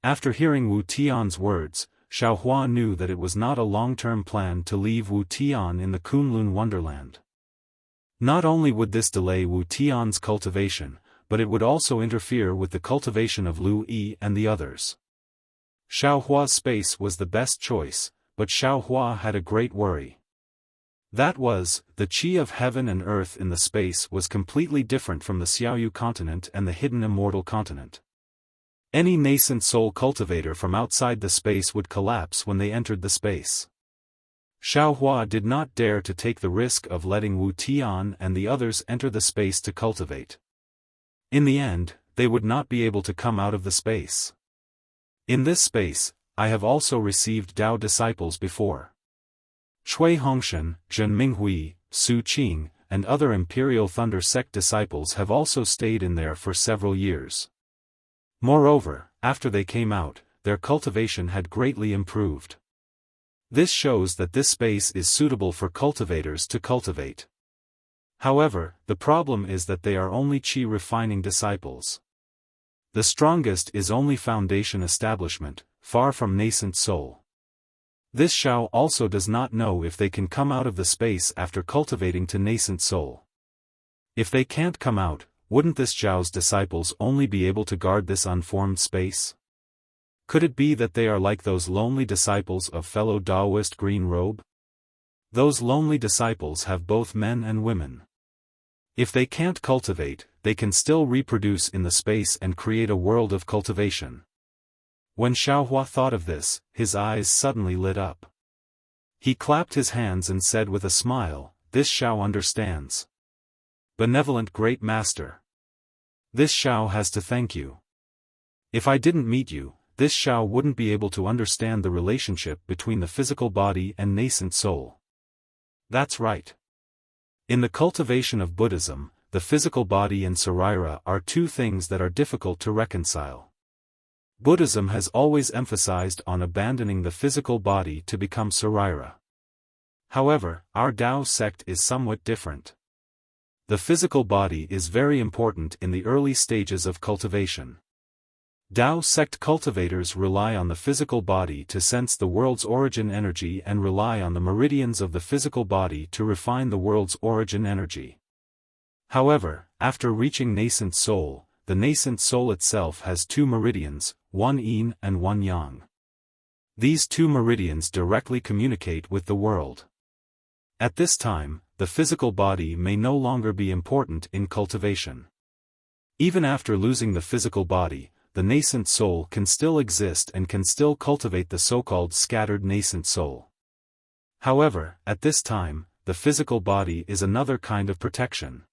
After hearing Wu Tian's words, Xiaohua knew that it was not a long-term plan to leave Wu Tian in the Kunlun Wonderland. Not only would this delay Wu Tian's cultivation, but it would also interfere with the cultivation of Lu Yi and the others. Xiaohua's space was the best choice, but Xiaohua had a great worry. That was, the qi of heaven and earth in the space was completely different from the Xiaoyu continent and the Hidden Immortal continent. Any nascent soul cultivator from outside the space would collapse when they entered the space. Xiaohua did not dare to take the risk of letting Wu Tian and the others enter the space to cultivate. In the end, they would not be able to come out of the space. In this space, I have also received Dao disciples before. Cui Hongshan, Zhen Minghui, Su Qing, and other Imperial Thunder Sect disciples have also stayed in there for several years. Moreover, after they came out, their cultivation had greatly improved. This shows that this space is suitable for cultivators to cultivate. However, the problem is that they are only qi refining disciples. The strongest is only foundation establishment, far from nascent soul. This Xiao also does not know if they can come out of the space after cultivating to nascent soul. If they can't come out, wouldn't this Xiao's disciples only be able to guard this unformed space? Could it be that they are like those lonely disciples of fellow Taoist Green Robe? Those lonely disciples have both men and women. If they can't cultivate, they can still reproduce in the space and create a world of cultivation. When Xiaohua thought of this, his eyes suddenly lit up. He clapped his hands and said with a smile, "This Xiao understands. Benevolent Great Master. This Xiao has to thank you. If I didn't meet you, this Xiao wouldn't be able to understand the relationship between the physical body and nascent soul." That's right. In the cultivation of Buddhism, the physical body and sarira are two things that are difficult to reconcile. Buddhism has always emphasized on abandoning the physical body to become sarira. However, our Tao sect is somewhat different. The physical body is very important in the early stages of cultivation. Tao sect cultivators rely on the physical body to sense the world's origin energy and rely on the meridians of the physical body to refine the world's origin energy. However, after reaching nascent soul, the nascent soul itself has two meridians, one yin and one yang. These two meridians directly communicate with the world. At this time, the physical body may no longer be important in cultivation. Even after losing the physical body, the nascent soul can still exist and can still cultivate the so-called scattered nascent soul. However, at this time, the physical body is another kind of protection.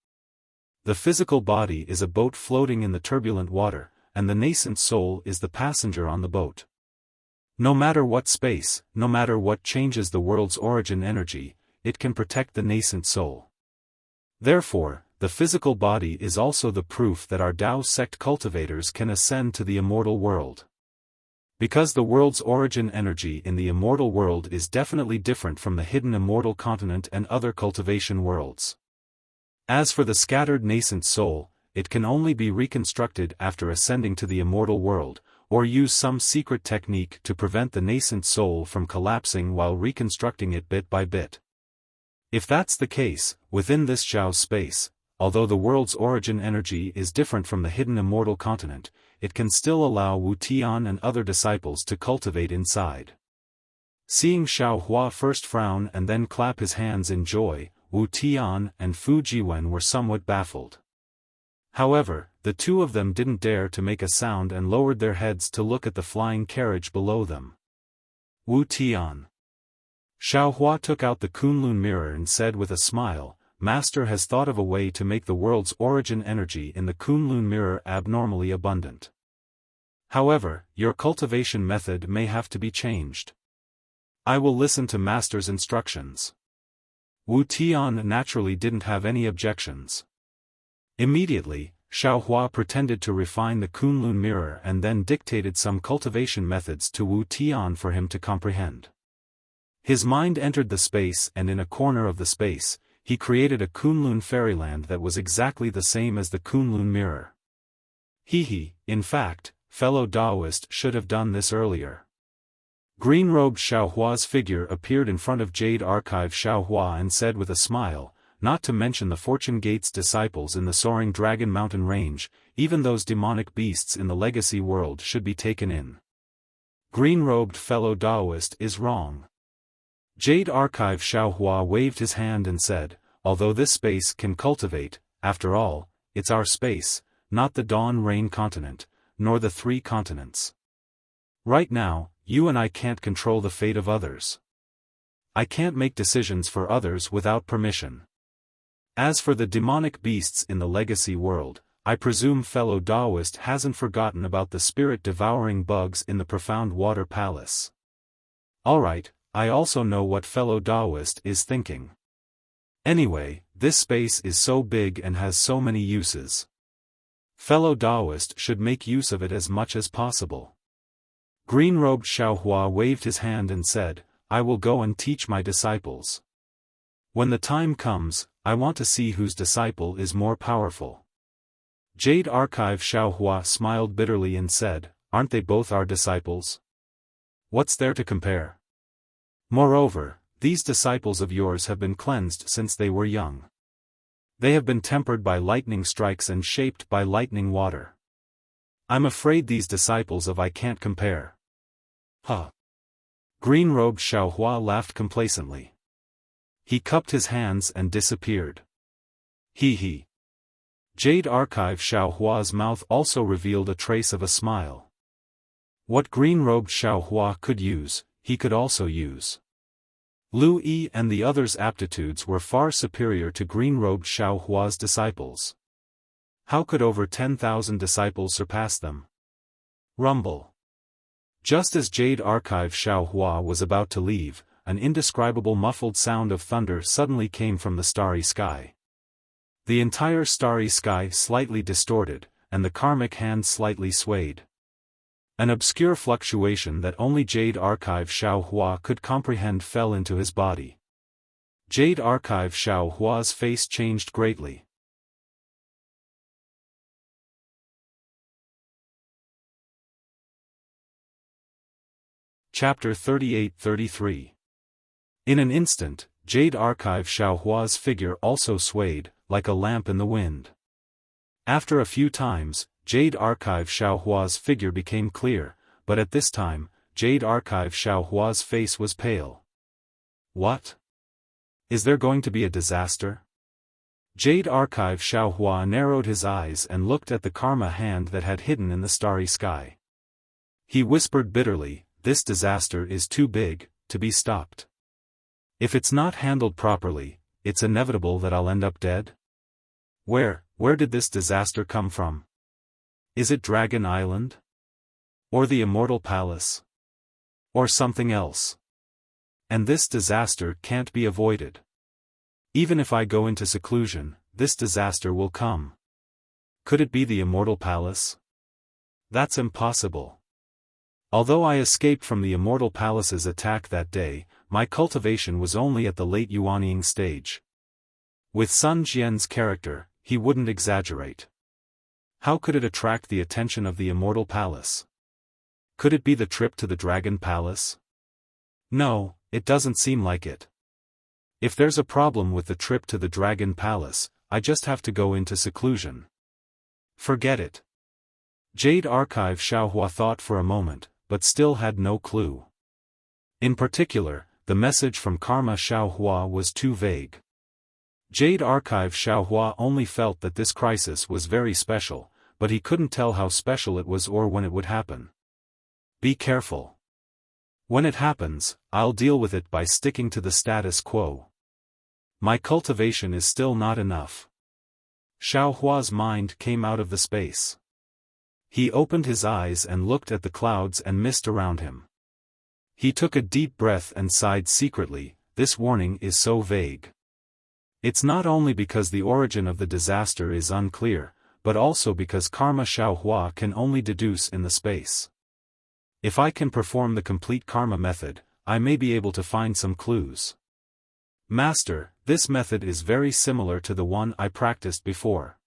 The physical body is a boat floating in the turbulent water, and the nascent soul is the passenger on the boat. No matter what space, no matter what changes the world's origin energy, it can protect the nascent soul. Therefore, the physical body is also the proof that our Tao sect cultivators can ascend to the immortal world. Because the world's origin energy in the immortal world is definitely different from the hidden immortal continent and other cultivation worlds. As for the scattered nascent soul, it can only be reconstructed after ascending to the immortal world, or use some secret technique to prevent the nascent soul from collapsing while reconstructing it bit by bit. If that's the case, within this Xiao space, although the world's origin energy is different from the hidden immortal continent, it can still allow Wu Tian and other disciples to cultivate inside. Seeing Xiaohua first frown and then clap his hands in joy, Wu Tian and Fu Jiwen were somewhat baffled. However, the two of them didn't dare to make a sound and lowered their heads to look at the flying carriage below them. Wu Tian. Xiaohua took out the Kunlun mirror and said with a smile, "Master has thought of a way to make the world's origin energy in the Kunlun mirror abnormally abundant. However, your cultivation method may have to be changed. I will listen to Master's instructions." Wu Tian naturally didn't have any objections. Immediately, Xiaohua pretended to refine the Kunlun mirror and then dictated some cultivation methods to Wu Tian for him to comprehend. His mind entered the space and in a corner of the space, he created a Kunlun fairyland that was exactly the same as the Kunlun mirror. In fact, fellow Taoist should have done this earlier. Green-robed Xiaohua's figure appeared in front of Jade Archive Xiaohua and said with a smile, "Not to mention the Fortune Gate's disciples in the soaring Dragon Mountain range, even those demonic beasts in the legacy world should be taken in. Green-robed fellow Taoist is wrong." Jade Archive Xiaohua waved his hand and said, "Although this space can cultivate, after all, it's our space, not the Dawn Rain continent, nor the 3 continents. Right now, you and I can't control the fate of others. I can't make decisions for others without permission. As for the demonic beasts in the legacy world, I presume fellow Taoist hasn't forgotten about the spirit-devouring bugs in the profound water palace. Alright, I also know what fellow Taoist is thinking. Anyway, this space is so big and has so many uses. Fellow Taoist should make use of it as much as possible. Green-robed Xiaohua waved his hand and said, I will go and teach my disciples. When the time comes, I want to see whose disciple is more powerful. Jade Archive Xiaohua smiled bitterly and said, aren't they both our disciples? What's there to compare? Moreover, these disciples of yours have been cleansed since they were young. They have been tempered by lightning strikes and shaped by lightning water. I'm afraid these disciples of I can't compare. Huh. Green-robed Xiaohua laughed complacently. He cupped his hands and disappeared. He. Jade Archive Xiaohua's mouth also revealed a trace of a smile. What green-robed Xiaohua could use, he could also use. Lu Yi and the others' aptitudes were far superior to green-robed Xiaohua's disciples. How could over 10,000 disciples surpass them? Rumble. Just as Jade Archive Xiaohua was about to leave, an indescribable muffled sound of thunder suddenly came from the starry sky. The entire starry sky slightly distorted, and the karmic hand slightly swayed. An obscure fluctuation that only Jade Archive Xiaohua could comprehend fell into his body. Jade Archive Xiaohua's face changed greatly. Chapter 38-33. In an instant, Jade Archive Xiaohua's figure also swayed, like a lamp in the wind. After a few times, Jade Archive Xiaohua's figure became clear, but at this time, Jade Archive Xiaohua's face was pale. What? Is there going to be a disaster? Jade Archive Xiaohua narrowed his eyes and looked at the karma hand that had hidden in the starry sky. He whispered bitterly, this disaster is too big to be stopped. If it's not handled properly, it's inevitable that I'll end up dead. Where did this disaster come from? Is it Dragon Island? Or the Immortal Palace? Or something else? And this disaster can't be avoided. Even if I go into seclusion, this disaster will come. Could it be the Immortal Palace? That's impossible. Although I escaped from the Immortal Palace's attack that day, my cultivation was only at the late Yuanying stage. With Sun Jian's character, he wouldn't exaggerate. How could it attract the attention of the Immortal Palace? Could it be the trip to the Dragon Palace? No, it doesn't seem like it. If there's a problem with the trip to the Dragon Palace, I just have to go into seclusion. Forget it. Jade Archive Xiaohua thought for a moment, but still had no clue. In particular, the message from Karma Xiaohua was too vague. Jade Archive Xiaohua only felt that this crisis was very special, but he couldn't tell how special it was or when it would happen. Be careful. When it happens, I'll deal with it by sticking to the status quo. My cultivation is still not enough. Xiaohua's mind came out of the space. He opened his eyes and looked at the clouds and mist around him. He took a deep breath and sighed secretly, this warning is so vague. It's not only because the origin of the disaster is unclear, but also because Karma Xiaohua can only deduce in the space. If I can perform the complete karma method, I may be able to find some clues. Master, this method is very similar to the one I practiced before.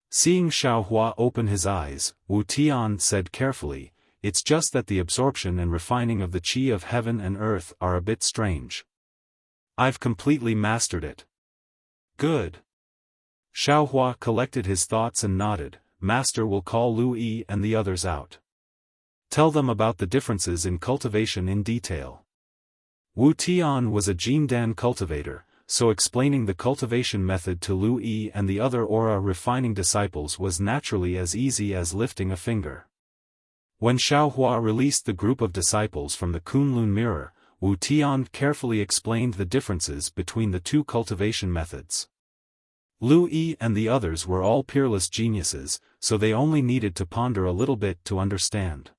Seeing Xiaohua open his eyes, Wu Tian said carefully, it's just that the absorption and refining of the qi of heaven and earth are a bit strange. I've completely mastered it. Good. Xiaohua collected his thoughts and nodded, Master will call Lu Yi and the others out. Tell them about the differences in cultivation in detail. Wu Tian was a Jindan cultivator, so explaining the cultivation method to Lu Yi and the other aura refining disciples was naturally as easy as lifting a finger. When Xiaohua released the group of disciples from the Kunlun mirror, Wu Tian carefully explained the differences between the two cultivation methods. Lu Yi and the others were all peerless geniuses, so they only needed to ponder a little bit to understand.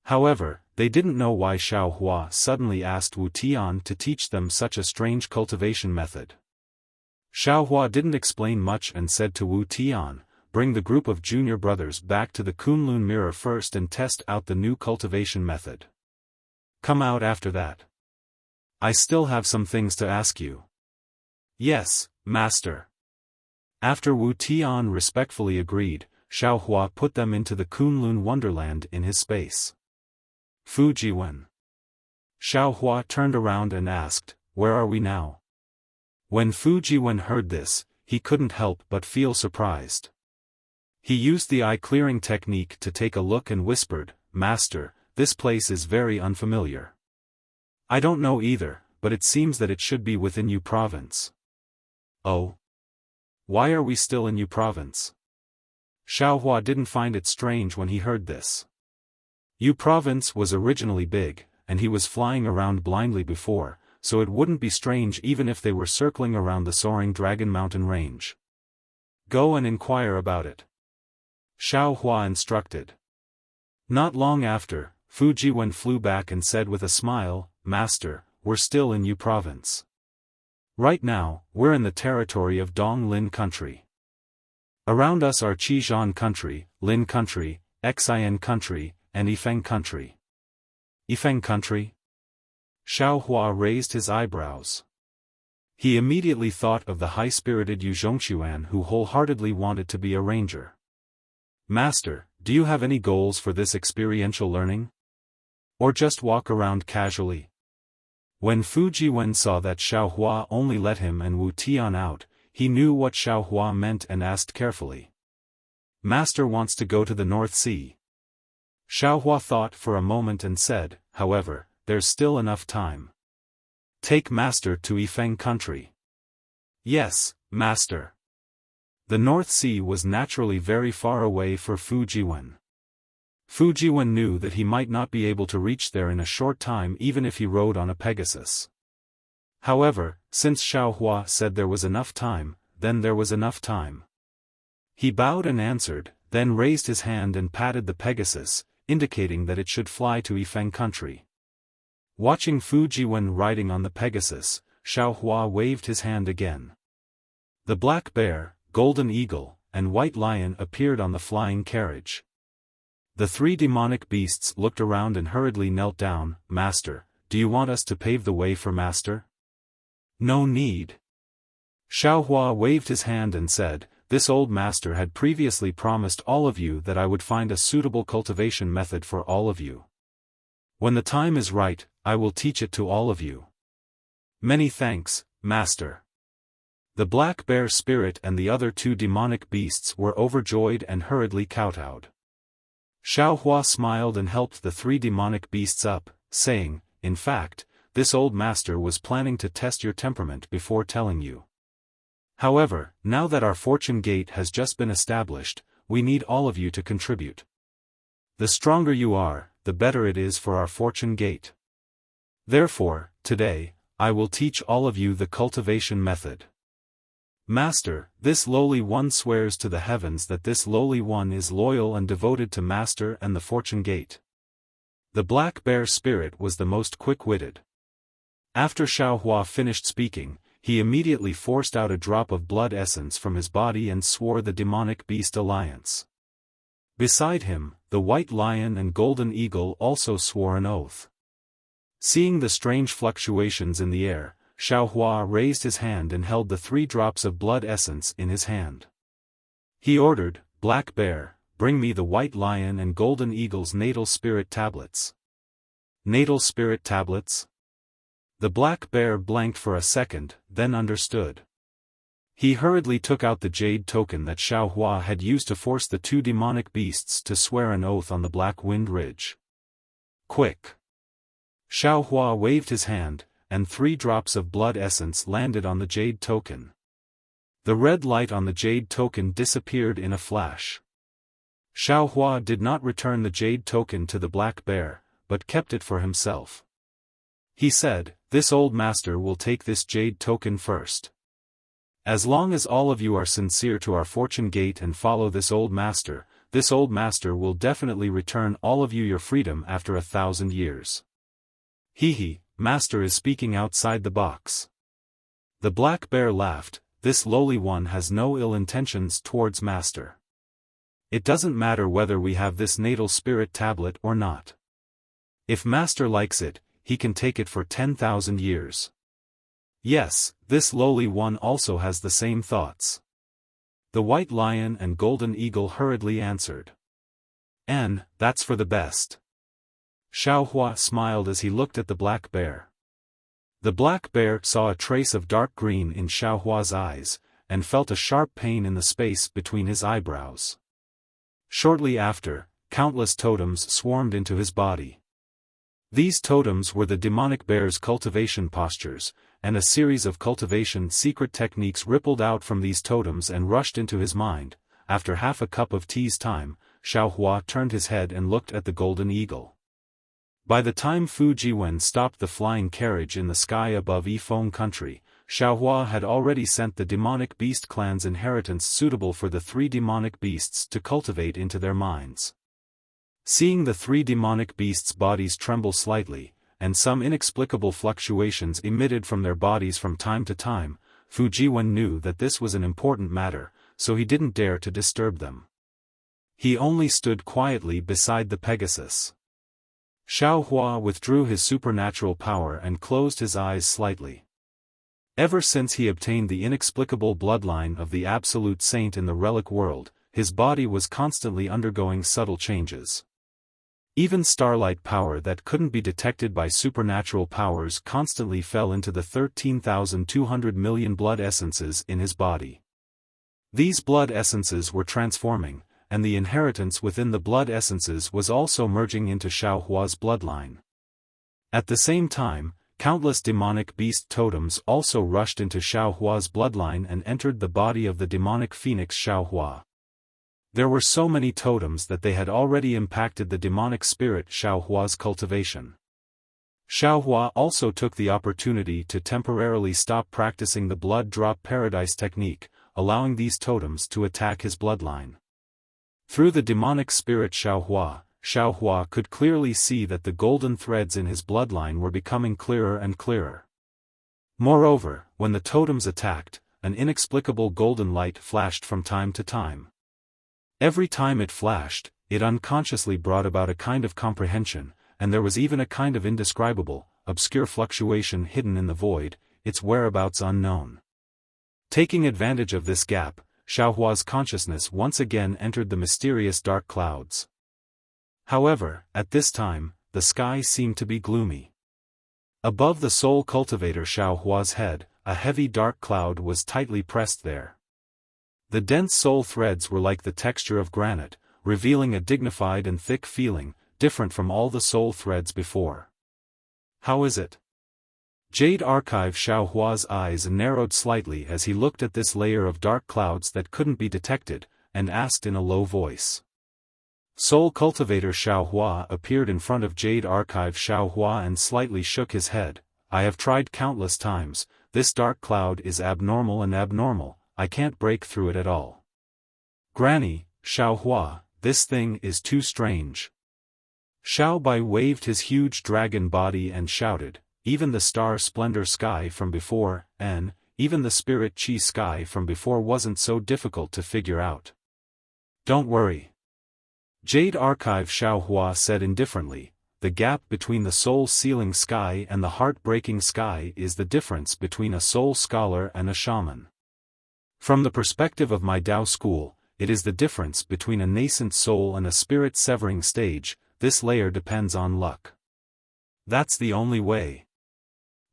However, they didn't know why Xiaohua suddenly asked Wu Tian to teach them such a strange cultivation method. Xiaohua didn't explain much and said to Wu Tian, "Bring the group of junior brothers back to the Kunlun mirror first and test out the new cultivation method. Come out after that. I still have some things to ask you." "Yes, master." After Wu Tian respectfully agreed, Xiaohua put them into the Kunlun wonderland in his space. Fujiwen. Xiaohua turned around and asked, "Where are we now?" When Fujiwen heard this, he couldn't help but feel surprised. He used the eye-clearing technique to take a look and whispered, "Master, this place is very unfamiliar. I don't know either, but it seems that it should be within Yu province." "Oh? Why are we still in Yu province?" Xiaohua didn't find it strange when he heard this. Yu province was originally big, and he was flying around blindly before, so it wouldn't be strange even if they were circling around the soaring Dragon Mountain range. "Go and inquire about it," Xiaohua instructed. Not long after, Fujiwen flew back and said with a smile, "Master, we're still in Yu province. Right now, we're in the territory of Donglin country. Around us are Qizhan country, Lin country, Xian country, and Yifeng country." "Yifeng country?" Xiaohua raised his eyebrows. He immediately thought of the high-spirited Yu Zhongxuan who wholeheartedly wanted to be a ranger. "Master, do you have any goals for this experiential learning? Or just walk around casually?" When Fujiwen saw that Xiaohua only let him and Wu Tian out, he knew what Xiaohua meant and asked carefully. "Master wants to go to the North Sea." Xiaohua thought for a moment and said, "However, there's still enough time. Take Master to Yifeng country." "Yes, Master." The North Sea was naturally very far away for Fujiwen. Fujiwen knew that he might not be able to reach there in a short time even if he rode on a Pegasus. However, since Xiaohua said there was enough time, then there was enough time. He bowed and answered, then raised his hand and patted the Pegasus, indicating that it should fly to Yifeng country. Watching Fujiwen riding on the Pegasus, Xiaohua waved his hand again. The black bear, golden eagle, and white lion appeared on the flying carriage. The three demonic beasts looked around and hurriedly knelt down. "Master, do you want us to pave the way for Master?" "No need." Xiaohua waved his hand and said, "This old master had previously promised all of you that I would find a suitable cultivation method for all of you. When the time is right, I will teach it to all of you." "Many thanks, Master." The black bear spirit and the other two demonic beasts were overjoyed and hurriedly kowtowed. Xiaohua smiled and helped the three demonic beasts up, saying, "In fact, this old master was planning to test your temperament before telling you. However, now that our fortune gate has just been established, we need all of you to contribute. The stronger you are, the better it is for our fortune gate. Therefore, today, I will teach all of you the cultivation method. Master, this lowly one swears to the heavens that this lowly one is loyal and devoted to Master and the fortune gate." The black bear spirit was the most quick-witted. After Xiaohua finished speaking, he immediately forced out a drop of blood essence from his body and swore the demonic beast alliance. Beside him, the white lion and golden eagle also swore an oath. Seeing the strange fluctuations in the air, Xiaohua raised his hand and held the 3 drops of blood essence in his hand. He ordered, "Black Bear, bring me the white lion and golden eagle's natal spirit tablets." Natal spirit tablets? The black bear blanked for a second, then understood. He hurriedly took out the jade token that Xiaohua had used to force the 2 demonic beasts to swear an oath on the Black Wind Ridge. "Quick!" Xiaohua waved his hand, and 3 drops of blood essence landed on the jade token. The red light on the jade token disappeared in a flash. Xiaohua did not return the jade token to the black bear, but kept it for himself. He said, "This old master will take this jade token first. As long as all of you are sincere to our fortune gate and follow this old master will definitely return all of you your freedom after 1,000 years. Hehe, master is speaking outside the box." The black bear laughed. "This lowly one has no ill intentions towards master. It doesn't matter whether we have this natal spirit tablet or not. If master likes it, he can take it for 10,000 years. Yes, this lowly one also has the same thoughts." The white lion and golden eagle hurriedly answered. "And that's for the best." Xiaohua smiled as he looked at the black bear. The black bear saw a trace of dark green in Xiaohua's eyes, and felt a sharp pain in the space between his eyebrows. Shortly after, countless totems swarmed into his body. These totems were the demonic bear's cultivation postures, and a series of cultivation secret techniques rippled out from these totems and rushed into his mind. After half a cup of tea's time, Xiaohua turned his head and looked at the golden eagle. By the time Fu Jiwen stopped the flying carriage in the sky above Yifeng country, Xiaohua had already sent the demonic beast clan's inheritance suitable for the 3 demonic beasts to cultivate into their minds. Seeing the 3 demonic beasts' bodies tremble slightly, and some inexplicable fluctuations emitted from their bodies from time to time, Fu Jiwen knew that this was an important matter, so he didn't dare to disturb them. He only stood quietly beside the Pegasus. Xiaohua withdrew his supernatural power and closed his eyes slightly. Ever since he obtained the inexplicable bloodline of the absolute saint in the relic world, his body was constantly undergoing subtle changes. Even starlight power that couldn't be detected by supernatural powers constantly fell into the 13,200 million blood essences in his body. These blood essences were transforming, and the inheritance within the blood essences was also merging into Xiaohua's bloodline. At the same time, countless demonic beast totems also rushed into Xiaohua's bloodline and entered the body of the demonic phoenix Xiaohua. There were so many totems that they had already impacted the demonic spirit Xiaohua's cultivation. Xiaohua also took the opportunity to temporarily stop practicing the blood drop paradise technique, allowing these totems to attack his bloodline. Through the demonic spirit Xiaohua could clearly see that the golden threads in his bloodline were becoming clearer and clearer. Moreover, when the totems attacked, an inexplicable golden light flashed from time to time. Every time it flashed, it unconsciously brought about a kind of comprehension, and there was even a kind of indescribable, obscure fluctuation hidden in the void, its whereabouts unknown. Taking advantage of this gap, Xiaohua's consciousness once again entered the mysterious dark clouds. However, at this time, the sky seemed to be gloomy. Above the soul cultivator Xiaohua's head, a heavy dark cloud was tightly pressed there. The dense soul threads were like the texture of granite, revealing a dignified and thick feeling, different from all the soul threads before. "How is it?" Jade Archive Xiaohua's eyes narrowed slightly as he looked at this layer of dark clouds that couldn't be detected, and asked in a low voice. Soul Cultivator Xiaohua appeared in front of Jade Archive Xiaohua and slightly shook his head. "I have tried countless times, this dark cloud is abnormal, I can't break through it at all. Granny, Xiaohua, this thing is too strange." Xiao Bai waved his huge dragon body and shouted, "Even the star splendor sky from before, and even the spirit chi sky from before wasn't so difficult to figure out. Don't worry." Jade Archive Xiaohua said indifferently, "The gap between the soul-sealing sky and the heart-breaking sky is the difference between a soul scholar and a shaman. From the perspective of my Dao school, it is the difference between a nascent soul and a spirit-severing stage. This layer depends on luck. That's the only way."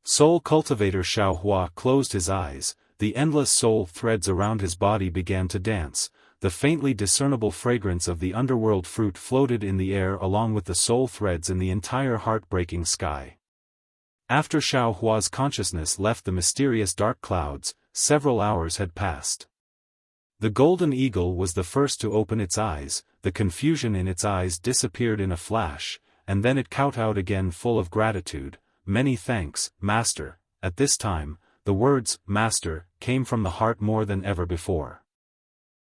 Soul Cultivator Xiaohua closed his eyes, the endless soul threads around his body began to dance. The faintly discernible fragrance of the underworld fruit floated in the air along with the soul threads in the entire heartbreaking sky. After Xiaohua's consciousness left the mysterious dark clouds, several hours had passed. The golden eagle was the first to open its eyes, the confusion in its eyes disappeared in a flash, and then it kowtowed again full of gratitude. "Many thanks, Master." At this time, the words, "Master," came from the heart more than ever before.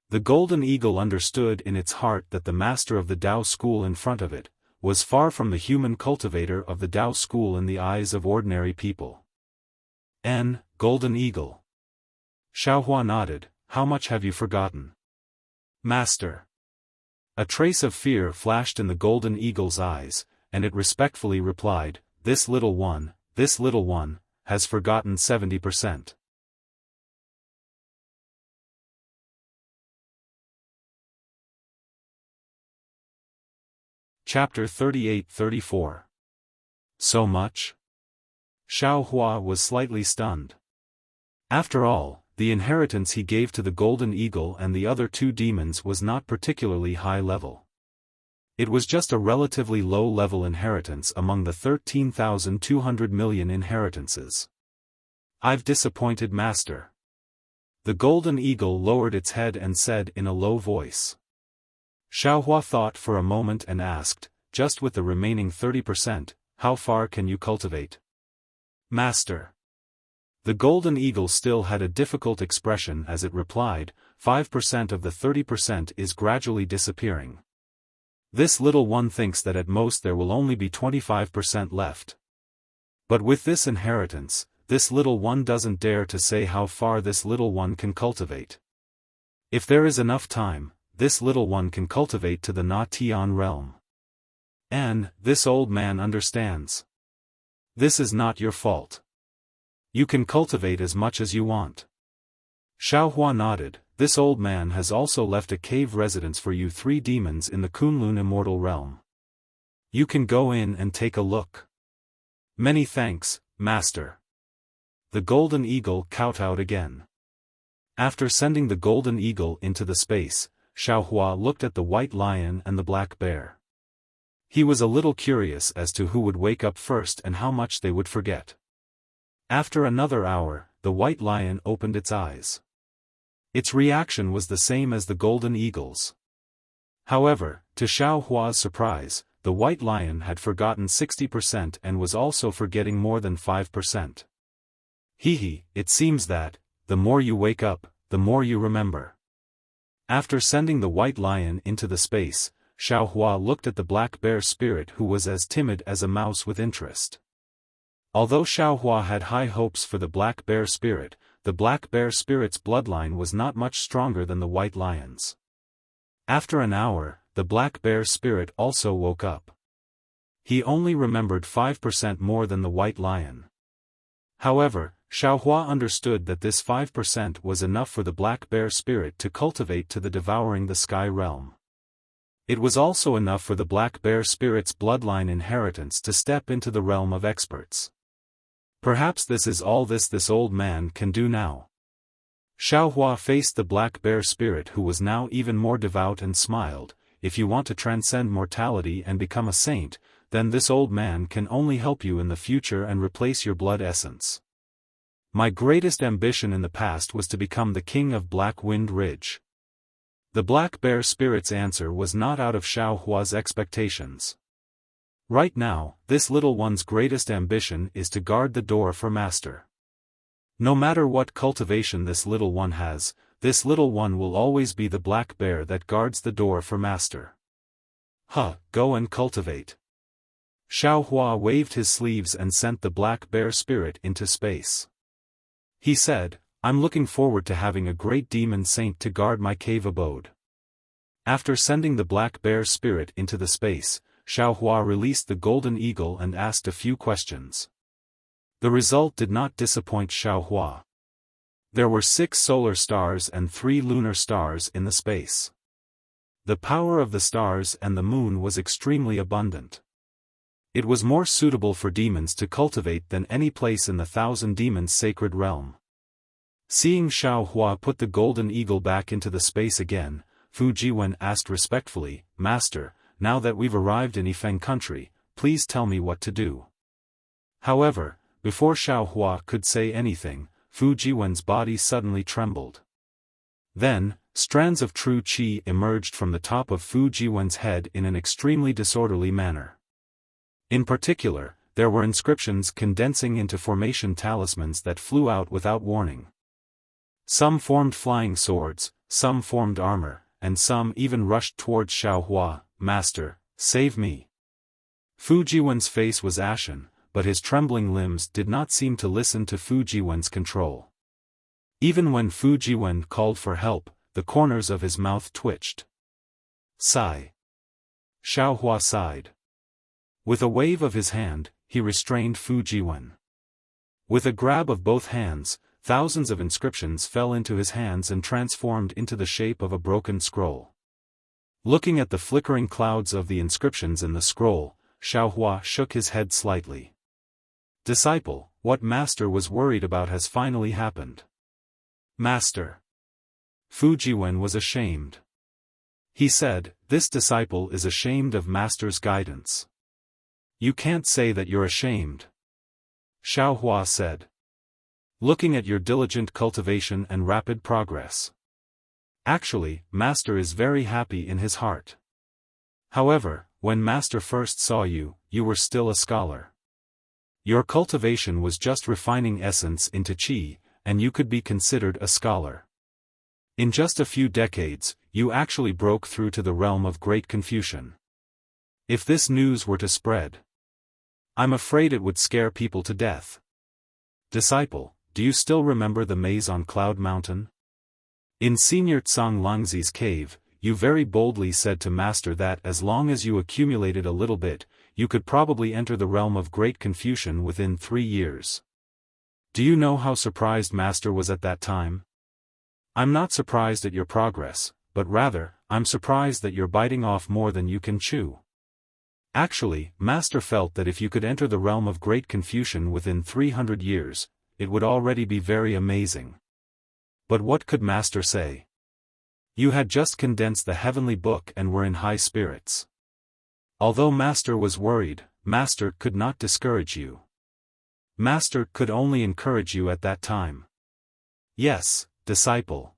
The golden eagle understood in its heart that the master of the Tao school in front of it was far from the human cultivator of the Tao school in the eyes of ordinary people. Golden eagle. Xiaohua nodded. "How much have you forgotten, Master?" A trace of fear flashed in the golden eagle's eyes, and it respectfully replied, this little one, has forgotten 70%. Chapter 38-34. So much? Xiaohua was slightly stunned. After all, the inheritance he gave to the golden eagle and the other two demons was not particularly high level. It was just a relatively low-level inheritance among the 13,200 million inheritances. "I've disappointed Master." The golden eagle lowered its head and said in a low voice. Xiaohua thought for a moment and asked, "Just with the remaining 30%, how far can you cultivate, Master?" The golden eagle still had a difficult expression as it replied, 5% of the 30% is gradually disappearing. This little one thinks that at most there will only be 25% left. But with this inheritance, this little one doesn't dare to say how far this little one can cultivate. If there is enough time, this little one can cultivate to the Na Tian realm. And this old man understands. This is not your fault. You can cultivate as much as you want. Xiaohua nodded. This old man has also left a cave residence for you three demons in the Kunlun immortal realm. You can go in and take a look. Many thanks, Master. The golden eagle kowtowed again. After sending the golden eagle into the space, Xiaohua looked at the white lion and the black bear. He was a little curious as to who would wake up first and how much they would forget. After another hour, the white lion opened its eyes. Its reaction was the same as the golden eagle's. However, to Xiaohua's surprise, the white lion had forgotten 60% and was also forgetting more than 5%. It seems that, the more you wake up, the more you remember. After sending the white lion into the space, Xiaohua looked at the black bear spirit who was as timid as a mouse with interest. Although Xiaohua had high hopes for the black bear spirit, the black bear spirit's bloodline was not much stronger than the white lion's. After an hour, the black bear spirit also woke up. He only remembered 5% more than the white lion. However, Xiaohua understood that this 5% was enough for the black bear spirit to cultivate to the devouring the sky realm. It was also enough for the black bear spirit's bloodline inheritance to step into the realm of experts. Perhaps this is all this old man can do now. Xiaohua faced the black bear spirit who was now even more devout and smiled. If you want to transcend mortality and become a saint, then this old man can only help you in the future and replace your blood essence. My greatest ambition in the past was to become the king of Black Wind Ridge. The black bear spirit's answer was not out of Xiaohua's expectations. Right now, this little one's greatest ambition is to guard the door for Master. No matter what cultivation this little one has, this little one will always be the black bear that guards the door for Master. Go and cultivate. Xiaohua waved his sleeves and sent the black bear spirit into space. He said, I'm looking forward to having a great demon saint to guard my cave abode. After sending the black bear spirit into the space, Xiaohua released the golden eagle and asked a few questions. The result did not disappoint Xiaohua. There were 6 solar stars and 3 lunar stars in the space. The power of the stars and the moon was extremely abundant. It was more suitable for demons to cultivate than any place in the Thousand Demons' sacred realm. Seeing Xiaohua put the golden eagle back into the space again, Fu Jiwen asked respectfully, Master, now that we've arrived in Yifeng country, please tell me what to do. However, before Xiaohua could say anything, Fu Jiwen's body suddenly trembled. Then, strands of true qi emerged from the top of Fu Jiwen's head in an extremely disorderly manner. In particular, there were inscriptions condensing into formation talismans that flew out without warning. Some formed flying swords, some formed armor, and some even rushed towards Xiaohua. "Master, save me." Fu Jiwen's face was ashen, but his trembling limbs did not seem to listen to Fu Jiwen's control. Even when Fu Jiwen called for help, the corners of his mouth twitched. Sigh. Xiaohua sighed. With a wave of his hand, he restrained Fu Jiwen. With a grab of both hands, thousands of inscriptions fell into his hands and transformed into the shape of a broken scroll. Looking at the flickering clouds of the inscriptions in the scroll, Xiaohua shook his head slightly. "Disciple, what Master was worried about has finally happened." "Master." Fu Jiwen was ashamed. He said, "This disciple is ashamed of Master's guidance." "You can't say that you're ashamed," Xiaohua said. "Looking at your diligent cultivation and rapid progress. Actually, Master is very happy in his heart. However, when Master first saw you, you were still a scholar. Your cultivation was just refining essence into qi, and you could be considered a scholar. In just a few decades, you actually broke through to the realm of great Confucian. If this news were to spread, I'm afraid it would scare people to death. Disciple, do you still remember the maze on Cloud Mountain? In Senior Tsang Langzi's cave, you very boldly said to Master that as long as you accumulated a little bit, you could probably enter the realm of great Confucian within 3 years. Do you know how surprised Master was at that time? I'm not surprised at your progress, but rather, I'm surprised that you're biting off more than you can chew. Actually, Master felt that if you could enter the realm of great Confucian within 300 years, it would already be very amazing. But what could Master say? You had just condensed the heavenly book and were in high spirits. Although Master was worried, Master could not discourage you. Master could only encourage you at that time. Yes, disciple.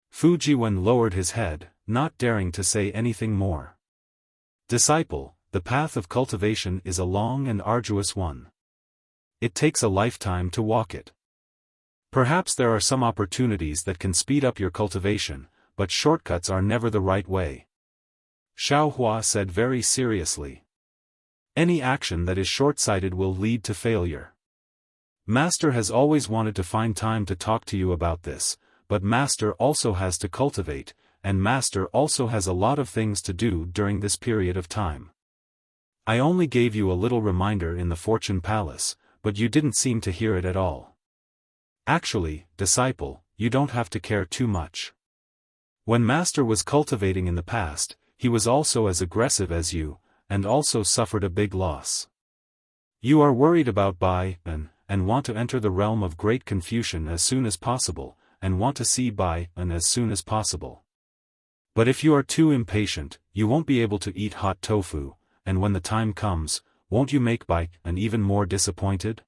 Fu Jiwen lowered his head, not daring to say anything more. Disciple, the path of cultivation is a long and arduous one. It takes a lifetime to walk it. Perhaps there are some opportunities that can speed up your cultivation, but shortcuts are never the right way. Xiaohua said very seriously. Any action that is short-sighted will lead to failure. Master has always wanted to find time to talk to you about this, but Master also has to cultivate, and Master also has a lot of things to do during this period of time. I only gave you a little reminder in the Fortune Palace, but you didn't seem to hear it at all. Actually, disciple, you don't have to care too much. When Master was cultivating in the past, he was also as aggressive as you, and also suffered a big loss. You are worried about Bai and want to enter the realm of great Confucian as soon as possible, and want to see Bai as soon as possible. But if you are too impatient, you won't be able to eat hot tofu, and when the time comes, won't you make Bai even more disappointed?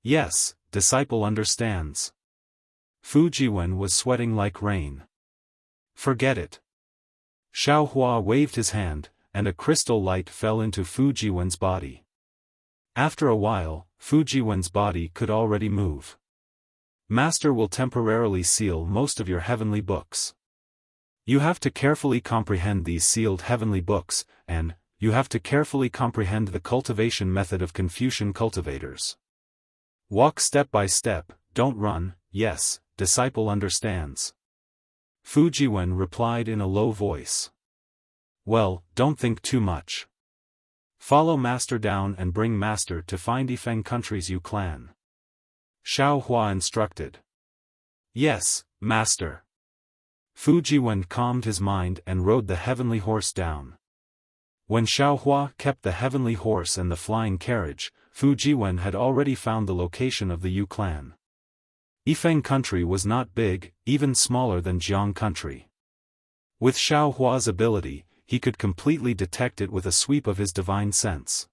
Yes, disciple understands. Fu Jiwen was sweating like rain. Forget it. Xiaohua waved his hand, and a crystal light fell into Fu Jiwen's body. After a while, Fu Jiwen's body could already move. Master will temporarily seal most of your heavenly books. You have to carefully comprehend these sealed heavenly books, and you have to carefully comprehend the cultivation method of Confucian cultivators. Walk step by step, don't run. Yes, disciple understands. Fu Jiwen replied in a low voice. Well, don't think too much. Follow Master down and bring Master to find Yifeng country's Yu clan. Xiaohua instructed. Yes, Master. Fu Jiwen calmed his mind and rode the heavenly horse down. When Xiaohua kept the heavenly horse and the flying carriage, Fu Jiwen had already found the location of the Yu clan. Yifeng country was not big, even smaller than Jiang country. With Xiaohua's ability, he could completely detect it with a sweep of his divine sense.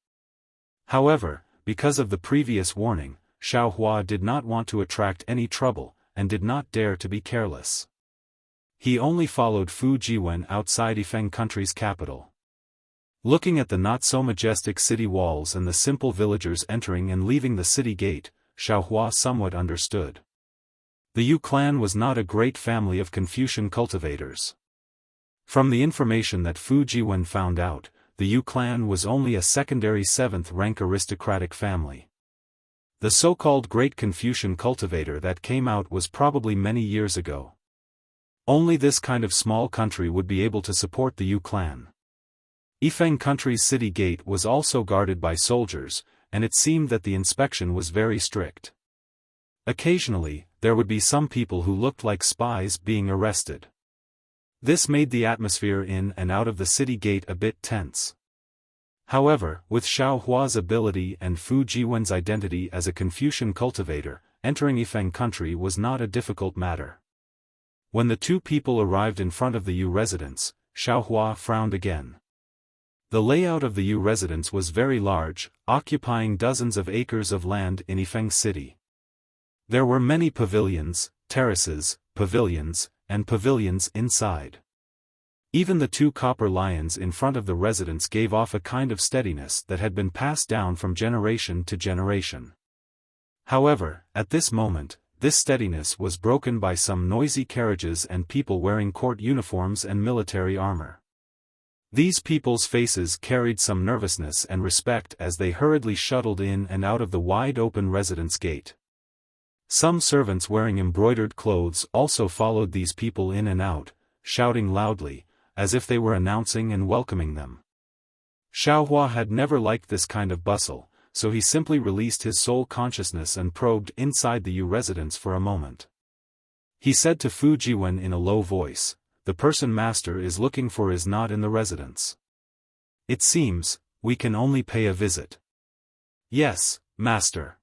However, because of the previous warning, Xiaohua did not want to attract any trouble, and did not dare to be careless. He only followed Fu Jiwen outside Yifeng country's capital. Looking at the not-so-majestic city walls and the simple villagers entering and leaving the city gate, Xiaohua somewhat understood. The Yu clan was not a great family of Confucian cultivators. From the information that Fu Jiwen found out, the Yu clan was only a secondary 7th-rank aristocratic family. The so-called Great Confucian Cultivator that came out was probably many years ago. Only this kind of small country would be able to support the Yu clan. Yifeng country's city gate was also guarded by soldiers, and it seemed that the inspection was very strict. Occasionally, there would be some people who looked like spies being arrested. This made the atmosphere in and out of the city gate a bit tense. However, with Xiaohua's ability and Fu Jiwen's identity as a Confucian cultivator, entering Yifeng country was not a difficult matter. When the two people arrived in front of the Yu residence, Xiaohua frowned again. The layout of the Yu residence was very large, occupying dozens of acres of land in Yifeng city. There were many pavilions, terraces, and pavilions inside. Even the two copper lions in front of the residence gave off a kind of steadiness that had been passed down from generation to generation. However, at this moment, this steadiness was broken by some noisy carriages and people wearing court uniforms and military armor. These people's faces carried some nervousness and respect as they hurriedly shuttled in and out of the wide-open residence gate. Some servants wearing embroidered clothes also followed these people in and out, shouting loudly, as if they were announcing and welcoming them. Xiaohua had never liked this kind of bustle, so he simply released his soul consciousness and probed inside the Yu residence for a moment. He said to Fu Jiwen in a low voice, "The person master is looking for is not in the residence. It seems, we can only pay a visit." "Yes, master.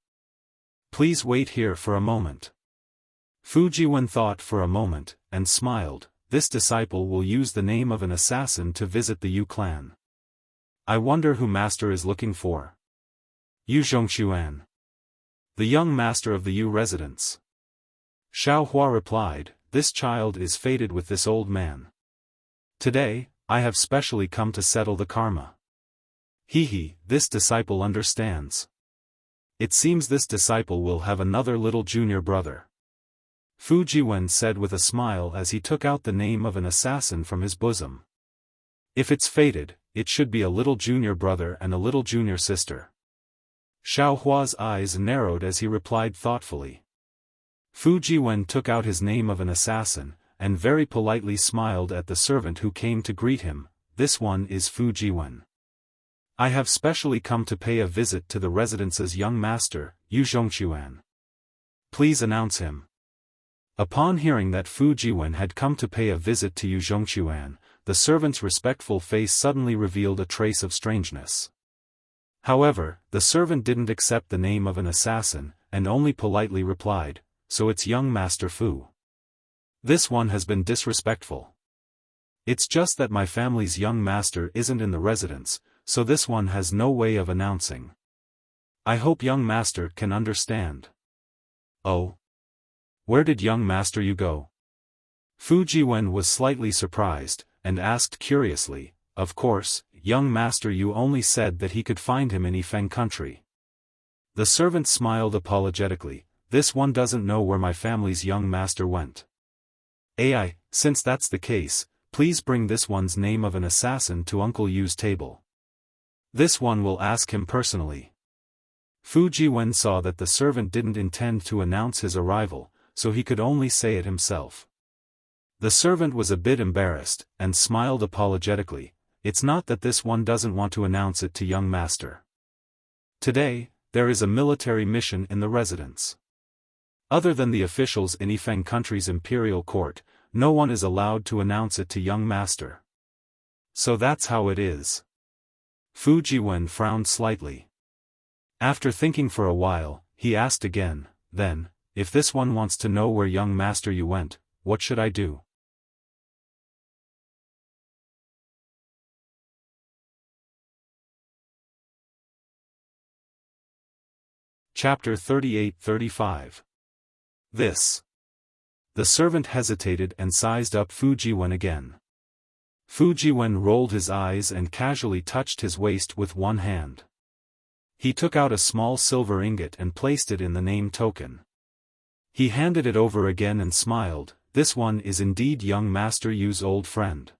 Please wait here for a moment." Fu Jiwen thought for a moment, and smiled. This disciple will use the name of an assassin to visit the Yu clan. I wonder who master is looking for. Yu Zhongxuan. The young master of the Yu residence. Xiaohua replied, "This child is fated with this old man. Today, I have specially come to settle the karma." This disciple understands. It seems this disciple will have another little junior brother. Fu Jiwen said with a smile as he took out the name of an assassin from his bosom. If it's fated, it should be a little junior brother and a little junior sister. Xiaohua's eyes narrowed as he replied thoughtfully. Fu Jiwen took out his name of an assassin, and very politely smiled at the servant who came to greet him. "This one is Fu Jiwen. I have specially come to pay a visit to the residence's young master, Yu Zhongxuan. Please announce him." Upon hearing that Fu Jiwen had come to pay a visit to Yu Zhongxuan, the servant's respectful face suddenly revealed a trace of strangeness. However, the servant didn't accept the name of an assassin, and only politely replied, "So it's young Master Fu. This one has been disrespectful. It's just that my family's young master isn't in the residence, so this one has no way of announcing. I hope young master can understand." "Oh? Where did young master you go?" Fu Jiwen was slightly surprised, and asked curiously, "Of course, young master you only said that he could find him in Yifeng country." The servant smiled apologetically, "This one doesn't know where my family's young master went." Since that's the case, please bring this one's name of an assassin to Uncle Yu's table. This one will ask him personally." Fu Jiwen saw that the servant didn't intend to announce his arrival, so he could only say it himself. The servant was a bit embarrassed, and smiled apologetically. "It's not that this one doesn't want to announce it to young master. Today, there is a military mission in the residence. Other than the officials in Yifeng country's imperial court, no one is allowed to announce it to young master. So that's how it is." Fu Jiwen frowned slightly. After thinking for a while, he asked again, "Then, if this one wants to know where young master you went, what should I do?" Chapter 38-35. This. The servant hesitated and sized up Fu Jiwen again. Fu Jiwen rolled his eyes and casually touched his waist with one hand. He took out a small silver ingot and placed it in the name token. He handed it over again and smiled. This one is indeed young Master Yu's old friend.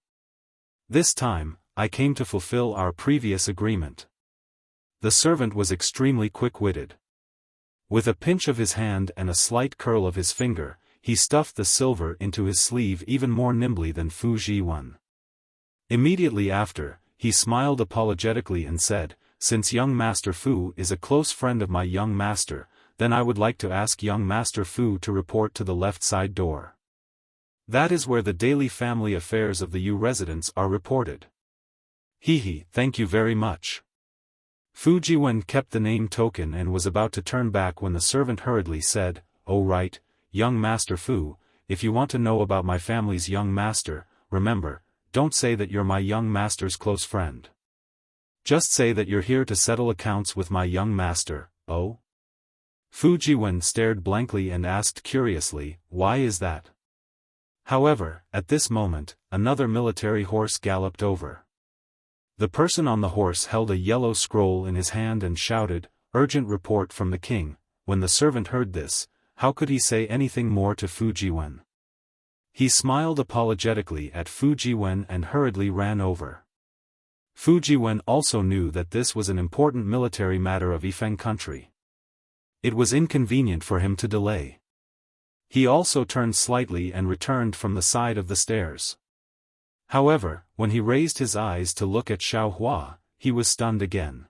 This time, I came to fulfill our previous agreement. The servant was extremely quick-witted. With a pinch of his hand and a slight curl of his finger, he stuffed the silver into his sleeve even more nimbly than Fu Jiwen. Immediately after, he smiled apologetically and said, "Since young Master Fu is a close friend of my young master, then I would like to ask young Master Fu to report to the left side door. That is where the daily family affairs of the Yu residents are reported." Thank you very much." Fu Jiwen kept the name token and was about to turn back when the servant hurriedly said, "Oh right, young Master Fu, if you want to know about my family's young master, remember, don't say that you're my young master's close friend. Just say that you're here to settle accounts with my young master." "Oh?" Fu Jiwen stared blankly and asked curiously, "Why is that?" However, at this moment, another military horse galloped over. The person on the horse held a yellow scroll in his hand and shouted, "Urgent report from the king." When the servant heard this, how could he say anything more to Fu Jiwen? He smiled apologetically at Fu Jiwen and hurriedly ran over. Fu Jiwen also knew that this was an important military matter of Yifeng country. It was inconvenient for him to delay. He also turned slightly and returned from the side of the stairs. However, when he raised his eyes to look at Xiaohua, he was stunned again.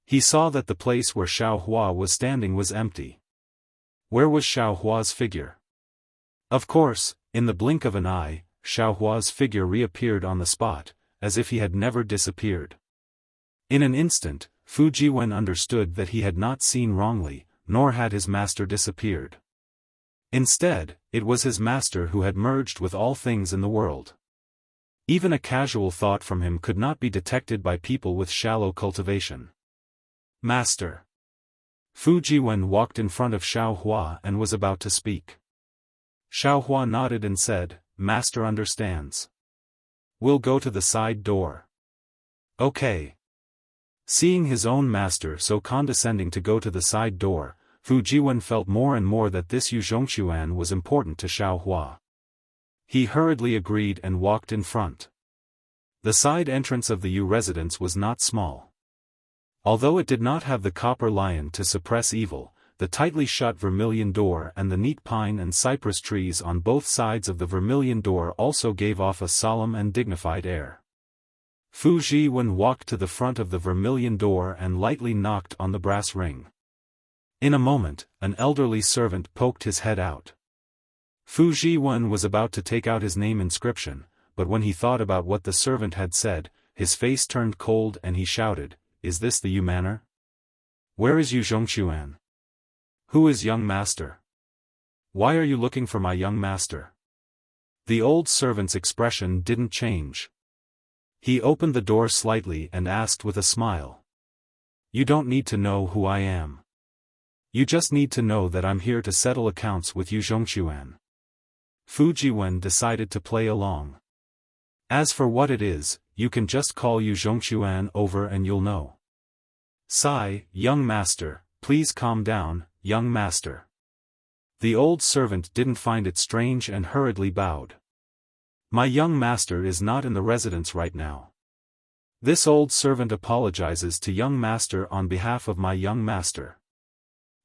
He saw that the place where Xiaohua was standing was empty. Where was Xiaohua's figure? Of course, in the blink of an eye, Xiaohua's figure reappeared on the spot, as if he had never disappeared. In an instant, Fu Jiwen understood that he had not seen wrongly, nor had his master disappeared. Instead, it was his master who had merged with all things in the world. Even a casual thought from him could not be detected by people with shallow cultivation. "Master." Fu Jiwen walked in front of Xiaohua and was about to speak. Xiaohua nodded and said, "Master understands. We'll go to the side door." "Okay." Seeing his own master so condescending to go to the side door, Fu Jiwen felt more and more that this Yu Zhongxuan was important to Xiaohua. He hurriedly agreed and walked in front. The side entrance of the Yu residence was not small. Although it did not have the copper lion to suppress evil, the tightly shut vermilion door and the neat pine and cypress trees on both sides of the vermilion door also gave off a solemn and dignified air. Fu Jiwen walked to the front of the vermilion door and lightly knocked on the brass ring. In a moment, an elderly servant poked his head out. Fu Jiwen was about to take out his name inscription, but when he thought about what the servant had said, his face turned cold and he shouted, "Is this the Yu manor? Where is Yu Zhongxuan? Who is young master? Why are you looking for my young master?" The old servant's expression didn't change. He opened the door slightly and asked with a smile, "You don't need to know who I am. You just need to know that I'm here to settle accounts with Yu Zhongxuan." Fu Jiwen decided to play along. "As for what it is, you can just call Yu Zhongxuan over and you'll know." "Sigh, young master, please calm down, young master." The old servant didn't find it strange and hurriedly bowed. "My young master is not in the residence right now. This old servant apologizes to young master on behalf of my young master.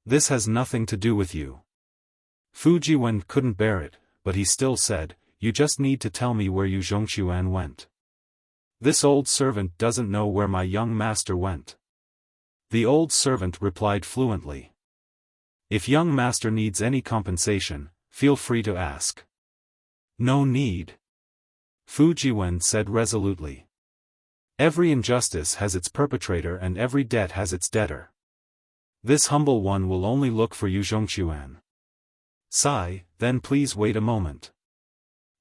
This has nothing to do with you." Fu Jiwen couldn't bear it, but he still said, "You just need to tell me where Yu Zhongxuan went. This old servant doesn't know where my young master went." The old servant replied fluently, "If young master needs any compensation, feel free to ask." "No need," Fu Jiwen said resolutely. "Every injustice has its perpetrator and every debt has its debtor. This humble one will only look for Yu Zhongxuan." "Sigh, then please wait a moment."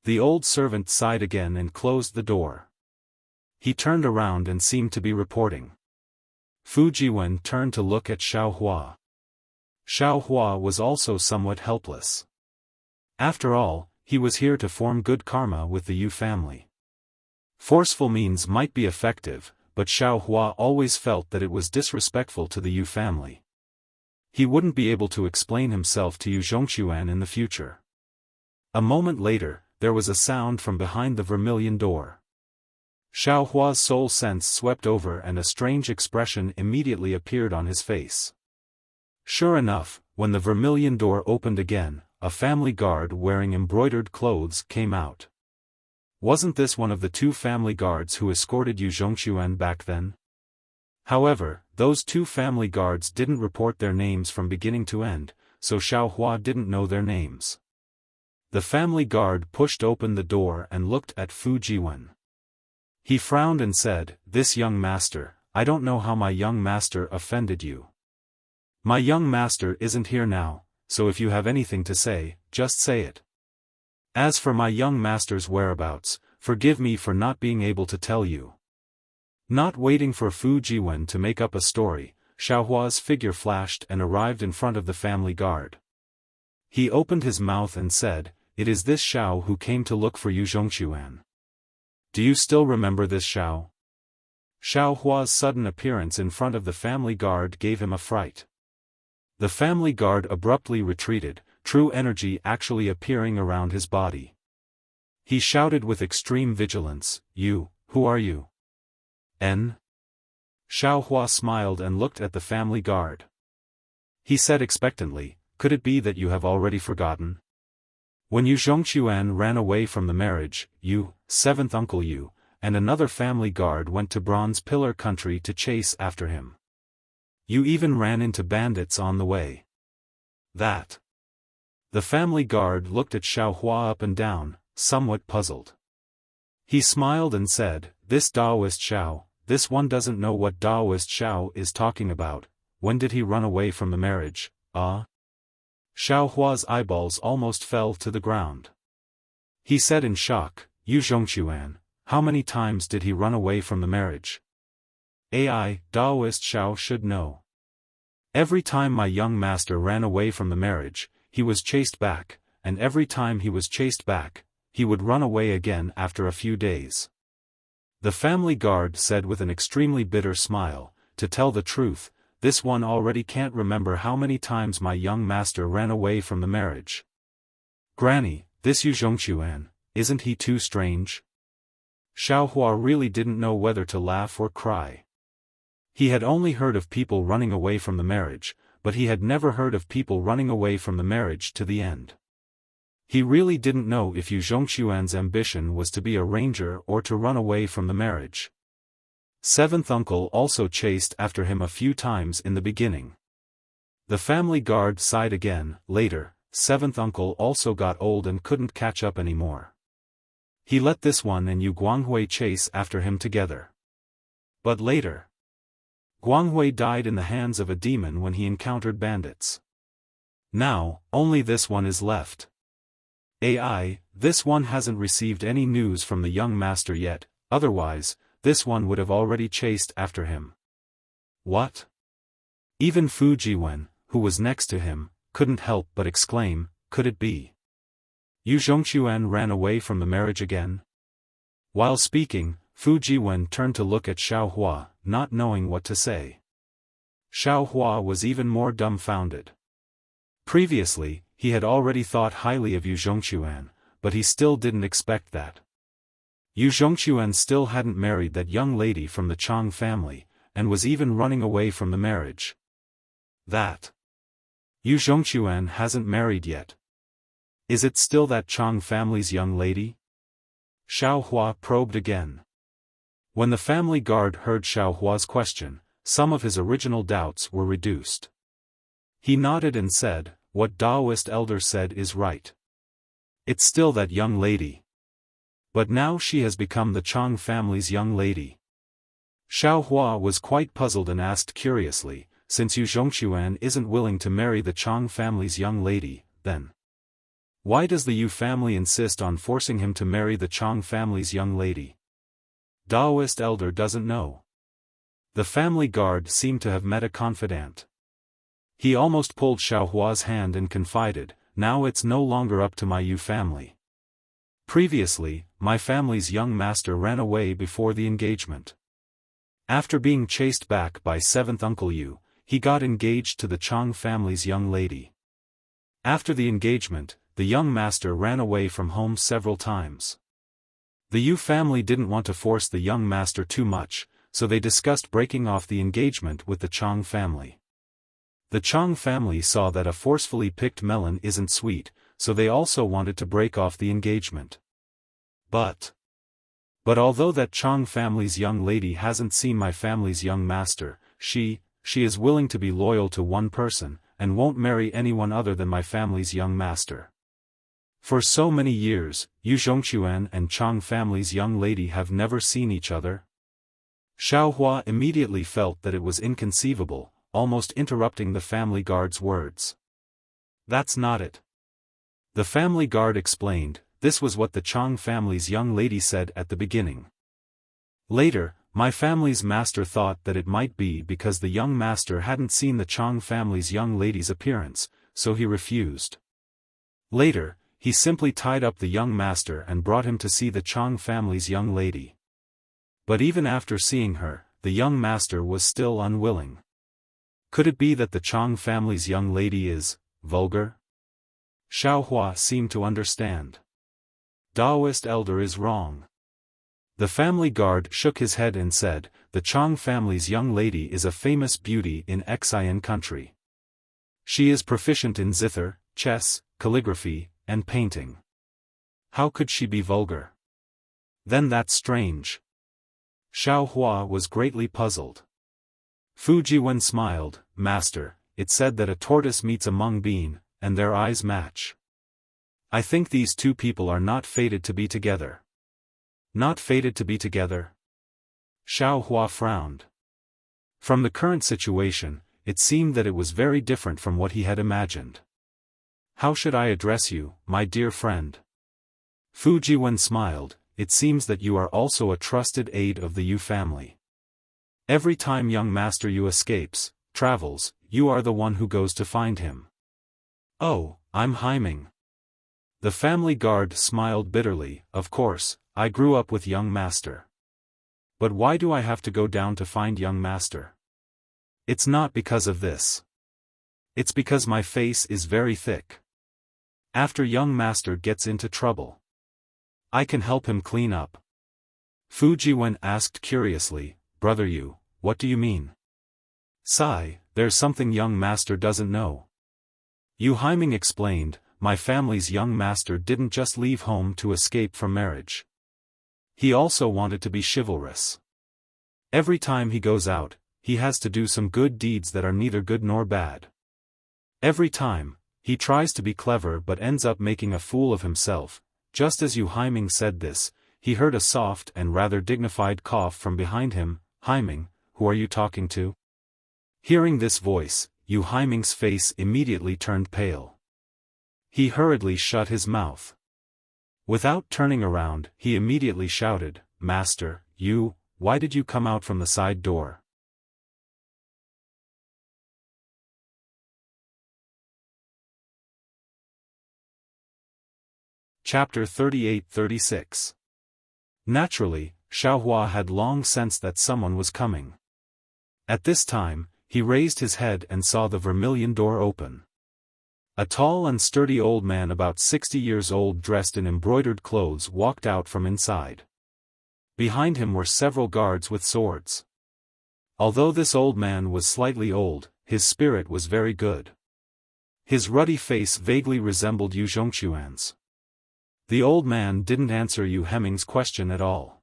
The old servant sighed again and closed the door. He turned around and seemed to be reporting. Fu Jiwen turned to look at Xiaohua. Xiaohua was also somewhat helpless. After all, he was here to form good karma with the Yu family. Forceful means might be effective, but Xiao Hua always felt that it was disrespectful to the Yu family. He wouldn't be able to explain himself to Yu Zhongxuan in the future. A moment later, there was a sound from behind the vermilion door. Xiao Hua's soul sense swept over and a strange expression immediately appeared on his face. Sure enough, when the vermilion door opened again, a family guard wearing embroidered clothes came out. Wasn't this one of the two family guards who escorted Yu Zhongxuan back then? However, those two family guards didn't report their names from beginning to end, so Xiao Hua didn't know their names. The family guard pushed open the door and looked at Fu Jiwen. He frowned and said, "This young master, I don't know how my young master offended you. My young master isn't here now, so if you have anything to say, just say it. As for my young master's whereabouts, forgive me for not being able to tell you." Not waiting for Fu Jiwen to make up a story, Xiao Hua's figure flashed and arrived in front of the family guard. He opened his mouth and said, "It is this Xiao who came to look for Yu Zhongxuan. Do you still remember this Xiao?" Xiao Hua's sudden appearance in front of the family guard gave him a fright. The family guard abruptly retreated, true energy actually appearing around his body. He shouted with extreme vigilance, "You, who are you?" "N?" Xiao Hua smiled and looked at the family guard. He said expectantly, "Could it be that you have already forgotten? When Yu Zhongxuan ran away from the marriage, you, seventh uncle Yu, and another family guard went to Bronze Pillar country to chase after him. You even ran into bandits on the way. That." The family guard looked at Xiao Hua up and down, somewhat puzzled. He smiled and said, "This Taoist Xiao, this one doesn't know what Taoist Xiao is talking about. When did he run away from the marriage, ah?" Xiao Hua's eyeballs almost fell to the ground. He said in shock, "Yu Zhongxuan, how many times did he run away from the marriage? AI, Taoist Xiao should know. Every time my young master ran away from the marriage, he was chased back, and every time he was chased back, he would run away again after a few days." The family guard said with an extremely bitter smile, "To tell the truth, this one already can't remember how many times my young master ran away from the marriage. Granny, this Yu Zhongxuan, isn't he too strange?" Xiao Hua really didn't know whether to laugh or cry. He had only heard of people running away from the marriage, but he had never heard of people running away from the marriage to the end. He really didn't know if Yu Zhongxuan's ambition was to be a ranger or to run away from the marriage. Seventh uncle also chased after him a few times in the beginning. The family guard sighed again. Later, seventh uncle also got old and couldn't catch up anymore. He let this one and Yu Guanghui chase after him together. But later, Guanghui died in the hands of a demon when he encountered bandits. Now, only this one is left. AI, this one hasn't received any news from the young master yet, otherwise, this one would have already chased after him. What? Even Fu Jiwen, who was next to him, couldn't help but exclaim, "Could it be? Yu Zhongxuan ran away from the marriage again?" While speaking, Fu Jiwen turned to look at Xiao Hua, not knowing what to say. Xiao Hua was even more dumbfounded. Previously, he had already thought highly of Yu Zhongxuan, but he still didn't expect that. Yu Zhongxuan still hadn't married that young lady from the Chang family, and was even running away from the marriage. That Yu Zhongxuan hasn't married yet. Is it still that Chang family's young lady? Xiao Hua probed again. When the family guard heard Xiao Hua's question, some of his original doubts were reduced. He nodded and said, "What Taoist elder said is right. It's still that young lady. But now she has become the Chang family's young lady." Xiao Hua was quite puzzled and asked curiously, "Since Yu Zhongxuan isn't willing to marry the Chang family's young lady, then why does the Yu family insist on forcing him to marry the Chang family's young lady?" Taoist elder doesn't know. The family guard seemed to have met a confidant. He almost pulled Xiao Hua's hand and confided, now it's no longer up to my Yu family. Previously, my family's young master ran away before the engagement. After being chased back by 7th Uncle Yu, he got engaged to the Chang family's young lady. After the engagement, the young master ran away from home several times. The Yu family didn't want to force the young master too much, so they discussed breaking off the engagement with the Chang family. The Chang family saw that a forcefully picked melon isn't sweet, so they also wanted to break off the engagement. But although that Chang family's young lady hasn't seen my family's young master, she is willing to be loyal to one person, and won't marry anyone other than my family's young master. For so many years, Yu Zhongquan and Chang family's young lady have never seen each other. Xiaohua immediately felt that it was inconceivable, almost interrupting the family guard's words. That's not it. The family guard explained, this was what the Chang family's young lady said at the beginning. Later, my family's master thought that it might be because the young master hadn't seen the Chang family's young lady's appearance, so he refused. Later, he simply tied up the young master and brought him to see the Chang family's young lady. But even after seeing her, the young master was still unwilling. Could it be that the Chang family's young lady is vulgar? Xiaohua seemed to understand. Daoist elder is wrong. The family guard shook his head and said, the Chang family's young lady is a famous beauty in Xian country. She is proficient in zither, chess, calligraphy, and painting. How could she be vulgar? Then that's strange. Xiaohua was greatly puzzled. Fu Jiwen smiled, Master, it said that a tortoise meets a mung bean, and their eyes match. I think these two people are not fated to be together. Not fated to be together? Xiaohua frowned. From the current situation, it seemed that it was very different from what he had imagined. How should I address you, my dear friend? Fu Jiwen smiled, it seems that you are also a trusted aide of the Yu family. Every time young Master Yu escapes, travels, you are the one who goes to find him. Oh, I'm Haiming. The family guard smiled bitterly, of course, I grew up with young Master. But why do I have to go down to find young Master? It's not because of this. It's because my face is very thick. After young Master gets into trouble, I can help him clean up. Fu Jiwen asked curiously, Brother Yu, what do you mean? Sigh, there's something young Master doesn't know. Yu Haiming explained, my family's young master didn't just leave home to escape from marriage. He also wanted to be chivalrous. Every time he goes out, he has to do some good deeds that are neither good nor bad. Every time, he tries to be clever but ends up making a fool of himself. Just as Yu Haiming said this, he heard a soft and rather dignified cough from behind him. Haiming, who are you talking to? Hearing this voice, Yu Haiming's face immediately turned pale. He hurriedly shut his mouth. Without turning around, he immediately shouted, Master, Yu, why did you come out from the side door? Chapter 38-36. Naturally, Xiaohua had long sensed that someone was coming. At this time, he raised his head and saw the vermilion door open. A tall and sturdy old man about 60 years old dressed in embroidered clothes walked out from inside. Behind him were several guards with swords. Although this old man was slightly old, his spirit was very good. His ruddy face vaguely resembled Yu Zhongquan's. The old man didn't answer Yu Haiming's question at all.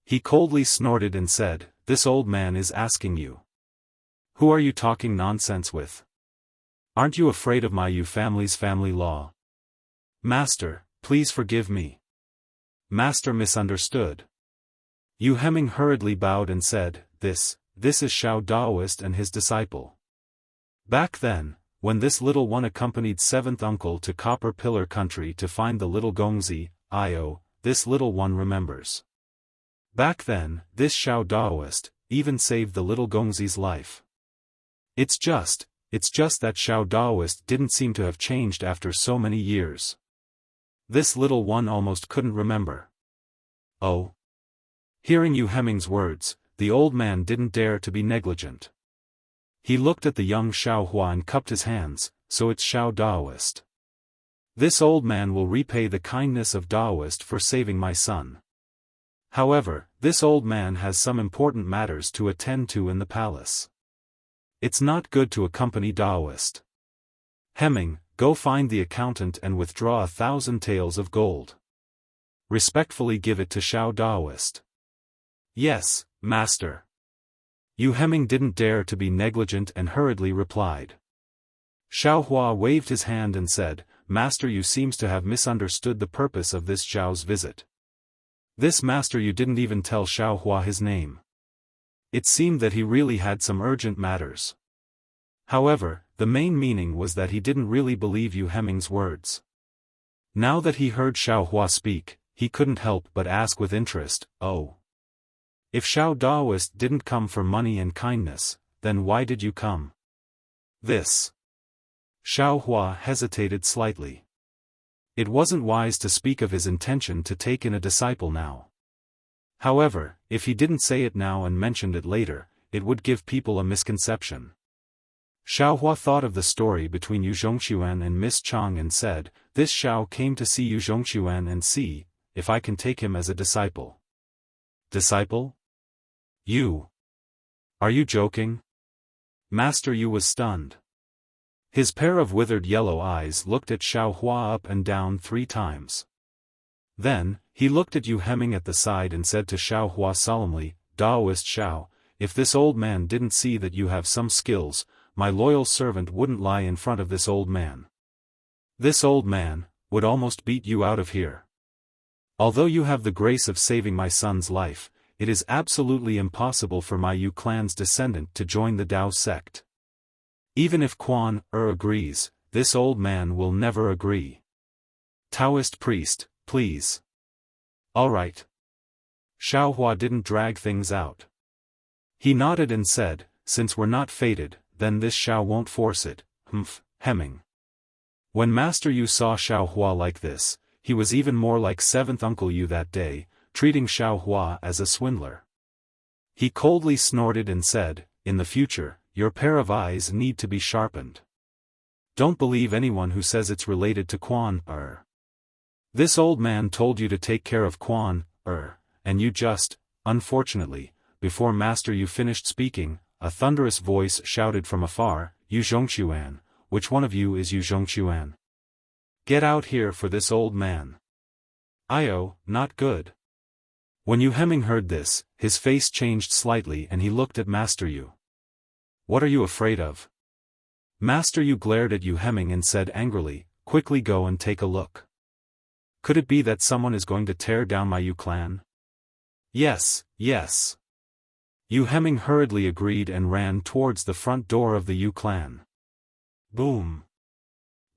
He coldly snorted and said, This old man is asking you. Who are you talking nonsense with? Aren't you afraid of my Yu family's family law? Master, please forgive me. Master misunderstood. Yu Haiming hurriedly bowed and said, This is Xiao Daoist and his disciple. Back then, when this little one accompanied 7th uncle to Copper Pillar country to find the little Gongzi, Io, this little one remembers. Back then, this Xiao Daoist even saved the little Gongzi's life. It's just, It's just that Xiao Daoist didn't seem to have changed after so many years. This little one almost couldn't remember. Oh. Hearing Yu Heming's words, the old man didn't dare to be negligent. He looked at the young Xiaohua and cupped his hands, so it's Xiao Daoist. This old man will repay the kindness of Daoist for saving my son. However, this old man has some important matters to attend to in the palace. It's not good to accompany Daoist. Heming, go find the accountant and withdraw 1,000 taels of gold. Respectfully give it to Xiao Daoist. Yes, master. Yu Heming didn't dare to be negligent and hurriedly replied. Xiaohua waved his hand and said, Master Yu seems to have misunderstood the purpose of this Zhao's visit. This Master Yu didn't even tell Xiaohua his name. It seemed that he really had some urgent matters. However, the main meaning was that he didn't really believe Yu Heming's words. Now that he heard Xiaohua speak, he couldn't help but ask with interest, oh. If Xiao Daoist didn't come for money and kindness, then why did you come? This. Xiaohua hesitated slightly. It wasn't wise to speak of his intention to take in a disciple now. However, if he didn't say it now and mentioned it later, it would give people a misconception. Xiaohua thought of the story between Yu Zhongxuan and Miss Chang and said, this Xiao came to see Yu Zhongxuan and see if I can take him as a disciple. Disciple? You? Are you joking? Master Yu was stunned. His pair of withered yellow eyes looked at Xiaohua up and down 3 times. Then, he looked at Yu Heming at the side and said to Xiaohua solemnly, Daoist Xiao, if this old man didn't see that you have some skills, my loyal servant wouldn't lie in front of this old man. This old man would almost beat you out of here. Although you have the grace of saving my son's life, it is absolutely impossible for my Yu clan's descendant to join the Dao sect. Even if Quan agrees, this old man will never agree. Taoist priest, please. All right. Xiaohua didn't drag things out. He nodded and said, since we're not fated, then this Xiao won't force it, Heming. When Master Yu saw Xiaohua like this, he was even more like 7th Uncle Yu that day, treating Xiaohua as a swindler. He coldly snorted and said, in the future, your pair of eyes need to be sharpened. Don't believe anyone who says it's related to Quan This old man told you to take care of Quan and you just, unfortunately, before Master Yu finished speaking, a thunderous voice shouted from afar, Yu Zhongxuan, which one of you is Yu Zhongxuan? Get out here for this old man. Io, not good. When Yu Heming heard this, his face changed slightly and he looked at Master Yu. What are you afraid of? Master Yu glared at Yu Heming and said angrily, quickly go and take a look. Could it be that someone is going to tear down my Yu clan? Yes, yes. Yu Heming hurriedly agreed and ran towards the front door of the Yu clan. Boom.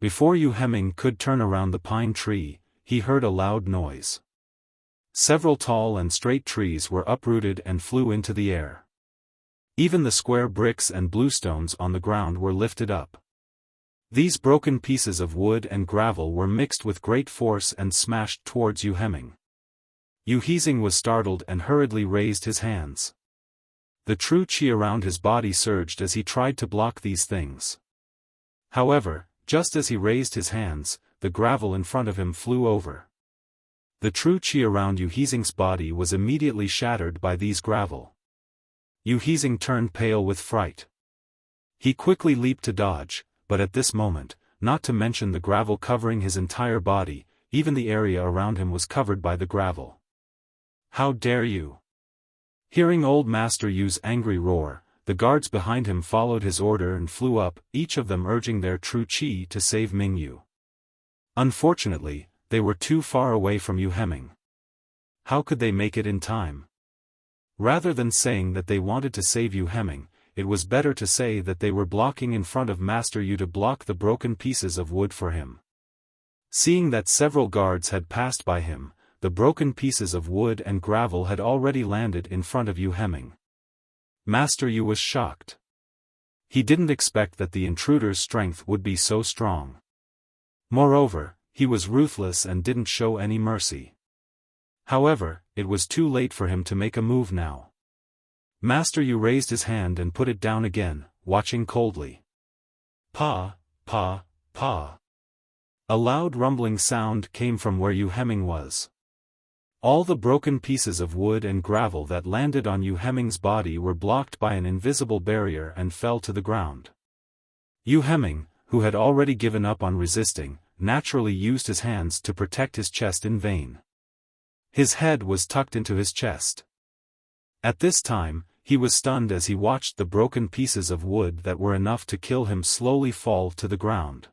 Before Yu Heming could turn around the pine tree, he heard a loud noise. Several tall and straight trees were uprooted and flew into the air. Even the square bricks and bluestones on the ground were lifted up. These broken pieces of wood and gravel were mixed with great force and smashed towards Yu Heming. Yu Hezing was startled and hurriedly raised his hands. The true qi around his body surged as he tried to block these things. However, just as he raised his hands, the gravel in front of him flew over. The true qi around Yu Hezing's body was immediately shattered by these gravel. Yu Hezing turned pale with fright. He quickly leaped to dodge, but at this moment, not to mention the gravel covering his entire body, even the area around him was covered by the gravel. How dare you! Hearing old Master Yu's angry roar, the guards behind him followed his order and flew up, each of them urging their true qi to save Mingyu. Unfortunately, they were too far away from Yu Heming. How could they make it in time? Rather than saying that they wanted to save Yu Heming, it was better to say that they were blocking in front of Master Yu to block the broken pieces of wood for him. Seeing that several guards had passed by him, the broken pieces of wood and gravel had already landed in front of Yu Heming. Master Yu was shocked. He didn't expect that the intruder's strength would be so strong. Moreover, he was ruthless and didn't show any mercy. However, it was too late for him to make a move now. Master Yu raised his hand and put it down again, watching coldly. Pa, pa, pa. A loud rumbling sound came from where Yu Heming was. All the broken pieces of wood and gravel that landed on Yu Heming's body were blocked by an invisible barrier and fell to the ground. Yu Heming, who had already given up on resisting, naturally used his hands to protect his chest in vain. His head was tucked into his chest. At this time, he was stunned as he watched the broken pieces of wood that were enough to kill him slowly fall to the ground.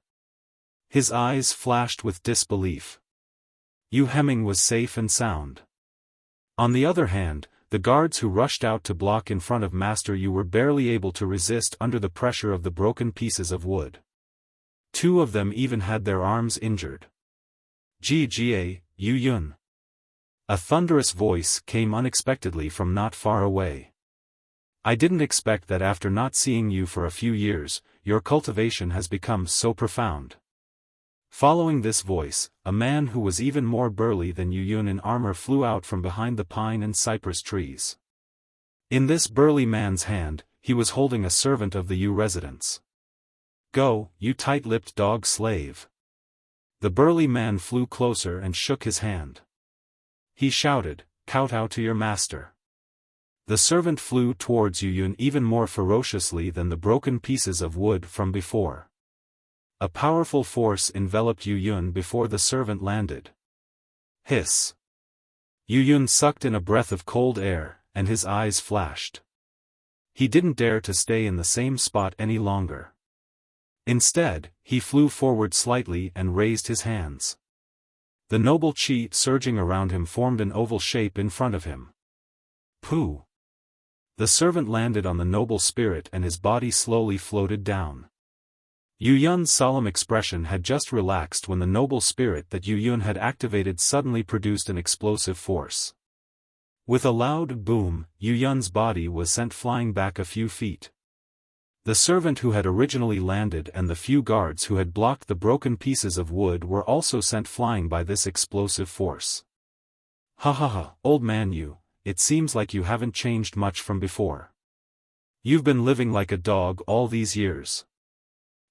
His eyes flashed with disbelief. Yu Heming was safe and sound. On the other hand, the guards who rushed out to block in front of Master Yu were barely able to resist under the pressure of the broken pieces of wood. Two of them even had their arms injured. Gga, Yu Yun. A thunderous voice came unexpectedly from not far away. I didn't expect that after not seeing you for a few years, your cultivation has become so profound. Following this voice, a man who was even more burly than Yu Yun in armor flew out from behind the pine and cypress trees. In this burly man's hand, he was holding a servant of the Yu residence. Go, you tight-lipped dog slave. The burly man flew closer and shook his hand. He shouted, kowtow to your master. The servant flew towards Yu Yun even more ferociously than the broken pieces of wood from before. A powerful force enveloped Yu Yun before the servant landed. Hiss. Yu Yun sucked in a breath of cold air, and his eyes flashed. He didn't dare to stay in the same spot any longer. Instead, he flew forward slightly and raised his hands. The noble qi surging around him formed an oval shape in front of him. Pooh! The servant landed on the noble spirit and his body slowly floated down. Yu Yun's solemn expression had just relaxed when the noble spirit that Yu Yun had activated suddenly produced an explosive force. With a loud boom, Yu Yun's body was sent flying back a few feet. The servant who had originally landed and the few guards who had blocked the broken pieces of wood were also sent flying by this explosive force. Ha ha ha, old man Yu, it seems like you haven't changed much from before. You've been living like a dog all these years.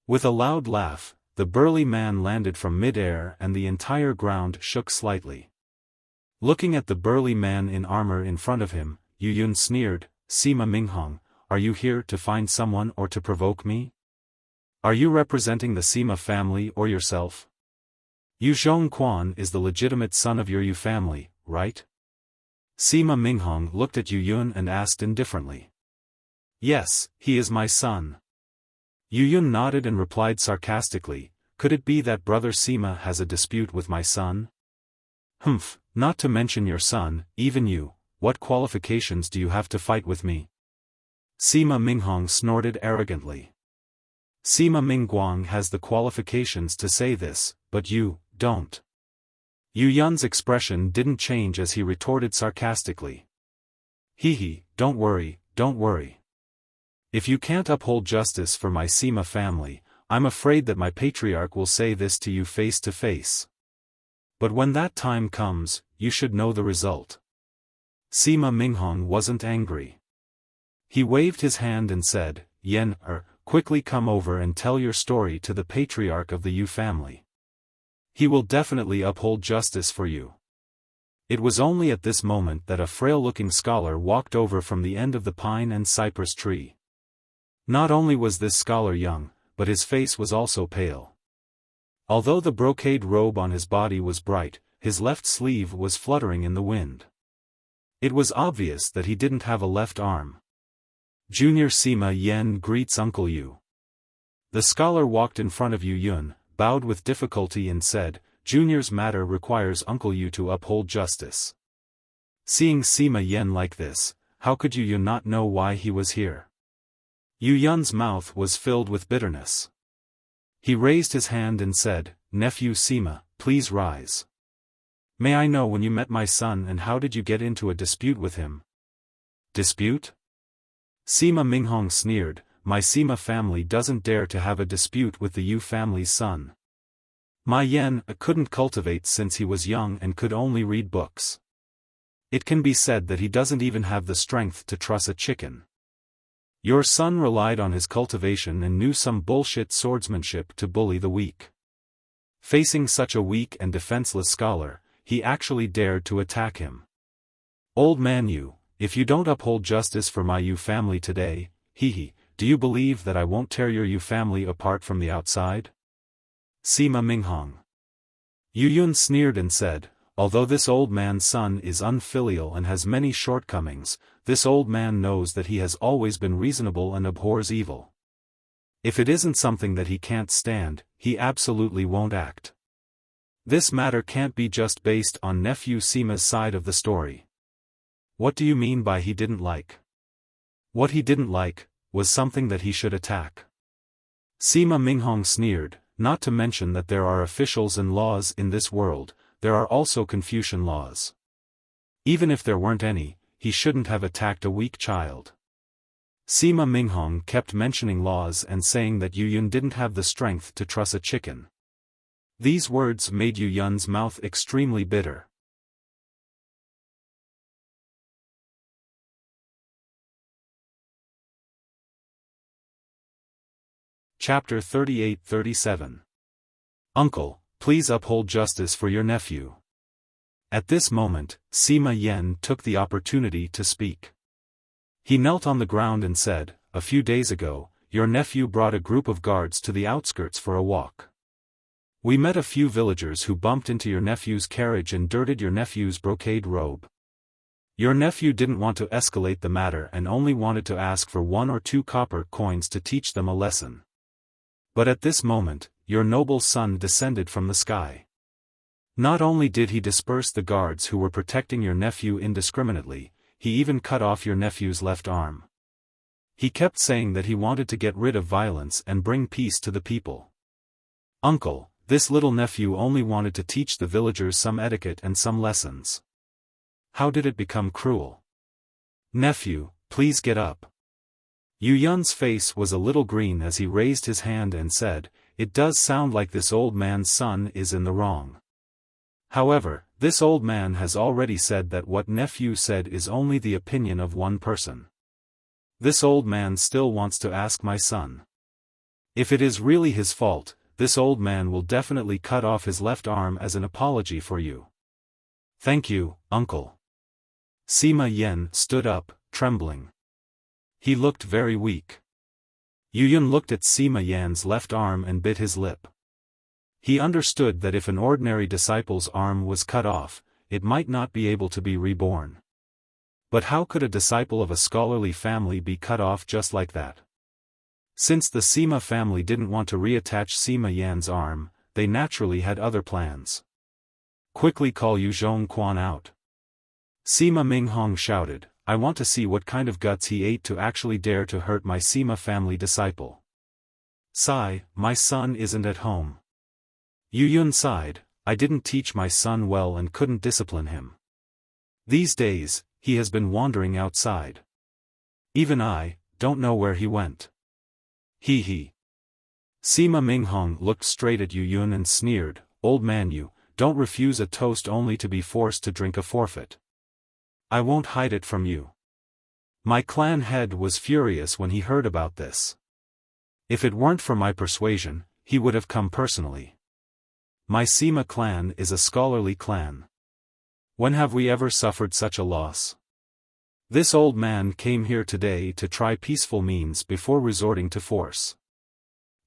With a loud laugh, the burly man landed from mid-air and the entire ground shook slightly. Looking at the burly man in armor in front of him, Yu Yun sneered, Sima Minghong, are you here to find someone or to provoke me? Are you representing the Sima family or yourself? Yu Zhongquan is the legitimate son of your Yu family, right? Sima Minghong looked at Yu Yun and asked indifferently. Yes, he is my son. Yu Yun nodded and replied sarcastically, could it be that brother Sima has a dispute with my son? Humph, not to mention your son, even you, what qualifications do you have to fight with me? Sima Minghong snorted arrogantly. Sima Mingguang has the qualifications to say this, but you don't. Yu Yun's expression didn't change as he retorted sarcastically. Hee, don't worry, don't worry. If you can't uphold justice for my Sima family, I'm afraid that my patriarch will say this to you face to face. But when that time comes, you should know the result. Sima Minghong wasn't angry. He waved his hand and said, Yen, quickly come over and tell your story to the patriarch of the Yu family. He will definitely uphold justice for you. It was only at this moment that a frail-looking scholar walked over from the end of the pine and cypress tree. Not only was this scholar young, but his face was also pale. Although the brocade robe on his body was bright, his left sleeve was fluttering in the wind. It was obvious that he didn't have a left arm. Junior Sima Yen greets Uncle Yu. The scholar walked in front of Yu Yun, bowed with difficulty and said, Junior's matter requires Uncle Yu to uphold justice. Seeing Sima Yen like this, how could Yu Yun not know why he was here? Yu Yun's mouth was filled with bitterness. He raised his hand and said, Nephew Sima, please rise. May I know when you met my son and how did you get into a dispute with him? Dispute? Sima Minghong sneered, my Sima family doesn't dare to have a dispute with the Yu family's son. My Yan couldn't cultivate since he was young and could only read books. It can be said that he doesn't even have the strength to truss a chicken. Your son relied on his cultivation and knew some bullshit swordsmanship to bully the weak. Facing such a weak and defenseless scholar, he actually dared to attack him. Old man Yu, if you don't uphold justice for my Yu family today, do you believe that I won't tear your Yu family apart from the outside? Sima Minghong. Yu Yun sneered and said, although this old man's son is unfilial and has many shortcomings, this old man knows that he has always been reasonable and abhors evil. If it isn't something that he can't stand, he absolutely won't act. This matter can't be just based on nephew Sima's side of the story. What do you mean by he didn't like? What he didn't like was something that he should attack. Sima Minghong sneered, not to mention that there are officials and laws in this world, there are also Confucian laws. Even if there weren't any, he shouldn't have attacked a weak child. Sima Minghong kept mentioning laws and saying that Yu Yun didn't have the strength to truss a chicken. These words made Yu Yun's mouth extremely bitter. Chapter 38-37. Uncle, please uphold justice for your nephew. At this moment, Sima Yan took the opportunity to speak. He knelt on the ground and said, a few days ago, your nephew brought a group of guards to the outskirts for a walk. We met a few villagers who bumped into your nephew's carriage and dirtied your nephew's brocade robe. Your nephew didn't want to escalate the matter and only wanted to ask for 1 or 2 copper coins to teach them a lesson. But at this moment, your noble son descended from the sky. Not only did he disperse the guards who were protecting your nephew indiscriminately, he even cut off your nephew's left arm. He kept saying that he wanted to get rid of violence and bring peace to the people. Uncle, this little nephew only wanted to teach the villagers some etiquette and some lessons. How did it become cruel? Nephew, please get up. Yu Yun's face was a little green as he raised his hand and said, it does sound like this old man's son is in the wrong. However, this old man has already said that what nephew said is only the opinion of one person. This old man still wants to ask my son. If it is really his fault, this old man will definitely cut off his left arm as an apology for you. Thank you, uncle. Sima Yan stood up, trembling. He looked very weak. Yu Yun looked at Sima Yan's left arm and bit his lip. He understood that if an ordinary disciple's arm was cut off, it might not be able to be reborn. But how could a disciple of a scholarly family be cut off just like that? Since the Sima family didn't want to reattach Sima Yan's arm, they naturally had other plans. Quickly call Yu Zhongquan out. Sima Minghong shouted, I want to see what kind of guts he ate to actually dare to hurt my Sima family disciple. Sigh, my son isn't at home. Yu Yun sighed, I didn't teach my son well and couldn't discipline him. These days, he has been wandering outside. Even I don't know where he went. Sima Minghong looked straight at Yu Yun and sneered, old man you, don't refuse a toast only to be forced to drink a forfeit. I won't hide it from you. My clan head was furious when he heard about this. If it weren't for my persuasion, he would have come personally. My Sima clan is a scholarly clan. When have we ever suffered such a loss? This old man came here today to try peaceful means before resorting to force.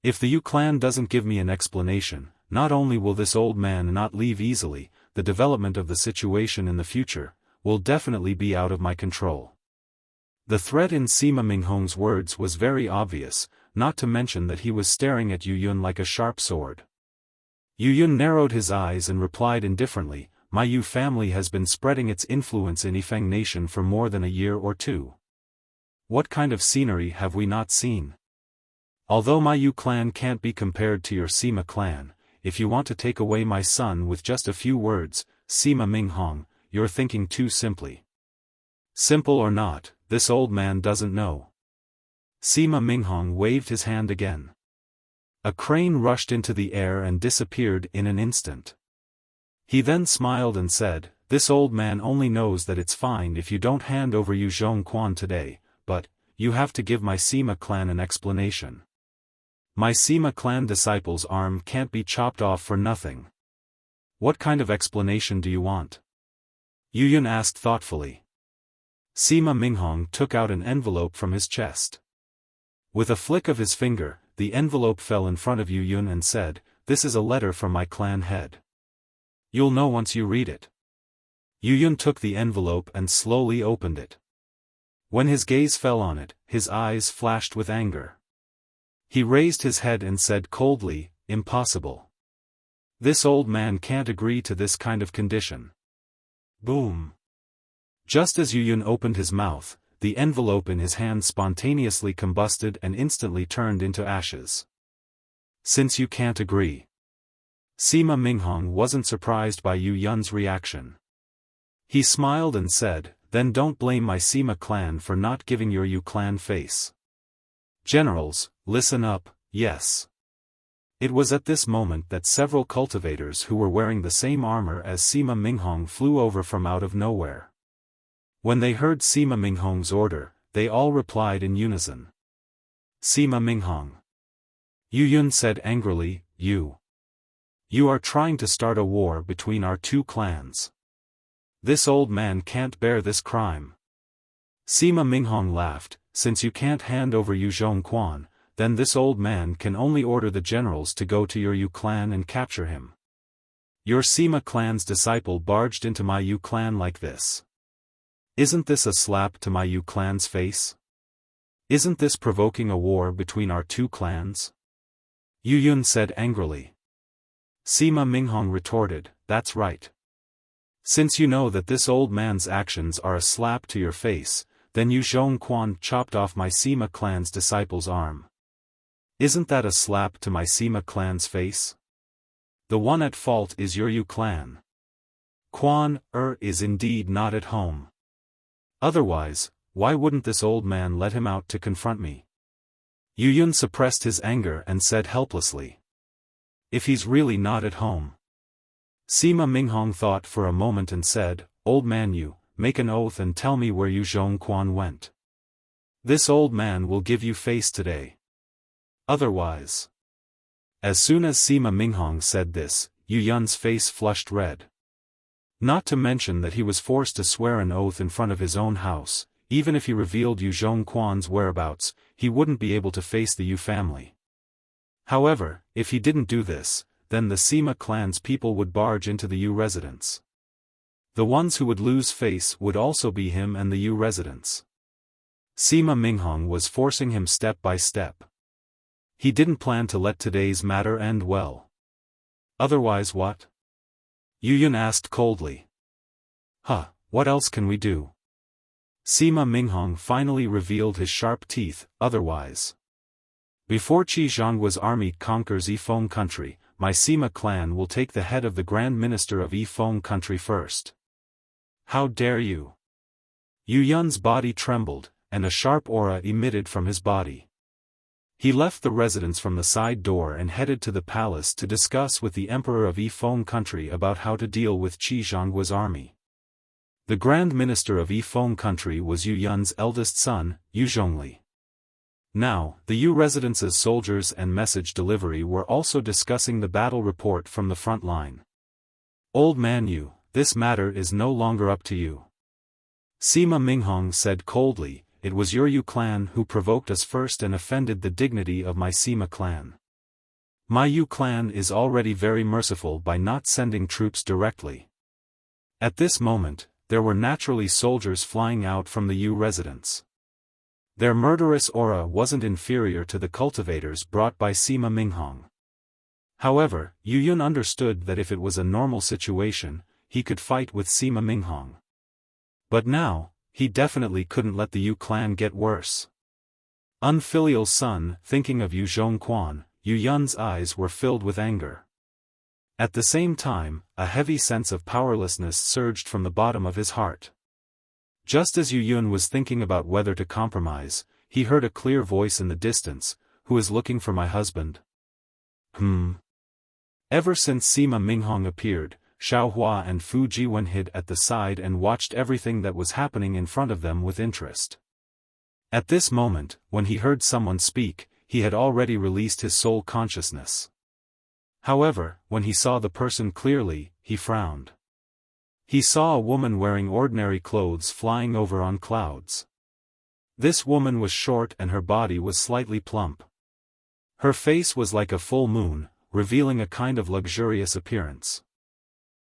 If the Yu clan doesn't give me an explanation, not only will this old man not leave easily, the development of the situation in the future will definitely be out of my control. The threat in Sima Minghong's words was very obvious, not to mention that he was staring at Yu Yun like a sharp sword. Yu Yun narrowed his eyes and replied indifferently, my Yu family has been spreading its influence in Yifeng nation for more than a year or 2. What kind of scenery have we not seen? Although my Yu clan can't be compared to your Sima clan, if you want to take away my son with just a few words, Sima Minghong, you're thinking too simply. Simple or not, this old man doesn't know. Sima Minghong waved his hand again. A crane rushed into the air and disappeared in an instant. He then smiled and said, "This old man only knows that it's fine if you don't hand over Yu Zhongquan today, but you have to give my Sima clan an explanation. My Sima clan disciple's arm can't be chopped off for nothing." "What kind of explanation do you want?" Yu Yun asked thoughtfully. Sima Minghong took out an envelope from his chest. With a flick of his finger, the envelope fell in front of Yu Yun and said, "This is a letter from my clan head. You'll know once you read it." Yu Yun took the envelope and slowly opened it. When his gaze fell on it, his eyes flashed with anger. He raised his head and said coldly, "Impossible. This old man can't agree to this kind of condition." Boom! Just as Yu Yun opened his mouth, the envelope in his hand spontaneously combusted and instantly turned into ashes. "Since you can't agree." Sima Minghong wasn't surprised by Yu Yun's reaction. He smiled and said, "Then don't blame my Sima clan for not giving your Yu clan face. Generals, listen up, yes." It was at this moment that several cultivators who were wearing the same armor as Sima Minghong flew over from out of nowhere. When they heard Sima Minghong's order, they all replied in unison. "Sima Minghong." Yu Yun said angrily, You are trying to start a war between our two clans. This old man can't bear this crime." Sima Minghong laughed, "Since you can't hand over Yu Zhongquan, then this old man can only order the generals to go to your Yu clan and capture him. Your Sima clan's disciple barged into my Yu clan like this. Isn't this a slap to my Yu clan's face? Isn't this provoking a war between our two clans?" Yu Yun said angrily. Sima Minghong retorted, "That's right. Since you know that this old man's actions are a slap to your face, then Yu Zhongquan chopped off my Sima clan's disciple's arm. Isn't that a slap to my Sima clan's face? The one at fault is your Yu clan. Quan is indeed not at home. Otherwise, why wouldn't this old man let him out to confront me?" Yu Yun suppressed his anger and said helplessly, "If he's really not at home." Sima Minghong thought for a moment and said, "Old man, you make an oath and tell me where Yu Zhongquan went. This old man will give you face today. Otherwise." As soon as Sima Minghong said this, Yu Yun's face flushed red. Not to mention that he was forced to swear an oath in front of his own house. Even if he revealed Yu Zhongquan's whereabouts, he wouldn't be able to face the Yu family. However, if he didn't do this, then the Sima clan's people would barge into the Yu residence. The ones who would lose face would also be him and the Yu residents. Sima Minghong was forcing him step by step. He didn't plan to let today's matter end well. Otherwise what? Yu Yun asked coldly. What else can we do? Sima Minghong finally revealed his sharp teeth, otherwise. Before Qi Zhanghua's army conquers Yifeng country, my Sima clan will take the head of the Grand Minister of Yifeng country first. How dare you? Yu Yun's body trembled, and a sharp aura emitted from his body. He left the residence from the side door and headed to the palace to discuss with the Emperor of Yifeng country about how to deal with Qi Zhanghua's army. The Grand Minister of Yifeng country was Yu Yun's eldest son, Yu Zhongli. Now, the Yu residence's soldiers and message delivery were also discussing the battle report from the front line. "Old man Yu, this matter is no longer up to you." Sima Minghong said coldly, "It was your Yu clan who provoked us first and offended the dignity of my Sima clan. My Yu clan is already very merciful by not sending troops directly." At this moment, there were naturally soldiers flying out from the Yu residence. Their murderous aura wasn't inferior to the cultivators brought by Sima Minghong. However, Yu Yun understood that if it was a normal situation, he could fight with Sima Minghong. But now, he definitely couldn't let the Yu clan get worse. Unfilial son, thinking of Yu Zhongquan, Yu Yun's eyes were filled with anger. At the same time, a heavy sense of powerlessness surged from the bottom of his heart. Just as Yu Yun was thinking about whether to compromise, he heard a clear voice in the distance, "Who is looking for my husband?" Ever since Sima Minghong appeared, Xiaohua and Fu Jiwen hid at the side and watched everything that was happening in front of them with interest. At this moment, when he heard someone speak, he had already released his soul consciousness. However, when he saw the person clearly, he frowned. He saw a woman wearing ordinary clothes flying over on clouds. This woman was short and her body was slightly plump. Her face was like a full moon, revealing a kind of luxurious appearance.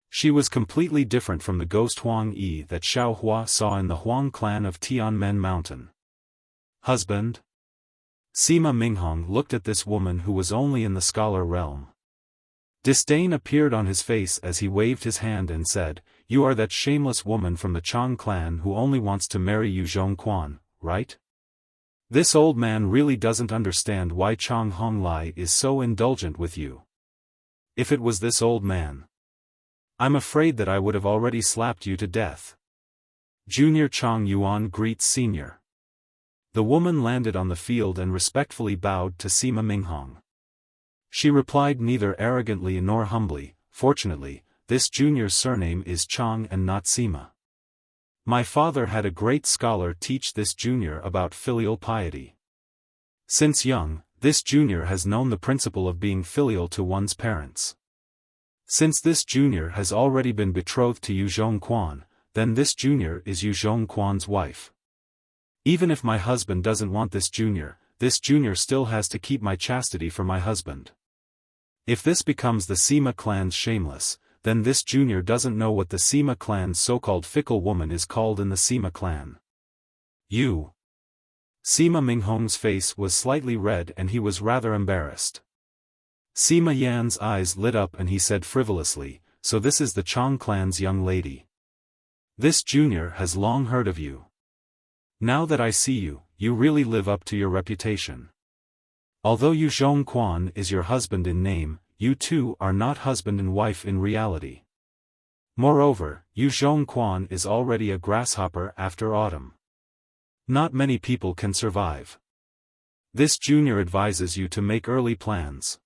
She was completely different from the ghost Huang Yi that Xiaohua saw in the Huang clan of Tianmen Mountain. Husband? Sima Minghong looked at this woman who was only in the scholar realm. Disdain appeared on his face as he waved his hand and said, "You are that shameless woman from the Chang clan who only wants to marry Yu Zhongquan, right? This old man really doesn't understand why Chang Honglai is so indulgent with you. If it was this old man, I'm afraid that I would have already slapped you to death." Junior Chang Yuan greets senior. The woman landed on the field and respectfully bowed to Sima Minghong. She replied neither arrogantly nor humbly, "Fortunately, this junior's surname is Chang and not Sima. My father had a great scholar teach this junior about filial piety. Since young, this junior has known the principle of being filial to one's parents. Since this junior has already been betrothed to Yu Zhongquan, then this junior is Yu Zhongquan's wife. Even if my husband doesn't want this junior still has to keep my chastity for my husband. If this becomes the Sima clan's shameless, then this junior doesn't know what the Sima clan's so-called fickle woman is called in the Sima clan." You. Sima Minghong's face was slightly red and he was rather embarrassed. Sima Yan's eyes lit up and he said frivolously, "So this is the Chang clan's young lady. This junior has long heard of you. Now that I see you, you really live up to your reputation. Although Yu Zhongquan is your husband in name, you two are not husband and wife in reality. Moreover, Yu Zhongquan is already a grasshopper after autumn. Not many people can survive. This junior advises you to make early plans.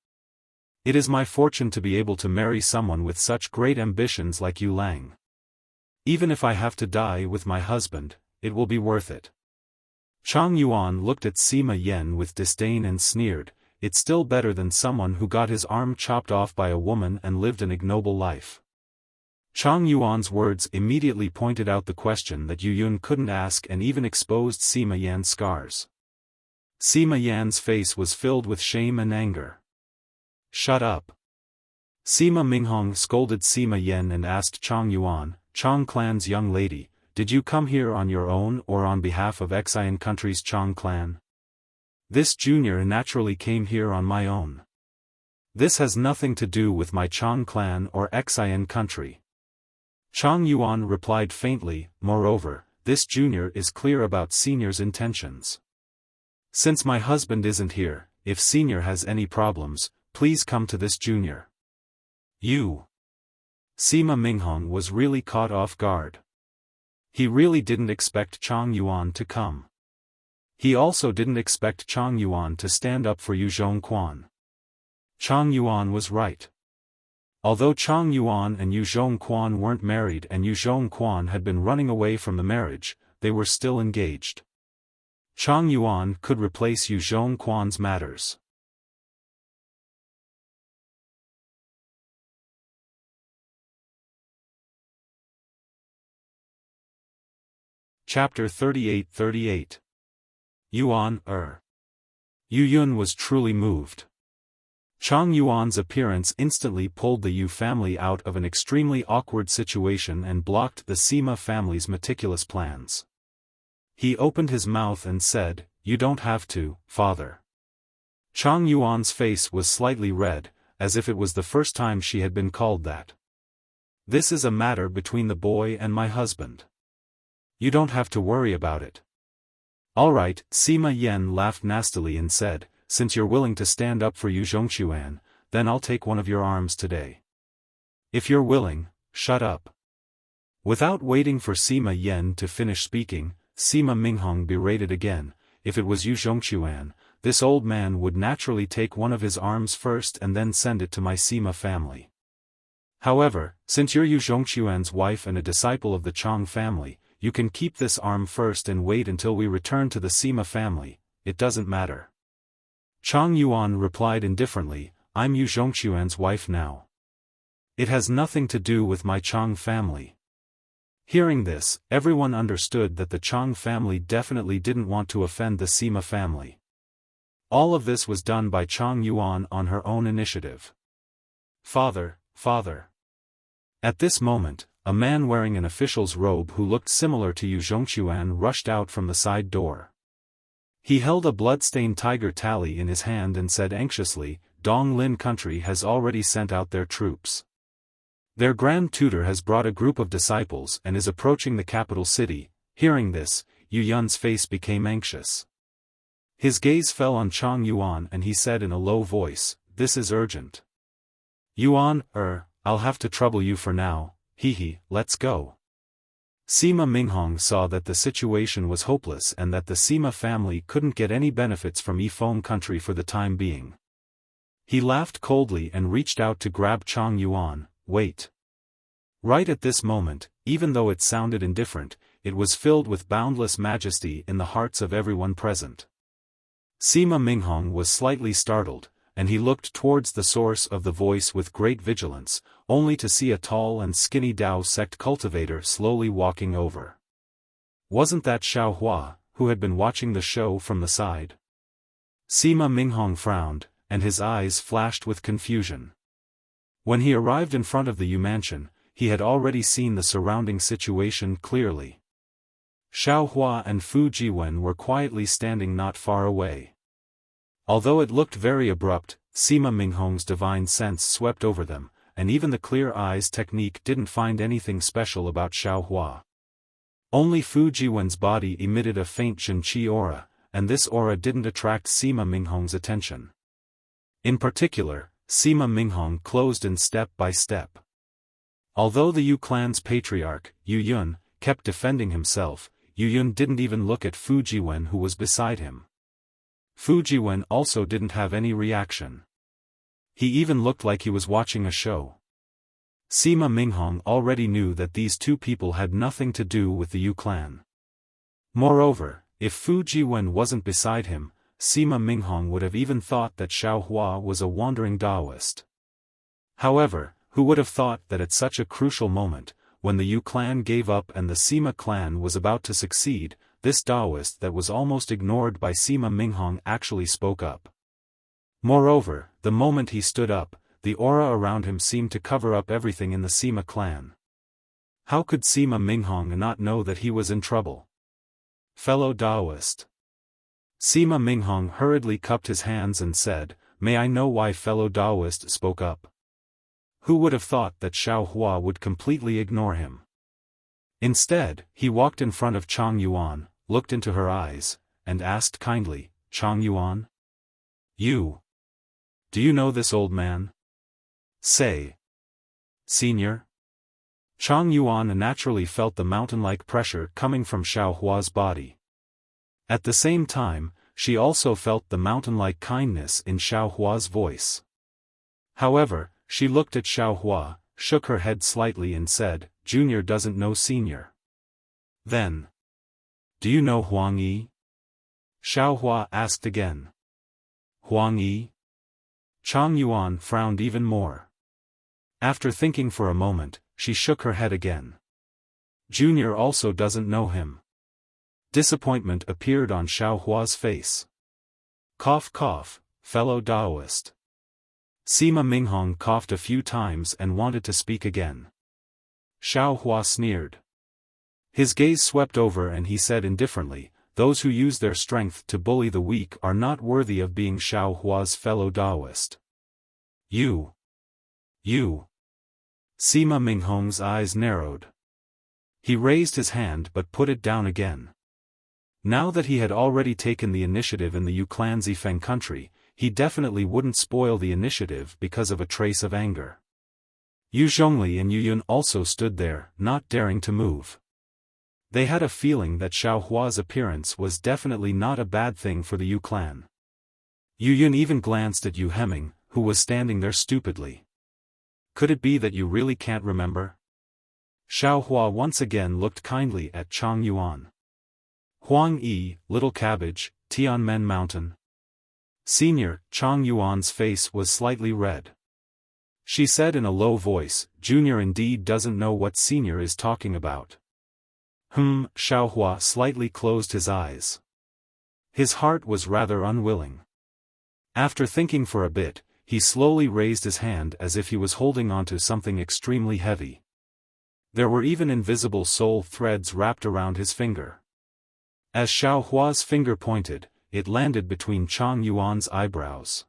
It is my fortune to be able to marry someone with such great ambitions like Yu Lang. Even if I have to die with my husband, it will be worth it." Chang Yuan looked at Sima Yan with disdain and sneered, "It's still better than someone who got his arm chopped off by a woman and lived an ignoble life." Chang Yuan's words immediately pointed out the question that Yu Yun couldn't ask and even exposed Sima Yan's scars. Sima Yan's face was filled with shame and anger. "Shut up." Sima Minghong scolded Sima Yan and asked Chang Yuan, "Chang clan's young lady, did you come here on your own or on behalf of Xian country's Chang clan?" "This junior naturally came here on my own. This has nothing to do with my Chang clan or Xian country." Chang Yuan replied faintly, "Moreover, this junior is clear about senior's intentions. Since my husband isn't here, if senior has any problems, please come to this junior." You. Sima Minghong was really caught off guard. He really didn't expect Chang Yuan to come. He also didn't expect Chang Yuan to stand up for Yu Zhongquan. Chang Yuan was right. Although Chang Yuan and Yu Zhongquan weren't married and Yu Zhongquan had been running away from the marriage, they were still engaged. Chang Yuan could replace Yu Zhongquan's matters. Chapter 38. Yuan, Yu Yun was truly moved. Chang Yuan's appearance instantly pulled the Yu family out of an extremely awkward situation and blocked the Sima family's meticulous plans. He opened his mouth and said, "You don't have to, father." Chang Yuan's face was slightly red, as if it was the first time she had been called that. "This is a matter between the boy and my husband. You don't have to worry about it." "All right," Sima Yan laughed nastily and said, "Since you're willing to stand up for Yu Zhongquan, then I'll take one of your arms today." "If you're willing, shut up." Without waiting for Sima Yan to finish speaking, Sima Minghong berated again, if it was Yu Zhongquan, this old man would naturally take one of his arms first and then send it to my Sima family. However, since you're Yu Zhongquan's wife and a disciple of the Chang family, you can keep this arm first and wait until we return to the Sima family, it doesn't matter. Chang Yuan replied indifferently, I'm Yu Zhongquan's wife now. It has nothing to do with my Chang family. Hearing this, everyone understood that the Chang family definitely didn't want to offend the Sima family. All of this was done by Chang Yuan on her own initiative. Father, father. At this moment, a man wearing an official's robe who looked similar to Yu Zhongquan rushed out from the side door. He held a blood-stained tiger tally in his hand and said anxiously, Dong Lin country has already sent out their troops. Their grand tutor has brought a group of disciples and is approaching the capital city. Hearing this, Yu Yun's face became anxious. His gaze fell on Chang Yuan and he said in a low voice, this is urgent. Yuan, I'll have to trouble you for now, let's go. Sima Minghong saw that the situation was hopeless and that the Sima family couldn't get any benefits from Yifeng country for the time being. He laughed coldly and reached out to grab Chang Yuan. Wait. Right at this moment, even though it sounded indifferent, it was filled with boundless majesty in the hearts of everyone present. Sima Minghong was slightly startled, and he looked towards the source of the voice with great vigilance, only to see a tall and skinny Dao sect cultivator slowly walking over. Wasn't that Xiaofan, who had been watching the show from the side? Sima Minghong frowned, and his eyes flashed with confusion. When he arrived in front of the Yu mansion, he had already seen the surrounding situation clearly. Xiaofan and Fu Jiwen were quietly standing not far away. Although it looked very abrupt, Sima Minghong's divine sense swept over them, and even the clear eyes technique didn't find anything special about Xiaofan. Only Fu Jiwen's body emitted a faint Qi aura, and this aura didn't attract Sima Minghong's attention. In particular, Sima Minghong closed in step by step. Although the Yu clan's patriarch, Yu Yun, kept defending himself, Yu Yun didn't even look at Fu Jiwen who was beside him. Fu Jiwen also didn't have any reaction. He even looked like he was watching a show. Sima Minghong already knew that these two people had nothing to do with the Yu clan. Moreover, if Fu Jiwen wasn't beside him, Sima Minghong would have even thought that Xiaofan was a wandering Taoist. However, who would have thought that at such a crucial moment, when the Yu clan gave up and the Sima clan was about to succeed, this Taoist that was almost ignored by Sima Minghong actually spoke up. Moreover, the moment he stood up, the aura around him seemed to cover up everything in the Sima clan. How could Sima Minghong not know that he was in trouble? Fellow Taoist. Sima Minghong hurriedly cupped his hands and said, May I know why fellow Taoist spoke up? Who would have thought that Xiaofan would completely ignore him? Instead, he walked in front of Chang Yuan, looked into her eyes, and asked kindly, Chang Yuan? Do you know this old man? Say. Senior? Chang Yuan naturally felt the mountain-like pressure coming from Xiaohua's body. At the same time, she also felt the mountain-like kindness in Xiaohua's voice. However, she looked at Xiaohua, shook her head slightly and said, Junior doesn't know Senior. Then. Do you know Huang Yi? Xiaohua asked again. Huang Yi? Chang Yuan frowned even more. After thinking for a moment, she shook her head again. Junior also doesn't know him. Disappointment appeared on Xiaohua's face. Cough cough, fellow Taoist. Sima Minghong coughed a few times and wanted to speak again. Xiaohua sneered. His gaze swept over and he said indifferently, those who use their strength to bully the weak are not worthy of being Xiaohua's fellow Taoist. You. Sima Minghong's eyes narrowed. He raised his hand but put it down again. Now that he had already taken the initiative in the Yu clan's Yifeng country, he definitely wouldn't spoil the initiative because of a trace of anger. Yu Zhongli and Yu Yun also stood there, not daring to move. They had a feeling that Xiaohua's appearance was definitely not a bad thing for the Yu clan. Yu Yun even glanced at Yu Hemming, who was standing there stupidly. Could it be that you really can't remember? Xiaohua once again looked kindly at Chang Yuan. Huang Yi, Little Cabbage, Tianmen Mountain. Senior, Chang Yuan's face was slightly red. She said in a low voice, Junior indeed doesn't know what Senior is talking about. Xiaohua slightly closed his eyes. His heart was rather unwilling. After thinking for a bit, he slowly raised his hand as if he was holding onto something extremely heavy. There were even invisible soul threads wrapped around his finger. As Xiaohua's finger pointed, it landed between Chang Yuan's eyebrows.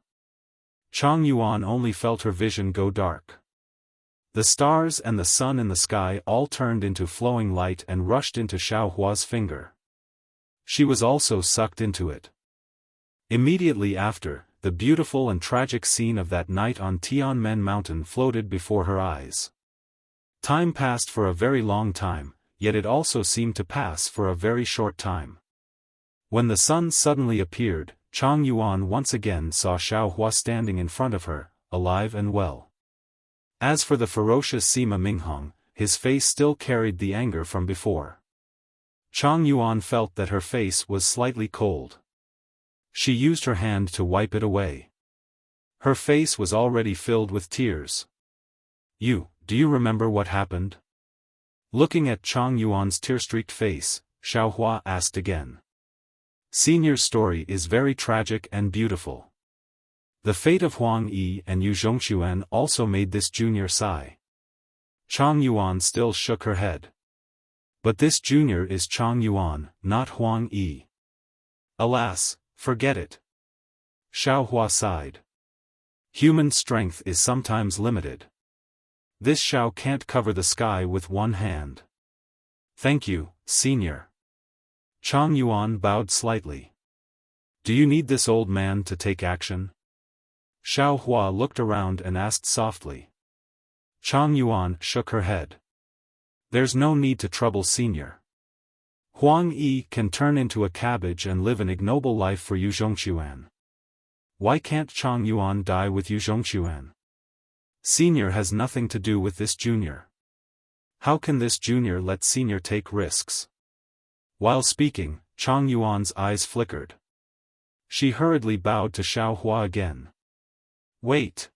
Chang Yuan only felt her vision go dark. The stars and the sun in the sky all turned into flowing light and rushed into Xiaohua's finger. She was also sucked into it. Immediately after, the beautiful and tragic scene of that night on Tianmen Mountain floated before her eyes. Time passed for a very long time, yet it also seemed to pass for a very short time. When the sun suddenly appeared, Chang Yuan once again saw Xiaohua standing in front of her, alive and well. As for the ferocious Sima Minghong, his face still carried the anger from before. Chang Yuan felt that her face was slightly cold. She used her hand to wipe it away. Her face was already filled with tears. Do you remember what happened? Looking at Chang Yuan's tear-streaked face, Xiaohua asked again. Senior's story is very tragic and beautiful. The fate of Huang Yi and Yu Zhongxuan also made this junior sigh. Chang Yuan still shook her head. But this junior is Chang Yuan, not Huang Yi. Alas, forget it. Xiaohua sighed. Human strength is sometimes limited. This Xiao can't cover the sky with one hand. Thank you, Senior. Chang Yuan bowed slightly. Do you need this old man to take action? Xiaohua looked around and asked softly. Chang Yuan shook her head. There's no need to trouble Senior. Huang Yi can turn into a cabbage and live an ignoble life for Yu Zhongxuan. Why can't Chang Yuan die with Yu Zhongxuan? Senior has nothing to do with this junior. How can this junior let Senior take risks? While speaking, Chang Yuan's eyes flickered. She hurriedly bowed to Xiaohua again. Wait.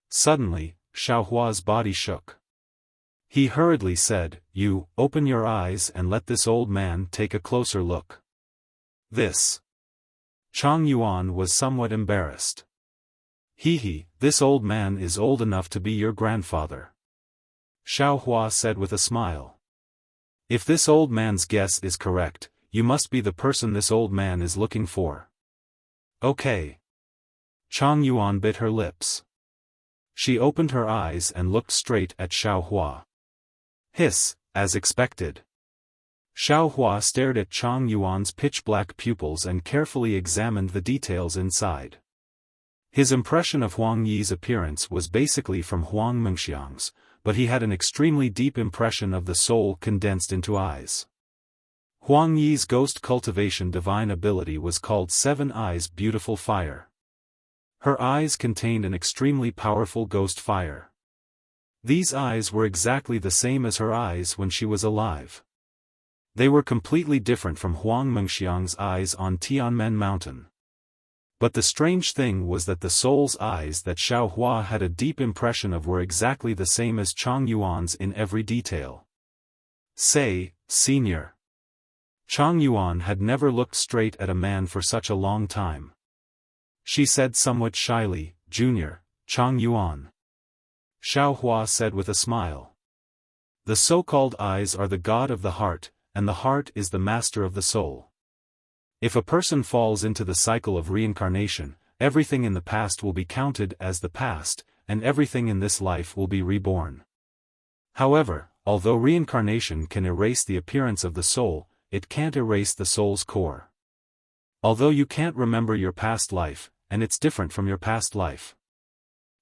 Suddenly, Xiaohua's body shook. He hurriedly said, You, open your eyes and let this old man take a closer look. This. Chang Yuan was somewhat embarrassed. This old man is old enough to be your grandfather. Xiaohua said with a smile. If this old man's guess is correct, you must be the person this old man is looking for. Okay. Chang Yuan bit her lips. She opened her eyes and looked straight at Xiaohua. Hiss, as expected. Xiaohua stared at Chang Yuan's pitch-black pupils and carefully examined the details inside. His impression of Huang Yi's appearance was basically from Huang Mengxiang's, but he had an extremely deep impression of the soul condensed into eyes. Huang Yi's ghost cultivation divine ability was called Seven Eyes Beautiful Fire. Her eyes contained an extremely powerful ghost fire. These eyes were exactly the same as her eyes when she was alive. They were completely different from Huang Mengxiang's eyes on Tianmen Mountain. But the strange thing was that the soul's eyes that Xiaohua had a deep impression of were exactly the same as Chang Yuan's in every detail. Say, Senior. Chang Yuan had never looked straight at a man for such a long time. She said somewhat shyly, Junior, Chang Yuan. Xiaohua said with a smile. The so-called eyes are the god of the heart, and the heart is the master of the soul. If a person falls into the cycle of reincarnation, everything in the past will be counted as the past, and everything in this life will be reborn. However, although reincarnation can erase the appearance of the soul, it can't erase the soul's core. Although you can't remember your past life, and it's different from your past life.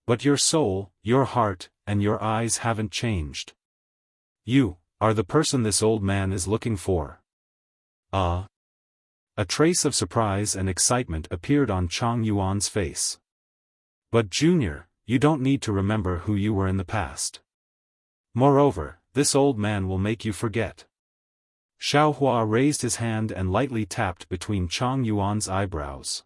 But your soul, your heart, and your eyes haven't changed. You are the person this old man is looking for. A trace of surprise and excitement appeared on Chang Yuan's face. But Junior, you don't need to remember who you were in the past. Moreover, this old man will make you forget. Xiaohua raised his hand and lightly tapped between Chang Yuan's eyebrows.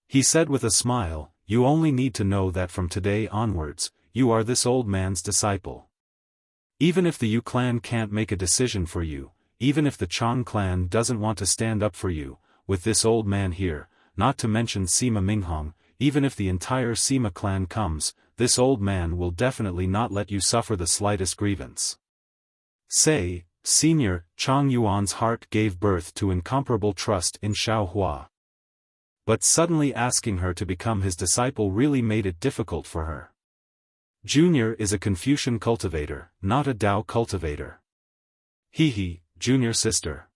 He said with a smile, you only need to know that from today onwards, you are this old man's disciple. Even if the Yu clan can't make a decision for you, even if the Chang clan doesn't want to stand up for you, with this old man here, not to mention Sima Minghong, even if the entire Sima clan comes, this old man will definitely not let you suffer the slightest grievance. Say, Senior, Chang Yuan's heart gave birth to incomparable trust in Xiaohua. But suddenly asking her to become his disciple really made it difficult for her. Junior is a Confucian cultivator, not a Tao cultivator. He, Junior sister.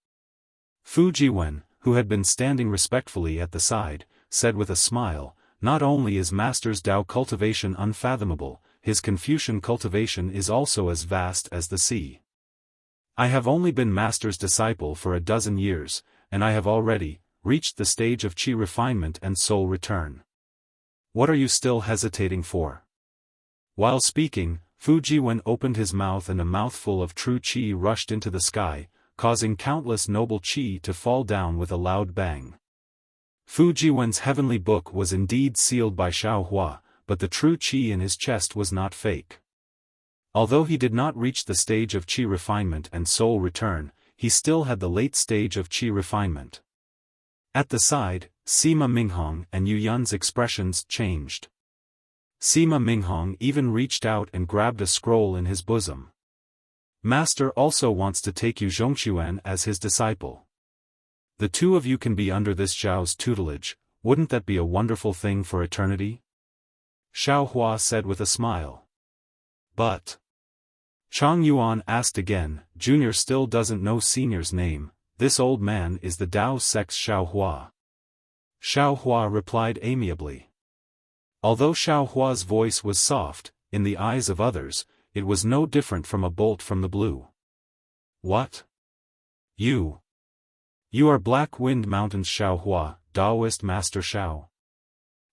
Fu Jiwen, who had been standing respectfully at the side, said with a smile, not only is Master's Tao cultivation unfathomable, his Confucian cultivation is also as vast as the sea. I have only been Master's disciple for a dozen years, and I have already reached the stage of qi refinement and soul return. What are you still hesitating for? While speaking, Fu Jiwen opened his mouth and a mouthful of true qi rushed into the sky, causing countless noble qi to fall down with a loud bang. Fu Jiwen's heavenly book was indeed sealed by Xiaohua, but the true qi in his chest was not fake. Although he did not reach the stage of qi refinement and soul return, he still had the late stage of qi refinement. At the side, Sima Minghong and Yu Yun's expressions changed. Sima Minghong even reached out and grabbed a scroll in his bosom. Master also wants to take Yu Zhongxuan as his disciple. The two of you can be under this Zhao's tutelage, wouldn't that be a wonderful thing for eternity? Xiaohua said with a smile. But Chang Yuan asked again, Junior still doesn't know Senior's name, this old man is the Tao sect's Xiaohua. Xiaohua replied amiably. Although Xiaohua's voice was soft, in the eyes of others, it was no different from a bolt from the blue. What? You are Black Wind Mountain's Xiaohua, Taoist Master Xiao.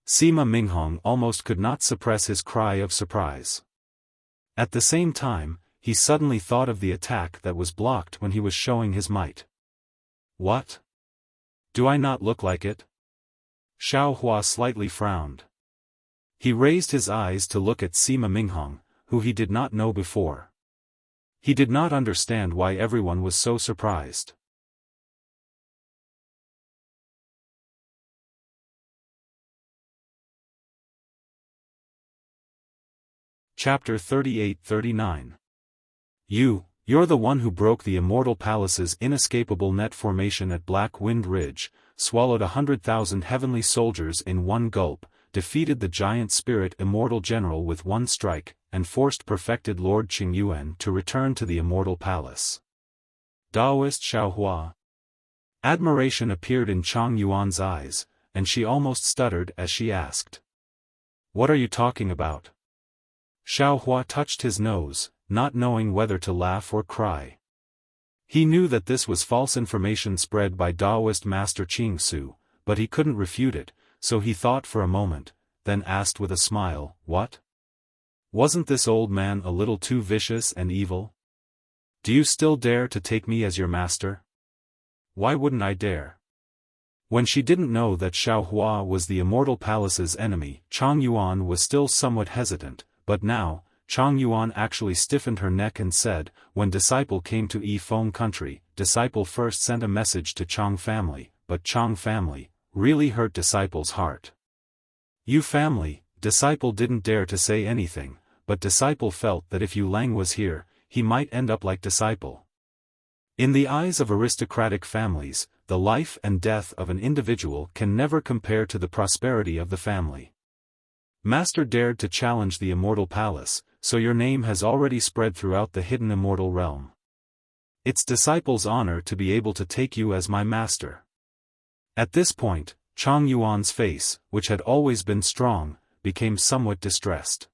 Sima Minghong almost could not suppress his cry of surprise. At the same time, he suddenly thought of the attack that was blocked when he was showing his might. What? Do I not look like it? Xiaohua slightly frowned. He raised his eyes to look at Sima Minghong, who he did not know before. He did not understand why everyone was so surprised. Chapter 38-39. You're the one who broke the Immortal Palace's inescapable net formation at Black Wind Ridge, swallowed 100,000 heavenly soldiers in one gulp, defeated the giant spirit Immortal General with one strike, and forced perfected Lord Qingyuan to return to the Immortal Palace. Taoist Xiaohua. Admiration appeared in Chang Yuan's eyes, and she almost stuttered as she asked. What are you talking about? Xiaohua touched his nose, not knowing whether to laugh or cry. He knew that this was false information spread by Taoist Master Qing Su, but he couldn't refute it, so he thought for a moment, then asked with a smile, what? Wasn't this old man a little too vicious and evil? Do you still dare to take me as your master? Why wouldn't I dare? When she didn't know that Xiaohua was the Immortal Palace's enemy, Chang Yuan was still somewhat hesitant, but now, Chang Yuan actually stiffened her neck and said, when Disciple came to Yifeng country, Disciple first sent a message to Chang family, but Chang family really hurt Disciple's heart. Yu family, Disciple didn't dare to say anything, but Disciple felt that if Yu Lang was here, he might end up like Disciple. In the eyes of aristocratic families, the life and death of an individual can never compare to the prosperity of the family. Master dared to challenge the Immortal Palace, so your name has already spread throughout the hidden immortal realm. It's Disciple's honor to be able to take you as my master. At this point, Chang Yuan's face, which had always been strong, became somewhat distressed.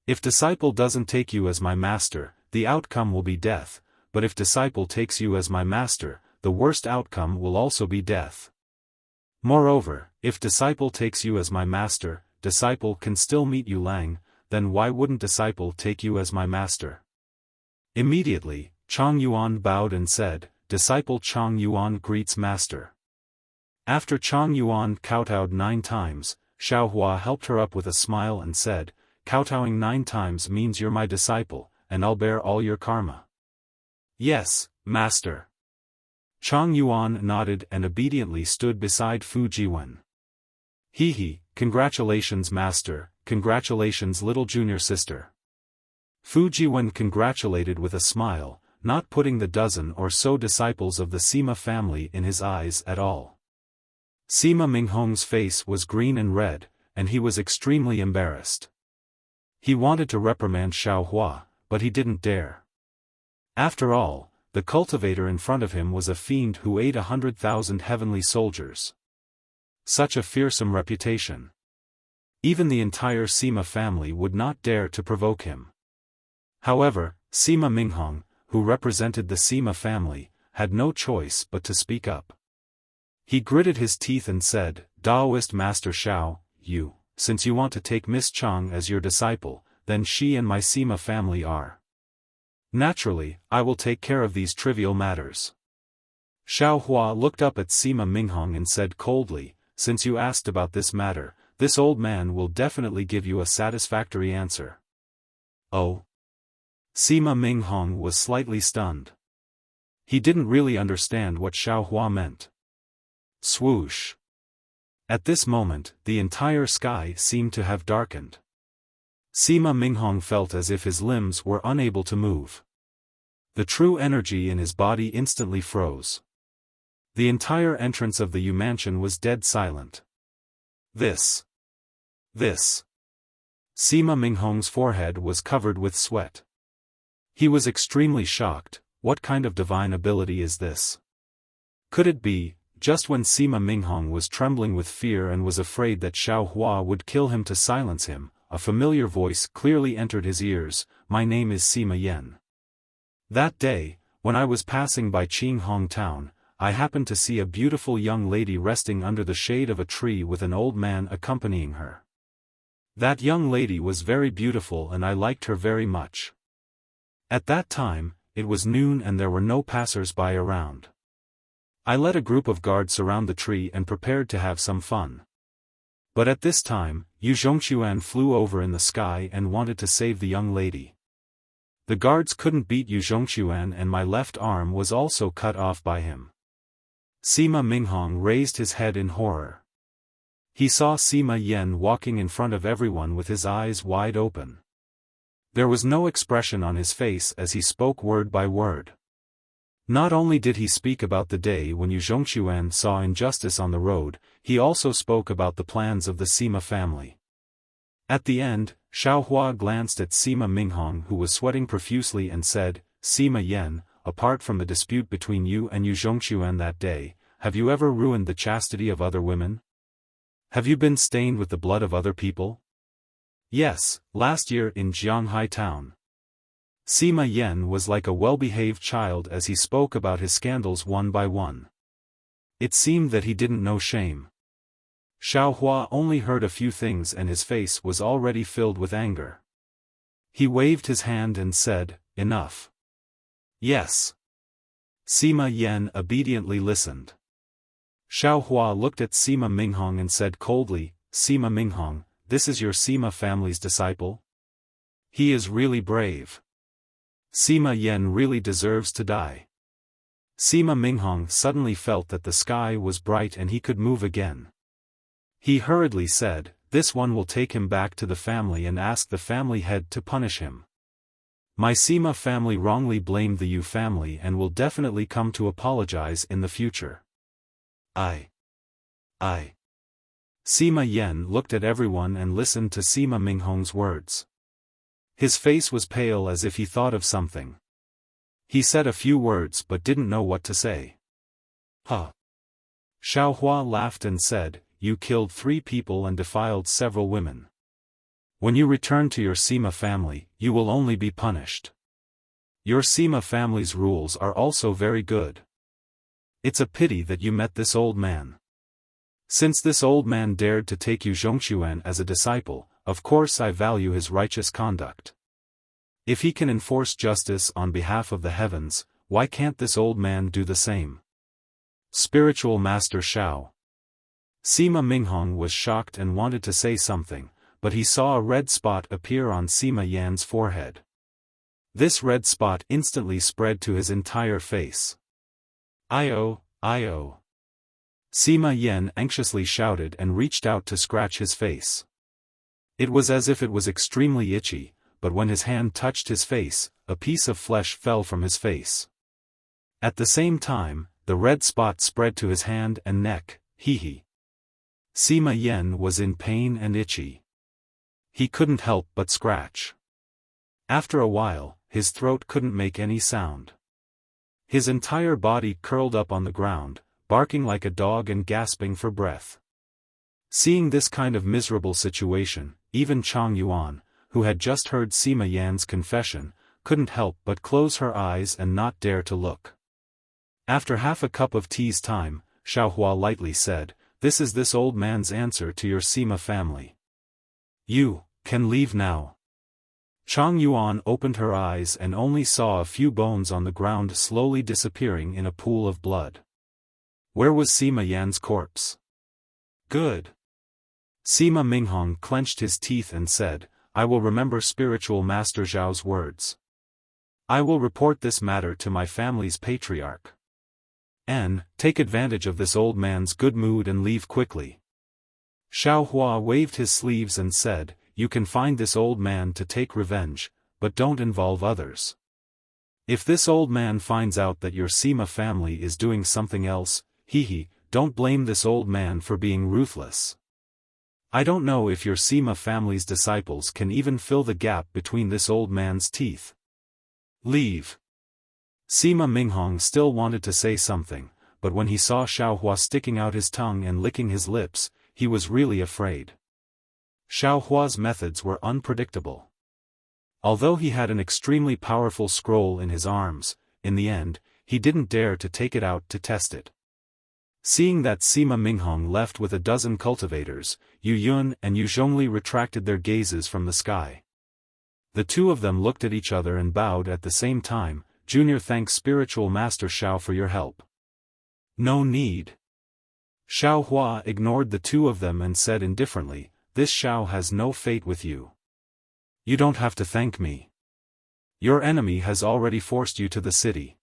If Disciple doesn't take you as my master, the outcome will be death, but if disciple takes you as my master, the worst outcome will also be death. Moreover, if disciple takes you as my master, disciple can still meet Yu Lang, then why wouldn't disciple take you as my master? Immediately, Chang Yuan bowed and said, disciple Chang Yuan greets master. After Chang Yuan kowtowed 9 times, Xiaohua helped her up with a smile and said, kowtowing 9 times means you're my disciple, and I'll bear all your karma. Yes, master. Chang Yuan nodded and obediently stood beside Fu Jiwen. He, congratulations master, congratulations little junior sister. Fu Jiwen congratulated with a smile, not putting the dozen or so disciples of the Sima family in his eyes at all. Sima Minghong's face was green and red, and he was extremely embarrassed. He wanted to reprimand Xiaohua, but he didn't dare. After all, the cultivator in front of him was a fiend who ate 100,000 heavenly soldiers. Such a fearsome reputation. Even the entire Sima family would not dare to provoke him. However, Sima Minghong, who represented the Sima family, had no choice but to speak up. He gritted his teeth and said, Daoist Master Xiao, since you want to take Miss Chang as your disciple, then she and my Sima family are. Naturally, I will take care of these trivial matters. Xiaohua looked up at Sima Minghong and said coldly, since you asked about this matter, this old man will definitely give you a satisfactory answer. Oh. Sima Minghong was slightly stunned. He didn't really understand what Xiaohua meant. Swoosh. At this moment, the entire sky seemed to have darkened. Sima Minghong felt as if his limbs were unable to move. The true energy in his body instantly froze. The entire entrance of the Yu mansion was dead silent. This. Sima Minghong's forehead was covered with sweat. He was extremely shocked. What kind of divine ability is this? Could it be, just when Sima Minghong was trembling with fear and was afraid that Xiaohua would kill him to silence him, a familiar voice clearly entered his ears, my name is Sima Yen. That day, when I was passing by Qinghong town, I happened to see a beautiful young lady resting under the shade of a tree with an old man accompanying her. That young lady was very beautiful and I liked her very much. At that time, it was noon and there were no passers-by around. I led a group of guards surround the tree and prepared to have some fun. But at this time, Yu Zhongquan flew over in the sky and wanted to save the young lady. The guards couldn't beat Yu Zhongquan and my left arm was also cut off by him. Sima Minghong raised his head in horror. He saw Sima Yen walking in front of everyone with his eyes wide open. There was no expression on his face as he spoke word by word. Not only did he speak about the day when Yu Zhongquan saw injustice on the road, he also spoke about the plans of the Sima family. At the end, Xiaohua glanced at Sima Minghong who was sweating profusely and said, Sima Yen, apart from the dispute between you and Yu Zhongquan that day, have you ever ruined the chastity of other women? Have you been stained with the blood of other people? Yes, last year in Jianghai town. Sima Yen was like a well-behaved child as he spoke about his scandals one by one. It seemed that he didn't know shame. Xiaohua only heard a few things and his face was already filled with anger. He waved his hand and said, enough. Yes. Sima Yen obediently listened. Xiaohua looked at Sima Minghong and said coldly, Sima Minghong, this is your Sima family's disciple? He is really brave. Sima Yen really deserves to die. Sima Minghong suddenly felt that the sky was bright and he could move again. He hurriedly said, this one will take him back to the family and ask the family head to punish him. My Sima family wrongly blamed the Yu family and will definitely come to apologize in the future. Sima Yen looked at everyone and listened to Sima Minghong's words. His face was pale as if he thought of something. He said a few words but didn't know what to say. Xiaohua laughed and said, you killed 3 people and defiled several women. When you return to your Sima family, you will only be punished. Your Sima family's rules are also very good. It's a pity that you met this old man. Since this old man dared to take Yu Zhongxuan as a disciple, of course I value his righteous conduct. If he can enforce justice on behalf of the heavens, why can't this old man do the same? Spiritual Master Xiao. Sima Minghong was shocked and wanted to say something, but he saw a red spot appear on Sima Yan's forehead. This red spot instantly spread to his entire face. "Io, Io." Sima Yan anxiously shouted and reached out to scratch his face. It was as if it was extremely itchy, but when his hand touched his face, a piece of flesh fell from his face. At the same time, the red spot spread to his hand and neck. Hee. Sima Yan was in pain and itchy. He couldn't help but scratch. After a while, his throat couldn't make any sound. His entire body curled up on the ground, barking like a dog and gasping for breath. Seeing this kind of miserable situation, even Chang Yuan, who had just heard Sima Yan's confession, couldn't help but close her eyes and not dare to look. After half a cup of tea's time, Xiaohua lightly said, "This is this old man's answer to your Sima family. You can leave now." Chang Yuan opened her eyes and only saw a few bones on the ground slowly disappearing in a pool of blood. Where was Sima Yan's corpse? Good. Sima Minghong clenched his teeth and said, "I will remember Spiritual Master Zhao's words. I will report this matter to my family's patriarch. And, take advantage of this old man's good mood and leave quickly." Xiaohua waved his sleeves and said, "You can find this old man to take revenge, but don't involve others. If this old man finds out that your Sima family is doing something else, don't blame this old man for being ruthless. I don't know if your Sima family's disciples can even fill the gap between this old man's teeth. Leave." Sima Minghong still wanted to say something, but when he saw Xiaohua sticking out his tongue and licking his lips, he was really afraid. Xiaohua's methods were unpredictable. Although he had an extremely powerful scroll in his arms, in the end, he didn't dare to take it out to test it. Seeing that Sima Minghong left with a dozen cultivators, Yu Yun and Yu Zhongli retracted their gazes from the sky. The two of them looked at each other and bowed at the same time. "Junior, thanks Spiritual Master Xiao for your help." "No need." Xiaohua ignored the two of them and said indifferently, "This Xiao has no fate with you. You don't have to thank me. Your enemy has already forced you to the city.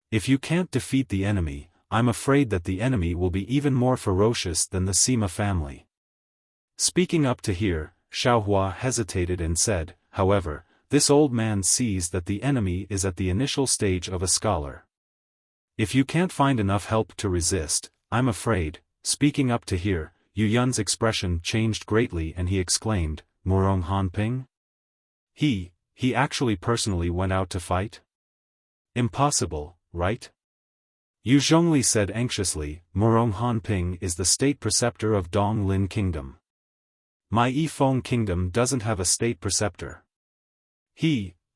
If you can't defeat the enemy, I'm afraid that the enemy will be even more ferocious than the Sima family." Speaking up to here, Xiaohua hesitated and said, "However, this old man sees that the enemy is at the initial stage of a scholar. If you can't find enough help to resist, I'm afraid." Speaking up to here, Yu Yun's expression changed greatly and he exclaimed, "Murong Hanping? He actually personally went out to fight? Impossible, right?" Yu Zhongli said anxiously, "Murong Hanping is the state preceptor of Dong Lin Kingdom. My Yifeng Kingdom doesn't have a state preceptor."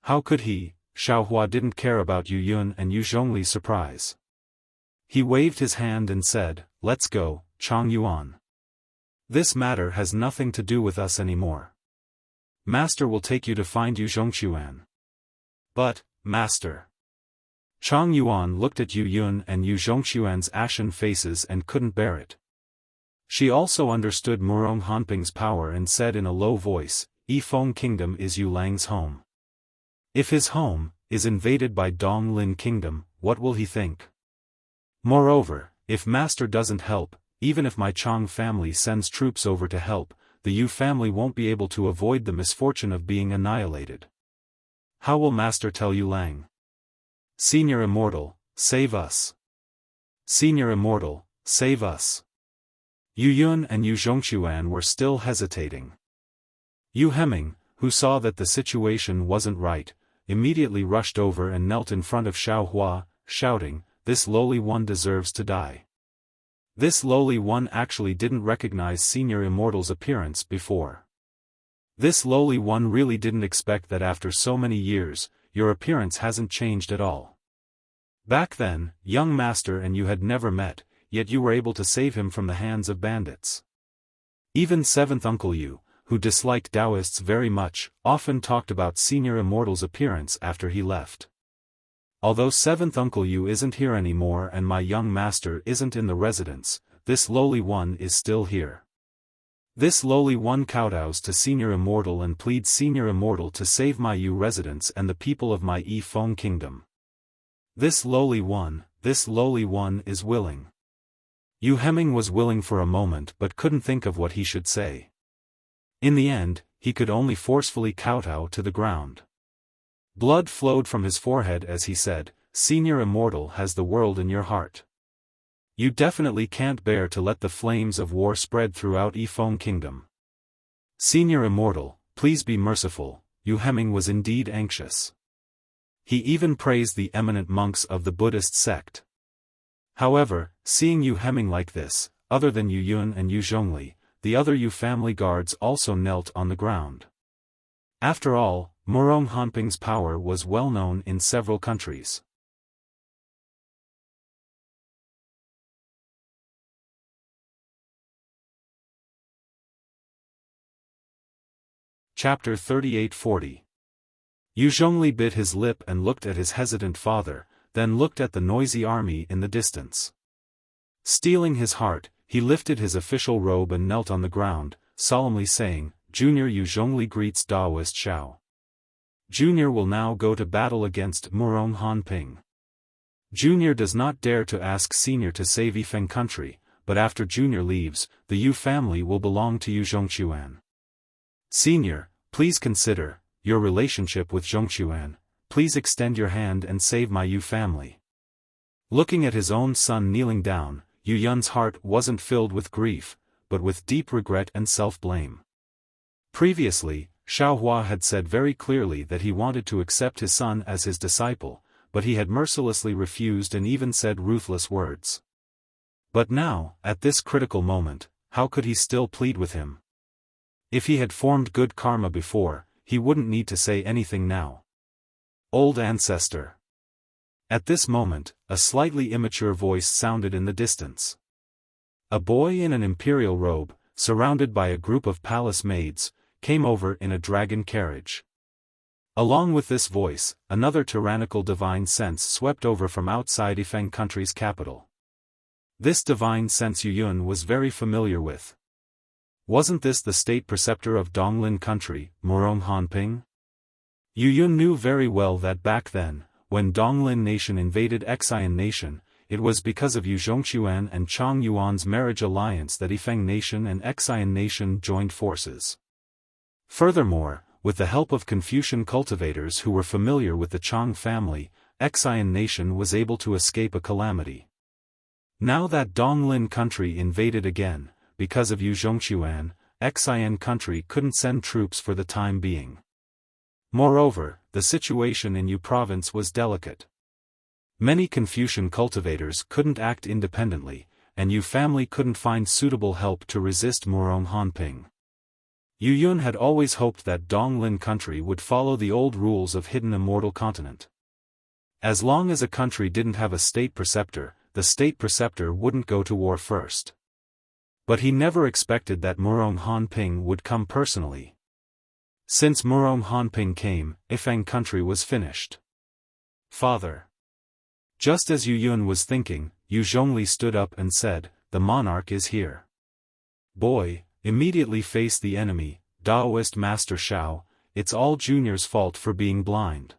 How could he? Xiaohua didn't care about Yu Yun and Yu Zhongli's surprise. He waved his hand and said, "Let's go, Chang Yuan. This matter has nothing to do with us anymore. Master will take you to find Yu Zhongxuan." "But, Master." Chang Yuan looked at Yu Yun and Yu Zhongxuan's ashen faces and couldn't bear it. She also understood Murong Hanping's power and said in a low voice, "Yifeng Kingdom is Yu Lang's home. If his home is invaded by Dong Lin Kingdom, what will he think? Moreover, if Master doesn't help, even if my Chang family sends troops over to help, the Yu family won't be able to avoid the misfortune of being annihilated. How will Master tell Yu Lang? Senior Immortal, save us. Senior Immortal, save us." Yu Yun and Yu Zhongxuan were still hesitating. Yu Heming, who saw that the situation wasn't right, immediately rushed over and knelt in front of Xiaohua, shouting, "This lowly one deserves to die." This lowly one actually didn't recognize Senior Immortal's appearance before. This lowly one really didn't expect that after so many years, your appearance hasn't changed at all. Back then, young master and you had never met, yet you were able to save him from the hands of bandits. Even seventh uncle Yu, who disliked Taoists very much, often talked about Senior Immortal's appearance after he left. Although seventh uncle Yu isn't here anymore and my young master isn't in the residence, this lowly one is still here. This lowly one kowtows to Senior Immortal and pleads Senior Immortal to save my Yu residence and the people of my Yifeng kingdom. This lowly one is willing. Yu Heming was willing for a moment but couldn't think of what he should say. In the end, he could only forcefully kowtow to the ground. Blood flowed from his forehead as he said, Senior Immortal has the world in your heart. You definitely can't bear to let the flames of war spread throughout Yifeng kingdom. Senior Immortal, please be merciful. Yu Heming was indeed anxious. He even praised the eminent monks of the Buddhist sect. However, seeing Yu Heming like this, other than Yu Yun and Yu Zhongli, the other Yu family guards also knelt on the ground. After all, Murong Hanping's power was well known in several countries. Chapter 38-40. Yu Zhongli bit his lip and looked at his hesitant father, then looked at the noisy army in the distance. Steeling his heart, he lifted his official robe and knelt on the ground, solemnly saying, Junior Yu Zhongli greets Daoist Xiao. Junior will now go to battle against Murong Hanping. Junior does not dare to ask Senior to save Yifeng country, but after Junior leaves, the Yu family will belong to Yu Zhongquan. Senior, please consider your relationship with Zhongquan. Please extend your hand and save my Yu family. Looking at his own son kneeling down, Yu Yun's heart wasn't filled with grief, but with deep regret and self-blame. Previously, Xiaohua had said very clearly that he wanted to accept his son as his disciple, but he had mercilessly refused and even said ruthless words. But now, at this critical moment, how could he still plead with him? If he had formed good karma before, he wouldn't need to say anything now. Old ancestor. At this moment, a slightly immature voice sounded in the distance. A boy in an imperial robe, surrounded by a group of palace maids, came over in a dragon carriage. Along with this voice, another tyrannical divine sense swept over from outside Yifeng country's capital. This divine sense Yu Yun was very familiar with. Wasn't this the state preceptor of Donglin country, Murong Hanping? Yu Yun knew very well that back then, when Donglin nation invaded Xian nation, it was because of Yu Zhongquan and Chang Yuan's marriage alliance that Yifeng nation and Xian nation joined forces. Furthermore, with the help of Confucian cultivators who were familiar with the Chang family, Xian nation was able to escape a calamity. Now that Donglin country invaded again, because of Yu Zhongquan, Xian country couldn't send troops for the time being. Moreover, the situation in Yu province was delicate. Many Confucian cultivators couldn't act independently, and Yu family couldn't find suitable help to resist Murong Hanping. Yu Yun had always hoped that Donglin country would follow the old rules of hidden immortal continent. As long as a country didn't have a state preceptor, the state preceptor wouldn't go to war first. But he never expected that Murong Hanping would come personally. Since Murong Hanping came, Yifeng country was finished. Father. Just as Yu Yun was thinking, Yu Zhongli stood up and said, the monarch is here. Boy, immediately face the enemy, Daoist Master Xiao, it's all Junior's fault for being blind.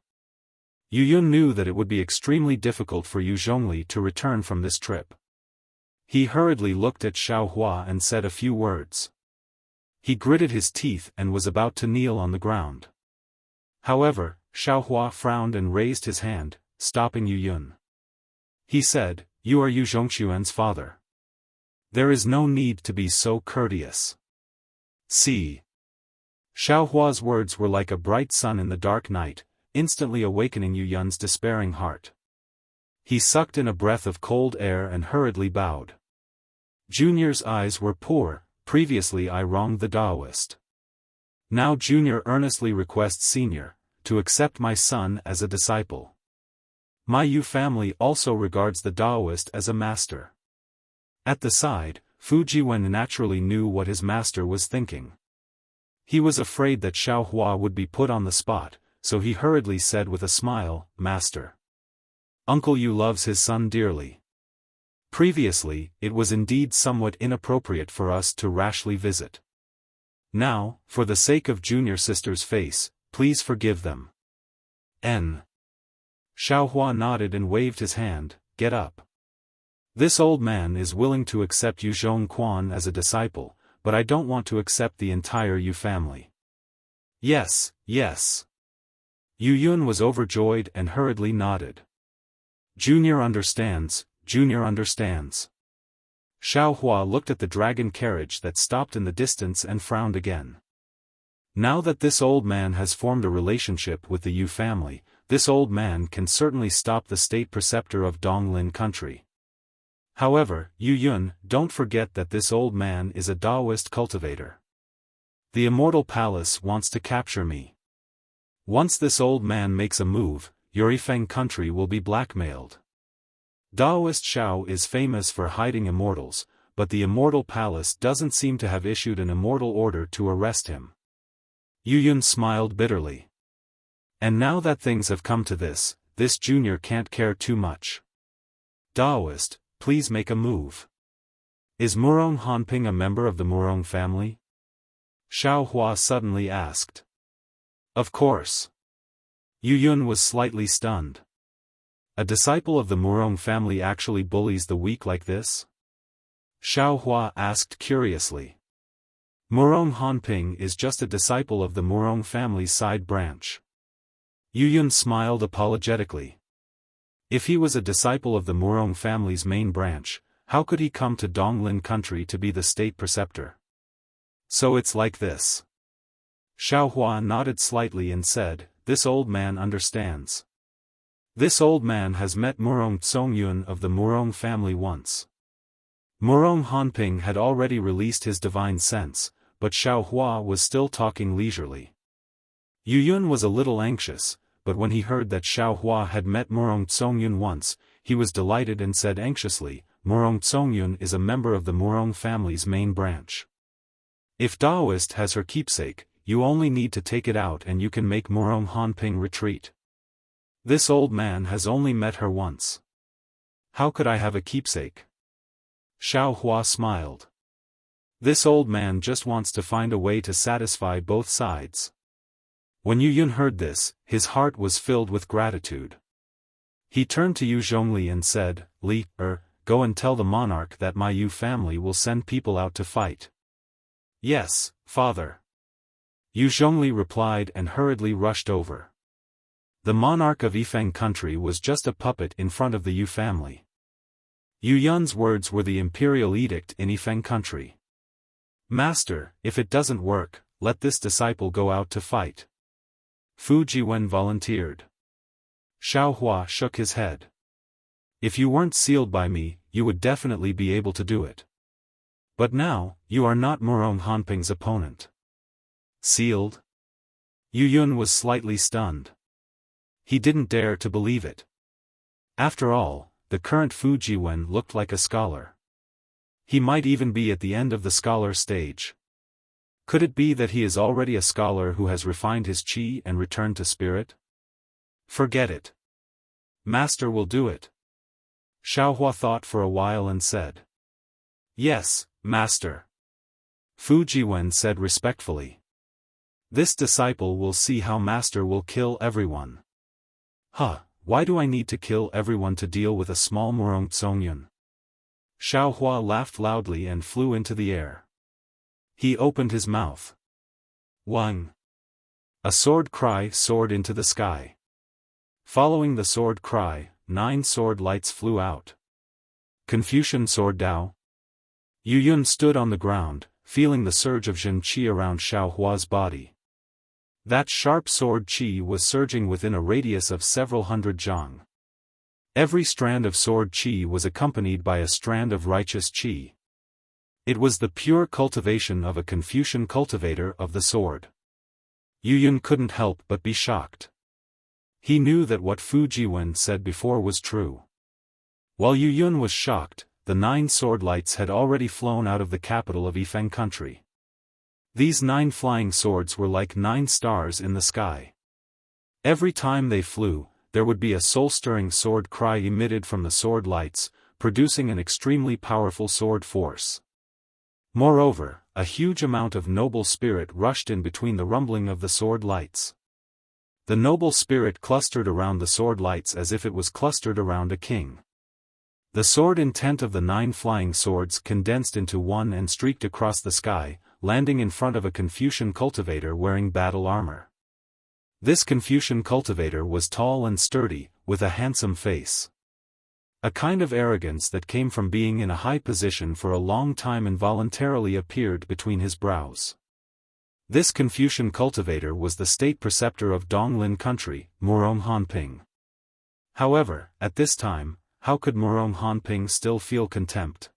Yu Yun knew that it would be extremely difficult for Yu Zhongli to return from this trip. He hurriedly looked at Xiaohua and said a few words. He gritted his teeth and was about to kneel on the ground. However, Xiaohua frowned and raised his hand, stopping Yu Yun. He said, you are Yu Zhongquan's father. There is no need to be so courteous. See. Xiaohua's words were like a bright sun in the dark night, instantly awakening Yu Yun's despairing heart. He sucked in a breath of cold air and hurriedly bowed. Junior's eyes were poor. Previously I wronged the Daoist. Now Junior earnestly requests Senior, to accept my son as a disciple. My Yu family also regards the Daoist as a master. At the side, Fu Jiwen naturally knew what his master was thinking. He was afraid that Xiaohua would be put on the spot, so he hurriedly said with a smile, "Master. Uncle Yu loves his son dearly. Previously, it was indeed somewhat inappropriate for us to rashly visit. Now, for the sake of junior sister's face, please forgive them." N. Xiaohua nodded and waved his hand, "Get up. This old man is willing to accept Yu Zhongquan as a disciple, but I don't want to accept the entire Yu family." "Yes, yes." Yu Yun was overjoyed and hurriedly nodded. "Junior understands, Junior understands." Xiaohua looked at the dragon carriage that stopped in the distance and frowned again. Now that this old man has formed a relationship with the Yu family, this old man can certainly stop the state preceptor of Donglin country. However, Yu Yun, don't forget that this old man is a Daoist cultivator. The Immortal Palace wants to capture me. Once this old man makes a move, your Yifeng country will be blackmailed. Daoist Xiao is famous for hiding immortals, but the Immortal Palace doesn't seem to have issued an immortal order to arrest him. Yu Yun smiled bitterly. And now that things have come to this junior can't care too much. Daoist, please make a move. Is Murong Hanping a member of the Murong family? Xiaohua suddenly asked. Of course. Yu Yun was slightly stunned. A disciple of the Murong family actually bullies the weak like this? Xiaohua asked curiously. Murong Hanping is just a disciple of the Murong family's side branch. Yu Yun smiled apologetically. If he was a disciple of the Murong family's main branch, how could he come to Donglin country to be the state preceptor? So it's like this. Xiaohua nodded slightly and said, "This old man understands. This old man has met Murong Tsongyun of the Murong family once." Murong Hanping had already released his divine sense, but Xiaohua was still talking leisurely. Yu Yun was a little anxious, but when he heard that Xiaohua had met Murong Tsongyun once, he was delighted and said anxiously, "Murong Tsongyun is a member of the Murong family's main branch. If Daoist has her keepsake, you only need to take it out and you can make Murong Hanping retreat. This old man has only met her once. How could I have a keepsake?" Xiaohua smiled. This old man just wants to find a way to satisfy both sides. When Yu Yun heard this, his heart was filled with gratitude. He turned to Yu Zhongli and said, Go and tell the monarch that my Yu family will send people out to fight." "Yes, father." Yu Zhongli replied and hurriedly rushed over. The monarch of Yifeng country was just a puppet in front of the Yu family. Yu Yun's words were the imperial edict in Yifeng country. "Master, if it doesn't work, let this disciple go out to fight." Fu Jiwen volunteered. Xiaohua shook his head. "If you weren't sealed by me, you would definitely be able to do it. But now, you are not Murong Hanping's opponent." "Sealed?" Yu Yun was slightly stunned. He didn't dare to believe it. After all, the current Fu Jiwen looked like a scholar. He might even be at the end of the scholar stage. Could it be that he is already a scholar who has refined his qi and returned to spirit? Forget it. Master will do it. Xiaohua thought for a while and said. "Yes, Master." Fu Jiwen said respectfully. "This disciple will see how Master will kill everyone." Why do I need to kill everyone to deal with a small Murong Tsongyun?" Xiaohua laughed loudly and flew into the air. He opened his mouth. Wang! A sword cry soared into the sky. Following the sword cry, 9 sword lights flew out. Confucian Sword Dao. Yu Yun stood on the ground, feeling the surge of Zhen Qi around Xiaohua's body. That sharp sword qi was surging within a radius of several hundred zhang. Every strand of sword qi was accompanied by a strand of righteous qi. It was the pure cultivation of a Confucian cultivator of the sword. Yu Yun couldn't help but be shocked. He knew that what Fu Jiwen said before was true. While Yu Yun was shocked, the 9 sword lights had already flown out of the capital of Yifeng country. These 9 flying swords were like 9 stars in the sky. Every time they flew, there would be a soul-stirring sword cry emitted from the sword lights, producing an extremely powerful sword force. Moreover, a huge amount of noble spirit rushed in between the rumbling of the sword lights. The noble spirit clustered around the sword lights as if it was clustered around a king. The sword intent of the 9 flying swords condensed into one and streaked across the sky, landing in front of a Confucian cultivator wearing battle armor. This Confucian cultivator was tall and sturdy, with a handsome face. A kind of arrogance that came from being in a high position for a long time involuntarily appeared between his brows. This Confucian cultivator was the state preceptor of Donglin country, Murong Hanping. However, at this time, how could Murong Hanping still feel contempt?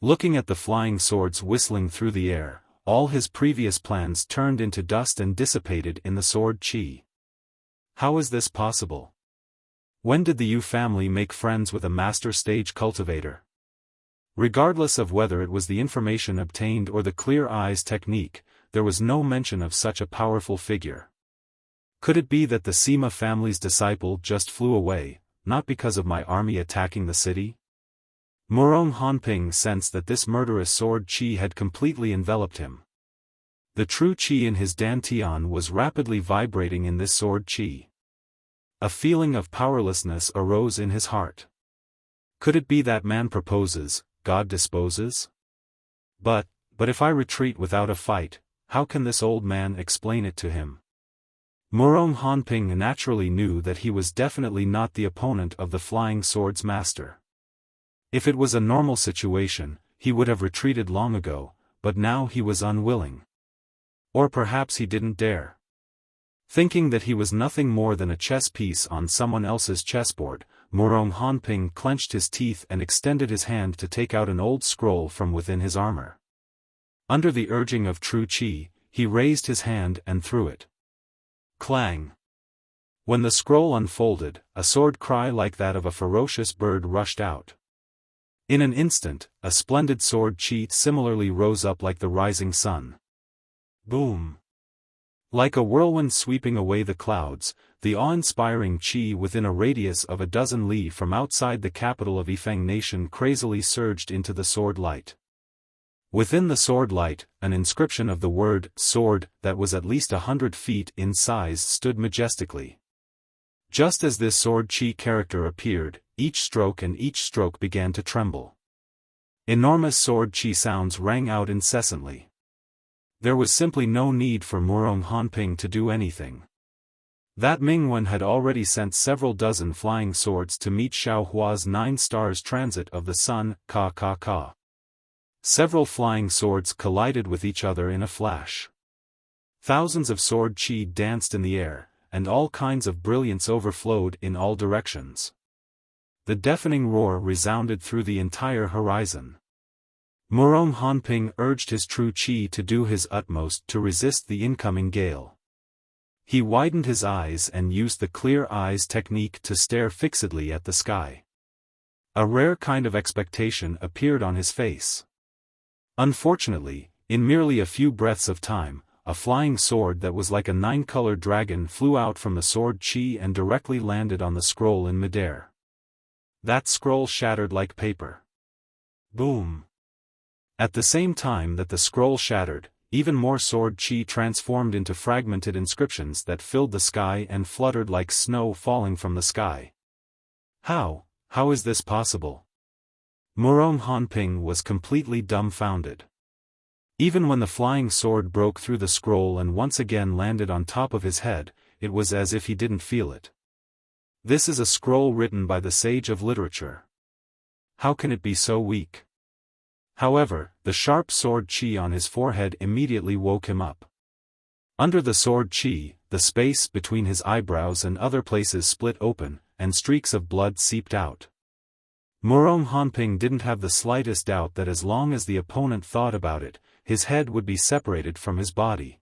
Looking at the flying swords whistling through the air, all his previous plans turned into dust and dissipated in the sword qi. How is this possible? When did the Yu family make friends with a master stage cultivator? Regardless of whether it was the information obtained or the clear eyes technique, there was no mention of such a powerful figure. Could it be that the Sima family's disciple just flew away, not because of my army attacking the city? Murong Hanping sensed that this murderous sword qi had completely enveloped him. The true qi in his dantian was rapidly vibrating in this sword qi. A feeling of powerlessness arose in his heart. Could it be that man proposes, God disposes? But if I retreat without a fight, how can this old man explain it to him? Murong Hanping naturally knew that he was definitely not the opponent of the flying sword's master. If it was a normal situation, he would have retreated long ago, but now he was unwilling. Or perhaps he didn't dare. Thinking that he was nothing more than a chess piece on someone else's chessboard, Murong Hanping clenched his teeth and extended his hand to take out an old scroll from within his armor. Under the urging of true qi, he raised his hand and threw it. Clang! When the scroll unfolded, a sword cry like that of a ferocious bird rushed out. In an instant, a splendid sword qi similarly rose up like the rising sun. Boom! Like a whirlwind sweeping away the clouds, the awe-inspiring qi within a radius of a dozen li from outside the capital of Yifeng nation crazily surged into the sword light. Within the sword light, an inscription of the word sword that was at least 100 feet in size stood majestically. Just as this sword qi character appeared, each stroke began to tremble. Enormous sword qi sounds rang out incessantly. There was simply no need for Murong Hanping to do anything. That Mingwen had already sent several dozen flying swords to meet Xiao Hua's 9 stars transit of the sun, Ka. Several flying swords collided with each other in a flash. Thousands of sword qi danced in the air, and all kinds of brilliance overflowed in all directions. The deafening roar resounded through the entire horizon. Murong Hanping urged his true qi to do his utmost to resist the incoming gale. He widened his eyes and used the clear eyes technique to stare fixedly at the sky. A rare kind of expectation appeared on his face. Unfortunately, in merely a few breaths of time, a flying sword that was like a 9-colored dragon flew out from the sword qi and directly landed on the scroll in midair. That scroll shattered like paper. Boom! At the same time that the scroll shattered, even more sword qi transformed into fragmented inscriptions that filled the sky and fluttered like snow falling from the sky. How is this possible? Murong Hanping was completely dumbfounded. Even when the flying sword broke through the scroll and once again landed on top of his head, it was as if he didn't feel it. This is a scroll written by the sage of literature. How can it be so weak? However, the sharp sword qi on his forehead immediately woke him up. Under the sword qi, the space between his eyebrows and other places split open, and streaks of blood seeped out. Murong Hanping didn't have the slightest doubt that as long as the opponent thought about it, his head would be separated from his body.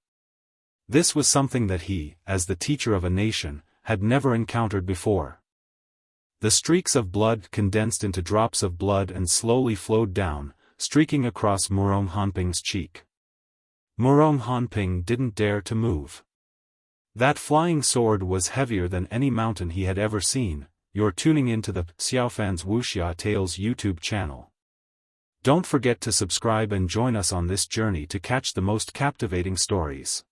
This was something that he, as the teacher of a nation, had never encountered before. The streaks of blood condensed into drops of blood and slowly flowed down, streaking across Murong Hanping's cheek. Murong Hanping didn't dare to move. That flying sword was heavier than any mountain he had ever seen. You're tuning into the Xiaofan's Wuxia Tales YouTube channel. Don't forget to subscribe and join us on this journey to catch the most captivating stories.